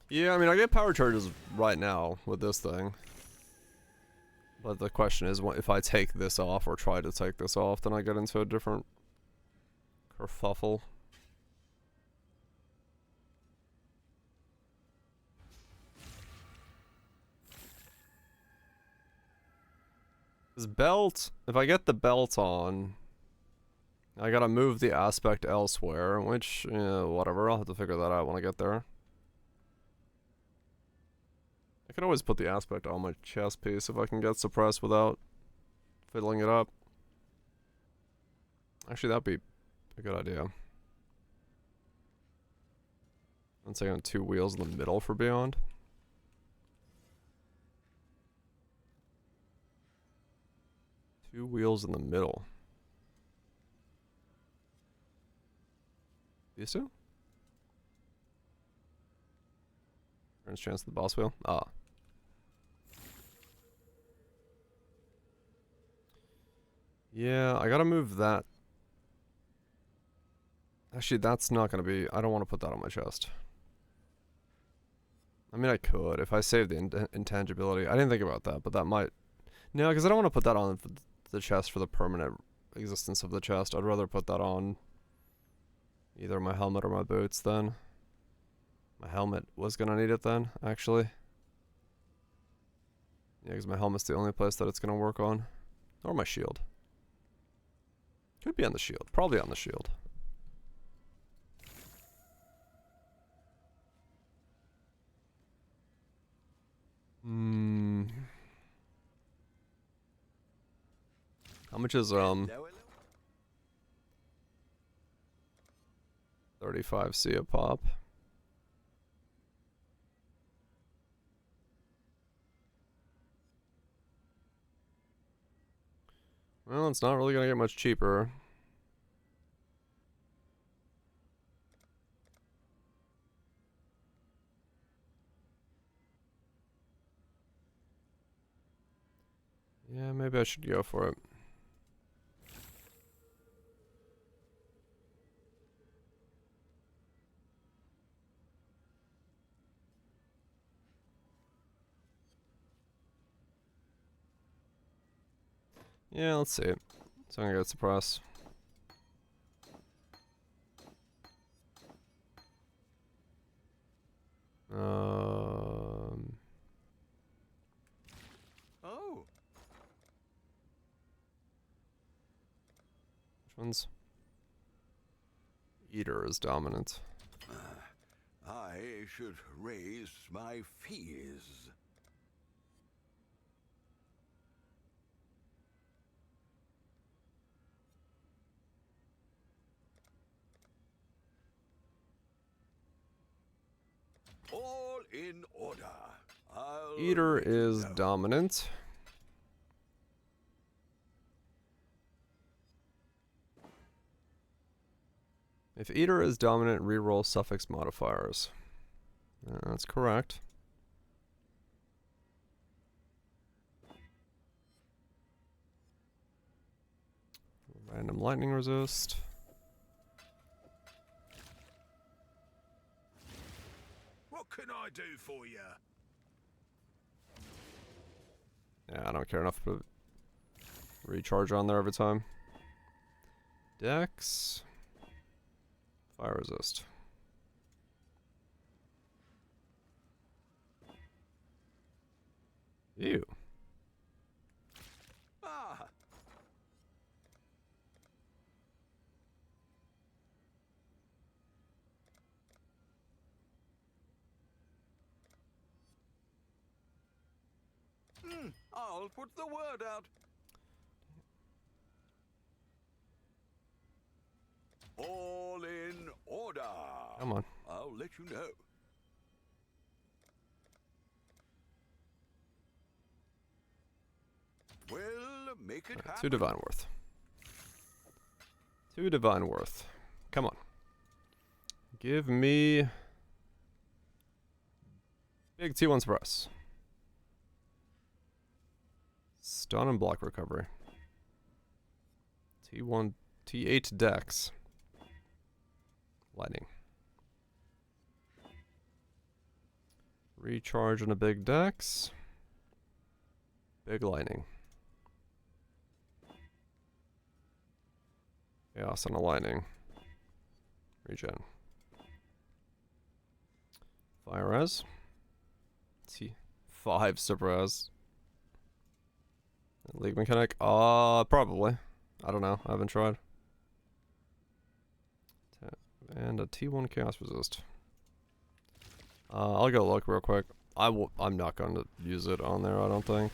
Speaker 1: Yeah, I mean, I get power charges right now with this thing. But the question is, if I take this off or try to take this off, then I get into a different kerfuffle. This belt, if I get the belt on, I gotta move the aspect elsewhere, which, whatever, I'll have to figure that out when I get there. I could always put the aspect on my chest piece if I can get suppressed without fiddling it up. Actually, that'd be a good idea. I'm saying 2 wheels in the middle for Beyond. Two wheels in the middle. These two? Turns chance of the boss wheel. Ah. Yeah, I gotta move that. Actually, that's not gonna be... I don't want to put that on my chest. I mean, I could, if I save the intangibility. I didn't think about that, but that might... No, because I don't want to put that on the chest for the permanent existence of the chest. I'd rather put that on either my helmet or my boots then. My helmet was gonna need it then, actually. Yeah, because my helmet's the only place that it's gonna work on. Or my shield. Could be on the shield. Probably on the shield. How much is 35C a pop? Well, it's not really gonna get much cheaper. Yeah, maybe I should go for it. Yeah, let's see. So I'm gonna get suppressed.
Speaker 5: Oh.
Speaker 1: Which one's? Eater is dominant.
Speaker 5: I should raise my fees. All in order.
Speaker 1: Eater is dominant. If Eater is dominant, reroll suffix modifiers. That's correct. Random lightning resist.
Speaker 8: What can I do for you?
Speaker 1: Yeah, I don't care enough to put recharge on there every time. Dex. Fire resist. Ew.
Speaker 5: Ah. I'll put the word out. All in order.
Speaker 1: Come on.
Speaker 5: I'll let you know. Well, make it happen.
Speaker 1: 2 divine worth. 2 divine worth. Come on. Give me big T1 suppress. Stun and block recovery. T1, T8 dex. Lightning. Recharge on a big dex. Big lightning. Chaos on a lightning. Regen. Fire res. T5 suppress. League mechanic? Probably. I don't know. I haven't tried. And a T1 chaos resist. I'll go look real quick. I'm not going to use it on there, I don't think.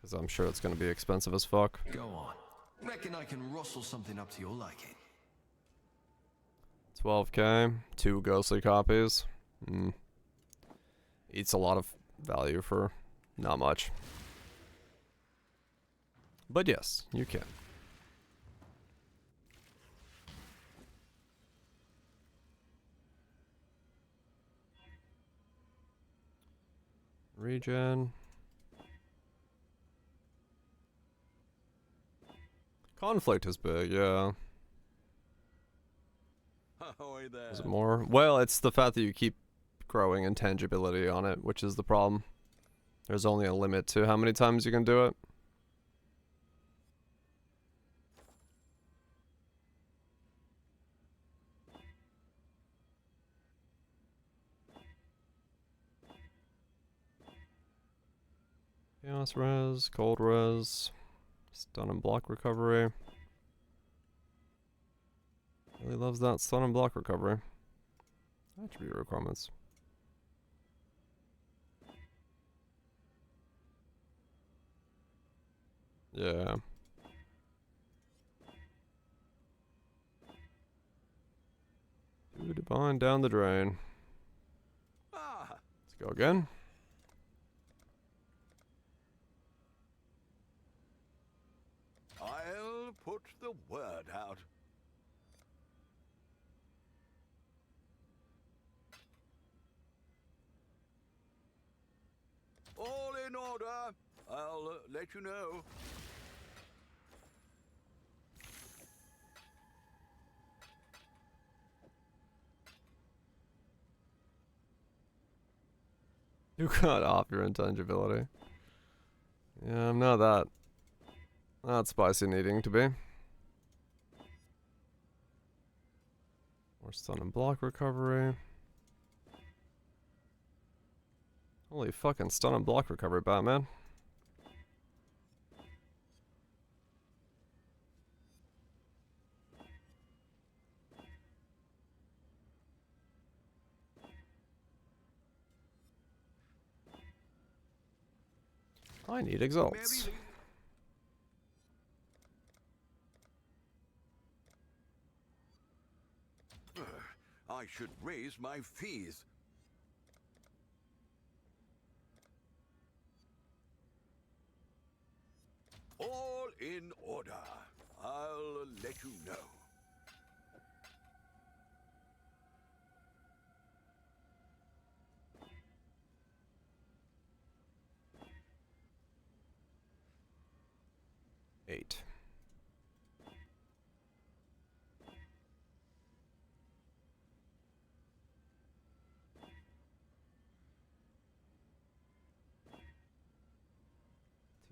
Speaker 1: Because I'm sure it's going to be expensive as fuck.
Speaker 15: Go on. Reckon I can rustle something up to your liking.
Speaker 1: 12k. 2 ghostly copies. Eats a lot of value for not much. But yes, you can. Regen. Conflict is big, yeah. Is it more? Well, it's the fact that you keep growing intangibility on it, which is the problem. There's only a limit to how many times you can do it. Chaos res, cold res, stun and block recovery. Really loves that stun and block recovery. Attribute requirements. Yeah. Two divine down the drain. Let's go again.
Speaker 5: I'll put the word out. All in order. I'll let you know.
Speaker 1: You cut off your intangibility. Yeah, I'm not that spicy needing to be. More stun and block recovery. Holy fucking stun and block recovery, Batman. I need exalts.
Speaker 5: I should raise my fees. All in order. I'll let you know.
Speaker 1: Eight.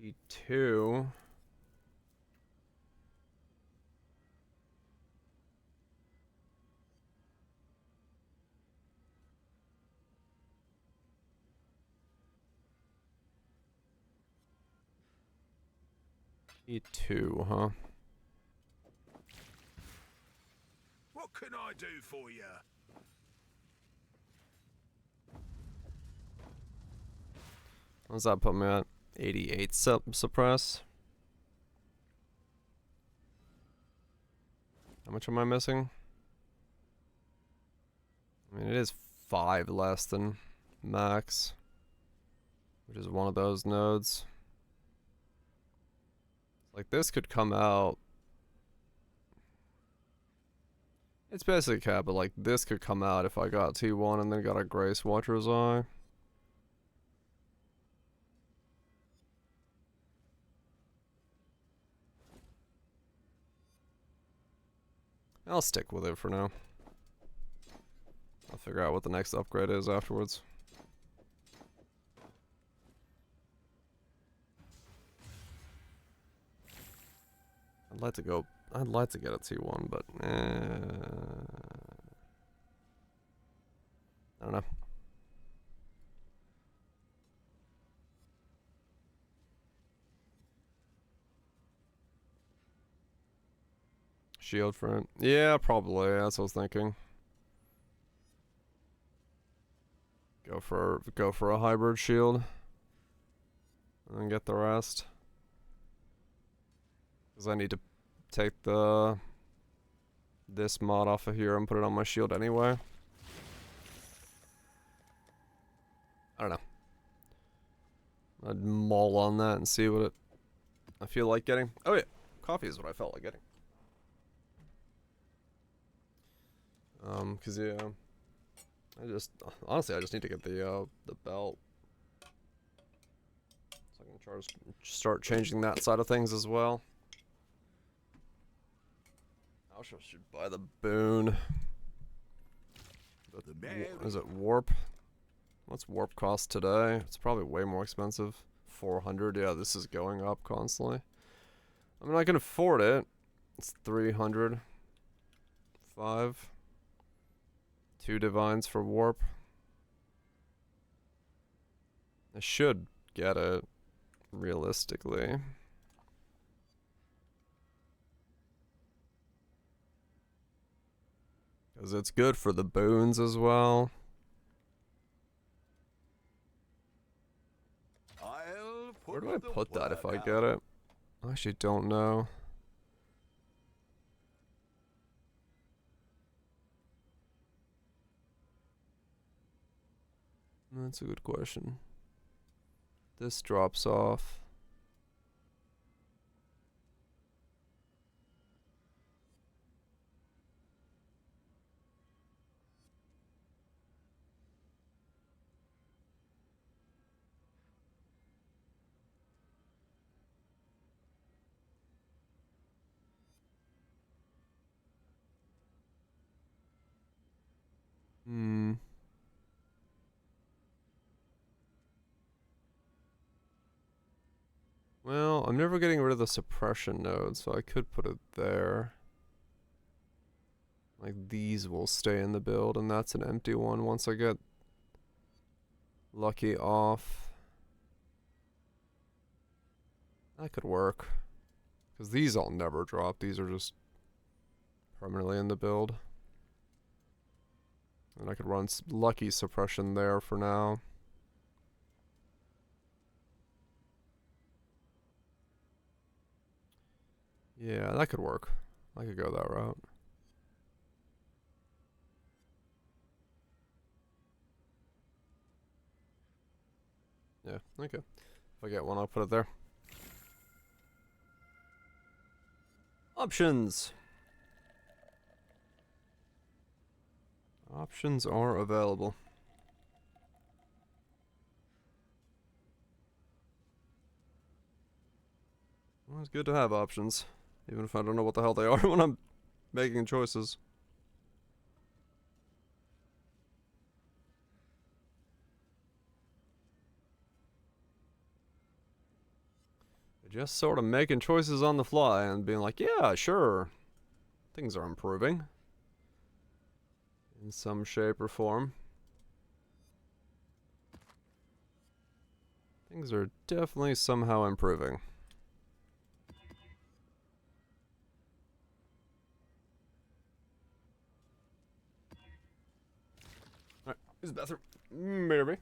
Speaker 1: T2. T2, huh?
Speaker 8: What can I do for you?
Speaker 1: What does that put me at? 88 suppress. How much am I missing? I mean, it is 5 less than max, which is one of those nodes. Like, this could come out. It's basically cap, but like, this could come out if I got T1 and then got a Grace Watcher's Eye. I'll stick with it for now. I'll figure out what the next upgrade is afterwards. I'd like to get a T1, but I don't know. Shield for it. Yeah, probably. That's what I was thinking. Go for a hybrid shield. And then get the rest. Because I need to take this mod off of here and put it on my shield anyway. I don't know. I'd mull on that and see what I feel like getting. Oh yeah, coffee is what I felt like getting. Cause yeah, honestly I just need to get the belt. So I can start changing that side of things as well. I also should buy the boon. Is it warp? What's warp cost today? It's probably way more expensive. 400. Yeah, this is going up constantly. I mean, I can afford it. It's 300. 5. 2 divines for warp. I should get it, realistically. Because it's good for the boons as well. Where do I put that if I get it? I actually don't know. That's a good question. This drops off. Well, I'm never getting rid of the suppression node, so I could put it there. Like, these will stay in the build, and that's an empty one once I get lucky off. That could work. Because these I'll never drop. These are just permanently in the build. And I could run lucky suppression there for now. Yeah, that could work. I could go that route. Yeah, okay. If I get one, I'll put it there. Options. Options are available. Well, it's good to have options, even if I don't know what the hell they are when I'm making choices. Just sort of making choices on the fly and being like, yeah, sure. Things are improving. In some shape or form. Things are definitely somehow improving. Alright, use the bathroom. Maybe.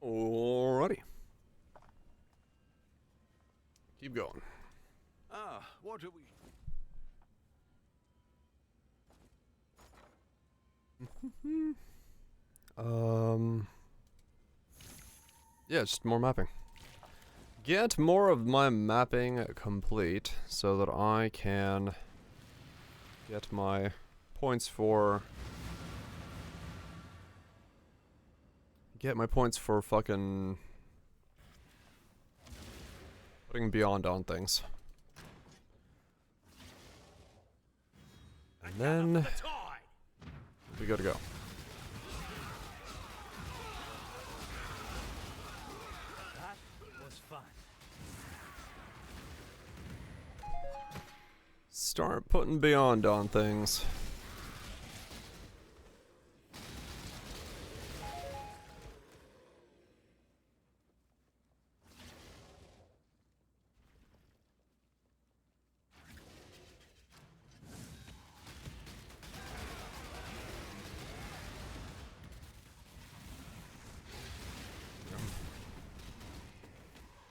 Speaker 1: Alrighty. Keep going.
Speaker 5: Ah, what are we...
Speaker 1: Yeah, just more mapping. Get more of my mapping complete so that I can get my points for... Get my points for fucking... putting beyond on things. And then... we gotta go.
Speaker 3: That was fun.
Speaker 1: Start putting beyond on things.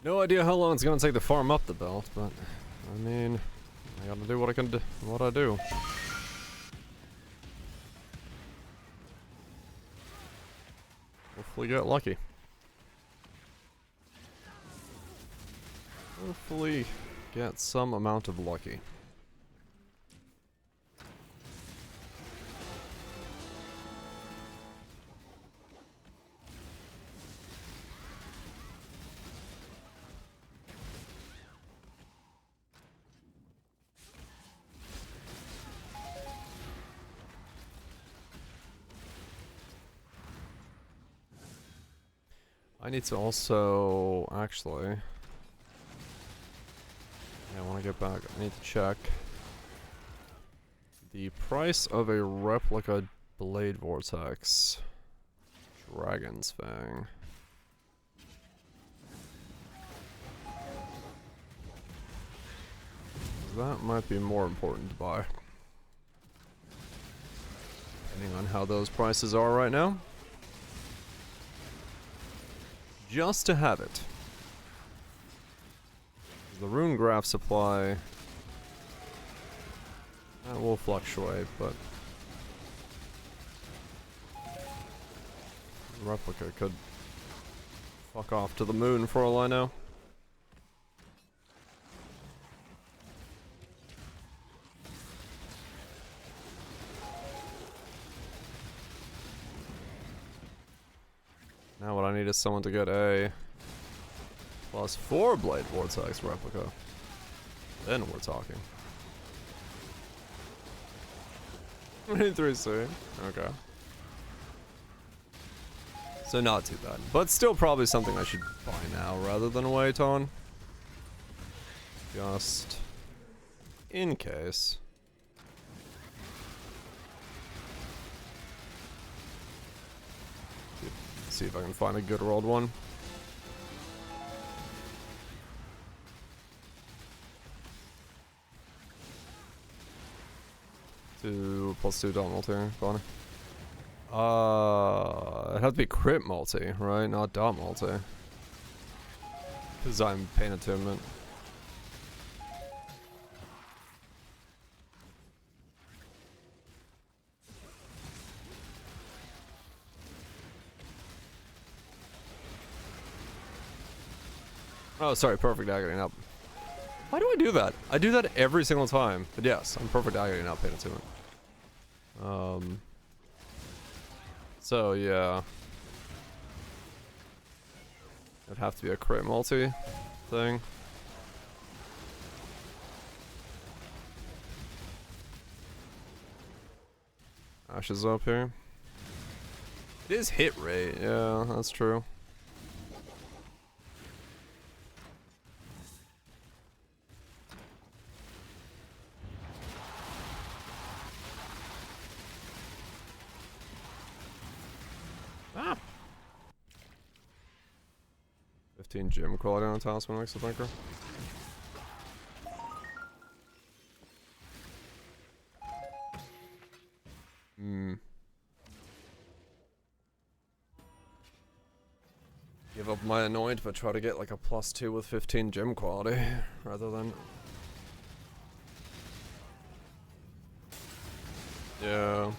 Speaker 1: No idea how long it's gonna take to farm up the belt, but I mean, I gotta do what I can do. What I do. Hopefully get lucky. Hopefully get some amount of lucky. I need to also, actually, yeah, I want to get back, I need to check the price of a replica Blade Vortex Dragon's Fang. That might be more important to buy, depending on how those prices are right now. Just to have it. The rune graph supply, that will fluctuate, but the replica could fuck off to the moon for all I know. Now what I need is someone to get a +4 Blade Vortex replica. Then we're talking. 23C. Okay. So not too bad. But still probably something I should buy now rather than wait on. Just in case. See if I can find a good rolled one. +2 dot multi, Bonnie. It had to be crit multi, right? Not dot multi. Because I'm Pain Attunement. Oh, sorry, perfect agony up. Why do I do that? I do that every single time. But yes, I'm perfect agony not Pain Attunement. So yeah. It'd have to be a crit multi thing. Ashes up here. It is hit rate, yeah, that's true. Ah. 15 gym quality on Talisman makes a thinker. Give up my annoyed, but try to get like a +2 with 15 gym quality rather than. Yeah.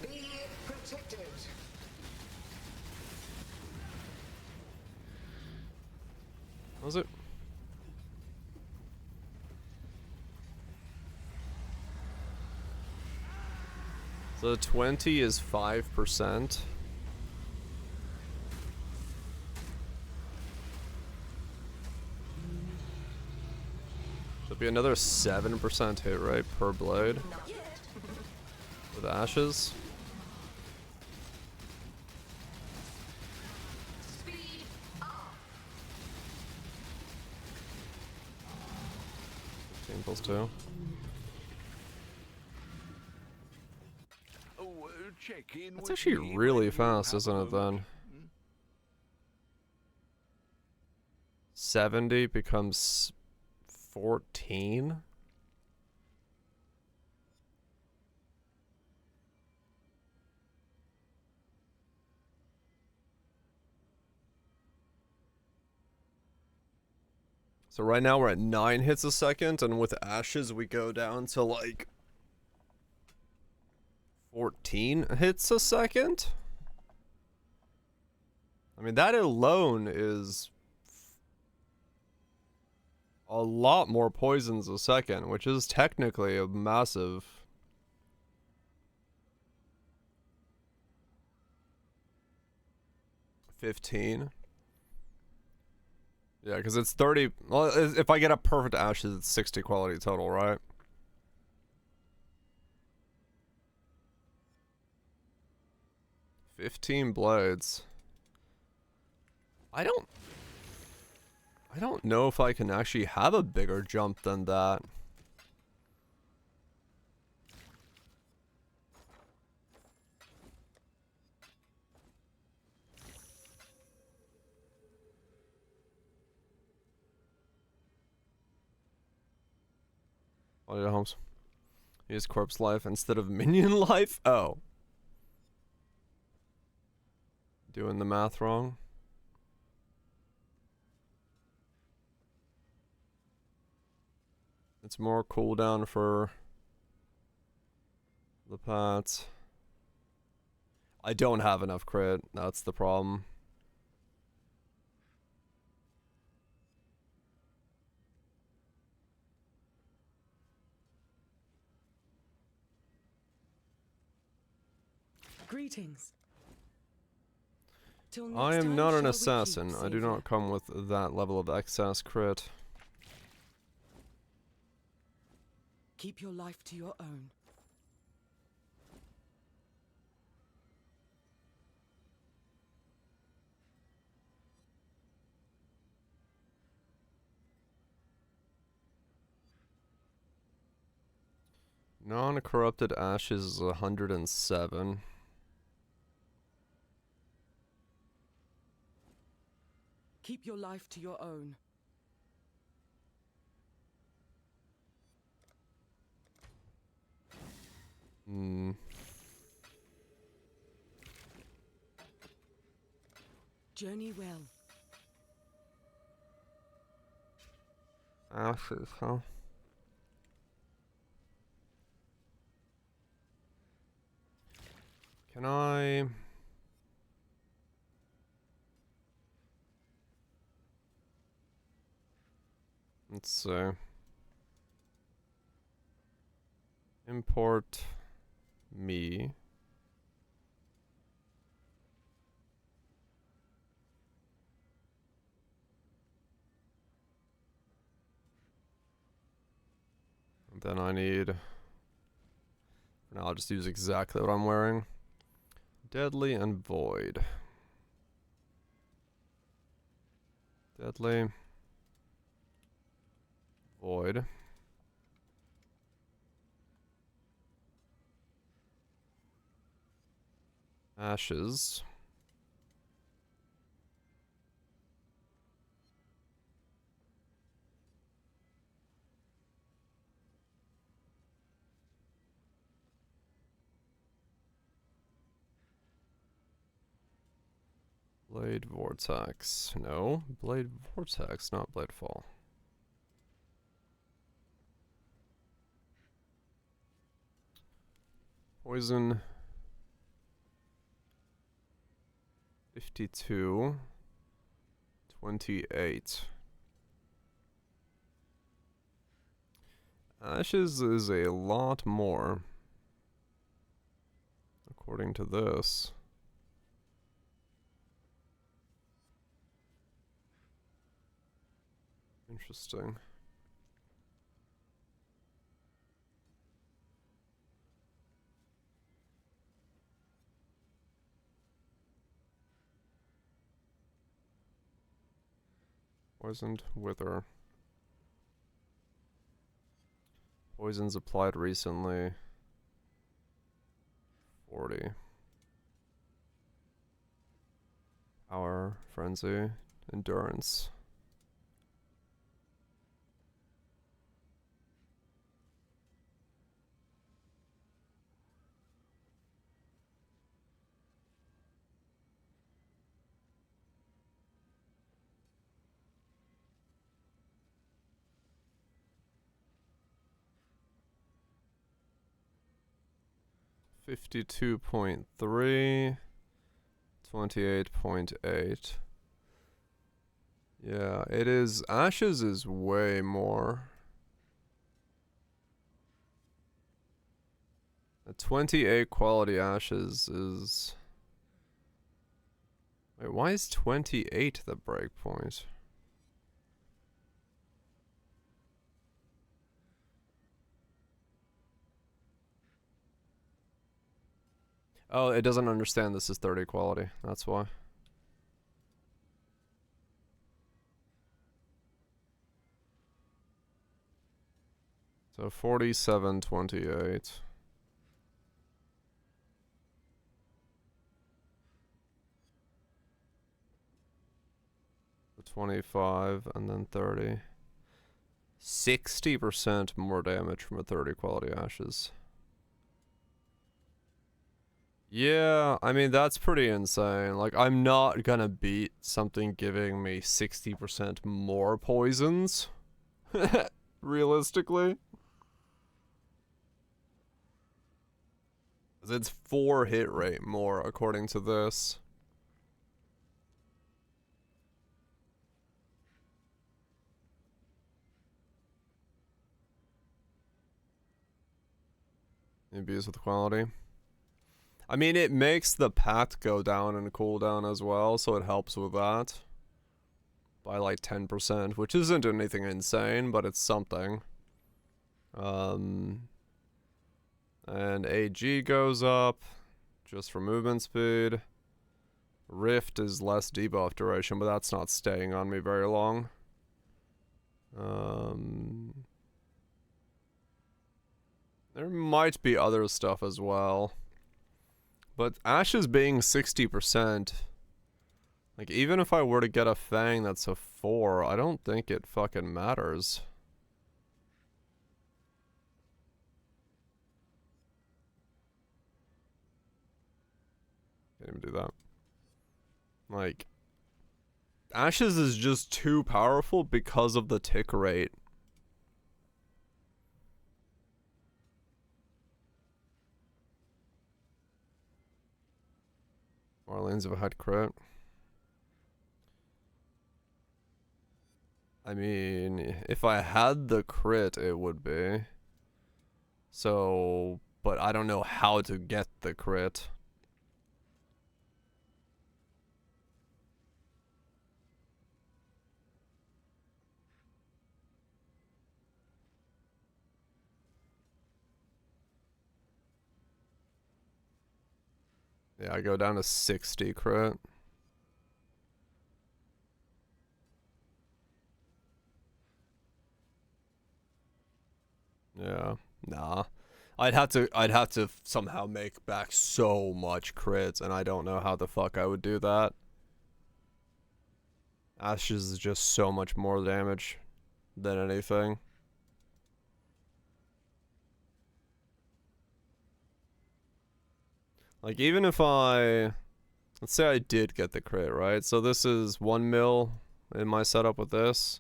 Speaker 10: Be protected.
Speaker 1: Was it? So 20 is 5%. Should be another 7% hit rate per blade. With ashes.
Speaker 10: Speed up.
Speaker 1: 15 +2.
Speaker 5: Check in.
Speaker 1: That's actually really fast, isn't it then? 70 becomes 14? So right now we're at 9 hits a second, and with ashes we go down to like 14 hits a second. I mean, that alone is a lot more poisons a second, which is technically a massive... 15. Yeah, because it's 30. Well, if I get a perfect ashes, it's 60 quality total, right? $15 blades. I don't know if I can actually have a bigger jump than that. Oh yeah, Holmes. Use corpse life instead of minion life? Oh. Doing the math wrong. It's more cooldown for the pats. I don't have enough crit, that's the problem.
Speaker 6: Greetings. Till next
Speaker 1: I am
Speaker 6: time,
Speaker 1: not an
Speaker 6: shall we
Speaker 1: assassin.
Speaker 6: keep,
Speaker 1: I do
Speaker 6: Savior?
Speaker 1: not come with that level of excess crit.
Speaker 4: Keep your life to your own.
Speaker 1: Non-corrupted ashes is 107.
Speaker 4: Keep your life to your own.
Speaker 1: Hmm.
Speaker 4: Journey well.
Speaker 1: Ashes, huh? Can I... Let's see. Import me. And then I need... For now, I'll just use exactly what I'm wearing. Deadly and Void. Deadly. Void. Ashes. Blade Vortex. No, Blade Vortex, not Blade Fall. Poison 52 28. Ashes is a lot more according to this. Interesting. Poisoned Wither. Poisons applied recently. 40. Power, Frenzy, Endurance. 52.3. 28.8. Yeah, it is. Ashes is way more. A 28 quality ashes is... Wait, why is 28 the breakpoint? Oh, it doesn't understand this is 30 quality. That's why. So 47.28. 25 and then 30. 60% more damage from a 30 quality ashes. Yeah, I mean, that's pretty insane. Like, I'm not gonna beat something giving me 60% more poisons. Realistically. It's 4 hit rate more, according to this. Abuse with quality. I mean, it makes the path go down and cooldown as well, so it helps with that. By like 10%, which isn't anything insane, but it's something. And AG goes up, just for movement speed. Rift is less debuff duration, but that's not staying on me very long. There might be other stuff as well. But Ashes being 60%, like, even if I were to get a Fang that's a 4, I don't think it fucking matters. Can't even do that. Like, Ashes is just too powerful because of the tick rate. Marlene's have had crit. I mean, if I had the crit, it would be. So, but I don't know how to get the crit. Yeah, I go down to 60 crit. Yeah, nah. I'd have to somehow make back so much crits, and I don't know how the fuck I would do that. Ashes is just so much more damage than anything. Like, even if let's say I did get the crit, right? So this is 1 mil in my setup with this.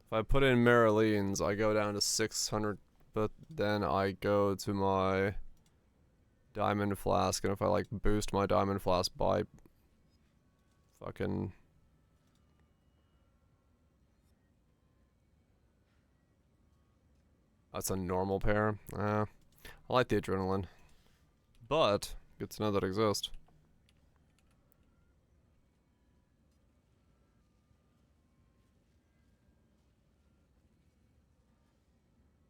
Speaker 1: If I put in Marlene's, I go down to 600, but then I go to my Diamond Flask, and if I, like, boost my Diamond Flask by fucking... That's a normal pair. I like the adrenaline. But... good to know that exists.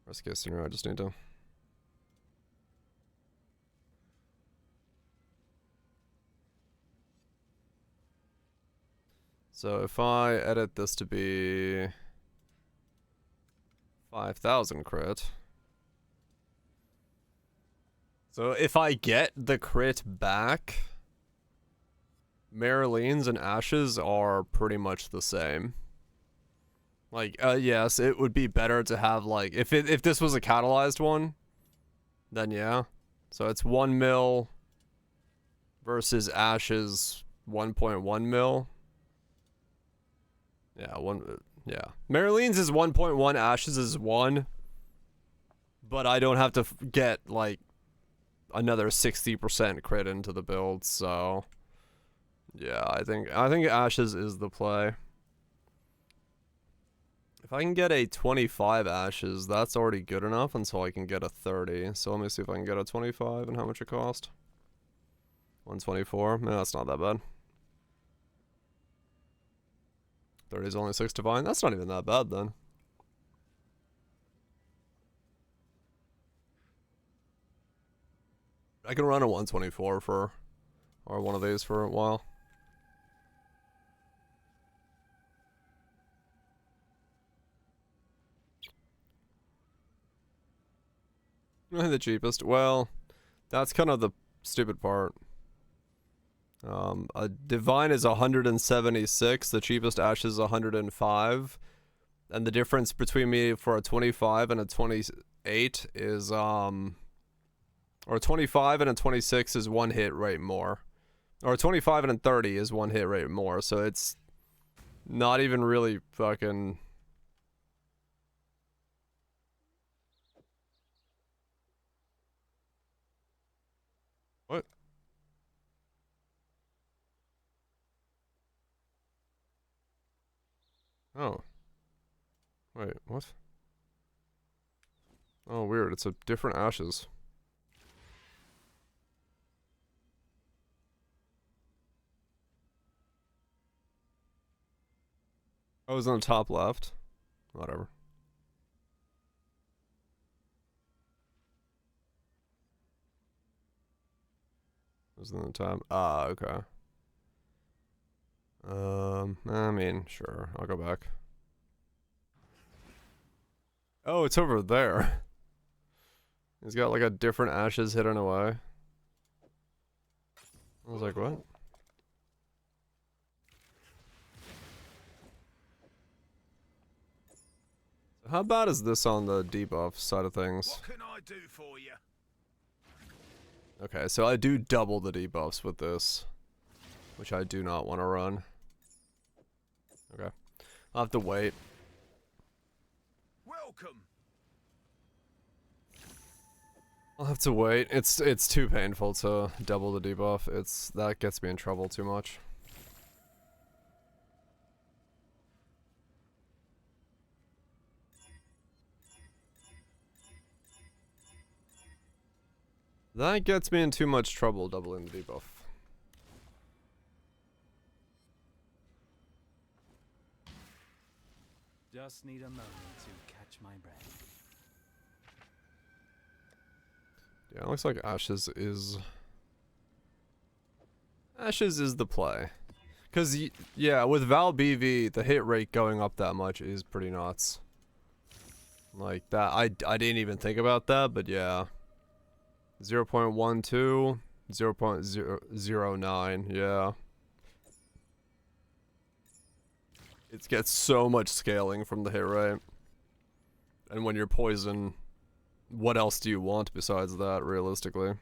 Speaker 1: Worst case scenario, I just need to... So if I edit this to be 5,000 crit. So if I get the crit back, Marlene's and Ashes are pretty much the same. Like, yes, it would be better to have, like, if this was a catalyzed one, then yeah. So it's 1 mil versus Ashes 1.1 mil. Yeah, yeah. Marlene's is 1.1, Ashes is 1. But I don't have to get, like, another 60% crit into the build, so yeah, I think Ashes is the play. If I can get a 25 Ashes, that's already good enough until I can get a 30. So let me see if I can get a 25 and how much it cost. 124. No, that's not that bad. 30 is only 6 divine. That's not even that bad then. I can run a 124 for, or one of these for a while. The cheapest. Well, that's kind of the stupid part. A divine is 176. The cheapest Ash is 105. And the difference between me for a 25 and a 28 is, or a 25 and a 26 is one hit rate more. Or a 25 and a 30 is one hit rate more. So it's not even really fucking... What? Oh. Wait, what? Oh, weird. It's a different Ashes. Oh, it was on the top left. Whatever. It was in the top. Ah, okay. I mean, sure. I'll go back. Oh, it's over there. He's got like a different Ashes hidden away. I was like, what? How bad is this on the debuff side of things?
Speaker 8: What can I do for you?
Speaker 1: Okay, so I do double the debuffs with this, which I do not want to run. Okay, I'll have to wait.
Speaker 8: Welcome.
Speaker 1: I'll have to wait. It's too painful to double the debuff. That gets me in trouble too much. That gets me in too much trouble doubling the debuff.
Speaker 3: Just need a moment to catch my breath.
Speaker 1: Yeah, it looks like Ashes is the play. Cause yeah, with Vaal BV, the hit rate going up that much is pretty nuts. Like that, I didn't even think about that, but yeah. 0.12, 0.009, yeah. It gets so much scaling from the hit rate. And when you're poison, what else do you want besides that, realistically?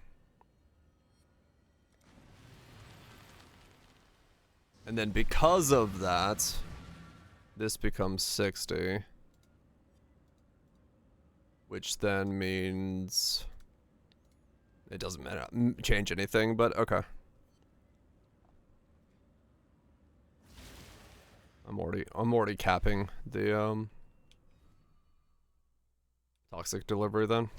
Speaker 1: And then because of that, this becomes 60. Which then means... It doesn't matter, change anything, but okay. I'm already capping the toxic delivery then.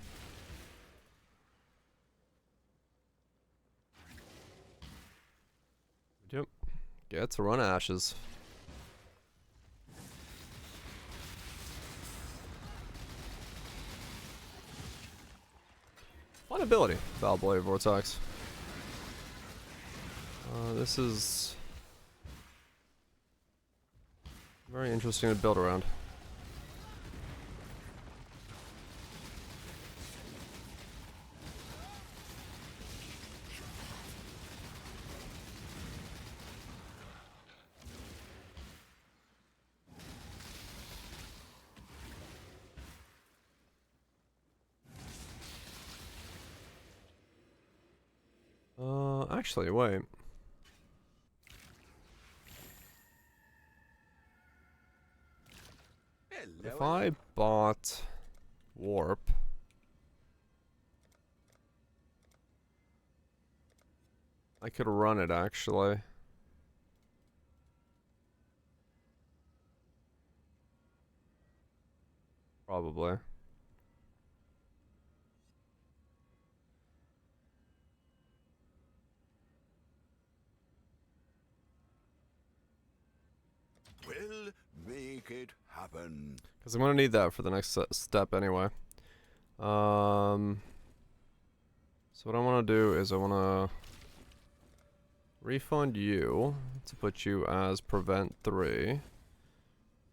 Speaker 1: Yep. Get to run Ashes. Fun ability, Vaal Blade Vortex. This is very interesting to build around. Actually, wait. If I bought Warp... I could run it actually. Probably.
Speaker 5: We'll make it happen.
Speaker 1: Because I'm gonna need that for the next step anyway. So what I want to do is I want to refund you to put you as prevent 3.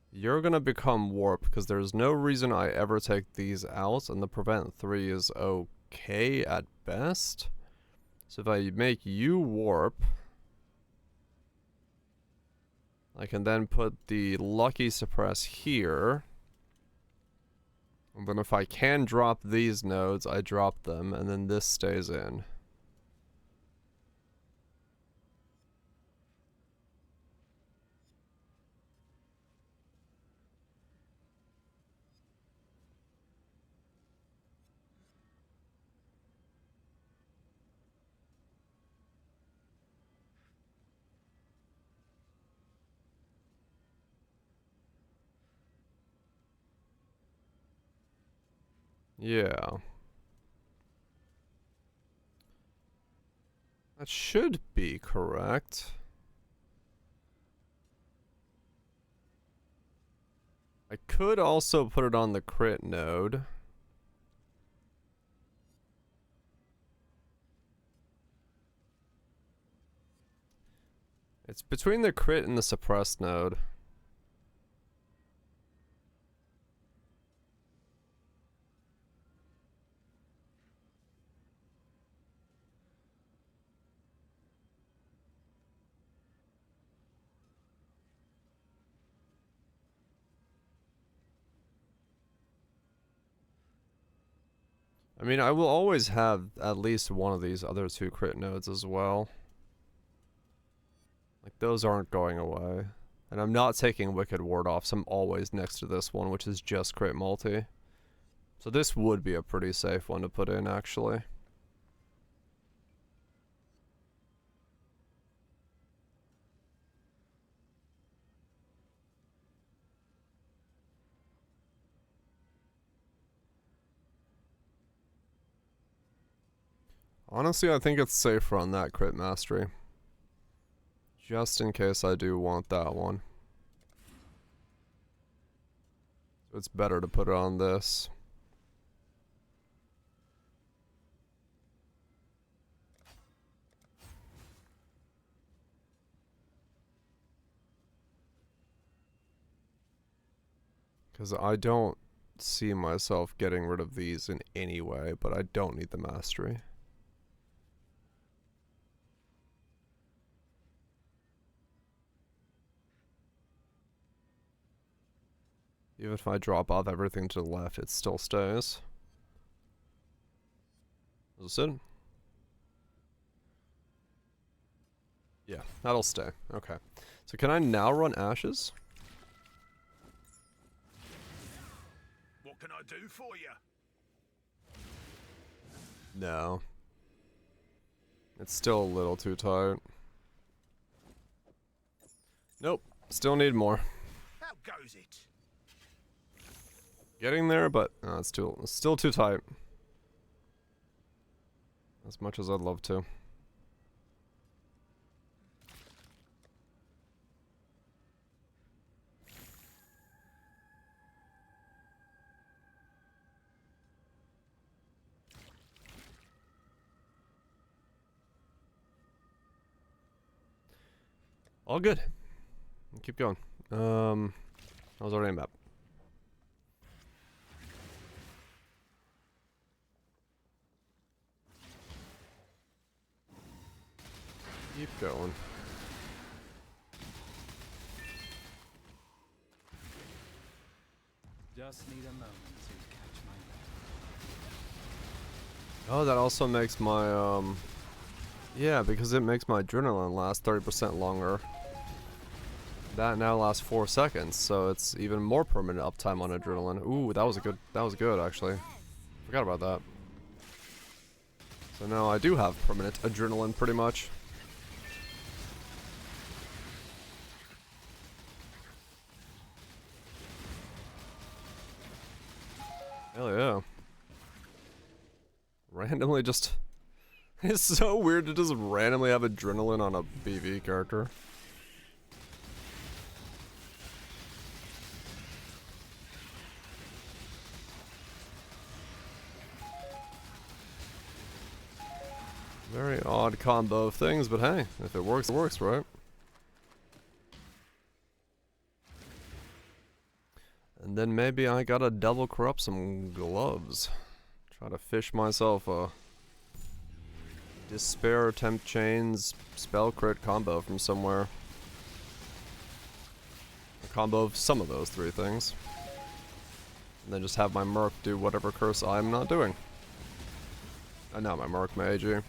Speaker 1: You're gonna become warp because there's no reason I ever take these out, and the prevent 3 is okay at best. So if I make you warp, I can then put the lucky suppress here. And then if I can drop these nodes, I drop them, and then this stays in. Yeah. That should be correct. I could also put it on the crit node. It's between the crit and the suppressed node. I mean, I will always have at least one of these other 2 crit nodes as well. Like, those aren't going away. And I'm not taking Wicked Ward off, so I'm always next to this one, which is just crit multi. So this would be a pretty safe one to put in, actually. Honestly, I think it's safer on that crit mastery. Just in case I do want that one. It's better to put it on this. Because I don't see myself getting rid of these in any way, but I don't need the mastery. Even if I drop off everything to the left, it still stays. Is this it? Yeah, that'll stay. Okay. So can I now run Ashes?
Speaker 8: What can I do for you?
Speaker 1: No. It's still a little too tight. Nope. Still need more.
Speaker 8: How goes it?
Speaker 1: Getting there, but it's still too tight. As much as I'd love to. All good. Keep going. I was already in map. Keep going.
Speaker 3: Just need a moment to catch my breath.
Speaker 1: Oh, that also makes my, yeah, because it makes my adrenaline last 30% longer. That now lasts 4 seconds, so it's even more permanent uptime on adrenaline. Ooh, that was good, actually. Forgot about that. So now I do have permanent adrenaline, pretty much. Hell yeah. Randomly just... It's so weird to just randomly have adrenaline on a BV character. Very odd combo of things, but hey, if it works, right? And then maybe I gotta double corrupt some gloves. Try to fish myself a Despair, Tempt Chains, Spell Crit combo from somewhere. A combo of some of those three things. And then just have my Merc do whatever curse I'm not doing. And now my Merc, my AG.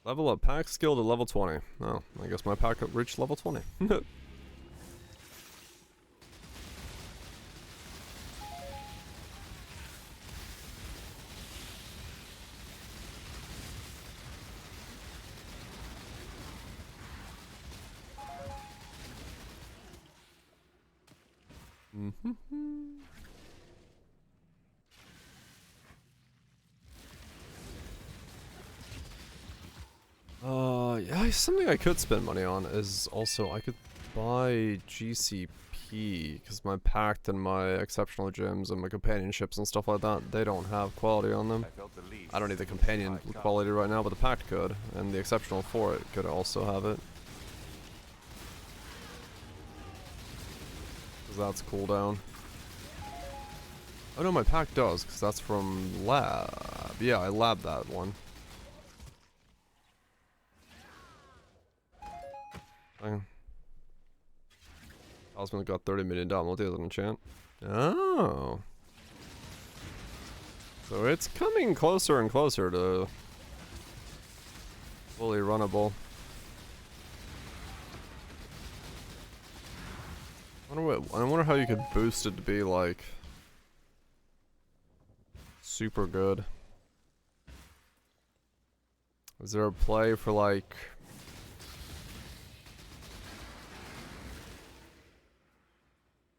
Speaker 1: Level up pack skill to level 20. Oh, I guess my pack reached level 20. Yeah, something I could spend money on is also I could buy GCP, because my Pact and my Exceptional Gems and my Companionships and stuff like that, they don't have quality on them. I don't need the Companion quality right now, but the Pact could, and the Exceptional for it could also have it. Because that's cooldown. Oh no, my Pact does, because that's from Lab. Yeah, I labbed that one. Osmond got 30 million downloads as an enchant. Oh. So it's coming closer and closer to fully runnable. I wonder how you could boost it to be like super good. Is there a play for like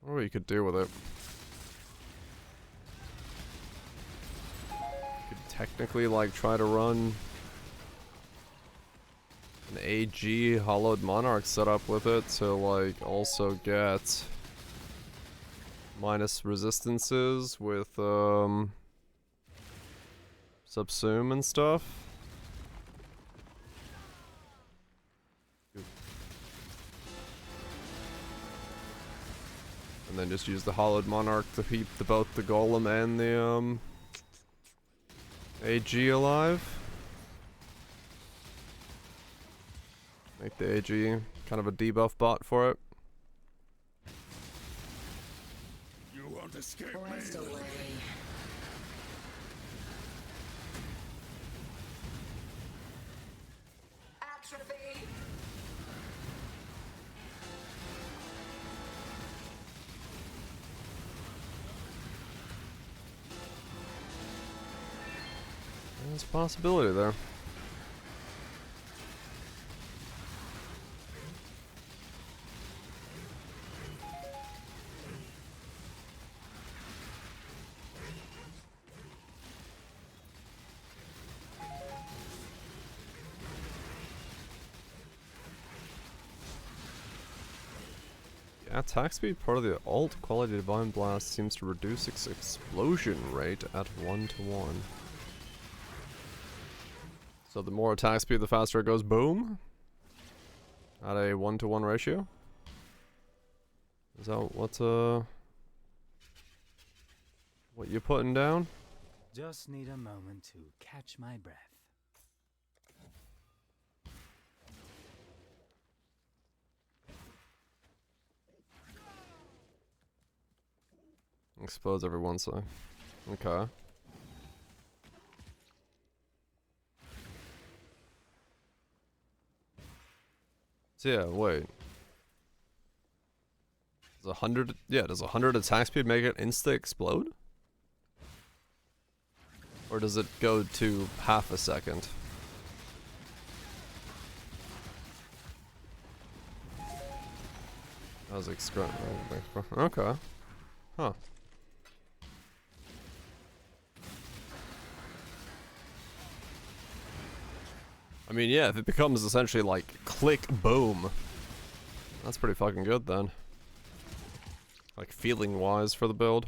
Speaker 1: I wonder what you could do with it. You could technically like try to run an AG Hollowed Monarch setup with it to like also get minus resistances with Subsume and stuff. And then just use the Hollowed Monarch to keep both the Golem and the AG alive. Make the AG kind of a debuff bot for it.
Speaker 9: You won't escape
Speaker 10: Poised
Speaker 9: me.
Speaker 10: away. Atrophy.
Speaker 1: There's a possibility there. Yeah, attack speed part of the alt quality Divine Blast seems to reduce its explosion rate at 1:1. So the more attack speed, the faster it goes boom? At a 1:1 ratio? Is that what you putting down?
Speaker 3: Just need a moment to catch my breath.
Speaker 1: Explodes every once, so. Okay. So yeah, wait. Does 100? Yeah, does 100 attack speed make it insta explode? Or does it go to half a second? That was okay. Huh. I mean, yeah, if it becomes essentially like click boom, that's pretty fucking good then. Like feeling wise for the build.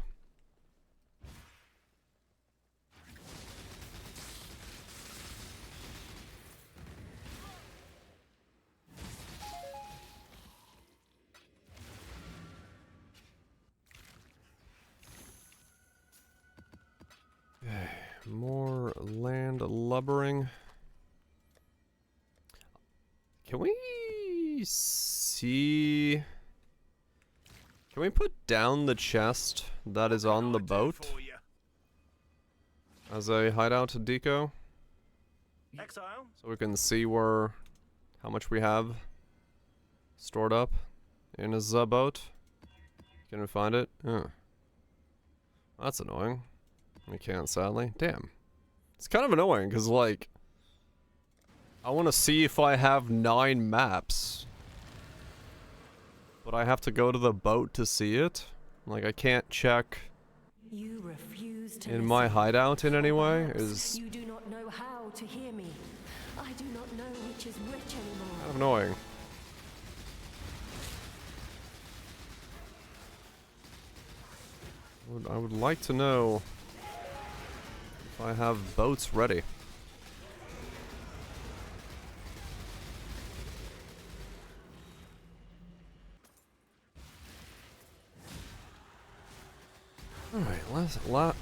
Speaker 1: More land lubbering. Can we see? Can we put down the chest that is on the boat as a hideout deco?
Speaker 13: Exile?
Speaker 1: So we can see where, how much we have stored up in his boat. Can we find it? That's annoying. We can't, sadly. Damn. It's kind of annoying, because, like, I want to see if I have 9 maps. But I have to go to the boat to see it. Like, I can't check
Speaker 11: You refuse to
Speaker 1: in my hideout in any way.
Speaker 11: Perhaps you do not know how to hear me. I do not know which is which anymore.
Speaker 1: Kind of annoying. I would like to know if I have boats ready. Alright,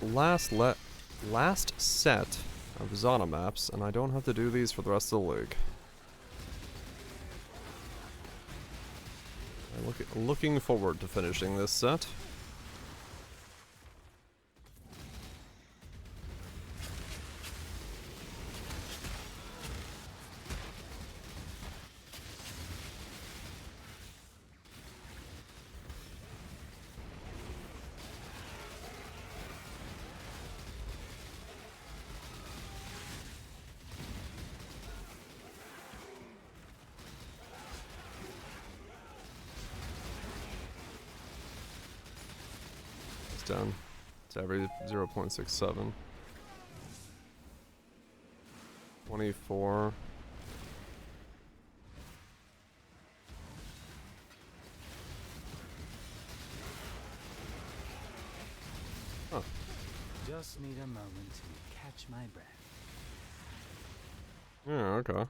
Speaker 1: last set of Zana maps, and I don't have to do these for the rest of the league. I'm looking forward to finishing this set. Down to every 0.67. 24. Huh.
Speaker 3: Just need a moment to catch my breath.
Speaker 1: Yeah, okay.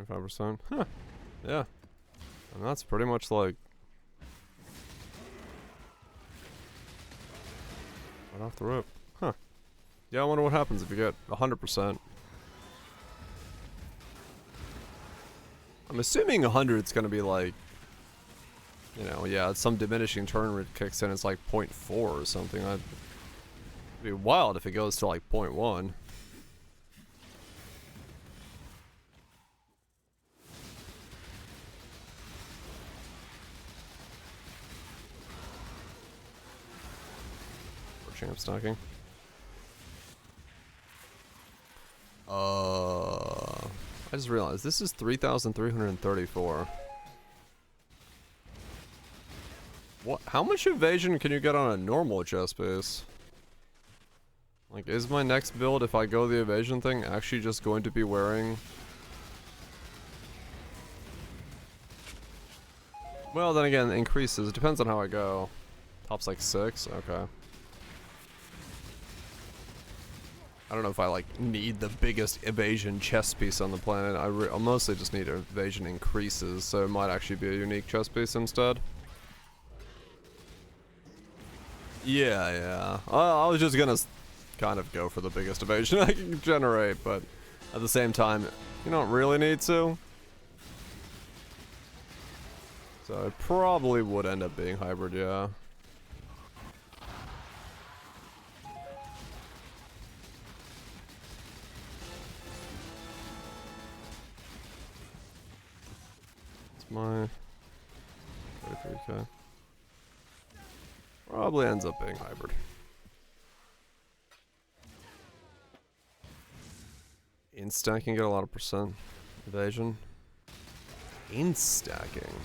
Speaker 1: 25%. Huh. Yeah. And that's pretty much like right off the rip. Huh. Yeah, I wonder what happens if you get 100%. I'm assuming 100 is gonna be like, you know, yeah, some diminishing turn rate kicks in, it's like 0.4 or something. It'd be wild if it goes to like 0.1. Champ stocking. I just realized this is 3,334. What? How much evasion can you get on a normal chest base? Like, is my next build, if I go the evasion thing, actually just going to be wearing? Well, then again, it increases. It depends on how I go. Top's like 6. Okay. I don't know if I like need the biggest evasion chest piece on the planet. I mostly just need evasion increases, so it might actually be a unique chest piece instead. Yeah. I was just gonna kind of go for the biggest evasion I can generate, but at the same time, you don't really need to. So it probably would end up being hybrid, yeah. My 33k probably ends up being hybrid. Instacking, get a lot of percent evasion. Instacking.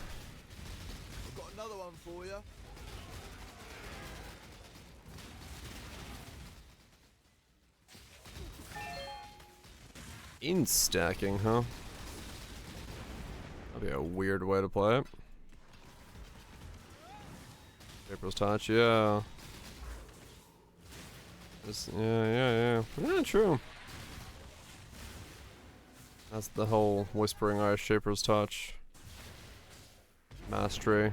Speaker 16: I've got another one for you.
Speaker 1: Instacking, huh? That'd be a weird way to play it. Shaper's Touch, yeah. Yeah, true. That's the whole Whispering Ice, Shaper's Touch. Mastery.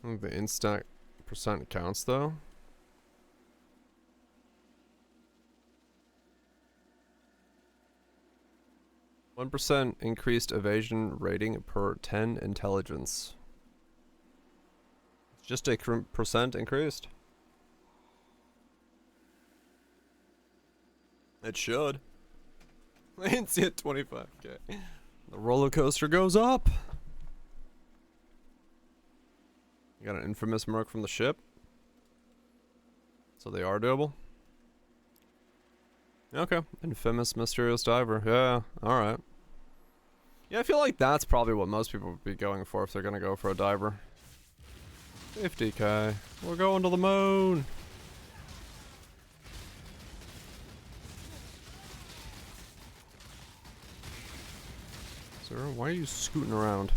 Speaker 1: I think the instack percent counts though. %1 increased evasion rating per 10 intelligence. It's just a percent increased. It should. I didn't see it 25k. The roller coaster goes up. You got an infamous merc from the ship. So they are doable. Okay. Infamous mysterious diver. Yeah, alright. Yeah, I feel like that's probably what most people would be going for if they're gonna go for a diver. 50k. We're going to the moon. Sir, why are you scooting around?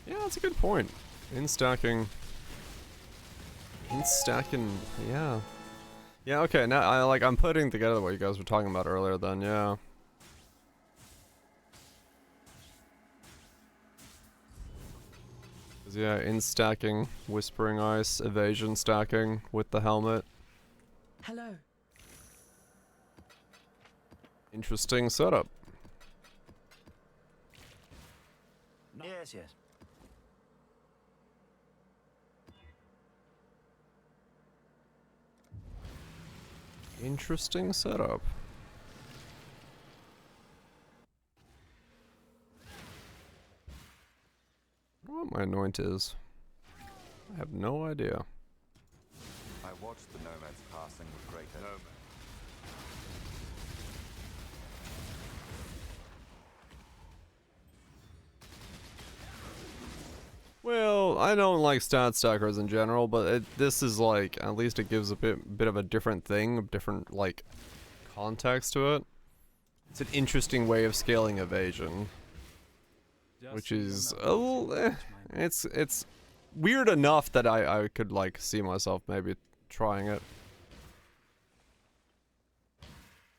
Speaker 1: Yeah, that's a good point. Instacking, yeah. Yeah, okay, now I'm putting together what you guys were talking about earlier then, yeah. Yeah, instacking, Whispering Ice, evasion stacking with the helmet.
Speaker 6: Hello.
Speaker 1: Interesting setup.
Speaker 13: Yes.
Speaker 1: Interesting setup. I don't know what my anoint is. I have no idea.
Speaker 2: I watched the nomads passing with great nomad.
Speaker 1: Well, I don't like stat stackers in general, but this is like, at least it gives a bit of a different thing, a different like context to it. It's an interesting way of scaling evasion, which is a little, it's weird enough that I could like see myself maybe trying it.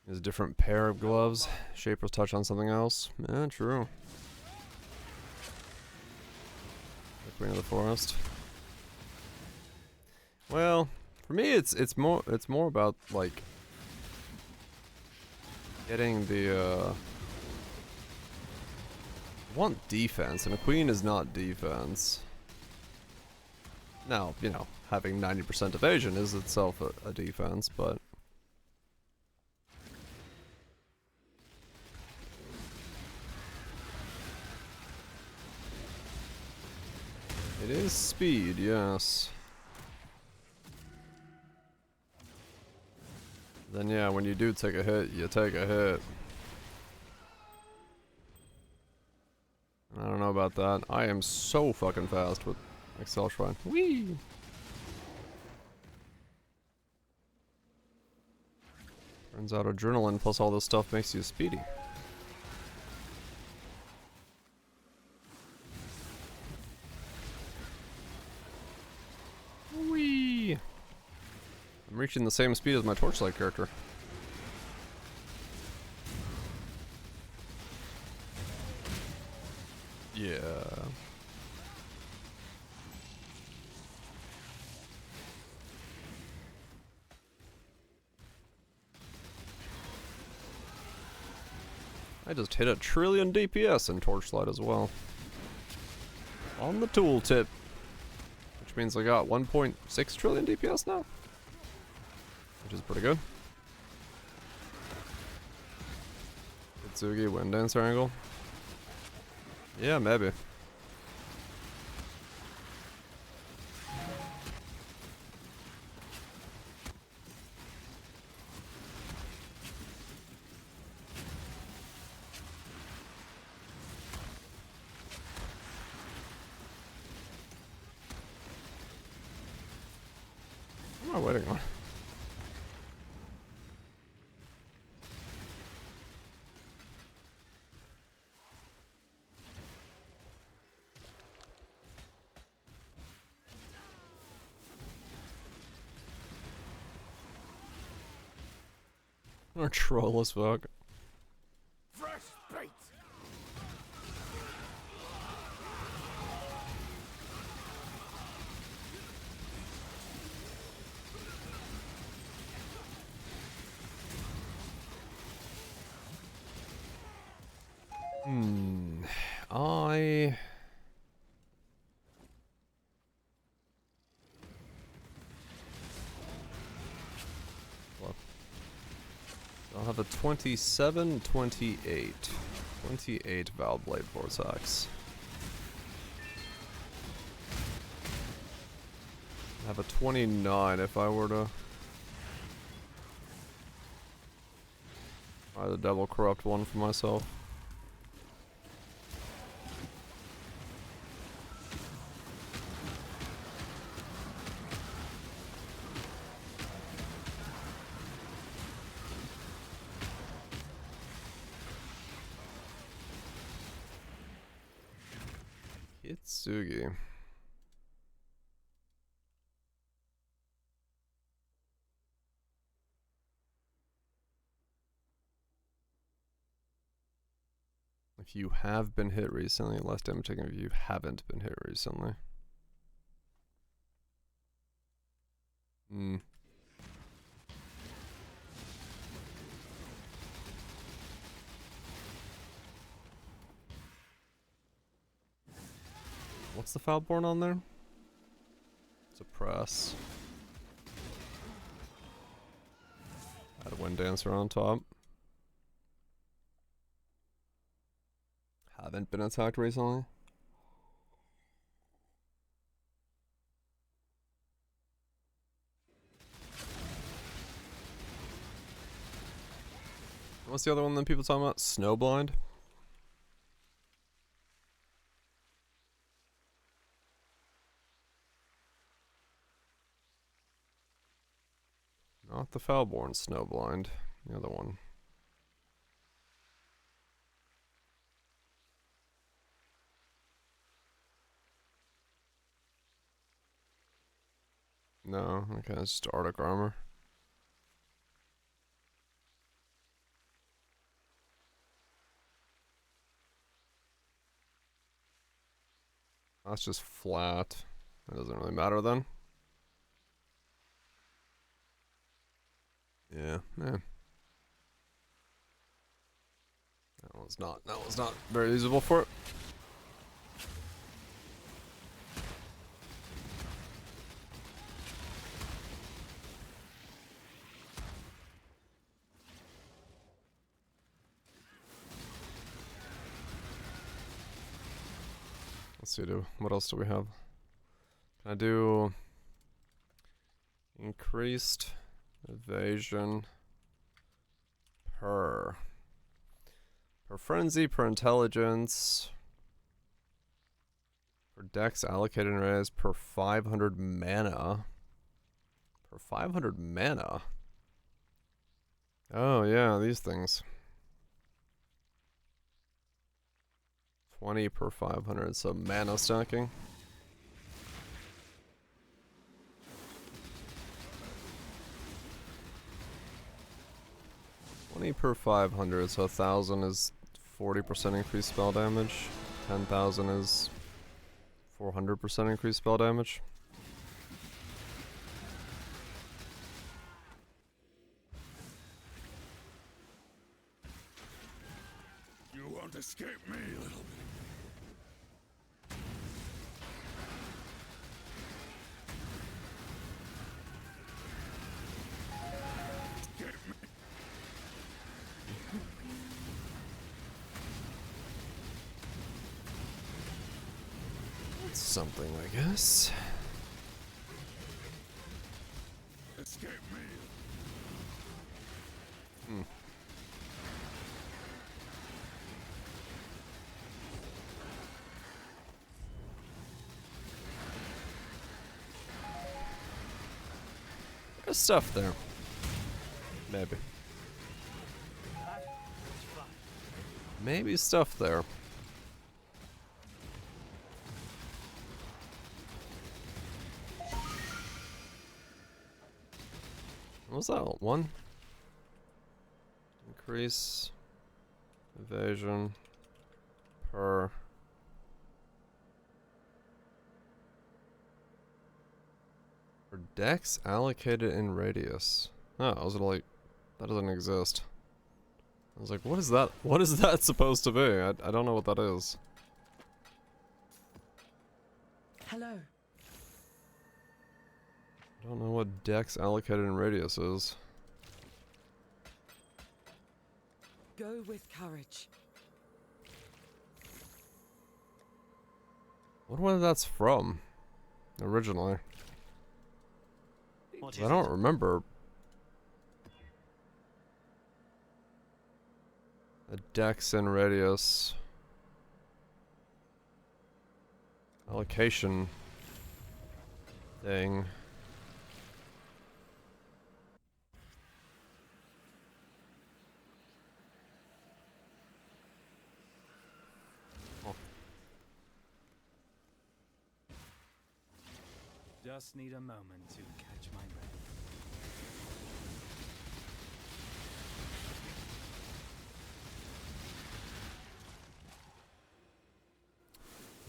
Speaker 1: There's a different pair of gloves. Shaper's Touch on something else. Yeah, true. Queen of the Forest. Well, for me it's more about like getting the I want defense, and a queen is not defense. Now, you know, having 90% evasion is itself a defense, but it is speed, yes. Then yeah, when you do take a hit, you take a hit. I don't know about that. I am so fucking fast with Excel Shrine. Whee! Turns out adrenaline plus all this stuff makes you speedy. Whee! I'm reaching the same speed as my Torchlight character. Yeah. I just hit a trillion DPS in Torchlight as well. On the tooltip. Which means I got 1.6 trillion DPS now. Which is pretty good. Itsugi Wind Dancer angle. Yeah, maybe. What am I waiting on? Or troll as fuck.
Speaker 8: Fresh bait.
Speaker 1: I'll have a 27, 28. 28 Vaal Blade Vortex. I have a 29 if I were to buy the Devil Corrupt one for myself. Itsugi. If you have been hit recently, less damage taken if you haven't been hit recently. What's the Foulborn on there? Suppress. Add a Wind Dancer on top. Haven't been attacked recently. What's the other one that people talking about? Snowblind? Not the Foulborn Snowblind. The other one. No, okay, it's just Arctic Armor. That's just flat. That doesn't really matter then. Yeah, yeah. That was not very usable for it. Let's see, what else do we have? Can I do increased evasion per frenzy, per intelligence, per dex allocated and raised, per 500 mana. Per 500 mana? Oh yeah, these things. 20 per 500, so mana stacking. Per 500, so 1,000 is 40% increased spell damage. 10,000 is 400% increased spell damage.
Speaker 8: You won't escape me, little
Speaker 1: something, I guess.
Speaker 9: Escape me.
Speaker 1: Hmm. There's stuff there. Maybe. Maybe stuff there. What was that one? Increase evasion per dex allocated in radius. Oh, I was like, that doesn't exist. I was like, what is that? What is that supposed to be? I don't know what that is.
Speaker 14: Hello.
Speaker 1: I don't know what dex allocated in radius is.
Speaker 14: Go with courage.
Speaker 1: I wonder where that's from originally. I don't remember a dex and radius allocation thing.
Speaker 3: Just need a moment to catch my breath.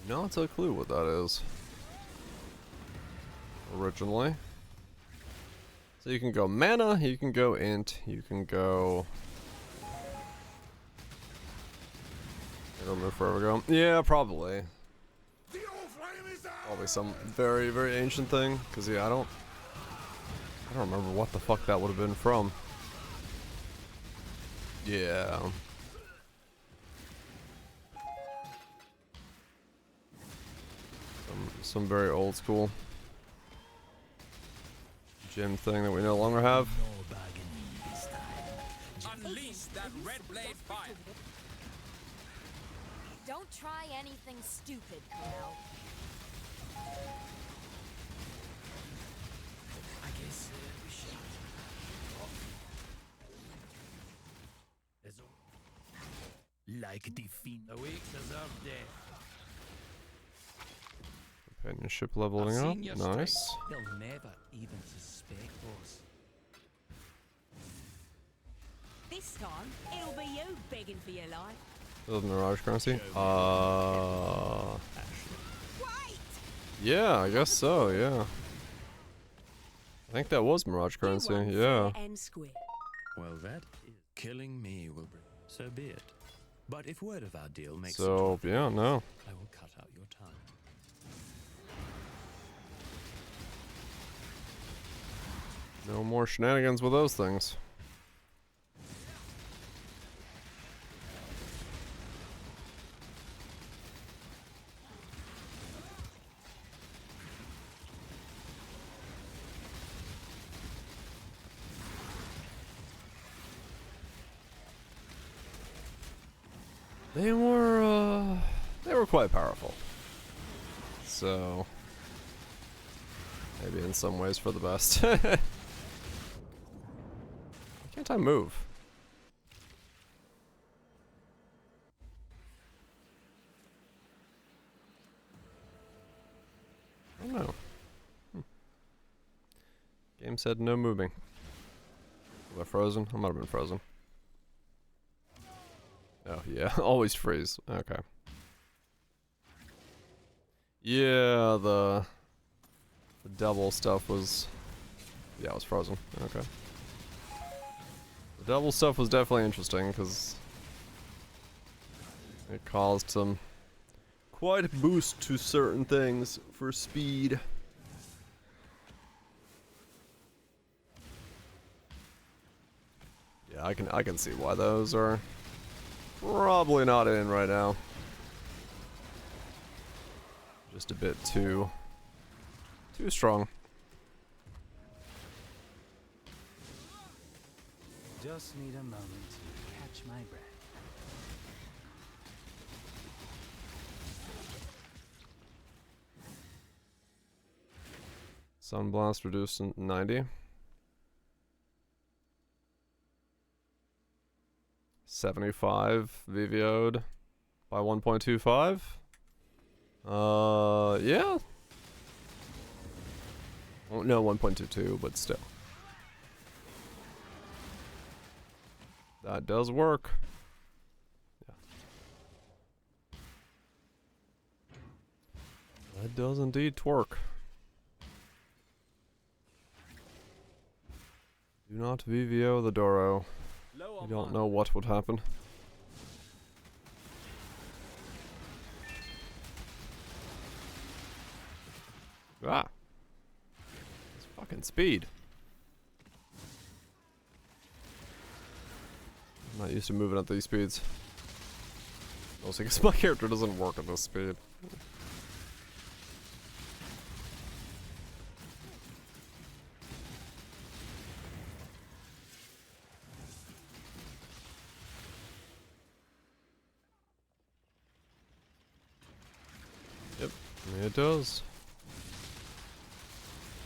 Speaker 1: Not a clue what that is. Originally. So you can go mana, you can go int, you can go... I don't remember where we go. Yeah, probably. Probably some very, very ancient thing. Cause yeah, I don't remember what the fuck that would have been from. Yeah. Some very old school gym thing that we no longer have.
Speaker 8: Unleash that red blade fire.
Speaker 7: Don't try anything stupid, Corel.
Speaker 13: I guess we should. Like defeat the weak deserve death.
Speaker 1: Companionship leveling up. Nice.
Speaker 13: They'll never even suspect us.
Speaker 11: This time, it'll be you begging for your life.
Speaker 1: That was Mirage currency. Yeah, I guess so, yeah. I think that was Mirage currency, yeah.
Speaker 13: Well, that is killing me will bring. So be it. But if word of our deal makes
Speaker 1: So, yeah, no.
Speaker 13: I will cut out your tongue.
Speaker 1: No more shenanigans with those things. They were quite powerful. So maybe in some ways for the best. Can't I move? I don't know. Game said no moving. Was I frozen? I might have been frozen. Oh yeah, always freeze. Okay. Yeah, the devil stuff was... Yeah, it was frozen. Okay. The devil stuff was definitely interesting, because it caused some quite a boost to certain things for speed. Yeah, I can see why those are probably not in right now. Just a bit too strong.
Speaker 3: Just need a moment to catch my breath.
Speaker 1: Sunblast reduced to 90. 75 VVO'd by 1.25. Yeah. Oh, no, 1.22, but still. That does work. Yeah. That does indeed twerk. Do not VVO the Doro. You don't know what would happen. Ah. It's fucking speed. I'm not used to moving at these speeds. Mostly because my character doesn't work at this speed. Yep, it does.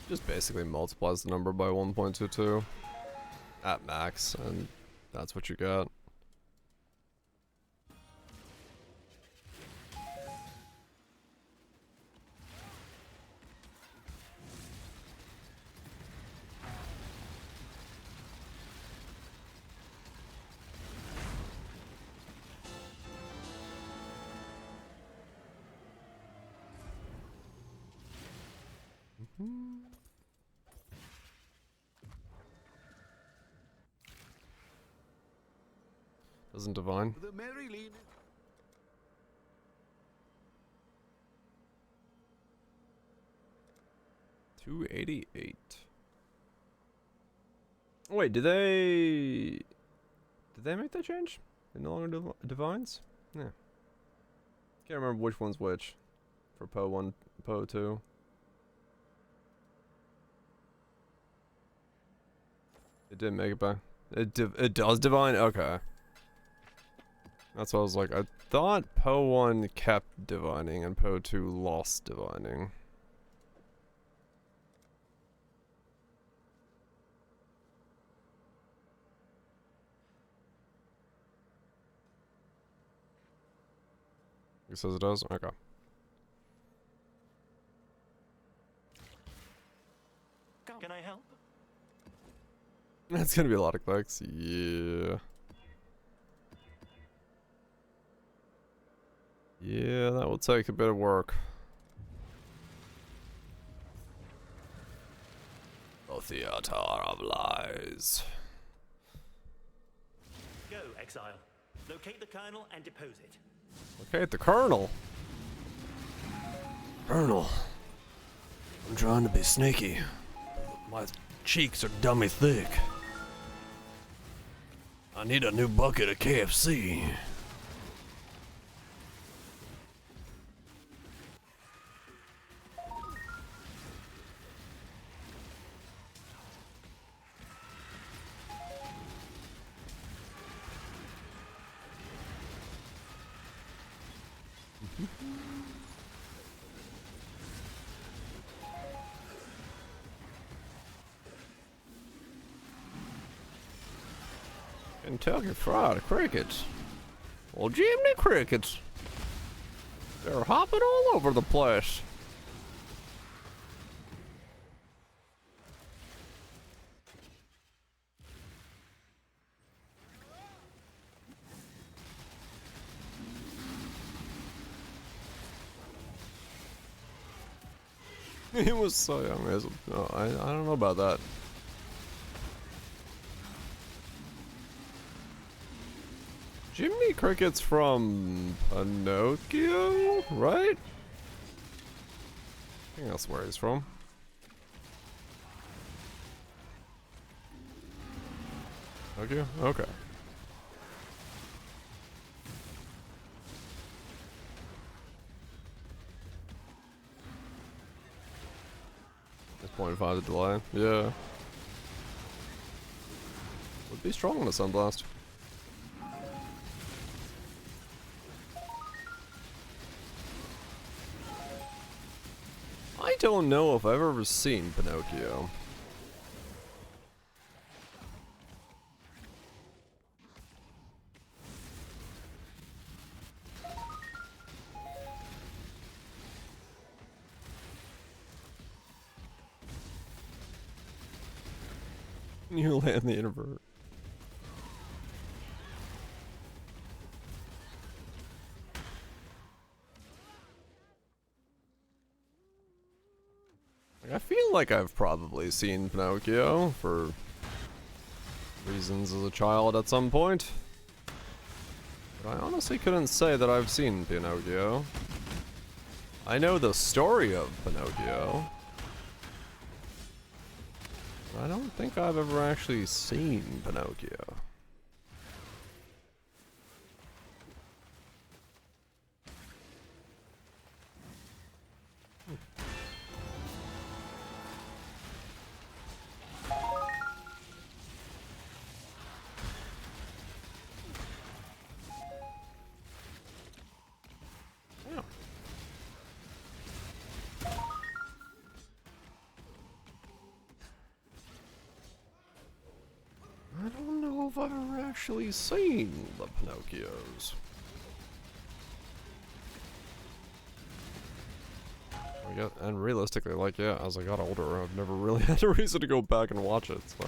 Speaker 1: Just basically multiplies the number by 1.22 at max, and that's what you got. Doesn't divine.
Speaker 5: The Mary Lee.
Speaker 1: 288. Wait, did they make that change? They no longer divines? Yeah. Can't remember which one's which for Poe 1, Poe 2. It didn't make it back. It does divine? Okay. That's what I was like. I thought Poe 1 kept divining and Poe 2 lost divining. It says it does? Okay.
Speaker 17: Can I help?
Speaker 1: That's gonna be a lot of clicks. Yeah. Yeah, that will take a bit of work. The Theater of Lies.
Speaker 17: Go, exile. Locate the Colonel and depose it.
Speaker 1: Locate the Colonel? Colonel. I'm trying to be sneaky. My cheeks are dummy thick. I need a new bucket of KFC. Kentucky Fried Crickets. Well, Jiminy Crickets. They're hopping all over the place. He was so young. No, I don't know about that. Jiminy Cricket's from Pinocchio, right? I think that's where he's from. Pinocchio? Okay. 0.5 to delay. Yeah. Would be strong on a Sunblast. I don't know if I've ever seen Pinocchio. You land the invert. I feel like I've probably seen Pinocchio for reasons as a child at some point. But I honestly couldn't say that I've seen Pinocchio. I know the story of Pinocchio. I don't think I've ever actually seen Pinocchio. I don't know if I've ever actually seen the Pinocchios. And realistically, like, yeah, as I got older, I've never really had a reason to go back and watch it, so.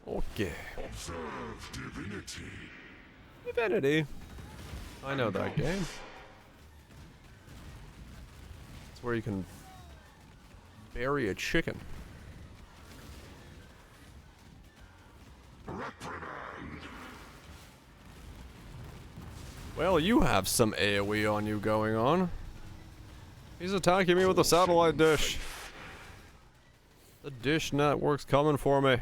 Speaker 1: Okay.
Speaker 9: Observe divinity.
Speaker 1: Divinity. I know that game. It's where you can bury a chicken. Well, you have some AoE on you going on. He's attacking me with a satellite dish. The dish network's coming for me.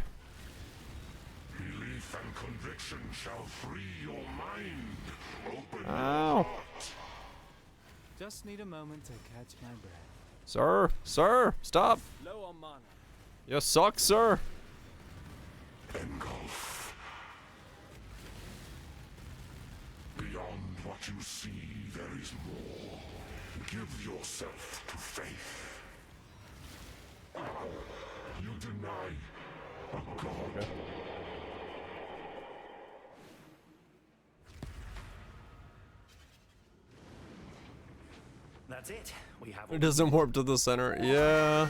Speaker 9: Belief and conviction shall free your mind. Open your
Speaker 1: Ow.
Speaker 9: heart.
Speaker 3: Just need a moment to catch my breath.
Speaker 1: Sir, sir, stop.
Speaker 3: Low on mana.
Speaker 1: You suck, sir.
Speaker 9: Engulf. Beyond what you see, there is more. Give yourself to faith. You deny a god.
Speaker 1: Okay.
Speaker 17: That's it. We have.
Speaker 1: It doesn't warp to the center. Yeah.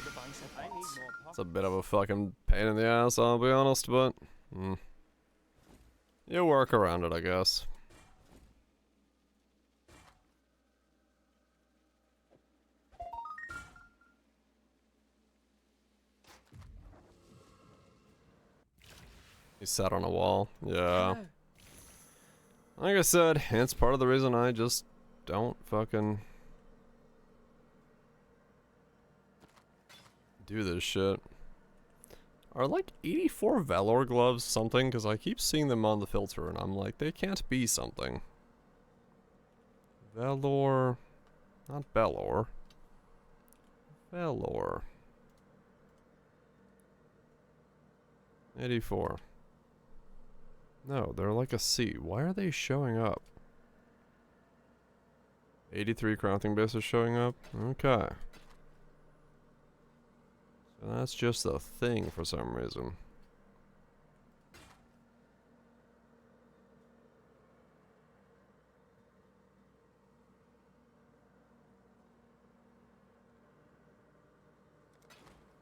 Speaker 1: It's a bit of a fucking pain in the ass, I'll be honest, but you work around it, I guess. He sat on a wall. Yeah. Like I said, it's part of the reason I just don't fucking do this shit. Are like 84 Valor gloves something? Because I keep seeing them on the filter and I'm like, they can't be something. Valor. Not Belor. Valor. 84. No, they're like a C. Why are they showing up? 83 crafting bases showing up? Okay. So that's just a thing for some reason.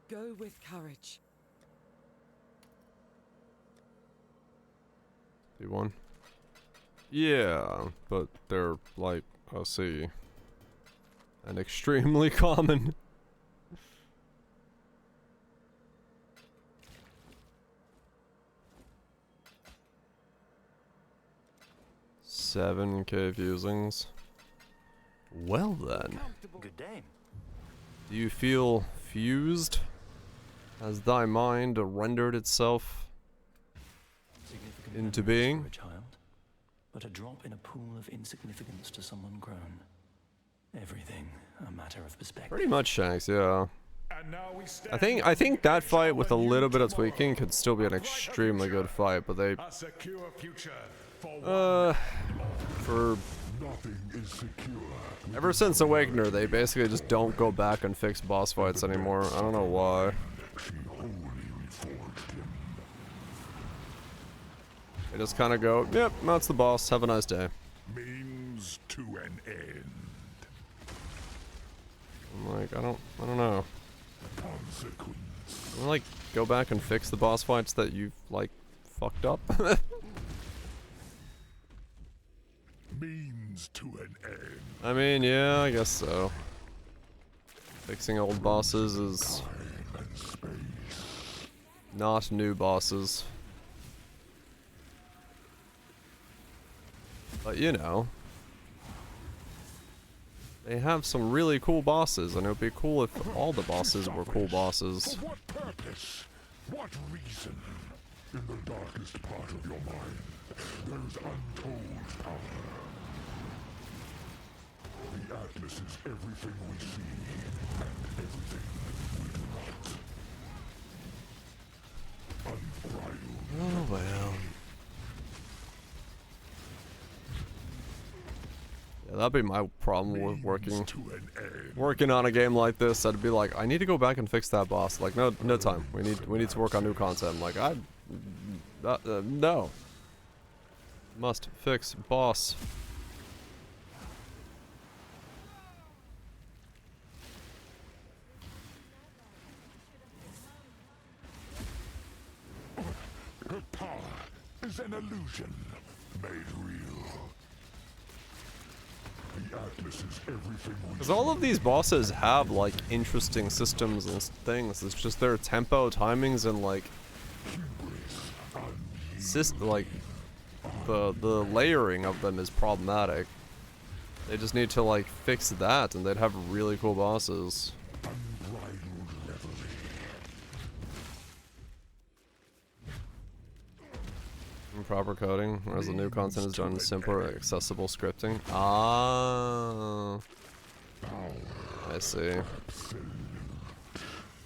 Speaker 14: Go with courage.
Speaker 1: D1? Yeah, but they're like a C. and extremely common. Seven cave usings. Well then.
Speaker 17: Good day.
Speaker 1: Do you feel fused? Has thy mind rendered itself into being?
Speaker 13: For a child, but a drop in a pool of insignificance to someone grown. Everything a matter of perspective.
Speaker 1: Pretty much, Shanks, yeah. I think that fight with a little bit of tweaking could still be an extremely good fight, but they for ever since Awakener, they basically just don't go back and fix boss fights anymore. I don't know why. They just kind of go, yep, that's the boss, have a nice day.
Speaker 9: Means to an end.
Speaker 1: I'm like, I don't know.
Speaker 9: Consequence.
Speaker 1: Like, go back and fix the boss fights that you've, like, fucked up?
Speaker 9: Means to an end.
Speaker 1: I mean, yeah, I guess so. Fixing old bosses is not new bosses. But you know, they have some really cool bosses, and it would be cool if all the bosses were cool bosses.
Speaker 9: For what purpose? What reason? In the darkest part of your mind, there is untold power. The Atlas is everything we see, and everything we do not. Unbridled.
Speaker 1: Oh well. Yeah, that'd be my problem with working on a game like this. I'd be like, I need to go back and fix that boss. Like, no time. We need to work on new content. Like, no. Must fix boss.
Speaker 9: Her power is an illusion made real. The Atlas is everything we
Speaker 1: Because all of these bosses have, like, interesting systems and things. It's just their tempo, timings, and, like, the layering of them is problematic. They just need to, like, fix that, and they'd have really cool bosses. Proper coding, whereas the new content is done in simpler, accessible scripting. Ah, I see.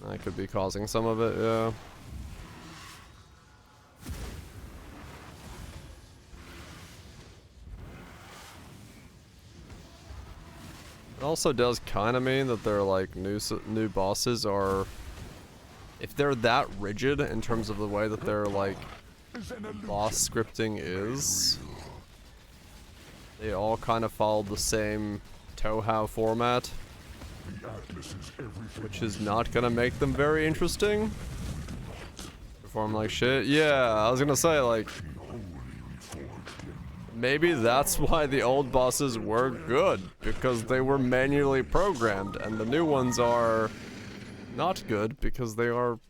Speaker 1: That could be causing some of it, yeah. It also does kind of mean that they're like new bosses are, if they're that rigid in terms of the way that they're like boss scripting is, they all kind of follow the same Touhou format, which is not gonna make them very interesting. Perform like shit. Yeah, I was gonna say, like, maybe that's why the old bosses were good, because they were manually programmed, and the new ones are not good because they are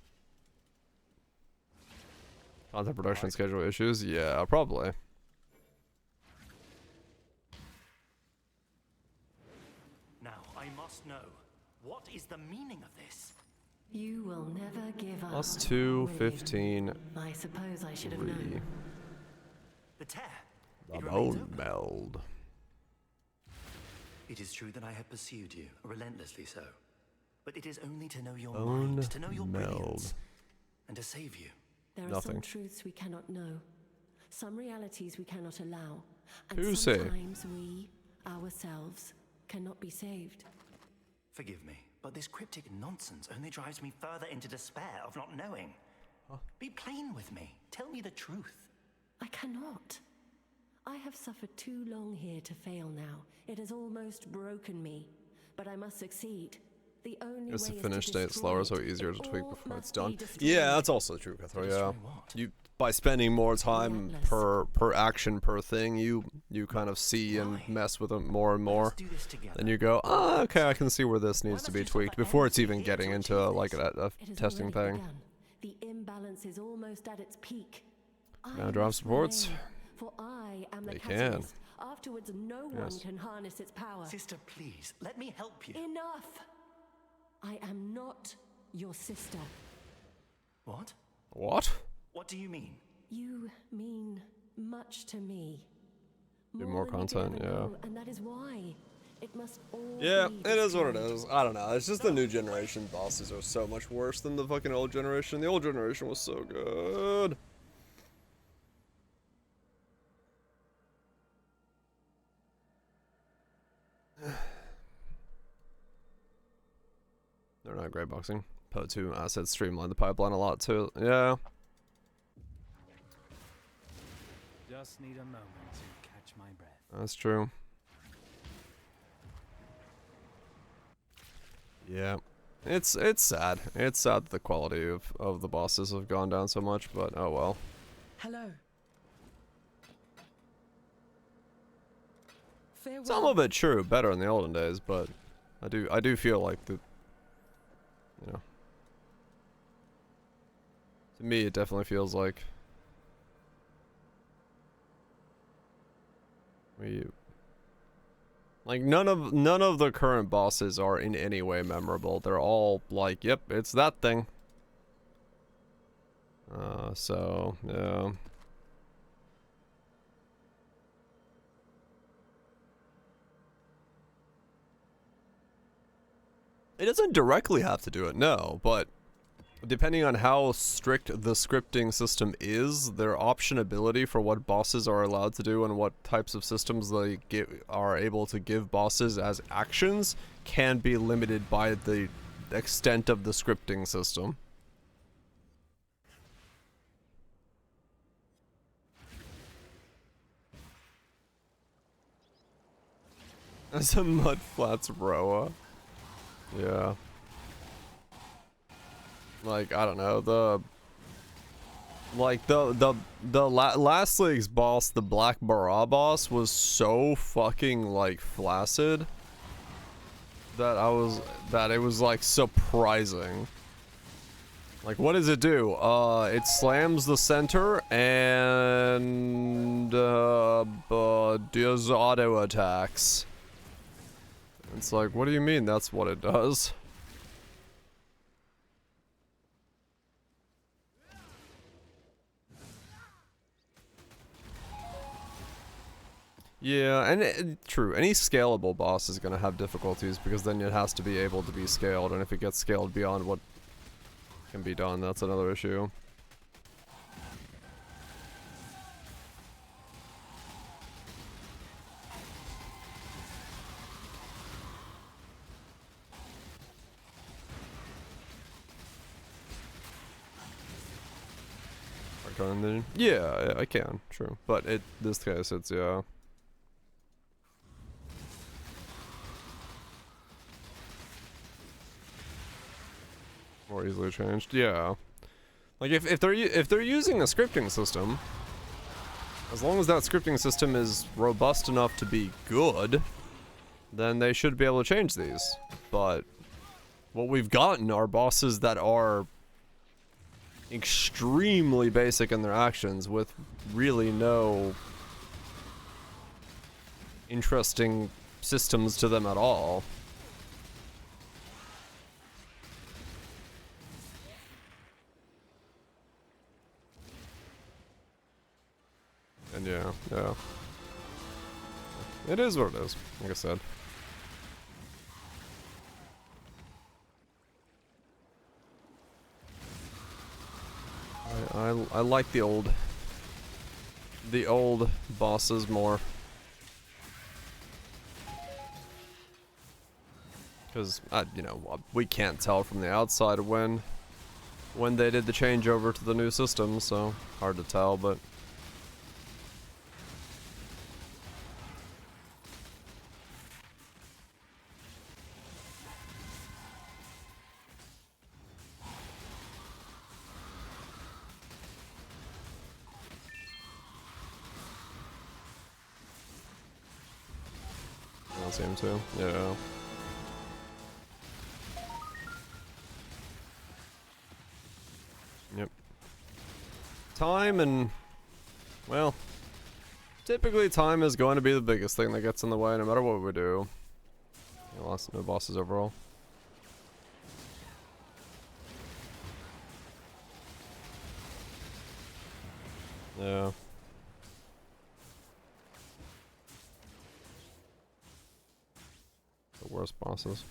Speaker 1: content production schedule issues. Yeah, probably.
Speaker 17: Now, I must know, what is the meaning of this?
Speaker 11: You will never give up.
Speaker 1: Plus 2, 15.
Speaker 11: I suppose I should have known.
Speaker 17: The tear.
Speaker 1: The bone meld.
Speaker 13: It is true that I have pursued you, relentlessly so.
Speaker 17: But it is only to know your
Speaker 1: Bone
Speaker 17: mind, to know your
Speaker 1: meld.
Speaker 17: brilliance, and to save you.
Speaker 11: There are
Speaker 1: Nothing.
Speaker 11: some truths we cannot know, some realities we cannot allow,
Speaker 1: Who
Speaker 11: and
Speaker 1: say?
Speaker 11: sometimes we, ourselves, cannot be saved.
Speaker 17: Forgive me, but this cryptic nonsense only drives me further into despair of not knowing. Be plain with me. Tell me the truth.
Speaker 11: I cannot. I have suffered too long here to fail now. It has almost broken me, but I must succeed. The only
Speaker 1: It's
Speaker 11: way
Speaker 1: the
Speaker 11: is
Speaker 1: finish
Speaker 11: to
Speaker 1: state
Speaker 11: destroy
Speaker 1: slower,
Speaker 11: it.
Speaker 1: so easier to
Speaker 11: It
Speaker 1: tweak
Speaker 11: all
Speaker 1: before it's
Speaker 11: must be
Speaker 1: done.
Speaker 11: destroyed.
Speaker 1: Yeah, that's also true, Cthulhu, yeah. You by spending more time per action per thing, you kind of see and mess with it more and more. Then you go, oh, okay, I can see where this needs to be tweaked before it's even getting into like a testing thing.
Speaker 11: Begun. The imbalance is almost at its peak.
Speaker 1: Now drop supports.
Speaker 11: For I am the
Speaker 1: They
Speaker 11: catalyst. Afterwards, no one
Speaker 1: Yes.
Speaker 11: can harness its power.
Speaker 17: Sister, please, let me help you.
Speaker 11: Enough! I am not your sister.
Speaker 17: What?
Speaker 1: What?
Speaker 17: What do you mean?
Speaker 11: You mean much to me.
Speaker 1: Do more
Speaker 11: than you could
Speaker 1: content,
Speaker 11: ever
Speaker 1: yeah.
Speaker 11: know, and that is why it must all
Speaker 1: Yeah,
Speaker 11: be
Speaker 1: it is what it
Speaker 11: destroyed.
Speaker 1: is. I don't know. It's just the new generation bosses are so much worse than the fucking old generation. The old generation was so good. They're not great boxing. Po 2 assets streamline the pipeline a lot too. Yeah.
Speaker 3: Just need a moment to catch my breath.
Speaker 1: That's true. Yeah. It's sad. It's sad that the quality of the bosses have gone down so much, but oh well.
Speaker 14: Hello. Farewell.
Speaker 1: Some of it true, better in the olden days, but I do feel like the, you know, to me it definitely feels like none of the current bosses are in any way memorable. They're all like, yep, it's that thing. So yeah. It doesn't directly have to do it, no, but depending on how strict the scripting system is, their optionability for what bosses are allowed to do and what types of systems they are able to give bosses as actions can be limited by the extent of the scripting system. As a Mudflats Roa. Yeah. Like, I don't know, the last league's boss, the Black Bara boss, was so fucking, like, flaccid that it was, like, surprising. Like, what does it do? It slams the center and, does auto attacks. It's like, what do you mean that's what it does? Yeah, and true, any scalable boss is going to have difficulties because then it has to be able to be scaled, and if it gets scaled beyond what can be done, that's another issue. Yeah, I can, true. But this case, it's, yeah. More easily changed, yeah. Like, if they're using a scripting system, as long as that scripting system is robust enough to be good, then they should be able to change these. But what we've gotten are bosses that are extremely basic in their actions with really no interesting systems to them at all. And yeah. It is what it is, like I said. I like the old bosses more. Because, you know, we can't tell from the outside when they did the changeover to the new system, so hard to tell, but Don't seem to. Yeah. Yep. Time and, well, typically time is going to be the biggest thing that gets in the way no matter what we do. We lost no bosses overall. Yeah. The worst bosses.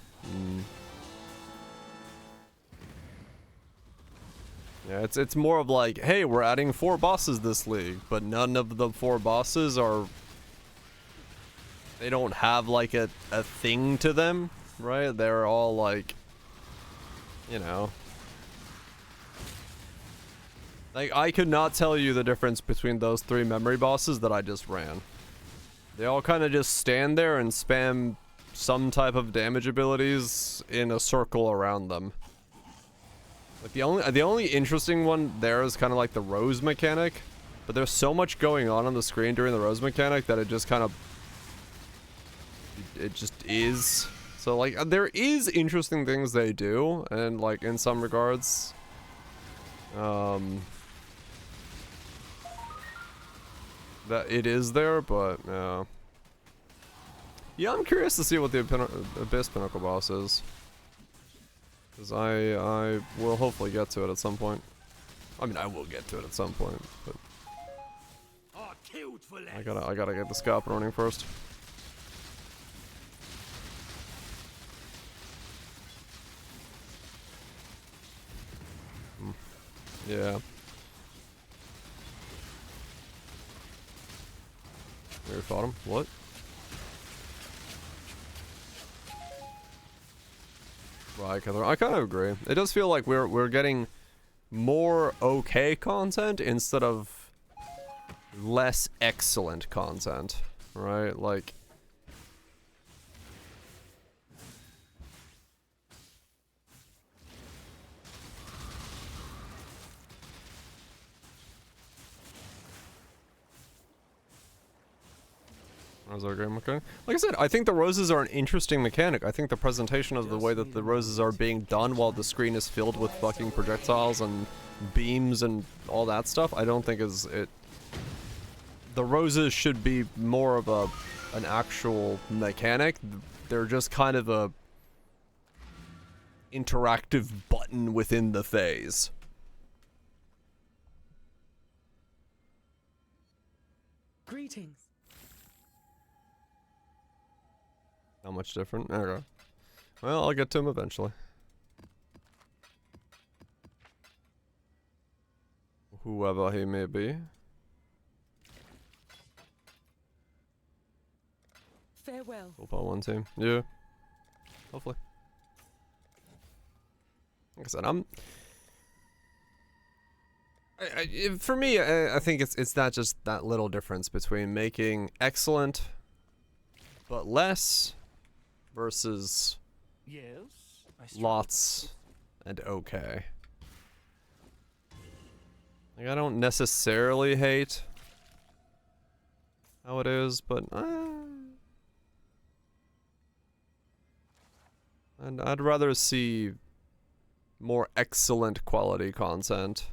Speaker 1: Yeah, it's more of like, hey, we're adding 4 bosses this league, but none of the 4 bosses are... They don't have like a thing to them, right? They're all like, you know... Like, I could not tell you the difference between those 3 memory bosses that I just ran. They all kind of just stand there and spam some type of damage abilities in a circle around them. Like the only interesting one there is kind of like the rose mechanic, but there's so much going on the screen during the rose mechanic that it just kind of... It just is. So like, there is interesting things they do, and like in some regards... that it is there, but yeah, I'm curious to see what the Abyss Pinnacle boss is, because I will hopefully get to it at some point. I mean, I will get to it at some point, but I gotta get the scalp running first. Yeah. We fought him. What? Right, I kind of agree. It does feel like we're getting more okay content instead of less excellent content, right? Like, how's our game mechanic? Like I said, I think the roses are an interesting mechanic. I think the presentation of the way that the roses are being done while the screen is filled with fucking projectiles and beams and all that stuff, I don't think is it. The roses should be more of an actual mechanic. They're just kind of a interactive button within the phase.
Speaker 14: Greetings.
Speaker 1: Not much different. Okay. Well, I'll get to him eventually. Whoever he may be.
Speaker 14: Farewell.
Speaker 1: Full power 1 team. Yeah. Hopefully. Like I said, for me, I think it's not just that little difference between making excellent but less versus lots and okay. Like, I don't necessarily hate how it is, but and I'd rather see more excellent quality content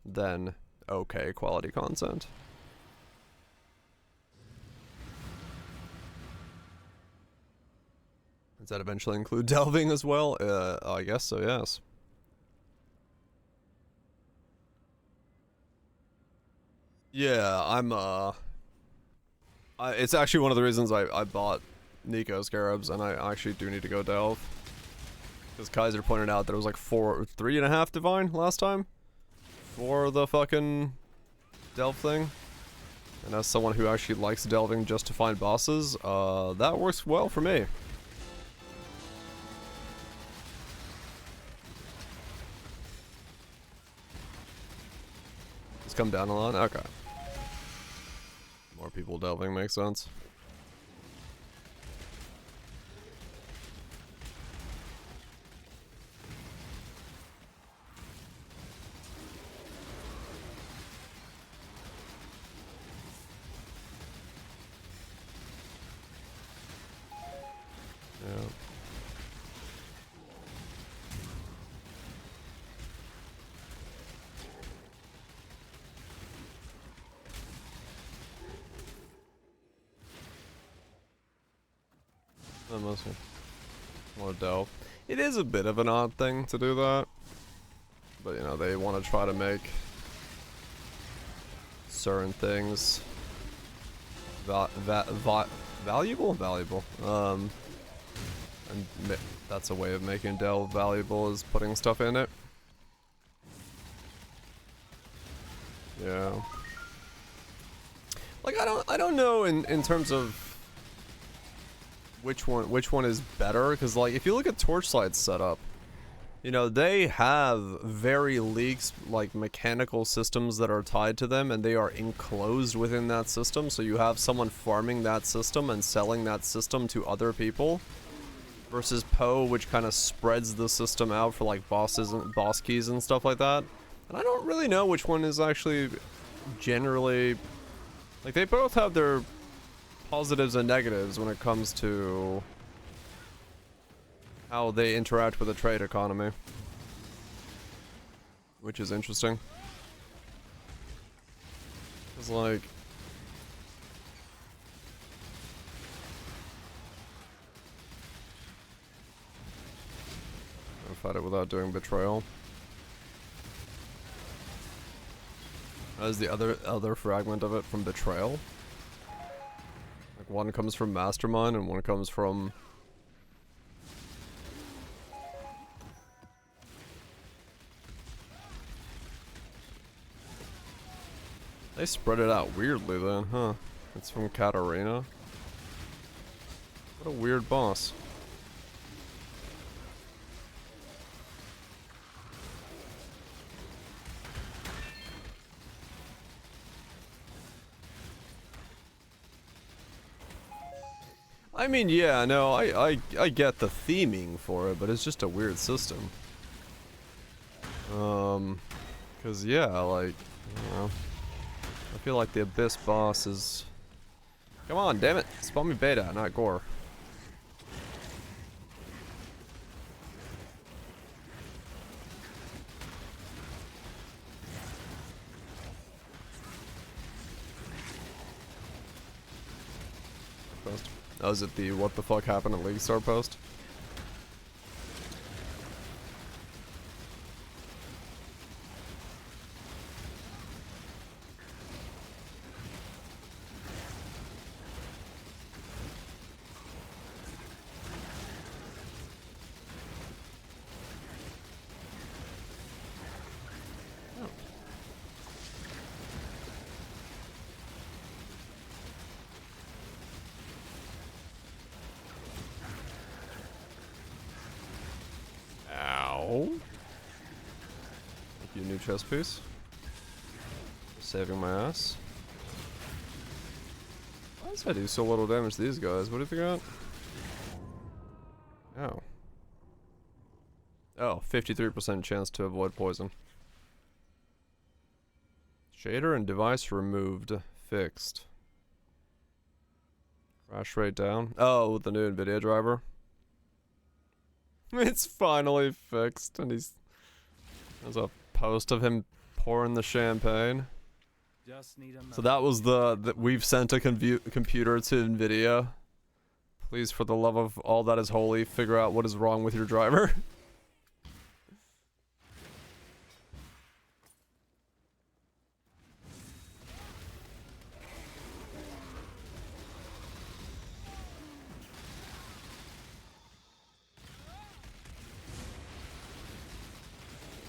Speaker 1: than okay quality content. Does that eventually include delving as well? I guess so, yes. Yeah, it's actually one of the reasons I bought Nico Scarabs, and I actually do need to go delve. Because Kaiser pointed out that it was like 3.5 divine last time for the fucking delve thing. And as someone who actually likes delving just to find bosses, that works well for me. It's come down a lot? Okay. More people delving makes sense. mostly want to delve. It is a bit of an odd thing to do that, but you know, they want to try to make certain things valuable, and that's a way of making delve valuable, is putting stuff in it. Yeah. Like I don't know in terms of which one is better, because like if you look at Torchlight's setup, you know, they have very like mechanical systems that are tied to them, and they are enclosed within that system, so you have someone farming that system and selling that system to other people, versus Poe, which kind of spreads the system out for like bosses and boss keys and stuff like that. And I don't really know which one is actually generally, like, they both have their positives and negatives when it comes to how they interact with the trade economy, which is interesting. It's like, I'll fight it without doing betrayal. As the other fragment of it from betrayal. Like, one comes from Mastermind and one comes from they spread it out weirdly then, huh? It's from Katarina. What a weird boss. I mean, yeah, no, I get the theming for it, but it's just a weird system. Cause yeah, like, you know, I feel like the Abyss boss is... Come on, damn it! Spawn me beta, not gore. Post. Oh, is it the what the fuck happened at League Star post? Thank you, new chest piece. Saving my ass. Why does I do so little damage to these guys? What have you got? Oh. Oh, 53% chance to avoid poison. Shader and device removed. Fixed. Crash rate down. Oh, with the new NVIDIA driver. It's finally fixed, and there's a post of him pouring the champagne.
Speaker 3: Just need a
Speaker 1: So that was the we've sent a computer to NVIDIA. Please, for the love of all that is holy, figure out what is wrong with your driver.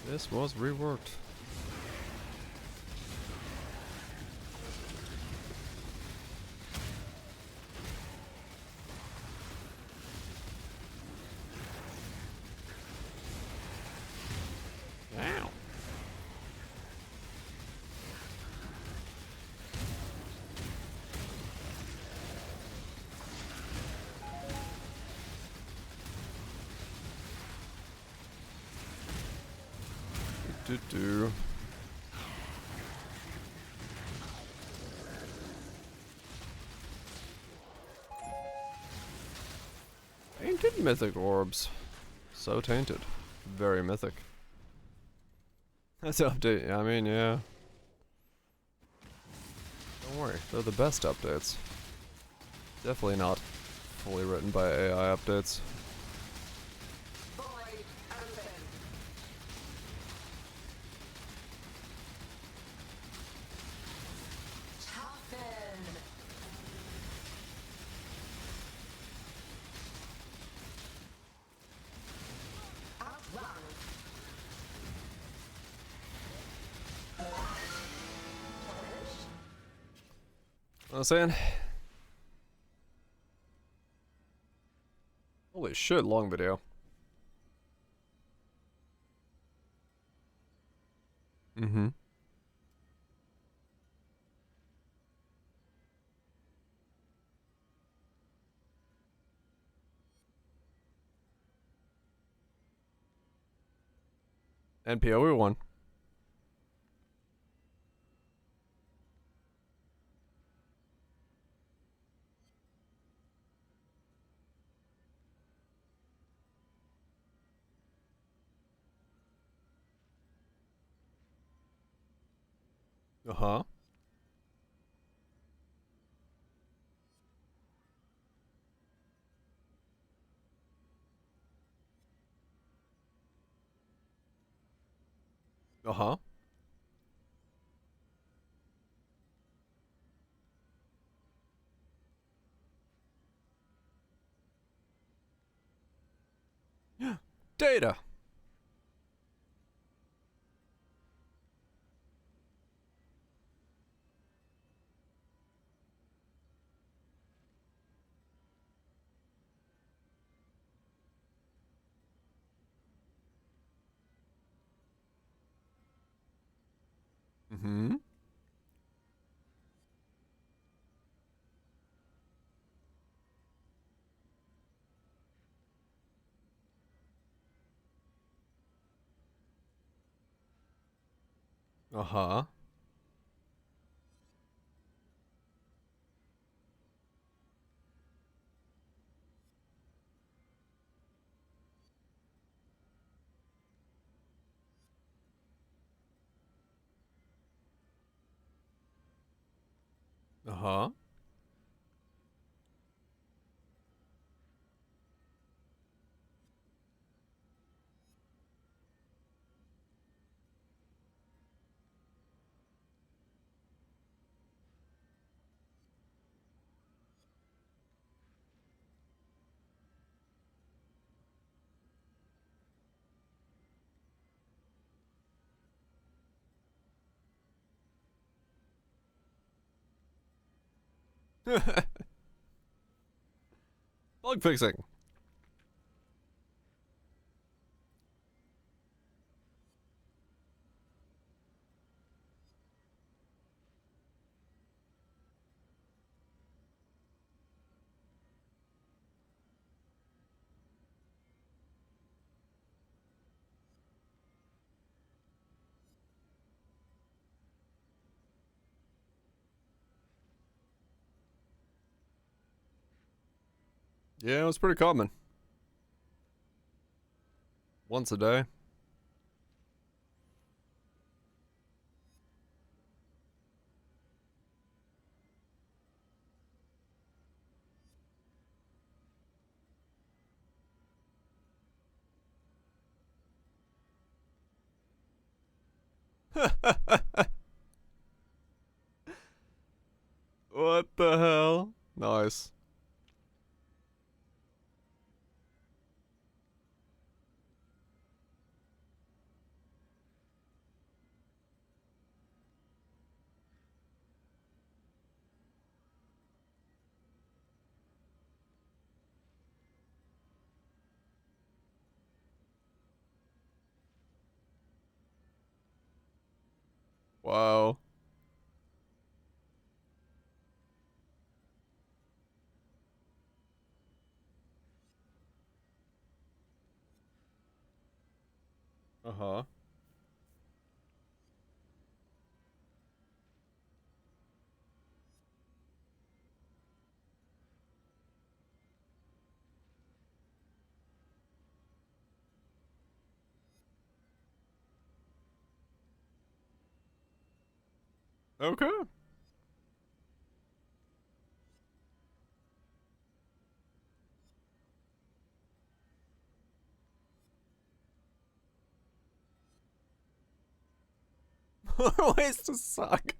Speaker 1: This was reworked. Wow. Do. Tainted mythic orbs. So tainted. Very mythic. That's an update. I mean, yeah. Don't worry, they're the best updates. Definitely not Fully written by AI updates. What I'm saying? Holy shit, long video. Mm-hmm. NPO we won. Uh-huh. Uh-huh. Data. Mm-hmm. Uh-huh. Uh-huh. Bug fixing. Yeah, it was pretty common. Once a day. What the hell? Nice. Wow. Uh-huh. Okay. More ways to suck.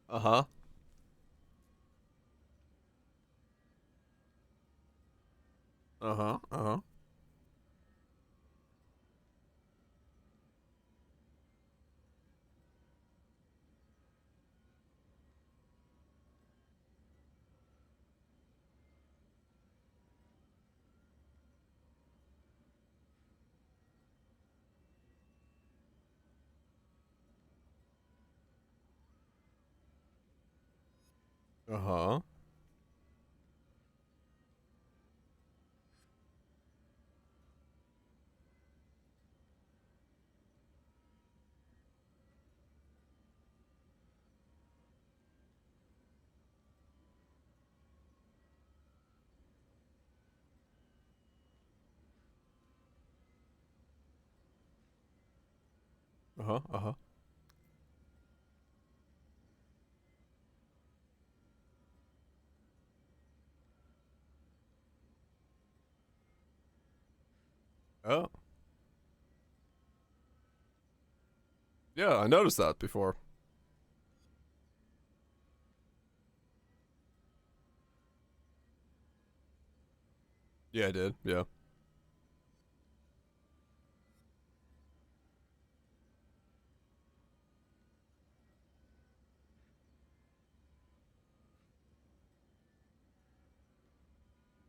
Speaker 1: Uh-huh. Uh-huh. Uh-huh. Uh-huh. Uh-huh. Uh-huh. Oh. Yeah, I noticed that before. Yeah, I did. Yeah.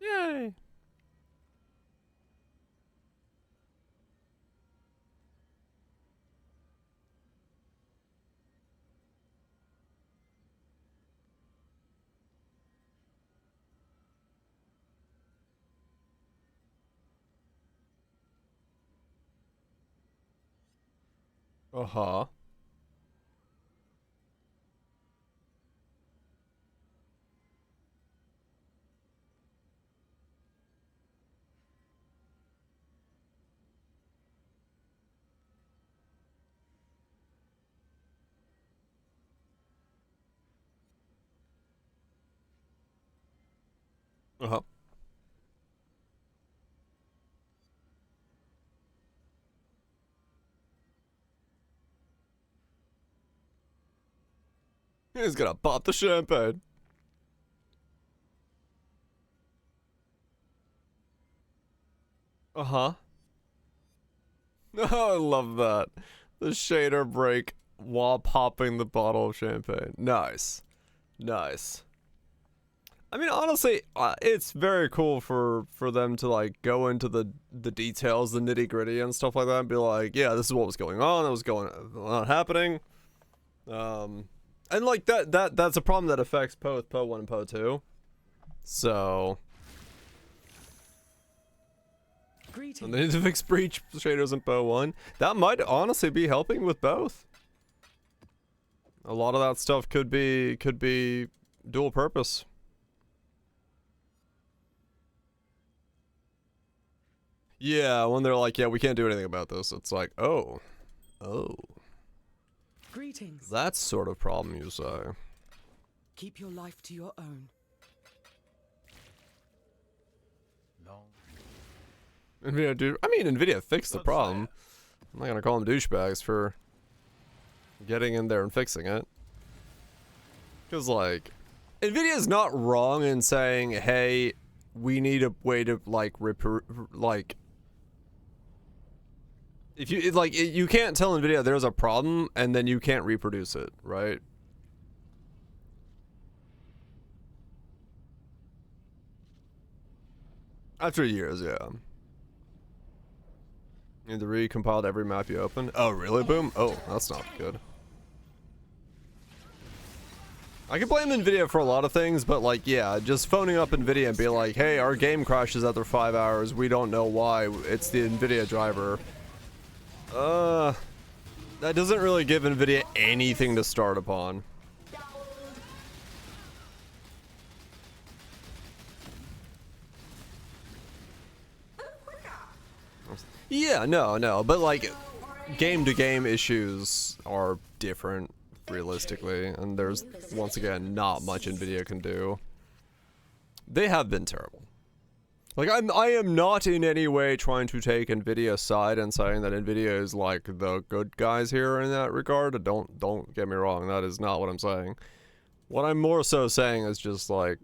Speaker 1: Yay. Uh-huh. Uh-huh. He's gonna pop the champagne. Uh-huh. Oh, I love that. The shader break while popping the bottle of champagne. Nice. Nice. I mean, honestly, it's very cool for them to like go into the details, the nitty gritty and stuff like that, and be like, yeah, this is what was going on. That was going on happening. And like that's a problem that affects both Po 1 and Po 2. So.
Speaker 14: Greetings.
Speaker 1: And they need to fix breach shaders in Po 1. That might honestly be helping with both. A lot of that stuff could be dual purpose. Yeah, when they're like, yeah, we can't do anything about this, it's like, oh.
Speaker 14: Greetings.
Speaker 1: That sort of problem, you say.
Speaker 4: Keep your life to your own.
Speaker 1: NVIDIA, dude. I mean, NVIDIA fixed the problem. I'm not gonna call them douchebags for getting in there and fixing it. Because, like, NVIDIA's not wrong in saying, hey, we need a way to, like, if you, you can't tell NVIDIA there's a problem and then you can't reproduce it, right? After years, yeah. Need to recompile every map you open. Oh, really, Boom? Oh, that's not good. I can blame NVIDIA for a lot of things, but like, yeah, just phoning up NVIDIA and be like, hey, our game crashes after 5 hours. We don't know why. It's the NVIDIA driver. That doesn't really give NVIDIA anything to start upon. Yeah, no, but like, game-to-game issues are different, realistically, and there's, once again, not much NVIDIA can do. They have been terrible. Like, I am not in any way trying to take NVIDIA's side and saying that NVIDIA is like the good guys here in that regard. Don't get me wrong, that is not what I'm saying. What I'm more so saying is just like,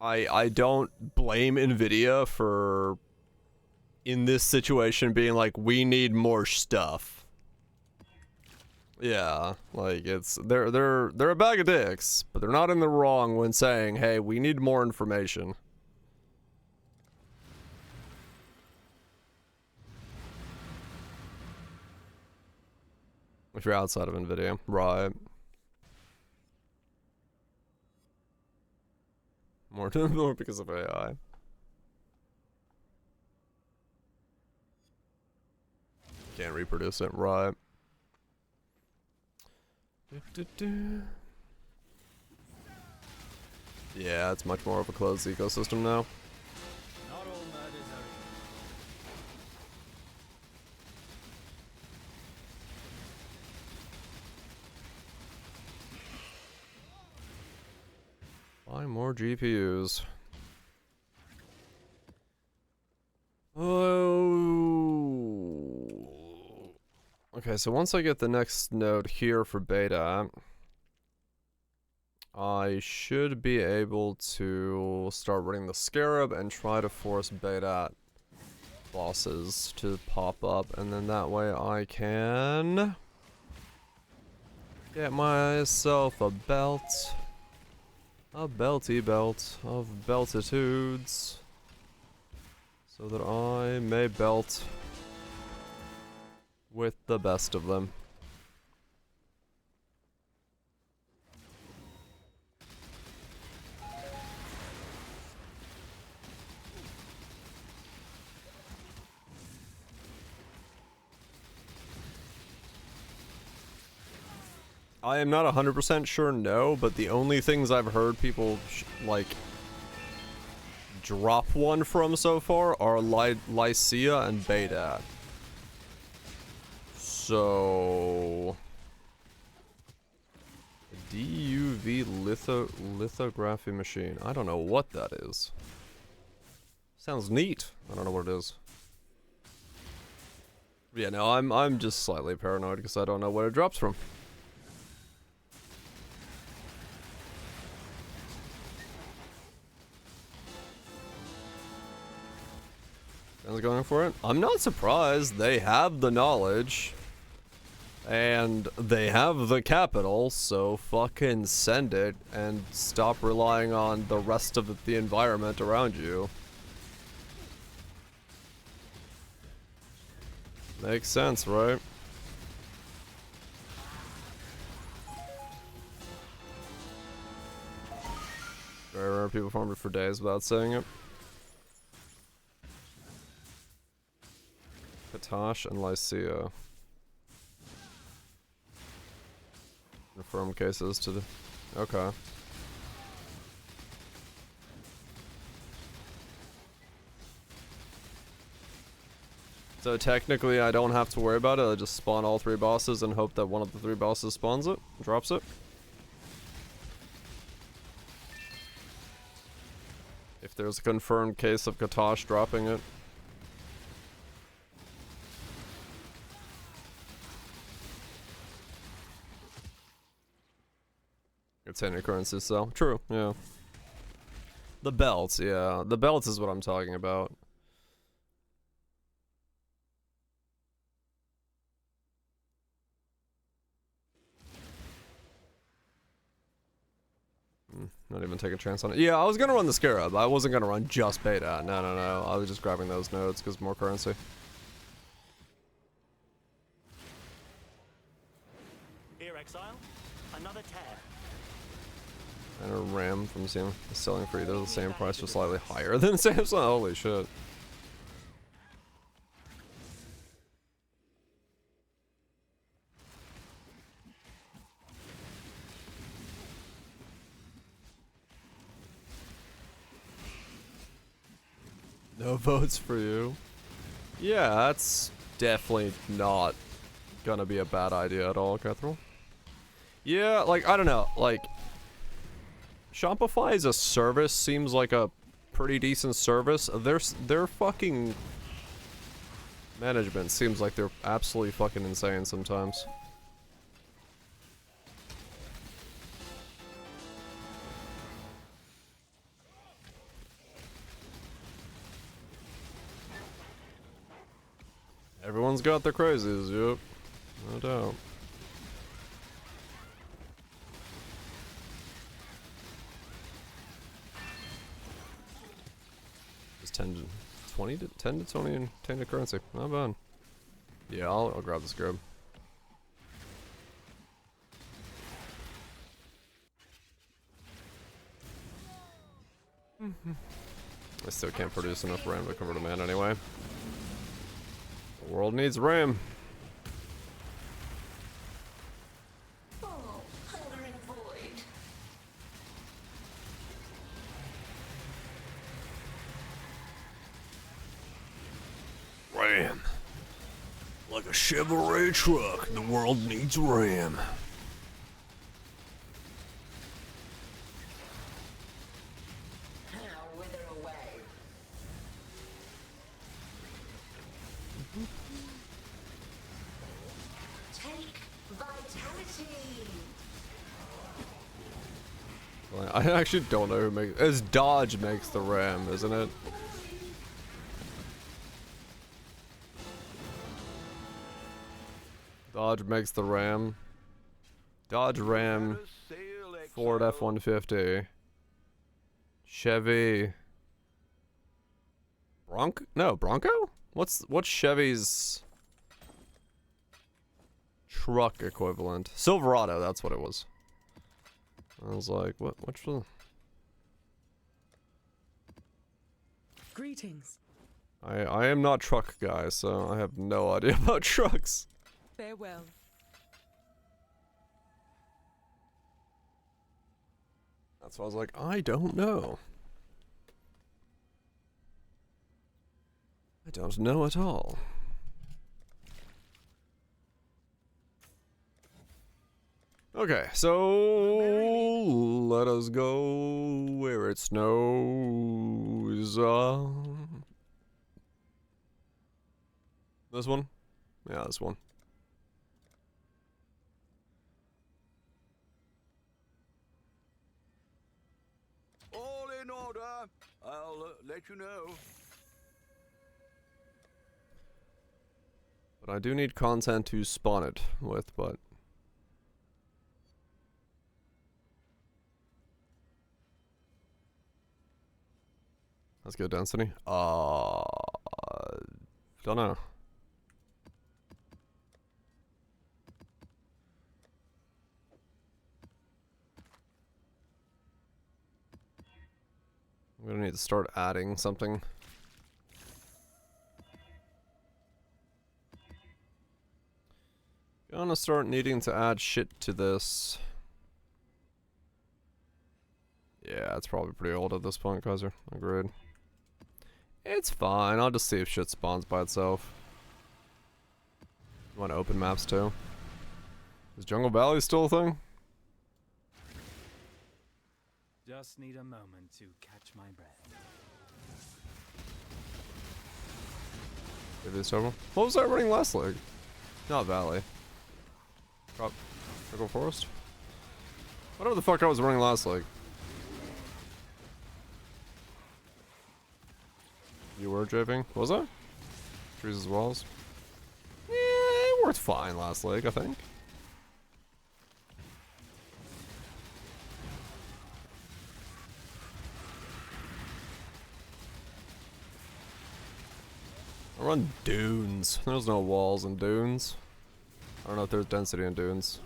Speaker 1: I don't blame NVIDIA for, in this situation, being like, we need more stuff. Yeah, like they're a bag of dicks, but they're not in the wrong when saying, hey, we need more information. If you're outside of NVIDIA, right. More because of AI. Can't reproduce it, right. Yeah, it's much more of a closed ecosystem now.
Speaker 8: Not all murders are
Speaker 1: Buy more GPUs. Oh. Okay, so once I get the next node here for beta, I should be able to start running the Scarab and try to force beta bosses to pop up, and then that way I can get myself a belt. A belty belt of beltitudes, so that I may belt with the best of them. I am not 100% sure, no, but the only things I've heard people, like, drop one from so far are Lycia and Beta. So... DUV lithography machine. I don't know what that is. Sounds neat. I don't know what it is. Yeah, no, I'm just slightly paranoid because I don't know where it drops from. Sounds going for it. I'm not surprised. They have the knowledge. And they have the capital, so fucking send it and stop relying on the rest of the environment around you. Makes sense, right? Very rare people farmed it for days without saying it. Katash and Lycia. Confirmed cases to the... Okay. So technically I don't have to worry about it, I just spawn all 3 bosses and hope that one of the 3 bosses spawns it, drops it. If there's a confirmed case of Katash dropping it. It's any currency sell. True, yeah. The belts, yeah. The belts is what I'm talking about. Not even take a chance on it. Yeah, I was gonna run the Scarab. I wasn't gonna run just beta. No. I was just grabbing those nodes because more currency.
Speaker 17: Here, exile. Another tear.
Speaker 1: And a RAM from selling for either the same price or slightly higher than Samsung. Holy shit. No votes for you. Yeah, that's definitely not gonna be a bad idea at all, Catherine. Yeah, like, I don't know, like... Shopify as a service seems like a pretty decent service. Their fucking management seems like they're absolutely fucking insane sometimes. Everyone's got their crazies, yep. No doubt. It's 10 to 20 to 10 to 20 and 10 to currency. Not bad. Yeah, I'll grab this grab. I still can't produce enough RAM to convert a man anyway. The world needs RAM.
Speaker 10: Oh, hunger and void.
Speaker 1: RAM. Like a Chevrolet truck, the world needs RAM.
Speaker 10: Now wither away. Take vitality.
Speaker 1: I actually don't know who makes. It's Dodge makes the RAM, isn't it? Dodge makes the RAM. Dodge Ram. Ford F-150. Chevy. Bronco? What's Chevy's truck equivalent? Silverado, that's what it was. I was like, what's the...
Speaker 14: Greetings.
Speaker 1: I am not truck guy, so I have no idea about trucks.
Speaker 14: Farewell.
Speaker 1: That's why I was like, I don't know. I don't know at all. Okay, so let us go where it snows. This one? Yeah, this one.
Speaker 5: All in order. I'll let you know.
Speaker 1: But I do need content to spawn it with, but... Let's go density. Don't know. I'm gonna need to start adding something. Gonna start needing to add shit to this. Yeah, it's probably pretty old at this point, Kaiser. Agreed. It's fine. I'll just see if shit spawns by itself. You want to open maps too? Is Jungle Valley still a thing?
Speaker 3: Just need a moment to catch my breath.
Speaker 1: Maybe it's several. What was I running last leg? Not Valley. Jungle Forest? Whatever the fuck I was running last leg. You were driving? Was I? Trees as walls? Yeah, it worked fine last leg, I think. I run dunes. There's no walls in dunes. I don't know if there's density in dunes.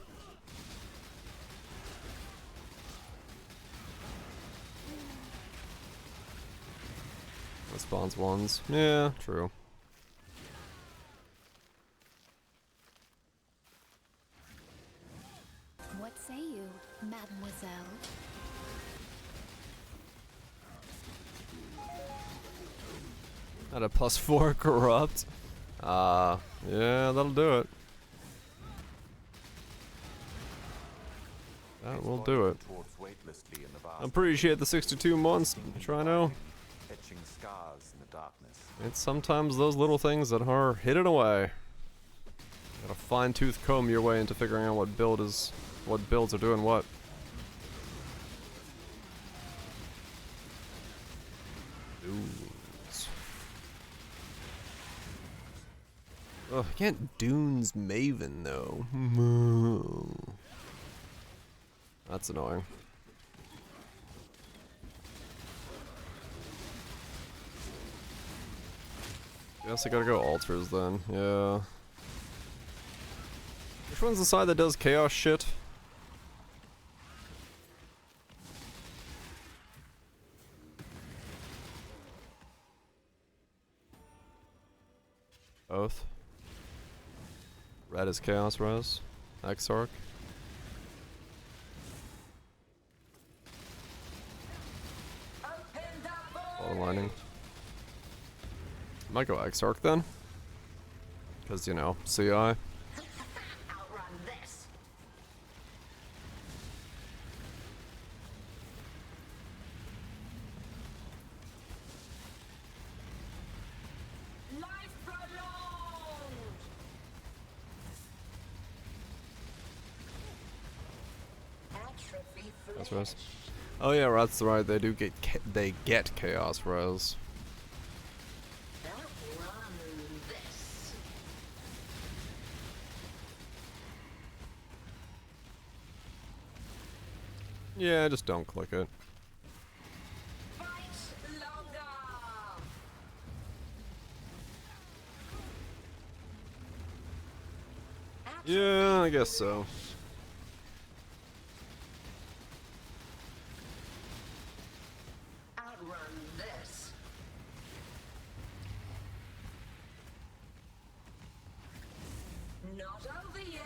Speaker 1: That spawns ones. Yeah, true.
Speaker 7: What say you, mademoiselle?
Speaker 1: At a +4 corrupt. Yeah, that'll do it. That will do it.
Speaker 2: Towards weightlessly in the vast.
Speaker 1: Appreciate the 62 months, Trino.
Speaker 2: Etching scars in the darkness.
Speaker 1: It's sometimes those little things that are hidden away. Gotta fine-tooth comb your way into figuring out what builds are doing what. Dunes. Ugh, I can't Dunes Maven though. That's annoying. Guess I gotta go altars then, yeah. Which one's the side that does chaos shit? Both. Red is chaos res. Exarch. Bottom lining. Might go Exarch then. Because, you know, CI.
Speaker 10: Outrun this. Life prolonged. Atrophy
Speaker 1: Chaos res. Oh yeah, that's right. They do get chaos res. Yeah, just don't click it. Yeah, I guess so.
Speaker 10: Outrun this. Not over yet.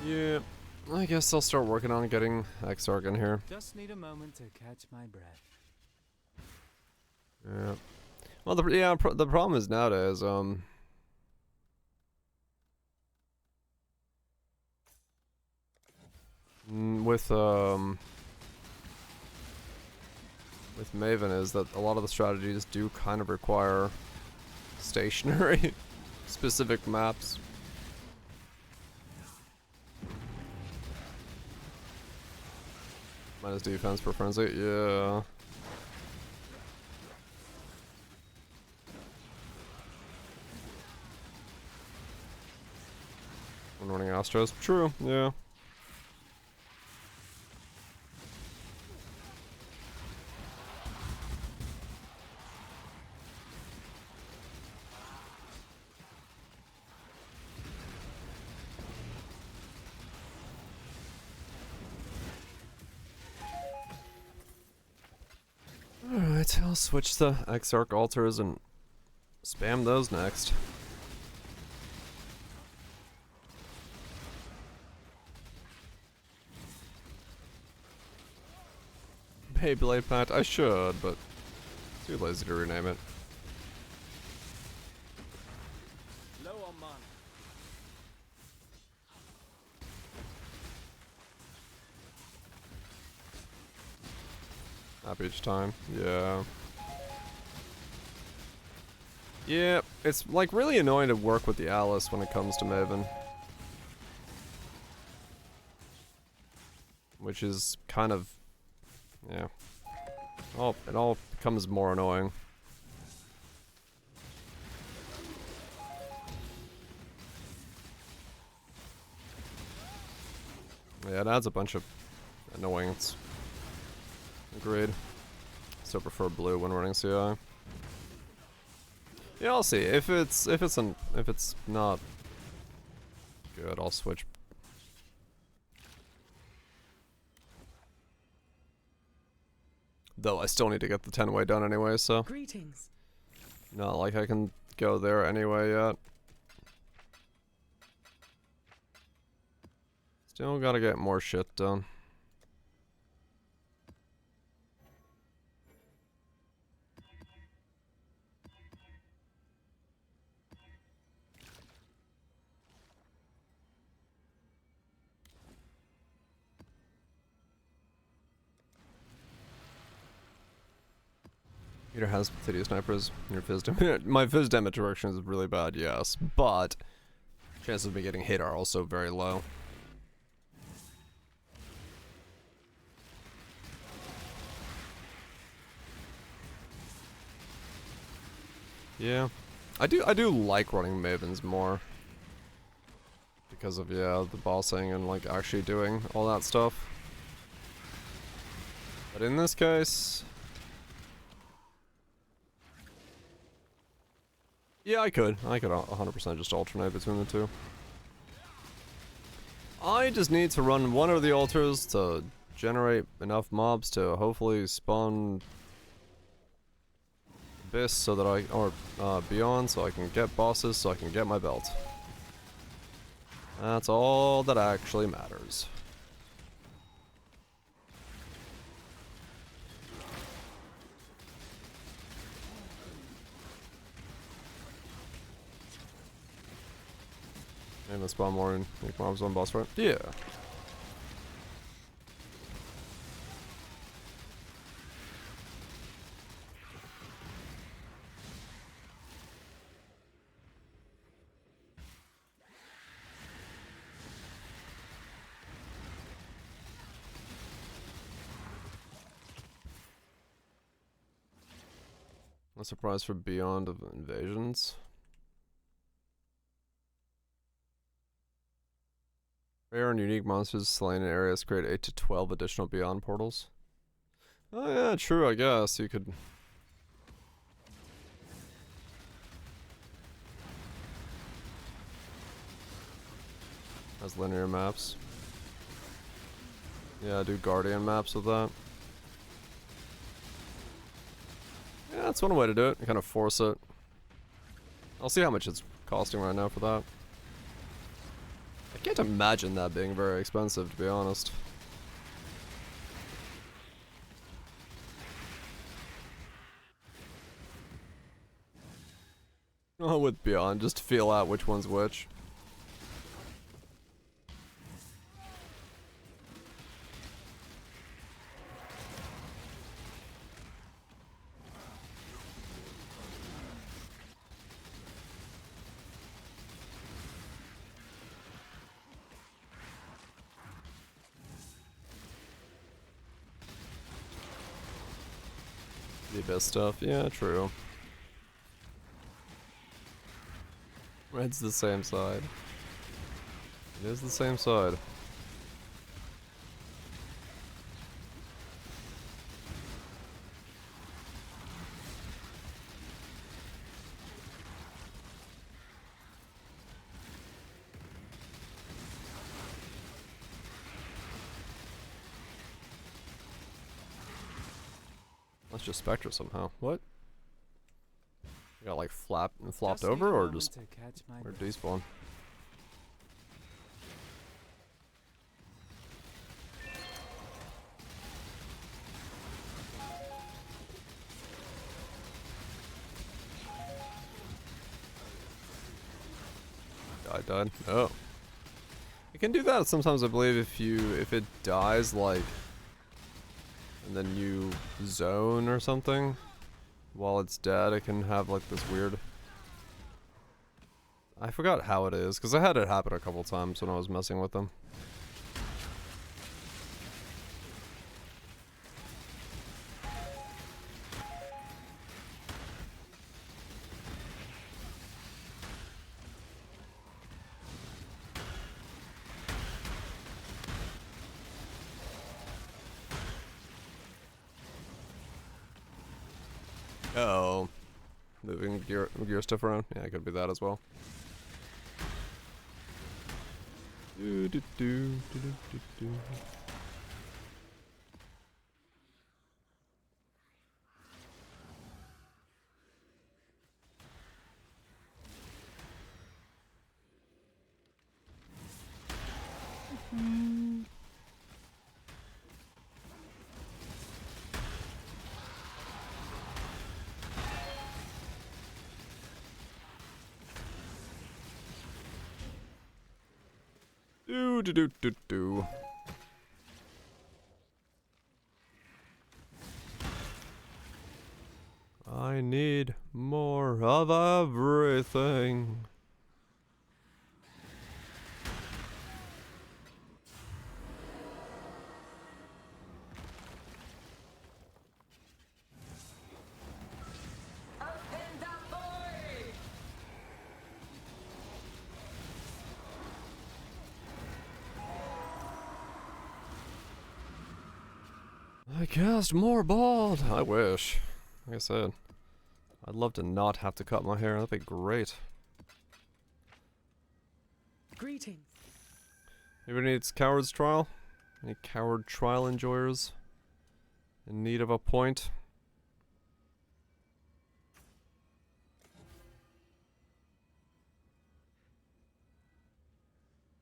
Speaker 1: Yeah, I guess I'll start working on getting Exarch in here.
Speaker 3: Just need a moment to catch my breath.
Speaker 1: Yeah. Well, the problem is nowadays, with Maven is that a lot of the strategies do kind of require stationary specific maps. Minus defense per frenzy, yeah. When running Astros, true, yeah. Alright, I'll switch to Exarch altars and spam those next. Beyblade Pat, I should, but too lazy to rename it.
Speaker 8: Low on mana.
Speaker 1: Up each time, yeah. Yeah, it's like really annoying to work with the Alice when it comes to Maven. Which is kind of, yeah. Oh, it all becomes more annoying. Yeah, it adds a bunch of annoyance. Agreed. Still prefer blue when running CI. Yeah, I'll see. If it's not good, I'll switch. Though I still need to get the 10-way done anyway, so
Speaker 14: Greetings.
Speaker 1: not like I can go there anyway yet. Still gotta get more shit done. Peter has Titty snipers. Your Fizz my Fizz damage direction is really bad, yes, but chances of me getting hit are also very low. Yeah, I do like running Mavens more because of the bossing and like actually doing all that stuff. But in this case, yeah, I could 100% just alternate between the two. I just need to run one of the altars to generate enough mobs to hopefully spawn Abyss so that or Beyond so I can get bosses so I can get my belt. That's all that actually matters. And let's spawn more and make mobs on boss fight. Yeah. A surprise for Beyond of Invasions. Rare and unique monsters slain in areas create 8 to 12 additional Beyond portals. Oh yeah, true, I guess. You could... Has linear maps. Yeah, do Guardian maps with that. Yeah, that's one way to do it. Kind of force it. I'll see how much it's costing right now for that. I can't imagine that being very expensive, to be honest. Oh, with Beyond, just to feel out which one's which. The Abyss stuff, yeah, true. Red's the same side. It is the same side. That's just Spectre somehow. What? You got like flopped over or just or despawn? Died. Oh. You can do that sometimes, I believe, if it dies like and then you zone or something while it's dead. It can have like this weird, I forgot how it is because I had it happen a couple times when I was messing with them. Oh, moving gear stuff around. Yeah, it could be that as well. Do. More of everything. I cast more bald. I wish. Like I said, I'd love to not have to cut my hair. That'd be great.
Speaker 14: Greetings.
Speaker 1: Anybody needs Coward's Trial? Any Coward Trial enjoyers? In need of a point?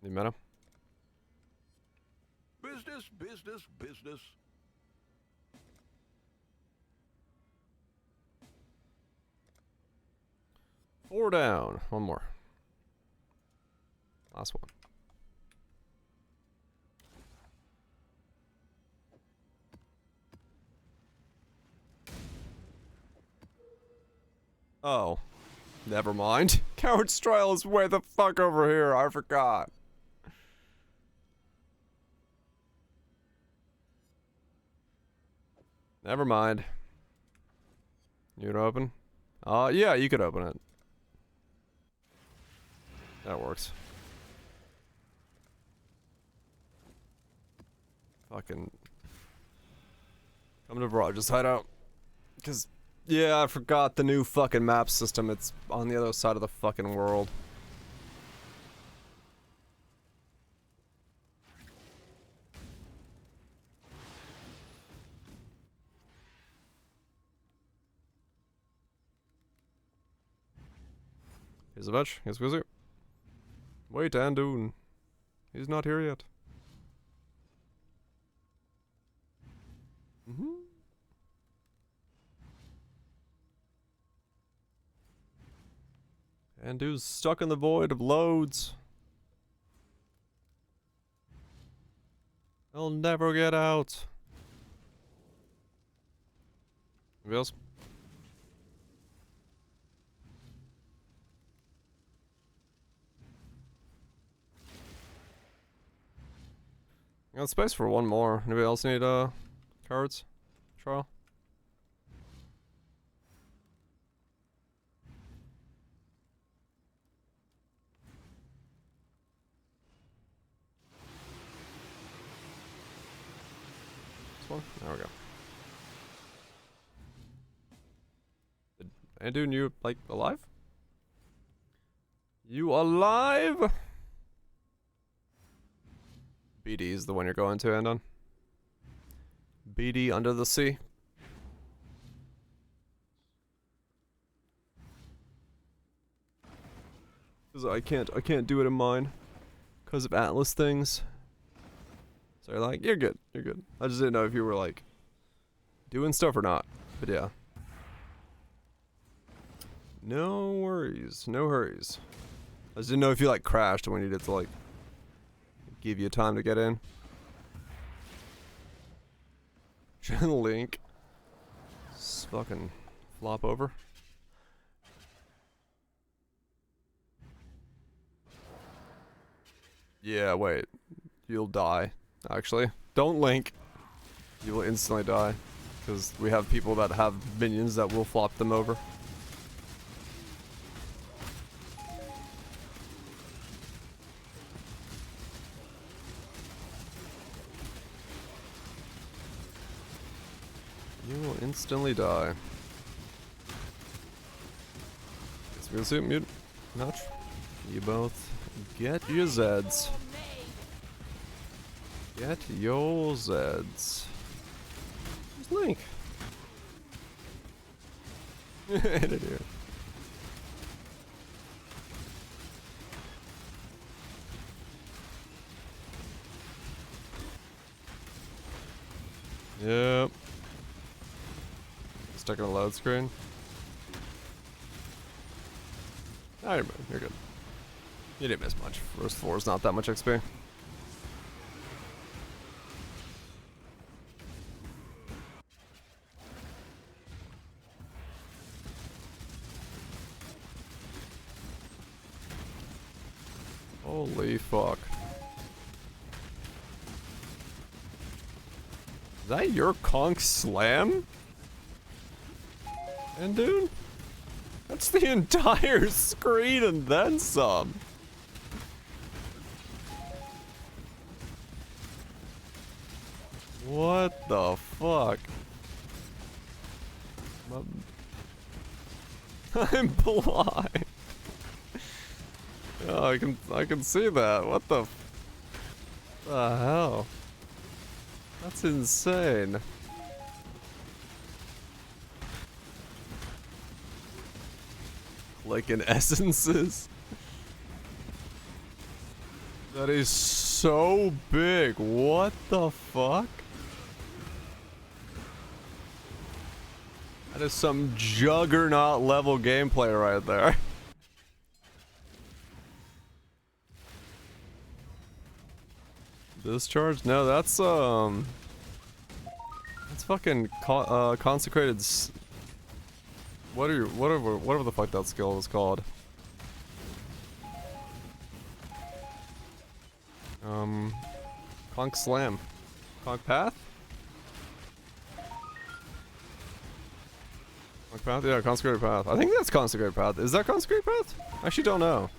Speaker 1: Any meta?
Speaker 5: Business, business, business.
Speaker 1: 4 down. One more. Last one. Oh. Never mind. Coward's Trial is way the fuck over here. I forgot. Never mind. You gonna open? Yeah, you could open it. That works. Fucking come to Barrage's hideout. Cause yeah, I forgot the new fucking map system. It's on the other side of the fucking world. Here's a bitch. Here's Wizzy. Wait, Andoon. He's not here yet. Andoon's stuck in the void of loads. He'll never get out. Anybody else? I got space for one more. Anybody else need cards? Trial? This one? There we go. Andoon, you like alive? You alive? BD is the one you're going to, Andon. BD under the sea. Cause I can't do it in mine. Cause of Atlas things. So you're like, you're good, you're good. I just didn't know if you were like doing stuff or not. But yeah. No worries, no hurries. I just didn't know if you like crashed when you did to like give you time to get in. Link. Just fucking flop over. Yeah, wait. You'll die. Actually, don't link. You will instantly die. Because we have people that have minions that will flop them over. You will instantly die. Guess we'll see mute. Notch. You both get your Zeds. Get your Zeds. Where's Link? Edit here. Yep. Stuck in a load screen. Alright, you're good. You didn't miss much. First 4 is not that much XP. Holy fuck. Is that your conch slam? And dude? That's the entire screen and then some. What the fuck? I'm blind. Yeah, I can see that. What the hell? That's insane. Like in essences. That is so big. What the fuck? That is some juggernaut level gameplay right there. Discharge? No, that's fucking consecrated. Whatever the fuck that skill is called. Conch Slam. Conch Path? Conch Path? Yeah, Consecrated Path. I think that's Consecrated Path. Is that Consecrated Path? I actually don't know.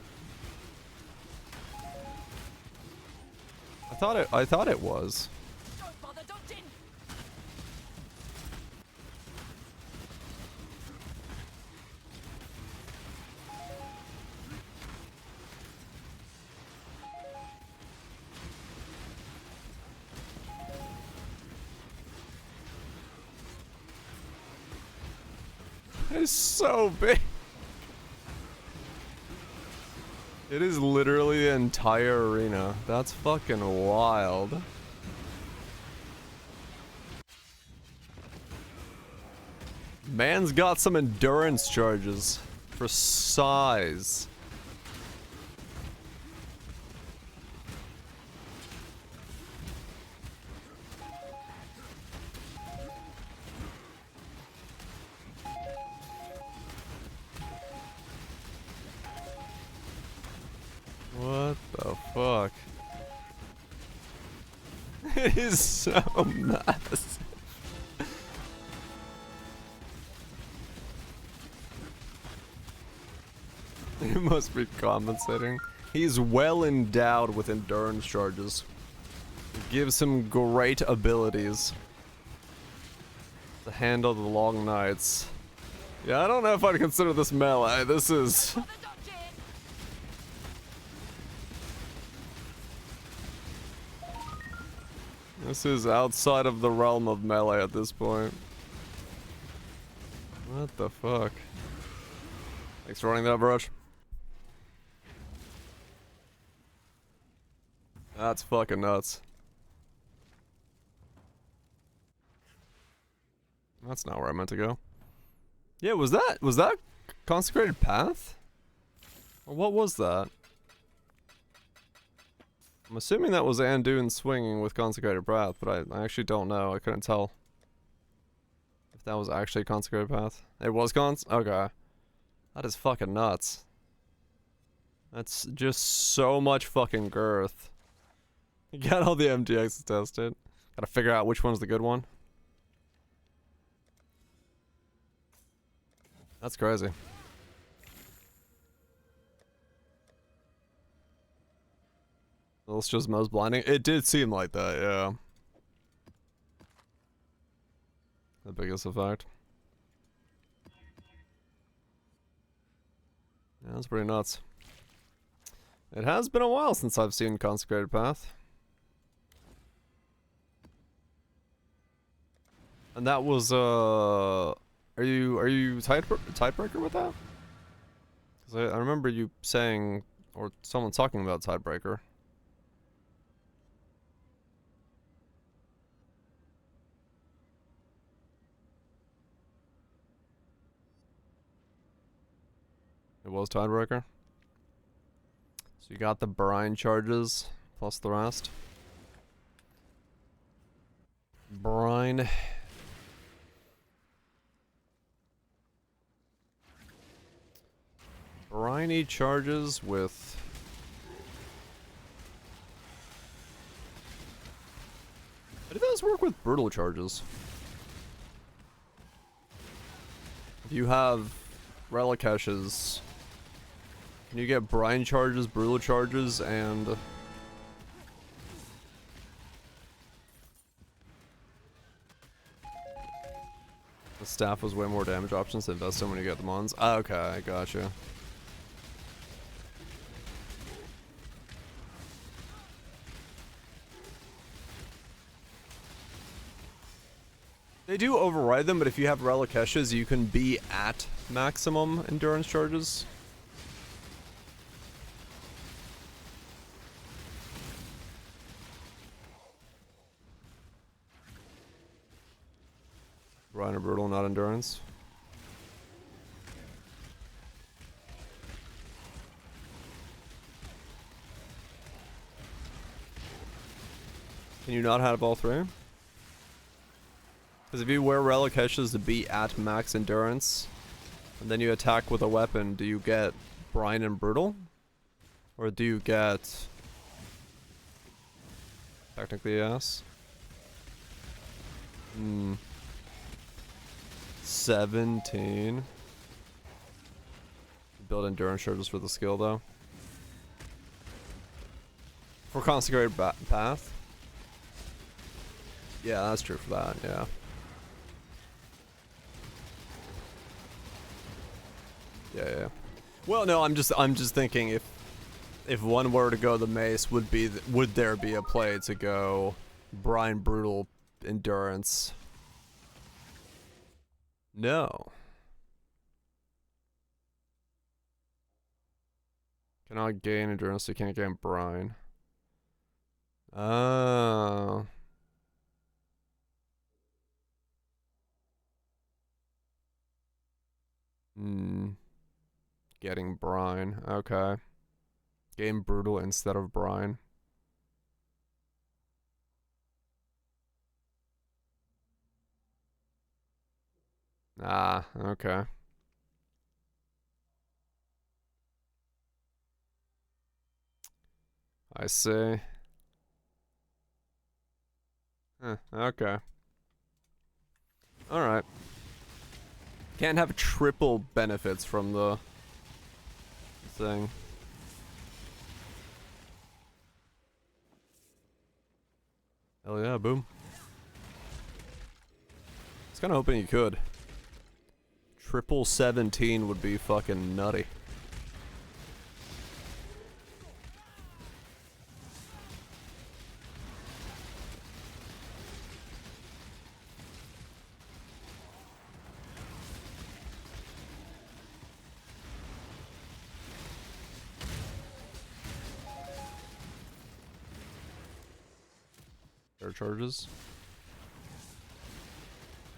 Speaker 1: I thought it was. It's so big. It is literally the entire arena. That's fucking wild. Man's got some endurance charges for size. What the fuck? It is so massive. He must be compensating. He's well endowed with endurance charges. It gives him great abilities to handle the long nights. Yeah, I don't know if I'd consider this melee. This is... This is outside of the realm of melee at this point. What the fuck? Thanks for running that, brush. That's fucking nuts. That's not where I meant to go. Yeah, was that Consecrated Path? Or what was that? I'm assuming that was Anduin swinging with Consecrated Path, but I actually don't know. I couldn't tell if that was actually Consecrated Path. It was okay. That is fucking nuts. That's just so much fucking girth. You got all the MTXs tested. Gotta figure out which one's the good one. That's crazy. It's just most blinding. It did seem like that, yeah. The biggest effect. Yeah, that's pretty nuts. It has been a while since I've seen Consecrated Path. And that was, are you Tidebreaker with that? Because I remember you saying, or someone talking about Tidebreaker. It was Tidebreaker. So you got the brine charges plus the rest. Brine. Briny charges with work with brutal charges? If you have relic caches, can you get brine charges, brutal charges, and the staff was way more damage options to invest in when you get the mons? Ah, okay, I gotcha. They do override them, but if you have relic caches, you can be at maximum endurance charges. Brine or brutal, not endurance. Can you not have all three? Because if you wear relic caches to be at max endurance, and then you attack with a weapon, do you get brine and brutal? Or do you get... Technically, yes. 17. Build endurance charges for the skill, though. For consecrated path? Yeah, that's true for that, yeah. Yeah. Well, no, I'm just thinking if one were to go the mace, would there be a play to go brine brutal endurance? No. Cannot gain endurance, so you can't gain brine. Oh. Getting brine. Okay. Game brutal instead of brine. Ah, okay. I see. Okay. Alright. Can't have triple benefits from the thing. Hell yeah, boom. I was kinda hoping you could. Triple 17 would be fucking nutty. Air charges?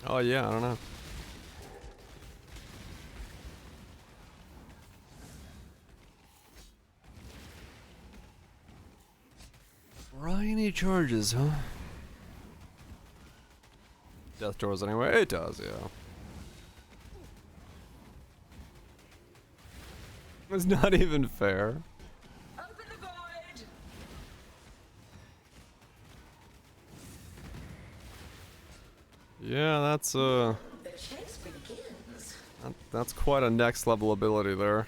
Speaker 1: Oh yeah, I don't know. Briny charges, huh? Death doors anyway? It does, yeah. It's not even fair.
Speaker 11: Open the void!
Speaker 1: Yeah, that's
Speaker 10: The chase begins.
Speaker 1: that's quite a next level ability there.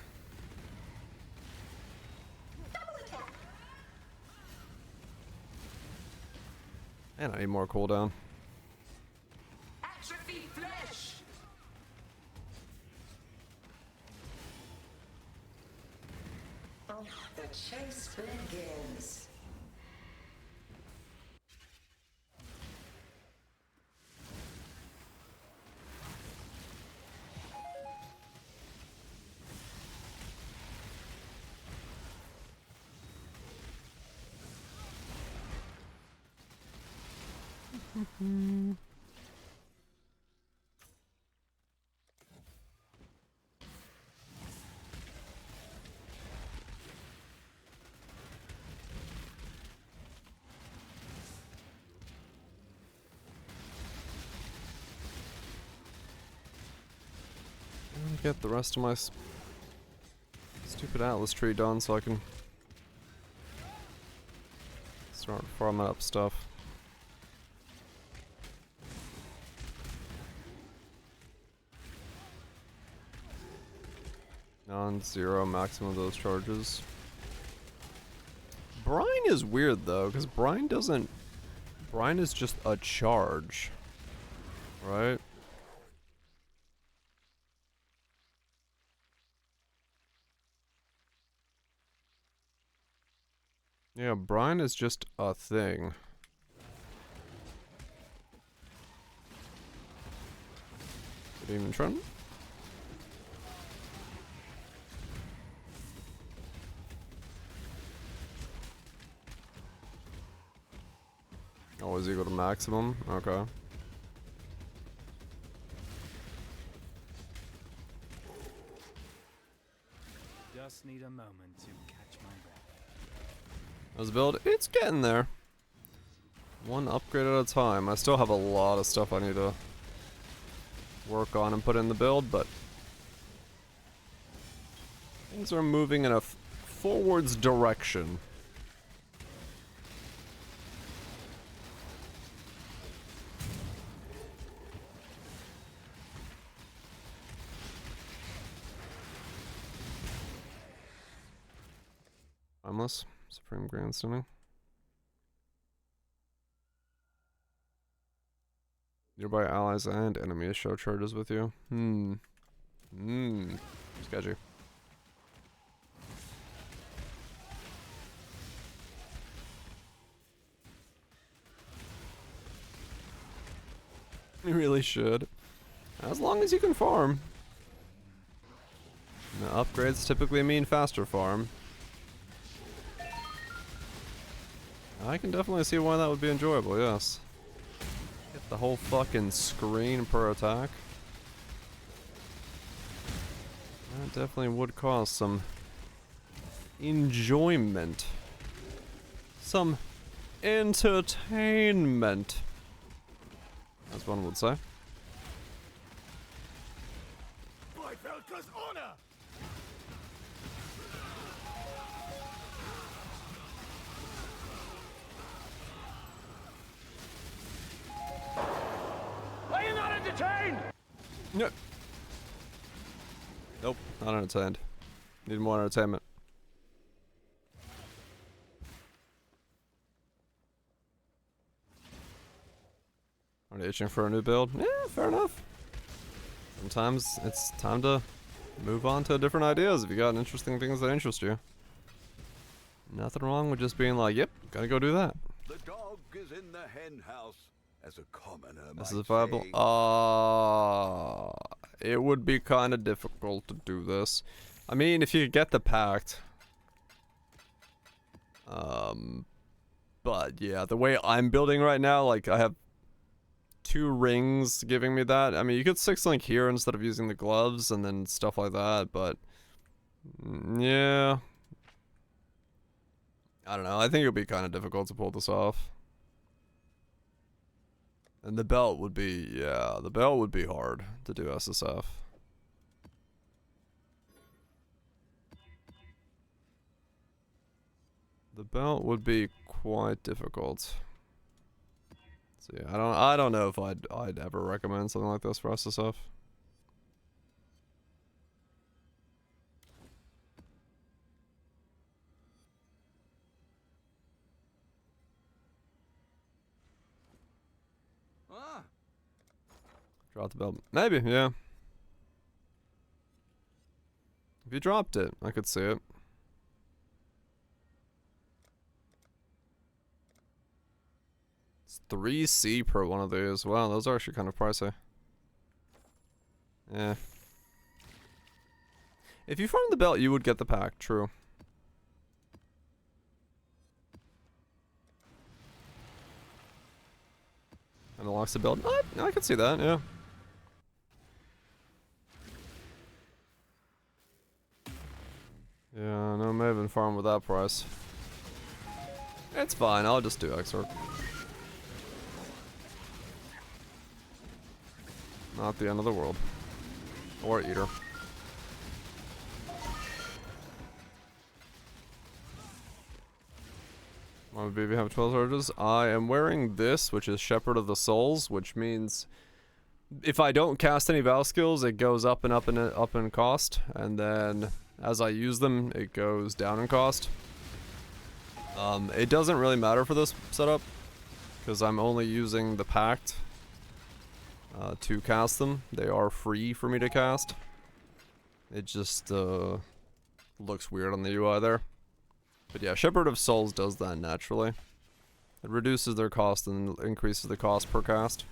Speaker 1: And I need more cooldown.
Speaker 11: Atrophy flesh!
Speaker 10: The chase begins.
Speaker 1: Get the rest of my stupid Atlas tree done so I can start farming up stuff. Non-zero maximum of those charges. Brine is weird though, because Brine doesn't... Brine is just a charge. Right? Yeah, Brine is just a thing. Good evening, Trent. Always equal to maximum? Okay.
Speaker 3: Just need a moment to catch my breath.
Speaker 1: How's the build? It's getting there. One upgrade at a time. I still have a lot of stuff I need to work on and put in the build, but things are moving in a forwards direction. Timeless. Supreme Grandstanding. Nearby allies and enemies show charges with you. Sketchy. You really should. As long as you can farm. Now, upgrades typically mean faster farm. I can definitely see why that would be enjoyable, yes. Get the whole fucking screen per attack. That definitely would cause some enjoyment. Some entertainment, as one would say.
Speaker 9: honor!
Speaker 8: Are you not entertained?
Speaker 1: No. Nope, not entertained. Need more entertainment. Already itching for a new build? Yeah, fair enough. Sometimes it's time to move on to different ideas if you got interesting things that interest you. Nothing wrong with just being like, yep, gotta go do that.
Speaker 5: The dog is in the hen house, as a commoner
Speaker 1: This
Speaker 5: might
Speaker 1: is viable.
Speaker 5: say.
Speaker 1: It would be kind of difficult to do this. I mean, if you get the pact. But yeah, the way I'm building right now, like I have 2 rings giving me that. I mean, you could 6-link here instead of using the gloves and then stuff like that, but yeah. I don't know. I think it would be kind of difficult to pull this off. And the belt would be, yeah, the belt would be hard to do SSF. The belt would be quite difficult. So yeah, I don't know if I'd ever recommend something like this for SSF. Drop the belt. Maybe, yeah. If you dropped it, I could see it. It's 3C per one of these. Wow, those are actually kind of pricey. Yeah. If you farm the belt, you would get the pack, true. And unlocks the build. I can see that, yeah. Yeah, no Maven farm with that price. It's fine, I'll just do Exort. Not the end of the world. Or Eater. My baby have 12 charges. I am wearing this, which is Shepherd of the Souls, which means if I don't cast any Val skills, it goes up and up and up in cost, and then as I use them, it goes down in cost. It doesn't really matter for this setup, because I'm only using the Pact to cast them. They are free for me to cast. It just looks weird on the UI there. But yeah, Shepherd of Souls does that naturally. It reduces their cost and increases the cost per cast.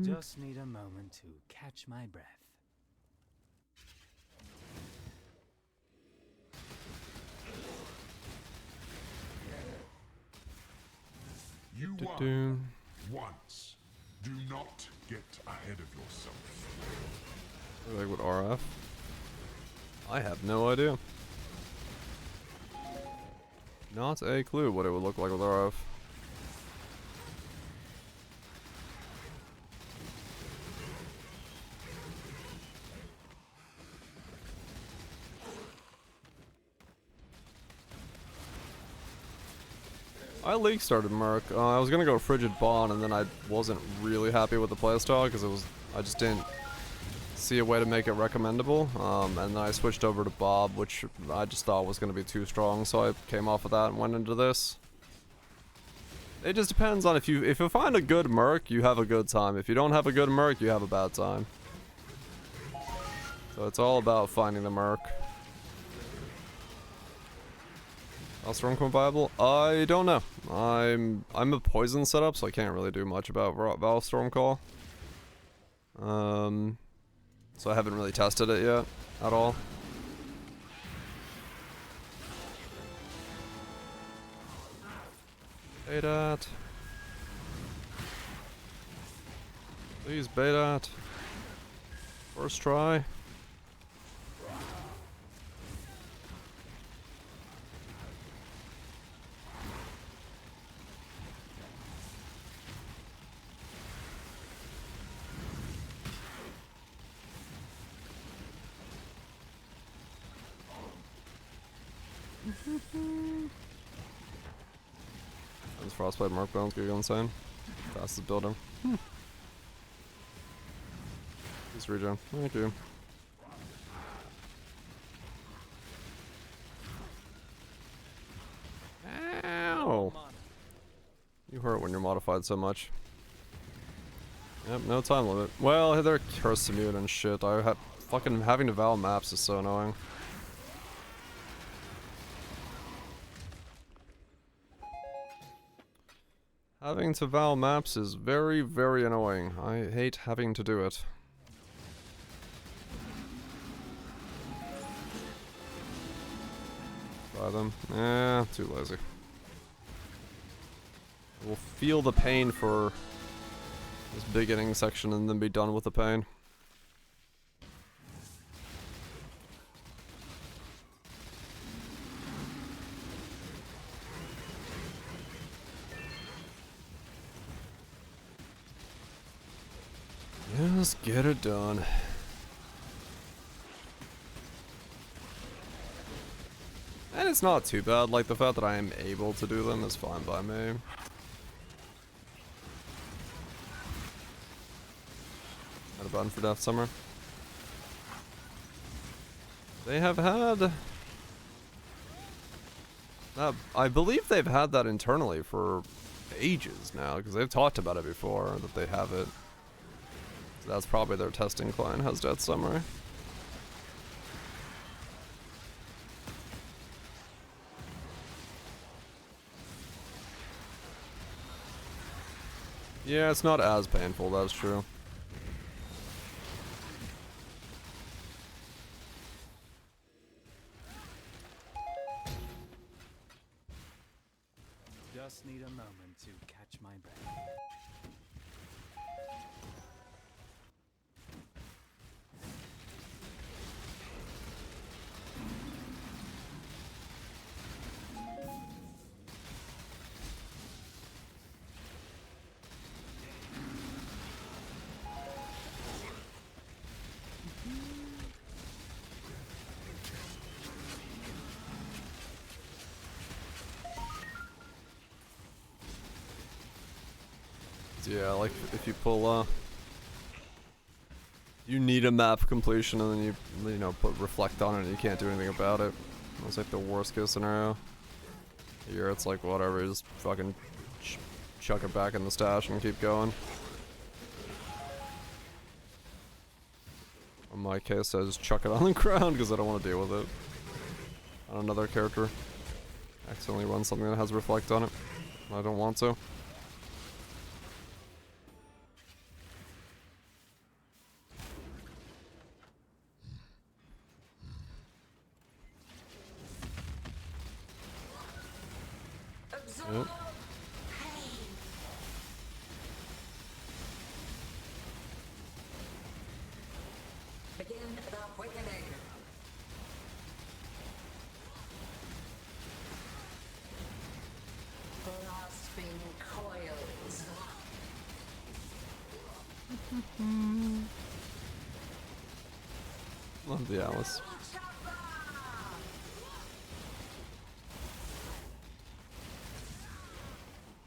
Speaker 3: Just need a moment to catch my breath.
Speaker 9: You won once. Do not get ahead of yourself.
Speaker 1: Like with RF? I have no idea. Not a clue what it would look like with RF. I league started Merc. I was gonna go Frigid Bond, and then I wasn't really happy with the playstyle because I just didn't see a way to make it recommendable. And then I switched over to Bob, which I just thought was gonna be too strong, so I came off of that and went into this. It just depends on if you find a good Merc, you have a good time. If you don't have a good Merc, you have a bad time. So it's all about finding the Merc. Stormcall viable? I don't know. I'm a poison setup, so I can't really do much about Vaal Stormcall. So I haven't really tested it yet at all. Bait at. Please bait at. First try. This Frostbite Mark Bones gonna go insane. Fastest building. Please regen. Thank you. Ow! You hurt when you're modified so much. Yep, no time limit. Well, they're curse immune and shit. I had fucking having to Vaal maps is so annoying. Having to Vaal maps is very, very annoying. I hate having to do it. Try them. Too lazy. We'll feel the pain for this beginning section and then be done with the pain. Just get it done. And it's not too bad, like the fact that I am able to do them is fine by me. Had a button for Death Summer. They have had... I believe they've had that internally for ages now, because they've talked about it before, that they have it. So that's probably their testing client has Death Summer. Yeah, it's not as painful, that's true.
Speaker 3: Just need a moment to catch my breath.
Speaker 1: Yeah, like if you pull you need a map completion and then you know put reflect on it and you can't do anything about it. That's like the worst case scenario. Here it's like whatever, just fucking chuck it back in the stash and keep going. In my case, I just chuck it on the ground because I don't want to deal with it. On another character, accidentally run something that has reflect on it. I don't want to. Yep.
Speaker 10: Begin the quickening. Grasping coils.
Speaker 1: Love the Alice.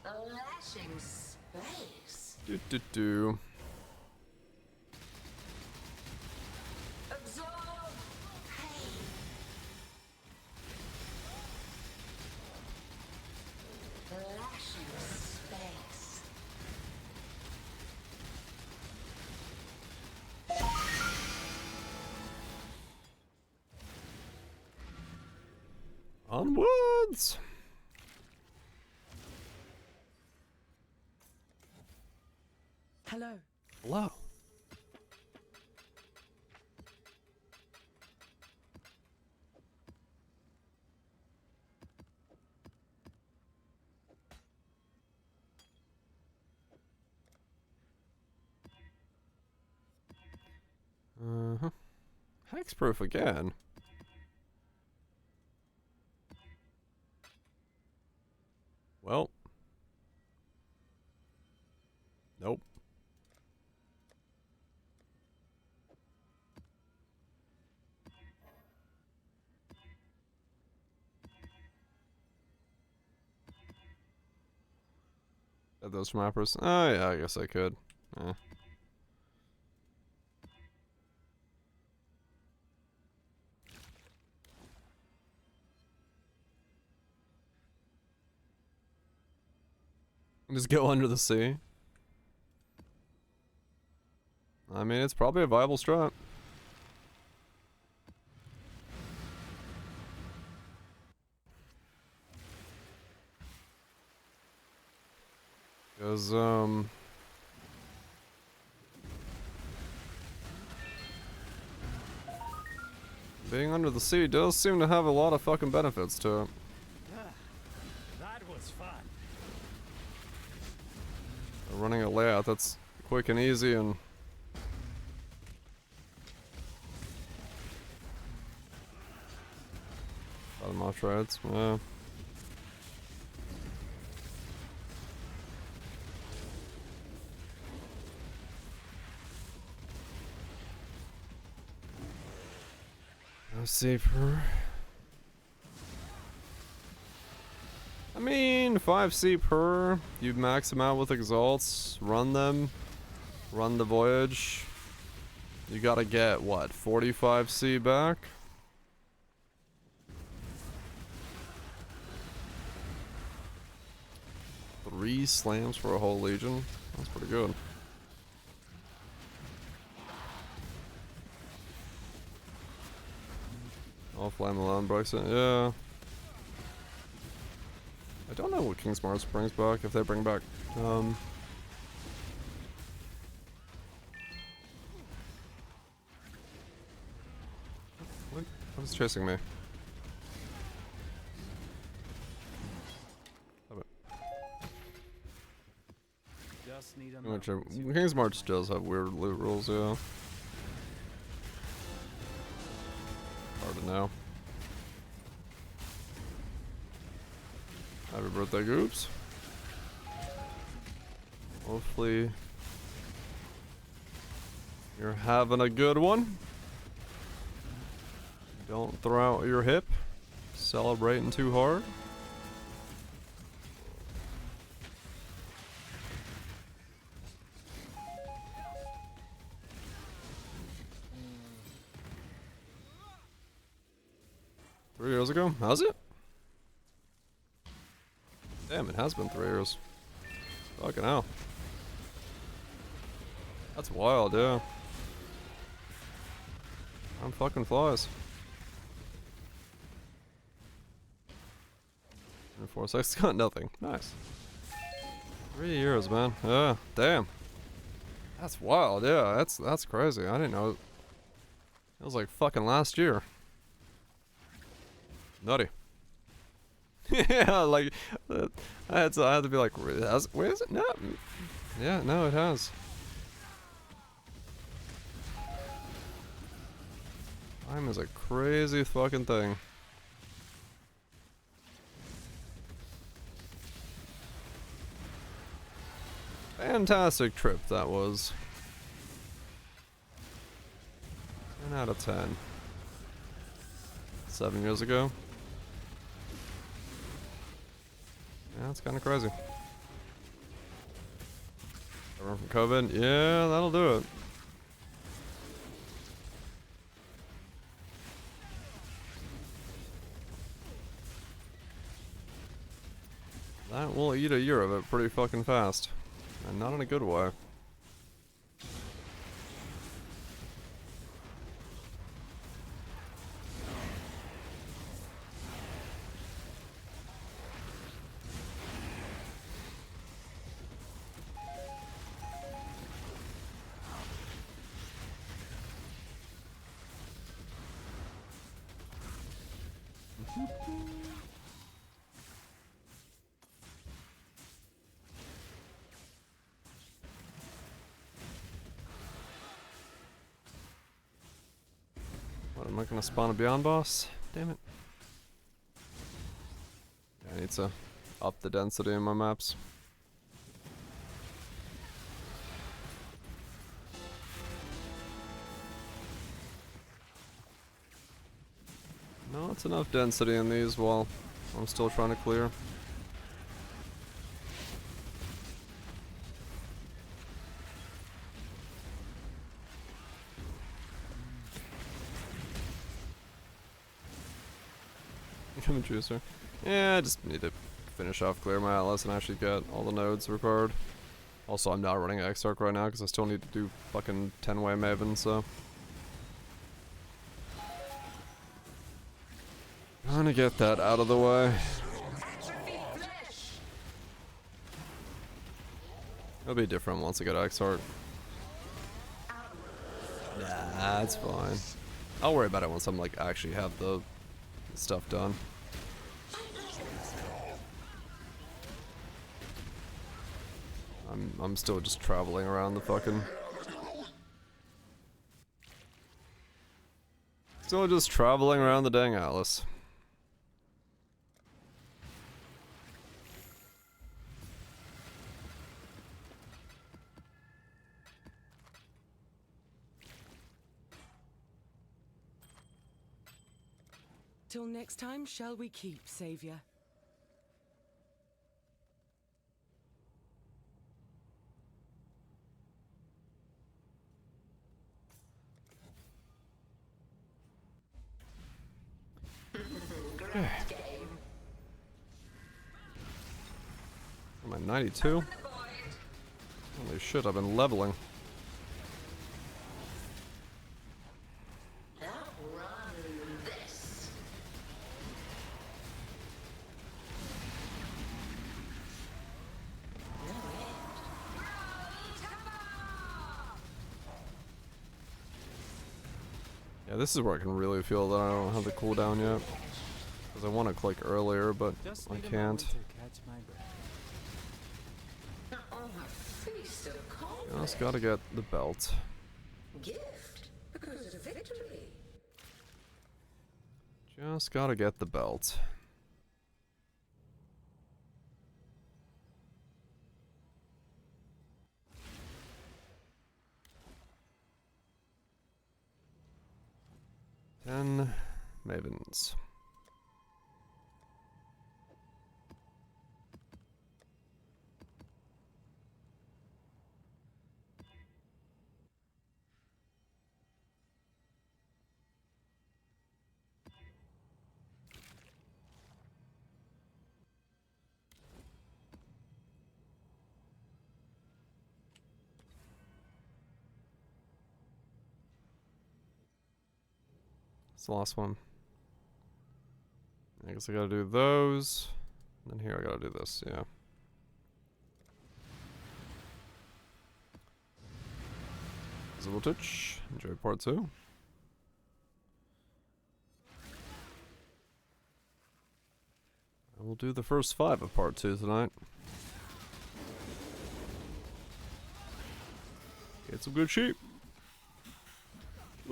Speaker 10: Lashing space.
Speaker 1: Do.
Speaker 10: Absorb pain. Lashing space.
Speaker 1: Onwards.
Speaker 14: Hello.
Speaker 1: Hello. Hexproof again. Well. Nope. Have those mappers? Oh yeah, I guess I could. Just go under the sea. I mean, it's probably a viable strat. Because, being under the sea does seem to have a lot of fucking benefits to it.
Speaker 3: That was fun.
Speaker 1: Running a layout that's quick and easy and bottom off rides, yeah. No save her. I mean, 5C per. You max them out with exalts, run them, run the voyage. You gotta get what, 45C back? Three slams for a whole legion. That's pretty good. All flame alone breaks it, yeah. I don't know what King's Mars brings back, if they bring back, what is chasing me?
Speaker 3: Just need a
Speaker 1: Which
Speaker 3: moment.
Speaker 1: King's March does have weird loot rules, yeah. Hard to know. Happy birthday, Goops. Hopefully you're having a good one. Don't throw out your hip. Celebrating too hard. Three years ago? Has it? Damn, it has been 3 years. Fucking hell. That's wild, yeah. Time fucking flies. 4-6 got nothing. Nice. 3 years, man. Yeah, damn. That's wild, yeah, that's crazy. I didn't know. It was like fucking last year. Nutty. Yeah, like I had to be like, wait, is it? No. Yeah, no, it has. Time is a crazy fucking thing. Fantastic trip that was. 10 out of 10. 7 years ago. Yeah, it's kind of crazy. Everyone from COVID? Yeah, that'll do it. That will eat a year of it pretty fucking fast. And not in a good way. What, am I gonna spawn a Beyond boss? Damn it. Yeah, I need to up the density in my maps. No, it's enough density in these while I'm still trying to clear. Become a juicer. Yeah, I just need to finish off clear my atlas and actually get all the nodes required. Also, I'm not running Exarch right now because I still need to do fucking 10-way Maven, so. I'm gonna get that out of the way. It'll be different once I get Exarch. Nah, that's fine. I'll worry about it once I'm like actually have the stuff done. I'm still just traveling around the fucking. Still just traveling around the dang atlas.
Speaker 14: Till next time, shall we keep, Savior?
Speaker 1: I'm at 92. Holy shit, I've been leveling. Yeah, this is where I can really feel that I don't have the cooldown yet. Because I want to click earlier, but I can't. Just gotta get the belt.
Speaker 10: Gift because of victory.
Speaker 1: Just gotta get the belt. Mavens. It's the last one. I guess I gotta do those. And then here I gotta do this, yeah. Voltage. Enjoy part 2. I will do the first 5 of part 2 tonight. Get some good sheep.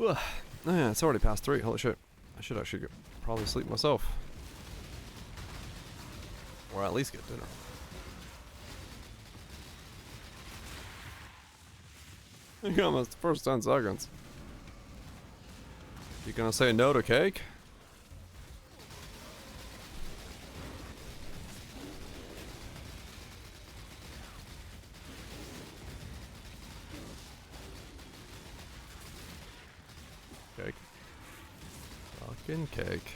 Speaker 1: Ugh. Oh yeah, it's already past 3. Holy shit. I should actually probably sleep myself. Or at least get dinner. You got almost the first 10 seconds. You gonna say no to cake? Cake. Fucking cake.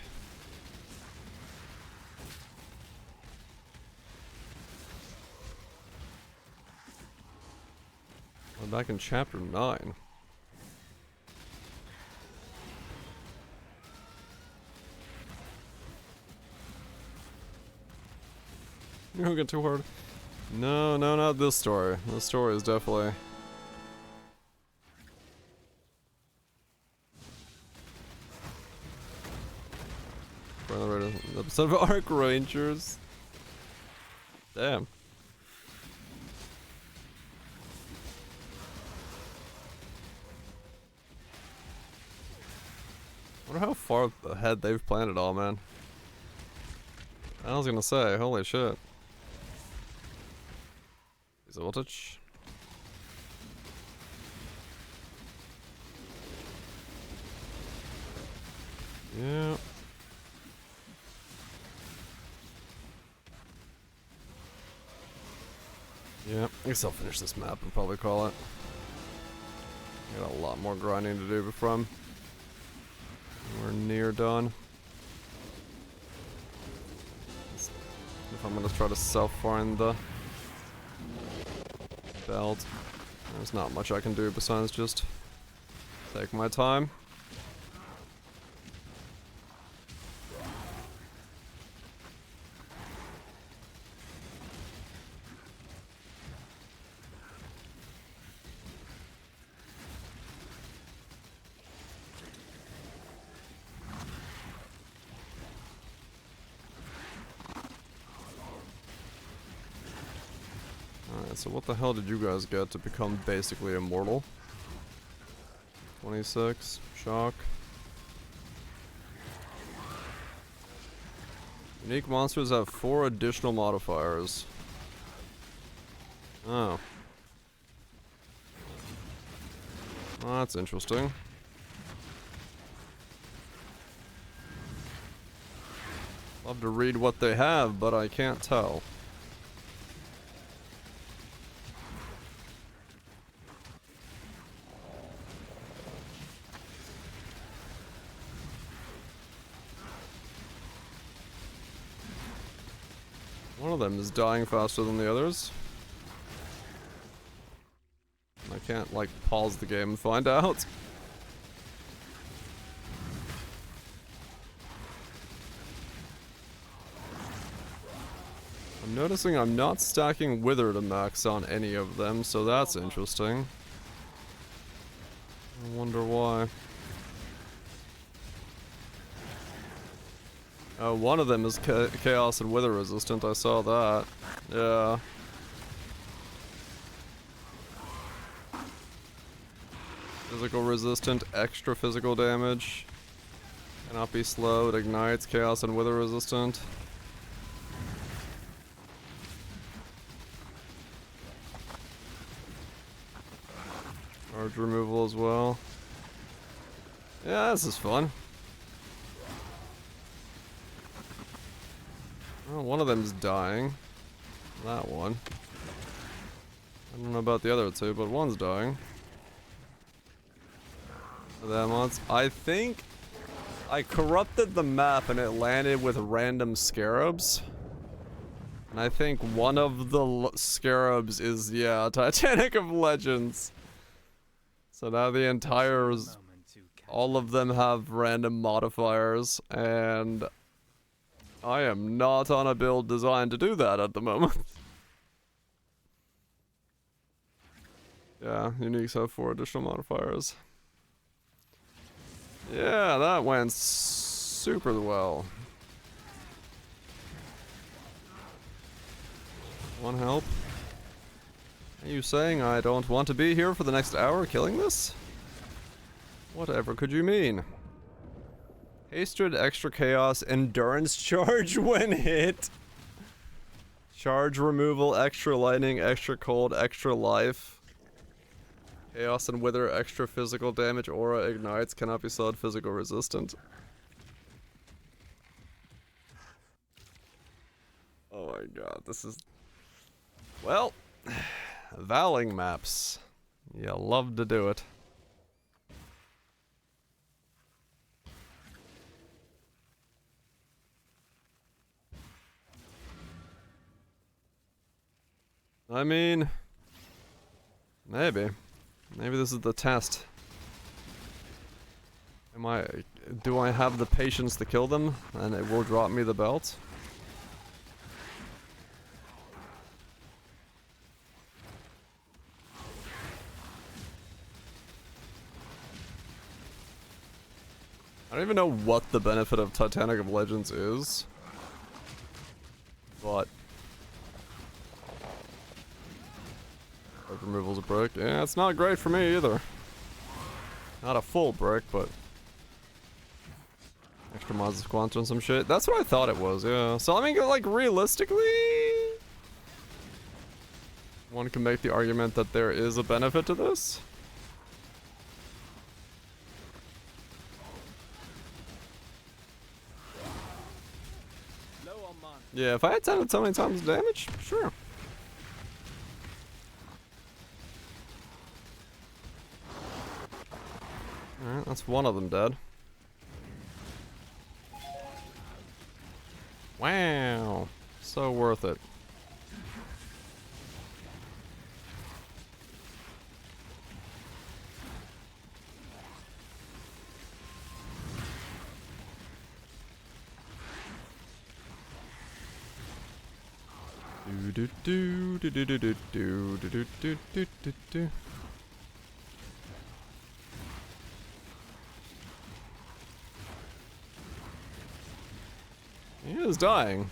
Speaker 1: We're back in chapter 9. You don't get too hard. No, no, not this story. This story is definitely... Episode of Arc Rangers. Damn. I wonder how far ahead they've planned it all, man. I was gonna say, holy shit. Is it voltage? Yeah. Yeah, I guess I'll finish this map and probably call it. Got a lot more grinding to do before we're near done. If I'm gonna try to self-find the belt, there's not much I can do besides just take my time. So what the hell did you guys get to become basically immortal? 26, shock. Unique monsters have 4 additional modifiers. Oh. Well, that's interesting. Love to read what they have, but I can't tell. One of them is dying faster than the others. I can't, like, pause the game and find out. I'm noticing I'm not stacking Wither to max on any of them, so that's interesting. I wonder why. Oh, one of them is Chaos and Wither resistant, I saw that. Yeah. Physical resistant, extra physical damage. Cannot be slowed, ignites, Chaos and Wither resistant. Charge removal as well. Yeah, this is fun. Well, one of them's dying. That one. I don't know about the other two, but one's dying. That one's. I think I corrupted the map and it landed with random scarabs. And I think one of the scarabs is, yeah, Titanic of Legends. So now the entire, all of them have random modifiers, and I am not on a build designed to do that at the moment. Yeah, uniques have 4 additional modifiers. Yeah, that went super well. One help. Are you saying I don't want to be here for the next hour killing this? Whatever could you mean? Hatred, extra chaos, endurance charge when hit. Charge removal, extra lightning, extra cold, extra life. Chaos and wither, extra physical damage, aura ignites, cannot be solid physical resistant. Oh my god, this is... Well, Valing maps. You love to do it. I mean, maybe. Maybe this is the test. Do I have the patience to kill them and it will drop me the belt? I don't even know what the benefit of Titanic of Legends is. But... removal's a brick. Yeah, it's not great for me either. Not a full brick, but... extra mods of Quantum and some shit. That's what I thought it was, yeah. So I mean, like, realistically... one can make the argument that there is a benefit to this. Yeah, if I had 10 to 20 times damage, sure. Alright, that's one of them dead. Wow. So worth it. Do do do do do do do do do do do do. He is dying.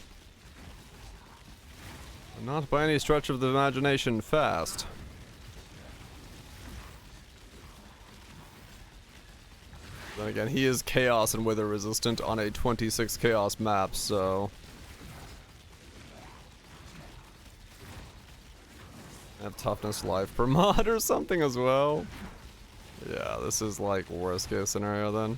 Speaker 1: Not by any stretch of the imagination fast. Then again, he is chaos and wither resistant on a 26 chaos map, so... I have toughness life per mod or something as well. Yeah, this is like worst case scenario then.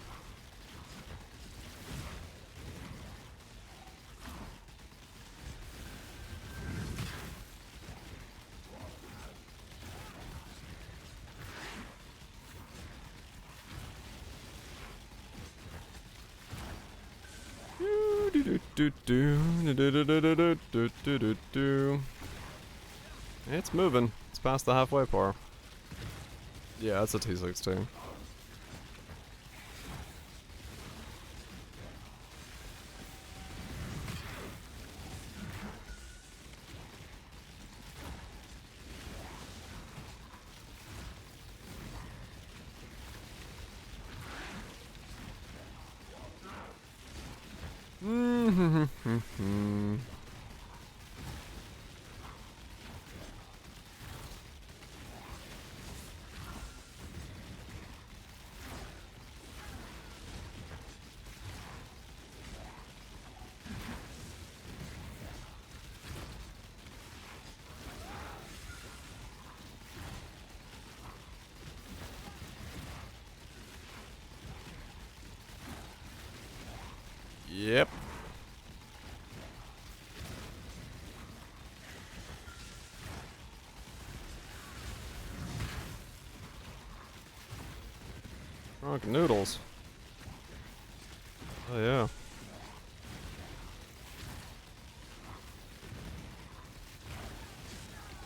Speaker 1: It's moving. It's past the halfway part. Yeah, it's a T16. Yep. Drunk noodles. Oh yeah.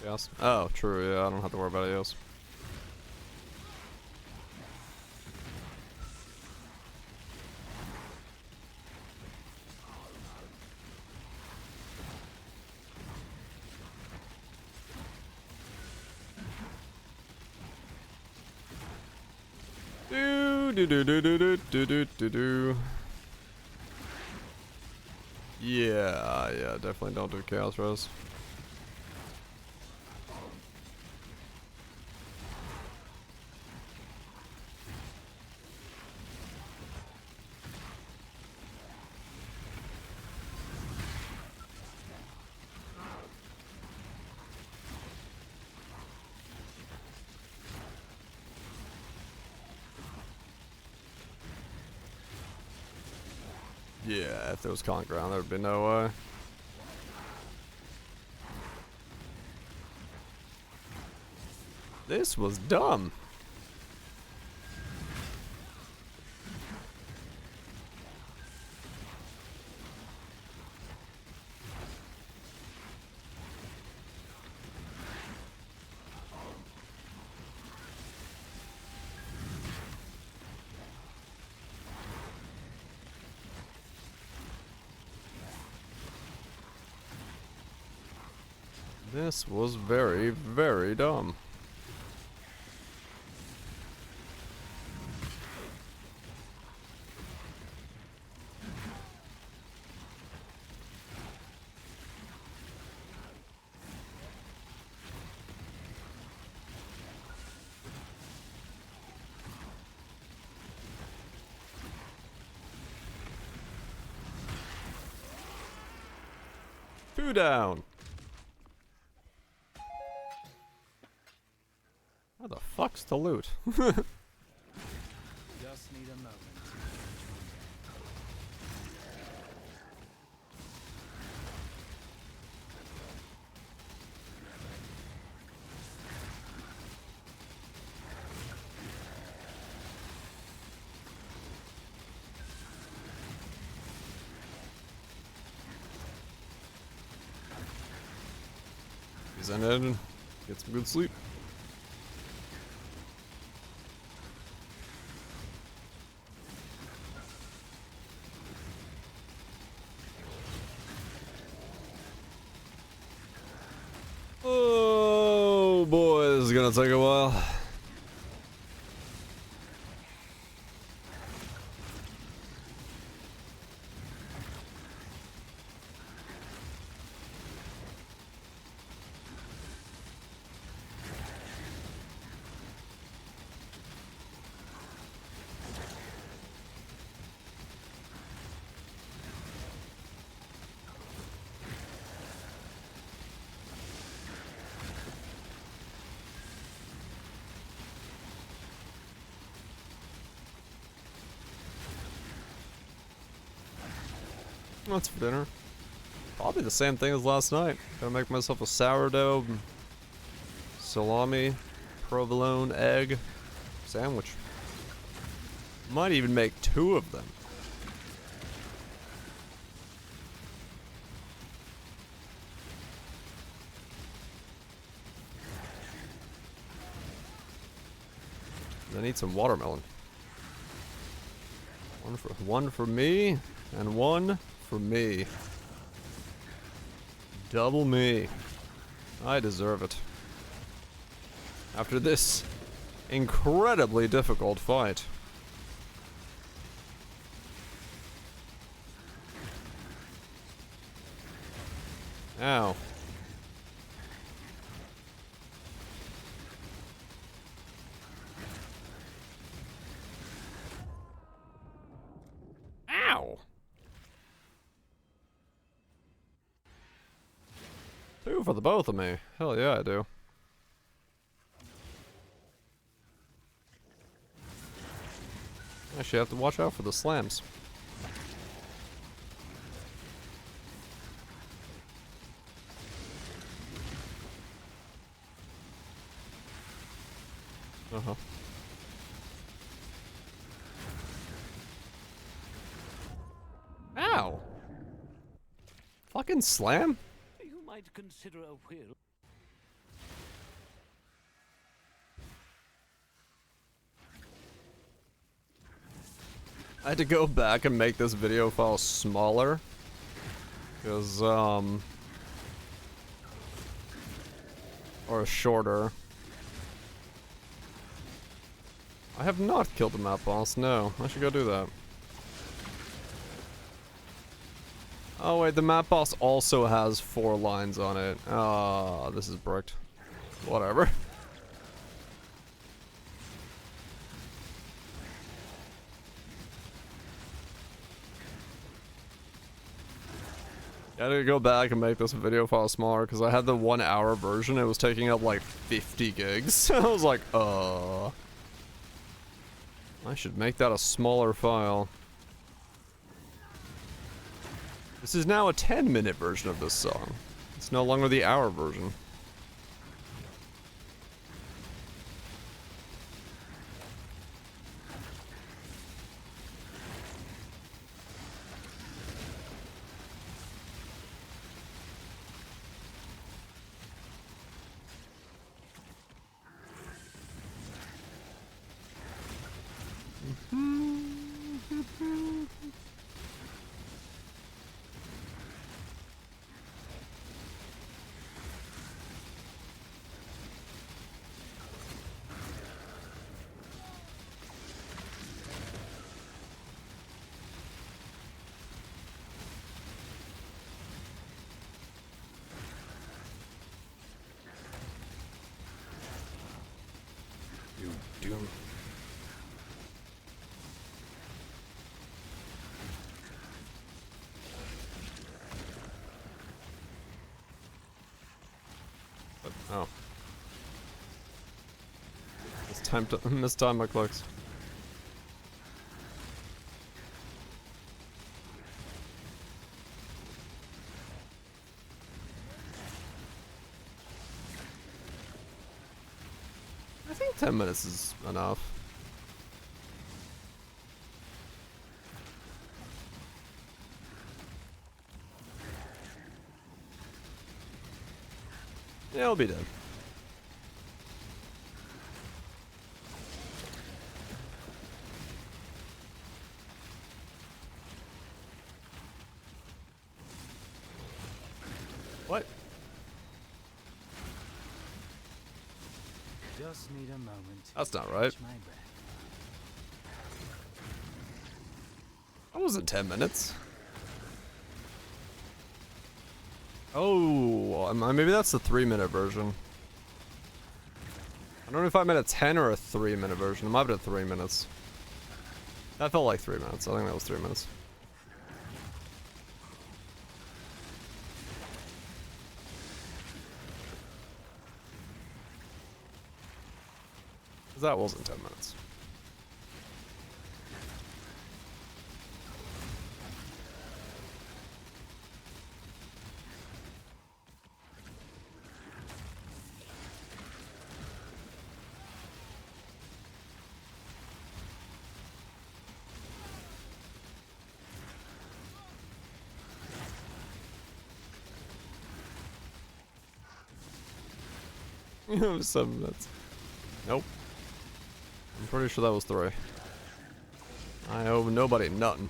Speaker 1: Yes. Oh, true. Yeah, I don't have to worry about it. Yes. Do. Yeah, definitely don't do Chaos Rose. Yeah, if there was Con Ground, there would be no way. This was dumb. This was very, very dumb. Two down. How the fuck's the loot?
Speaker 3: Just need a moment.
Speaker 1: He's in it. Get some good sleep. Oh boy, this is gonna take a while. What's for dinner? Probably the same thing as last night. Gonna make myself a sourdough, salami, provolone, egg sandwich. Might even make 2 of them. I need some watermelon. One for me, and 1 for me. Double me. I deserve it. After this incredibly difficult fight. Ow. Ow. 2 for the both of me. Hell yeah, I do. Actually, I have to watch out for the slams. Uh-huh. Ow. Fucking slam?
Speaker 8: You might consider a will.
Speaker 1: I had to go back and make this video file smaller. Because, or shorter. I have not killed the map boss, no. I should go do that. Oh wait, the map boss also has 4 lines on it. Ah, this is bricked. Whatever. I had to go back and make this video file smaller because I had the 1 hour version. It was taking up like 50 gigs. I was like, I should make that a smaller file. This is now a 10-minute version of this song. It's no longer the hour version. Doom. Oh. It's time to mistime my clicks. I think 10 minutes is enough. Yeah, I'll be dead. What?
Speaker 3: Just need a moment.
Speaker 1: That's not right. That wasn't 10 minutes. Oh, maybe that's the 3-minute version. I don't know if I meant a 10 or a 3-minute version. It might be 3 minutes. That felt like 3 minutes. I think that was 3 minutes. That wasn't 10 minutes. It was 7 minutes. Nope. I'm pretty sure that was 3. I owe nobody nothing.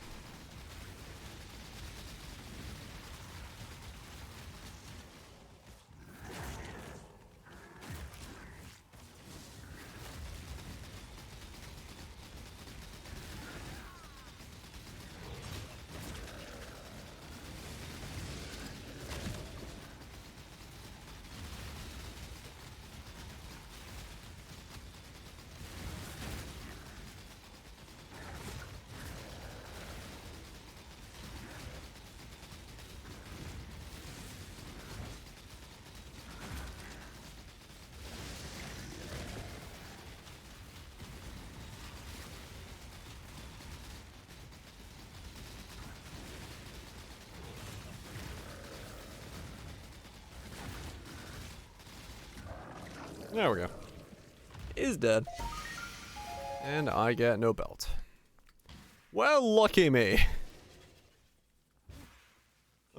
Speaker 1: There we go. Is dead. And I get no belt. Well, lucky me.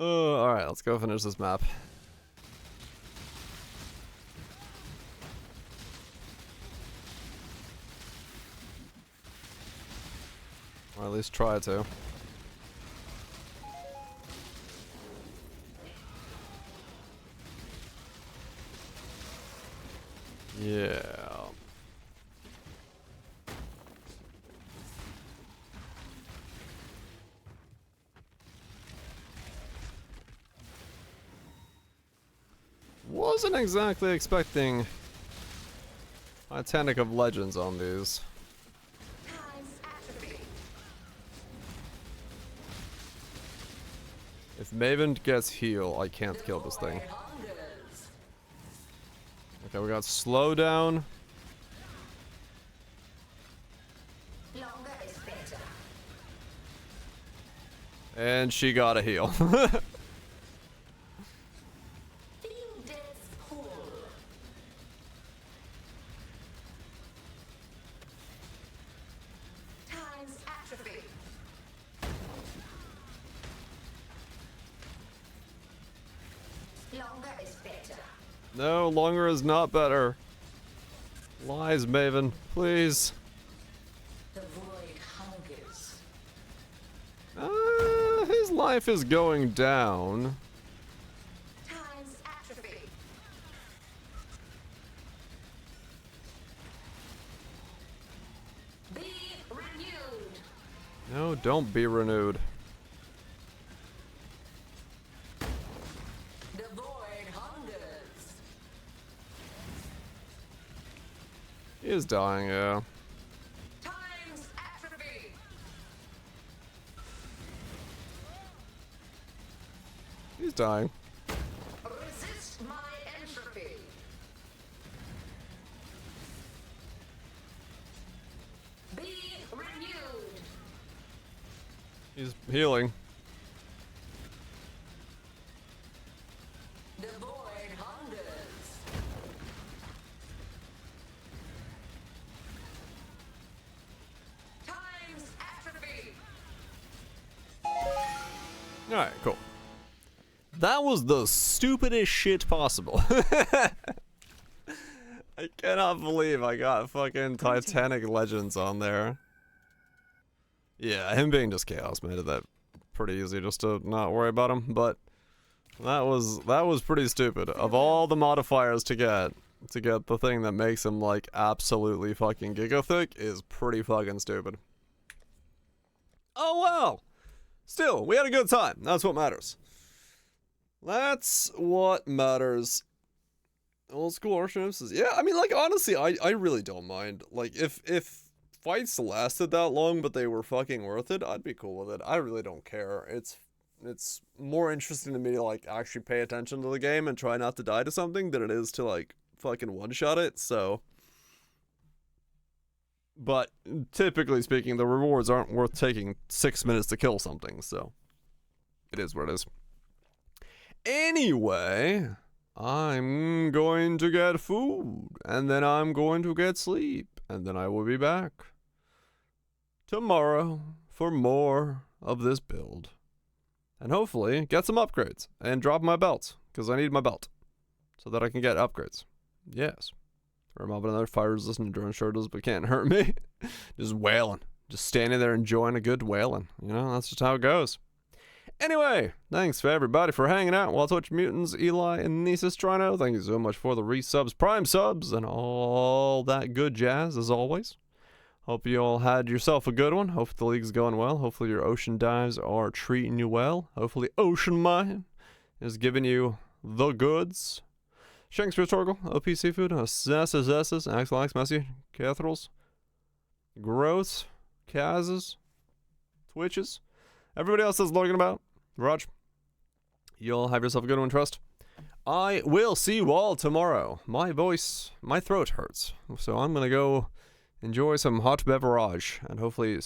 Speaker 1: Alright, let's go finish this map. Or at least try to. Yeah. Wasn't exactly expecting Titanic of Legends on these. If Maven gets heal, I can't kill this thing. Okay, we got slowdown. And she got a heal. No, longer is not better. Lies, Maven, please.
Speaker 10: The void hungers.
Speaker 1: His life is going down.
Speaker 10: Time's atrophy. Be renewed.
Speaker 1: No, don't be renewed.
Speaker 10: The void hungers.
Speaker 1: He is dying, yeah.
Speaker 10: Time's atrophy.
Speaker 1: He's dying.
Speaker 10: Resist my entropy. Be renewed.
Speaker 1: He's healing.
Speaker 10: The void hungers. Time's atrophy.
Speaker 1: Alright, cool. That was the stupidest shit possible. I cannot believe I got fucking Titanic Legends on there. Yeah, him being just chaos made it that pretty easy just to not worry about him, but that was pretty stupid. Of all the modifiers to get the thing that makes him like absolutely fucking giga thick is pretty fucking stupid. Oh well. Still, we had a good time. That's what matters. That's what matters. Old school Archonips is, yeah, I mean, like, honestly, I really don't mind. Like, if fights lasted that long, but they were fucking worth it, I'd be cool with it. I really don't care. It's more interesting to me to, like, actually pay attention to the game and try not to die to something than it is to, like, fucking one-shot it, so. But, typically speaking, the rewards aren't worth taking 6 minutes to kill something, so. It is what it is. Anyway, I'm going to get food, and then I'm going to get sleep, and then I will be back tomorrow for more of this build. And hopefully get some upgrades, and drop my belt, because I need my belt, so that I can get upgrades. Yes. Or I'm having another fire-resistant drone shoulders, but can't hurt me. Just wailing. Just standing there enjoying a good wailing. You know, that's just how it goes. Anyway, thanks for everybody for hanging out. While Twitch Mutants, Eli, and Nisus Trino, thank you so much for the resubs, prime subs, and all that good jazz, as always. Hope you all had yourself a good one. Hope the league's going well. Hopefully your ocean dives are treating you well. Hopefully Ocean Mine is giving you the goods. Shanks Rhetorical, OP Seafood, SSS's, Axel Alex, Messi, Catherals, Growths, Kazes, Twitches. Everybody else is looking about. Raj, you'll have yourself a good one, trust. I will see you all tomorrow. My voice, my throat hurts. So I'm going to go enjoy some hot beverage and hopefully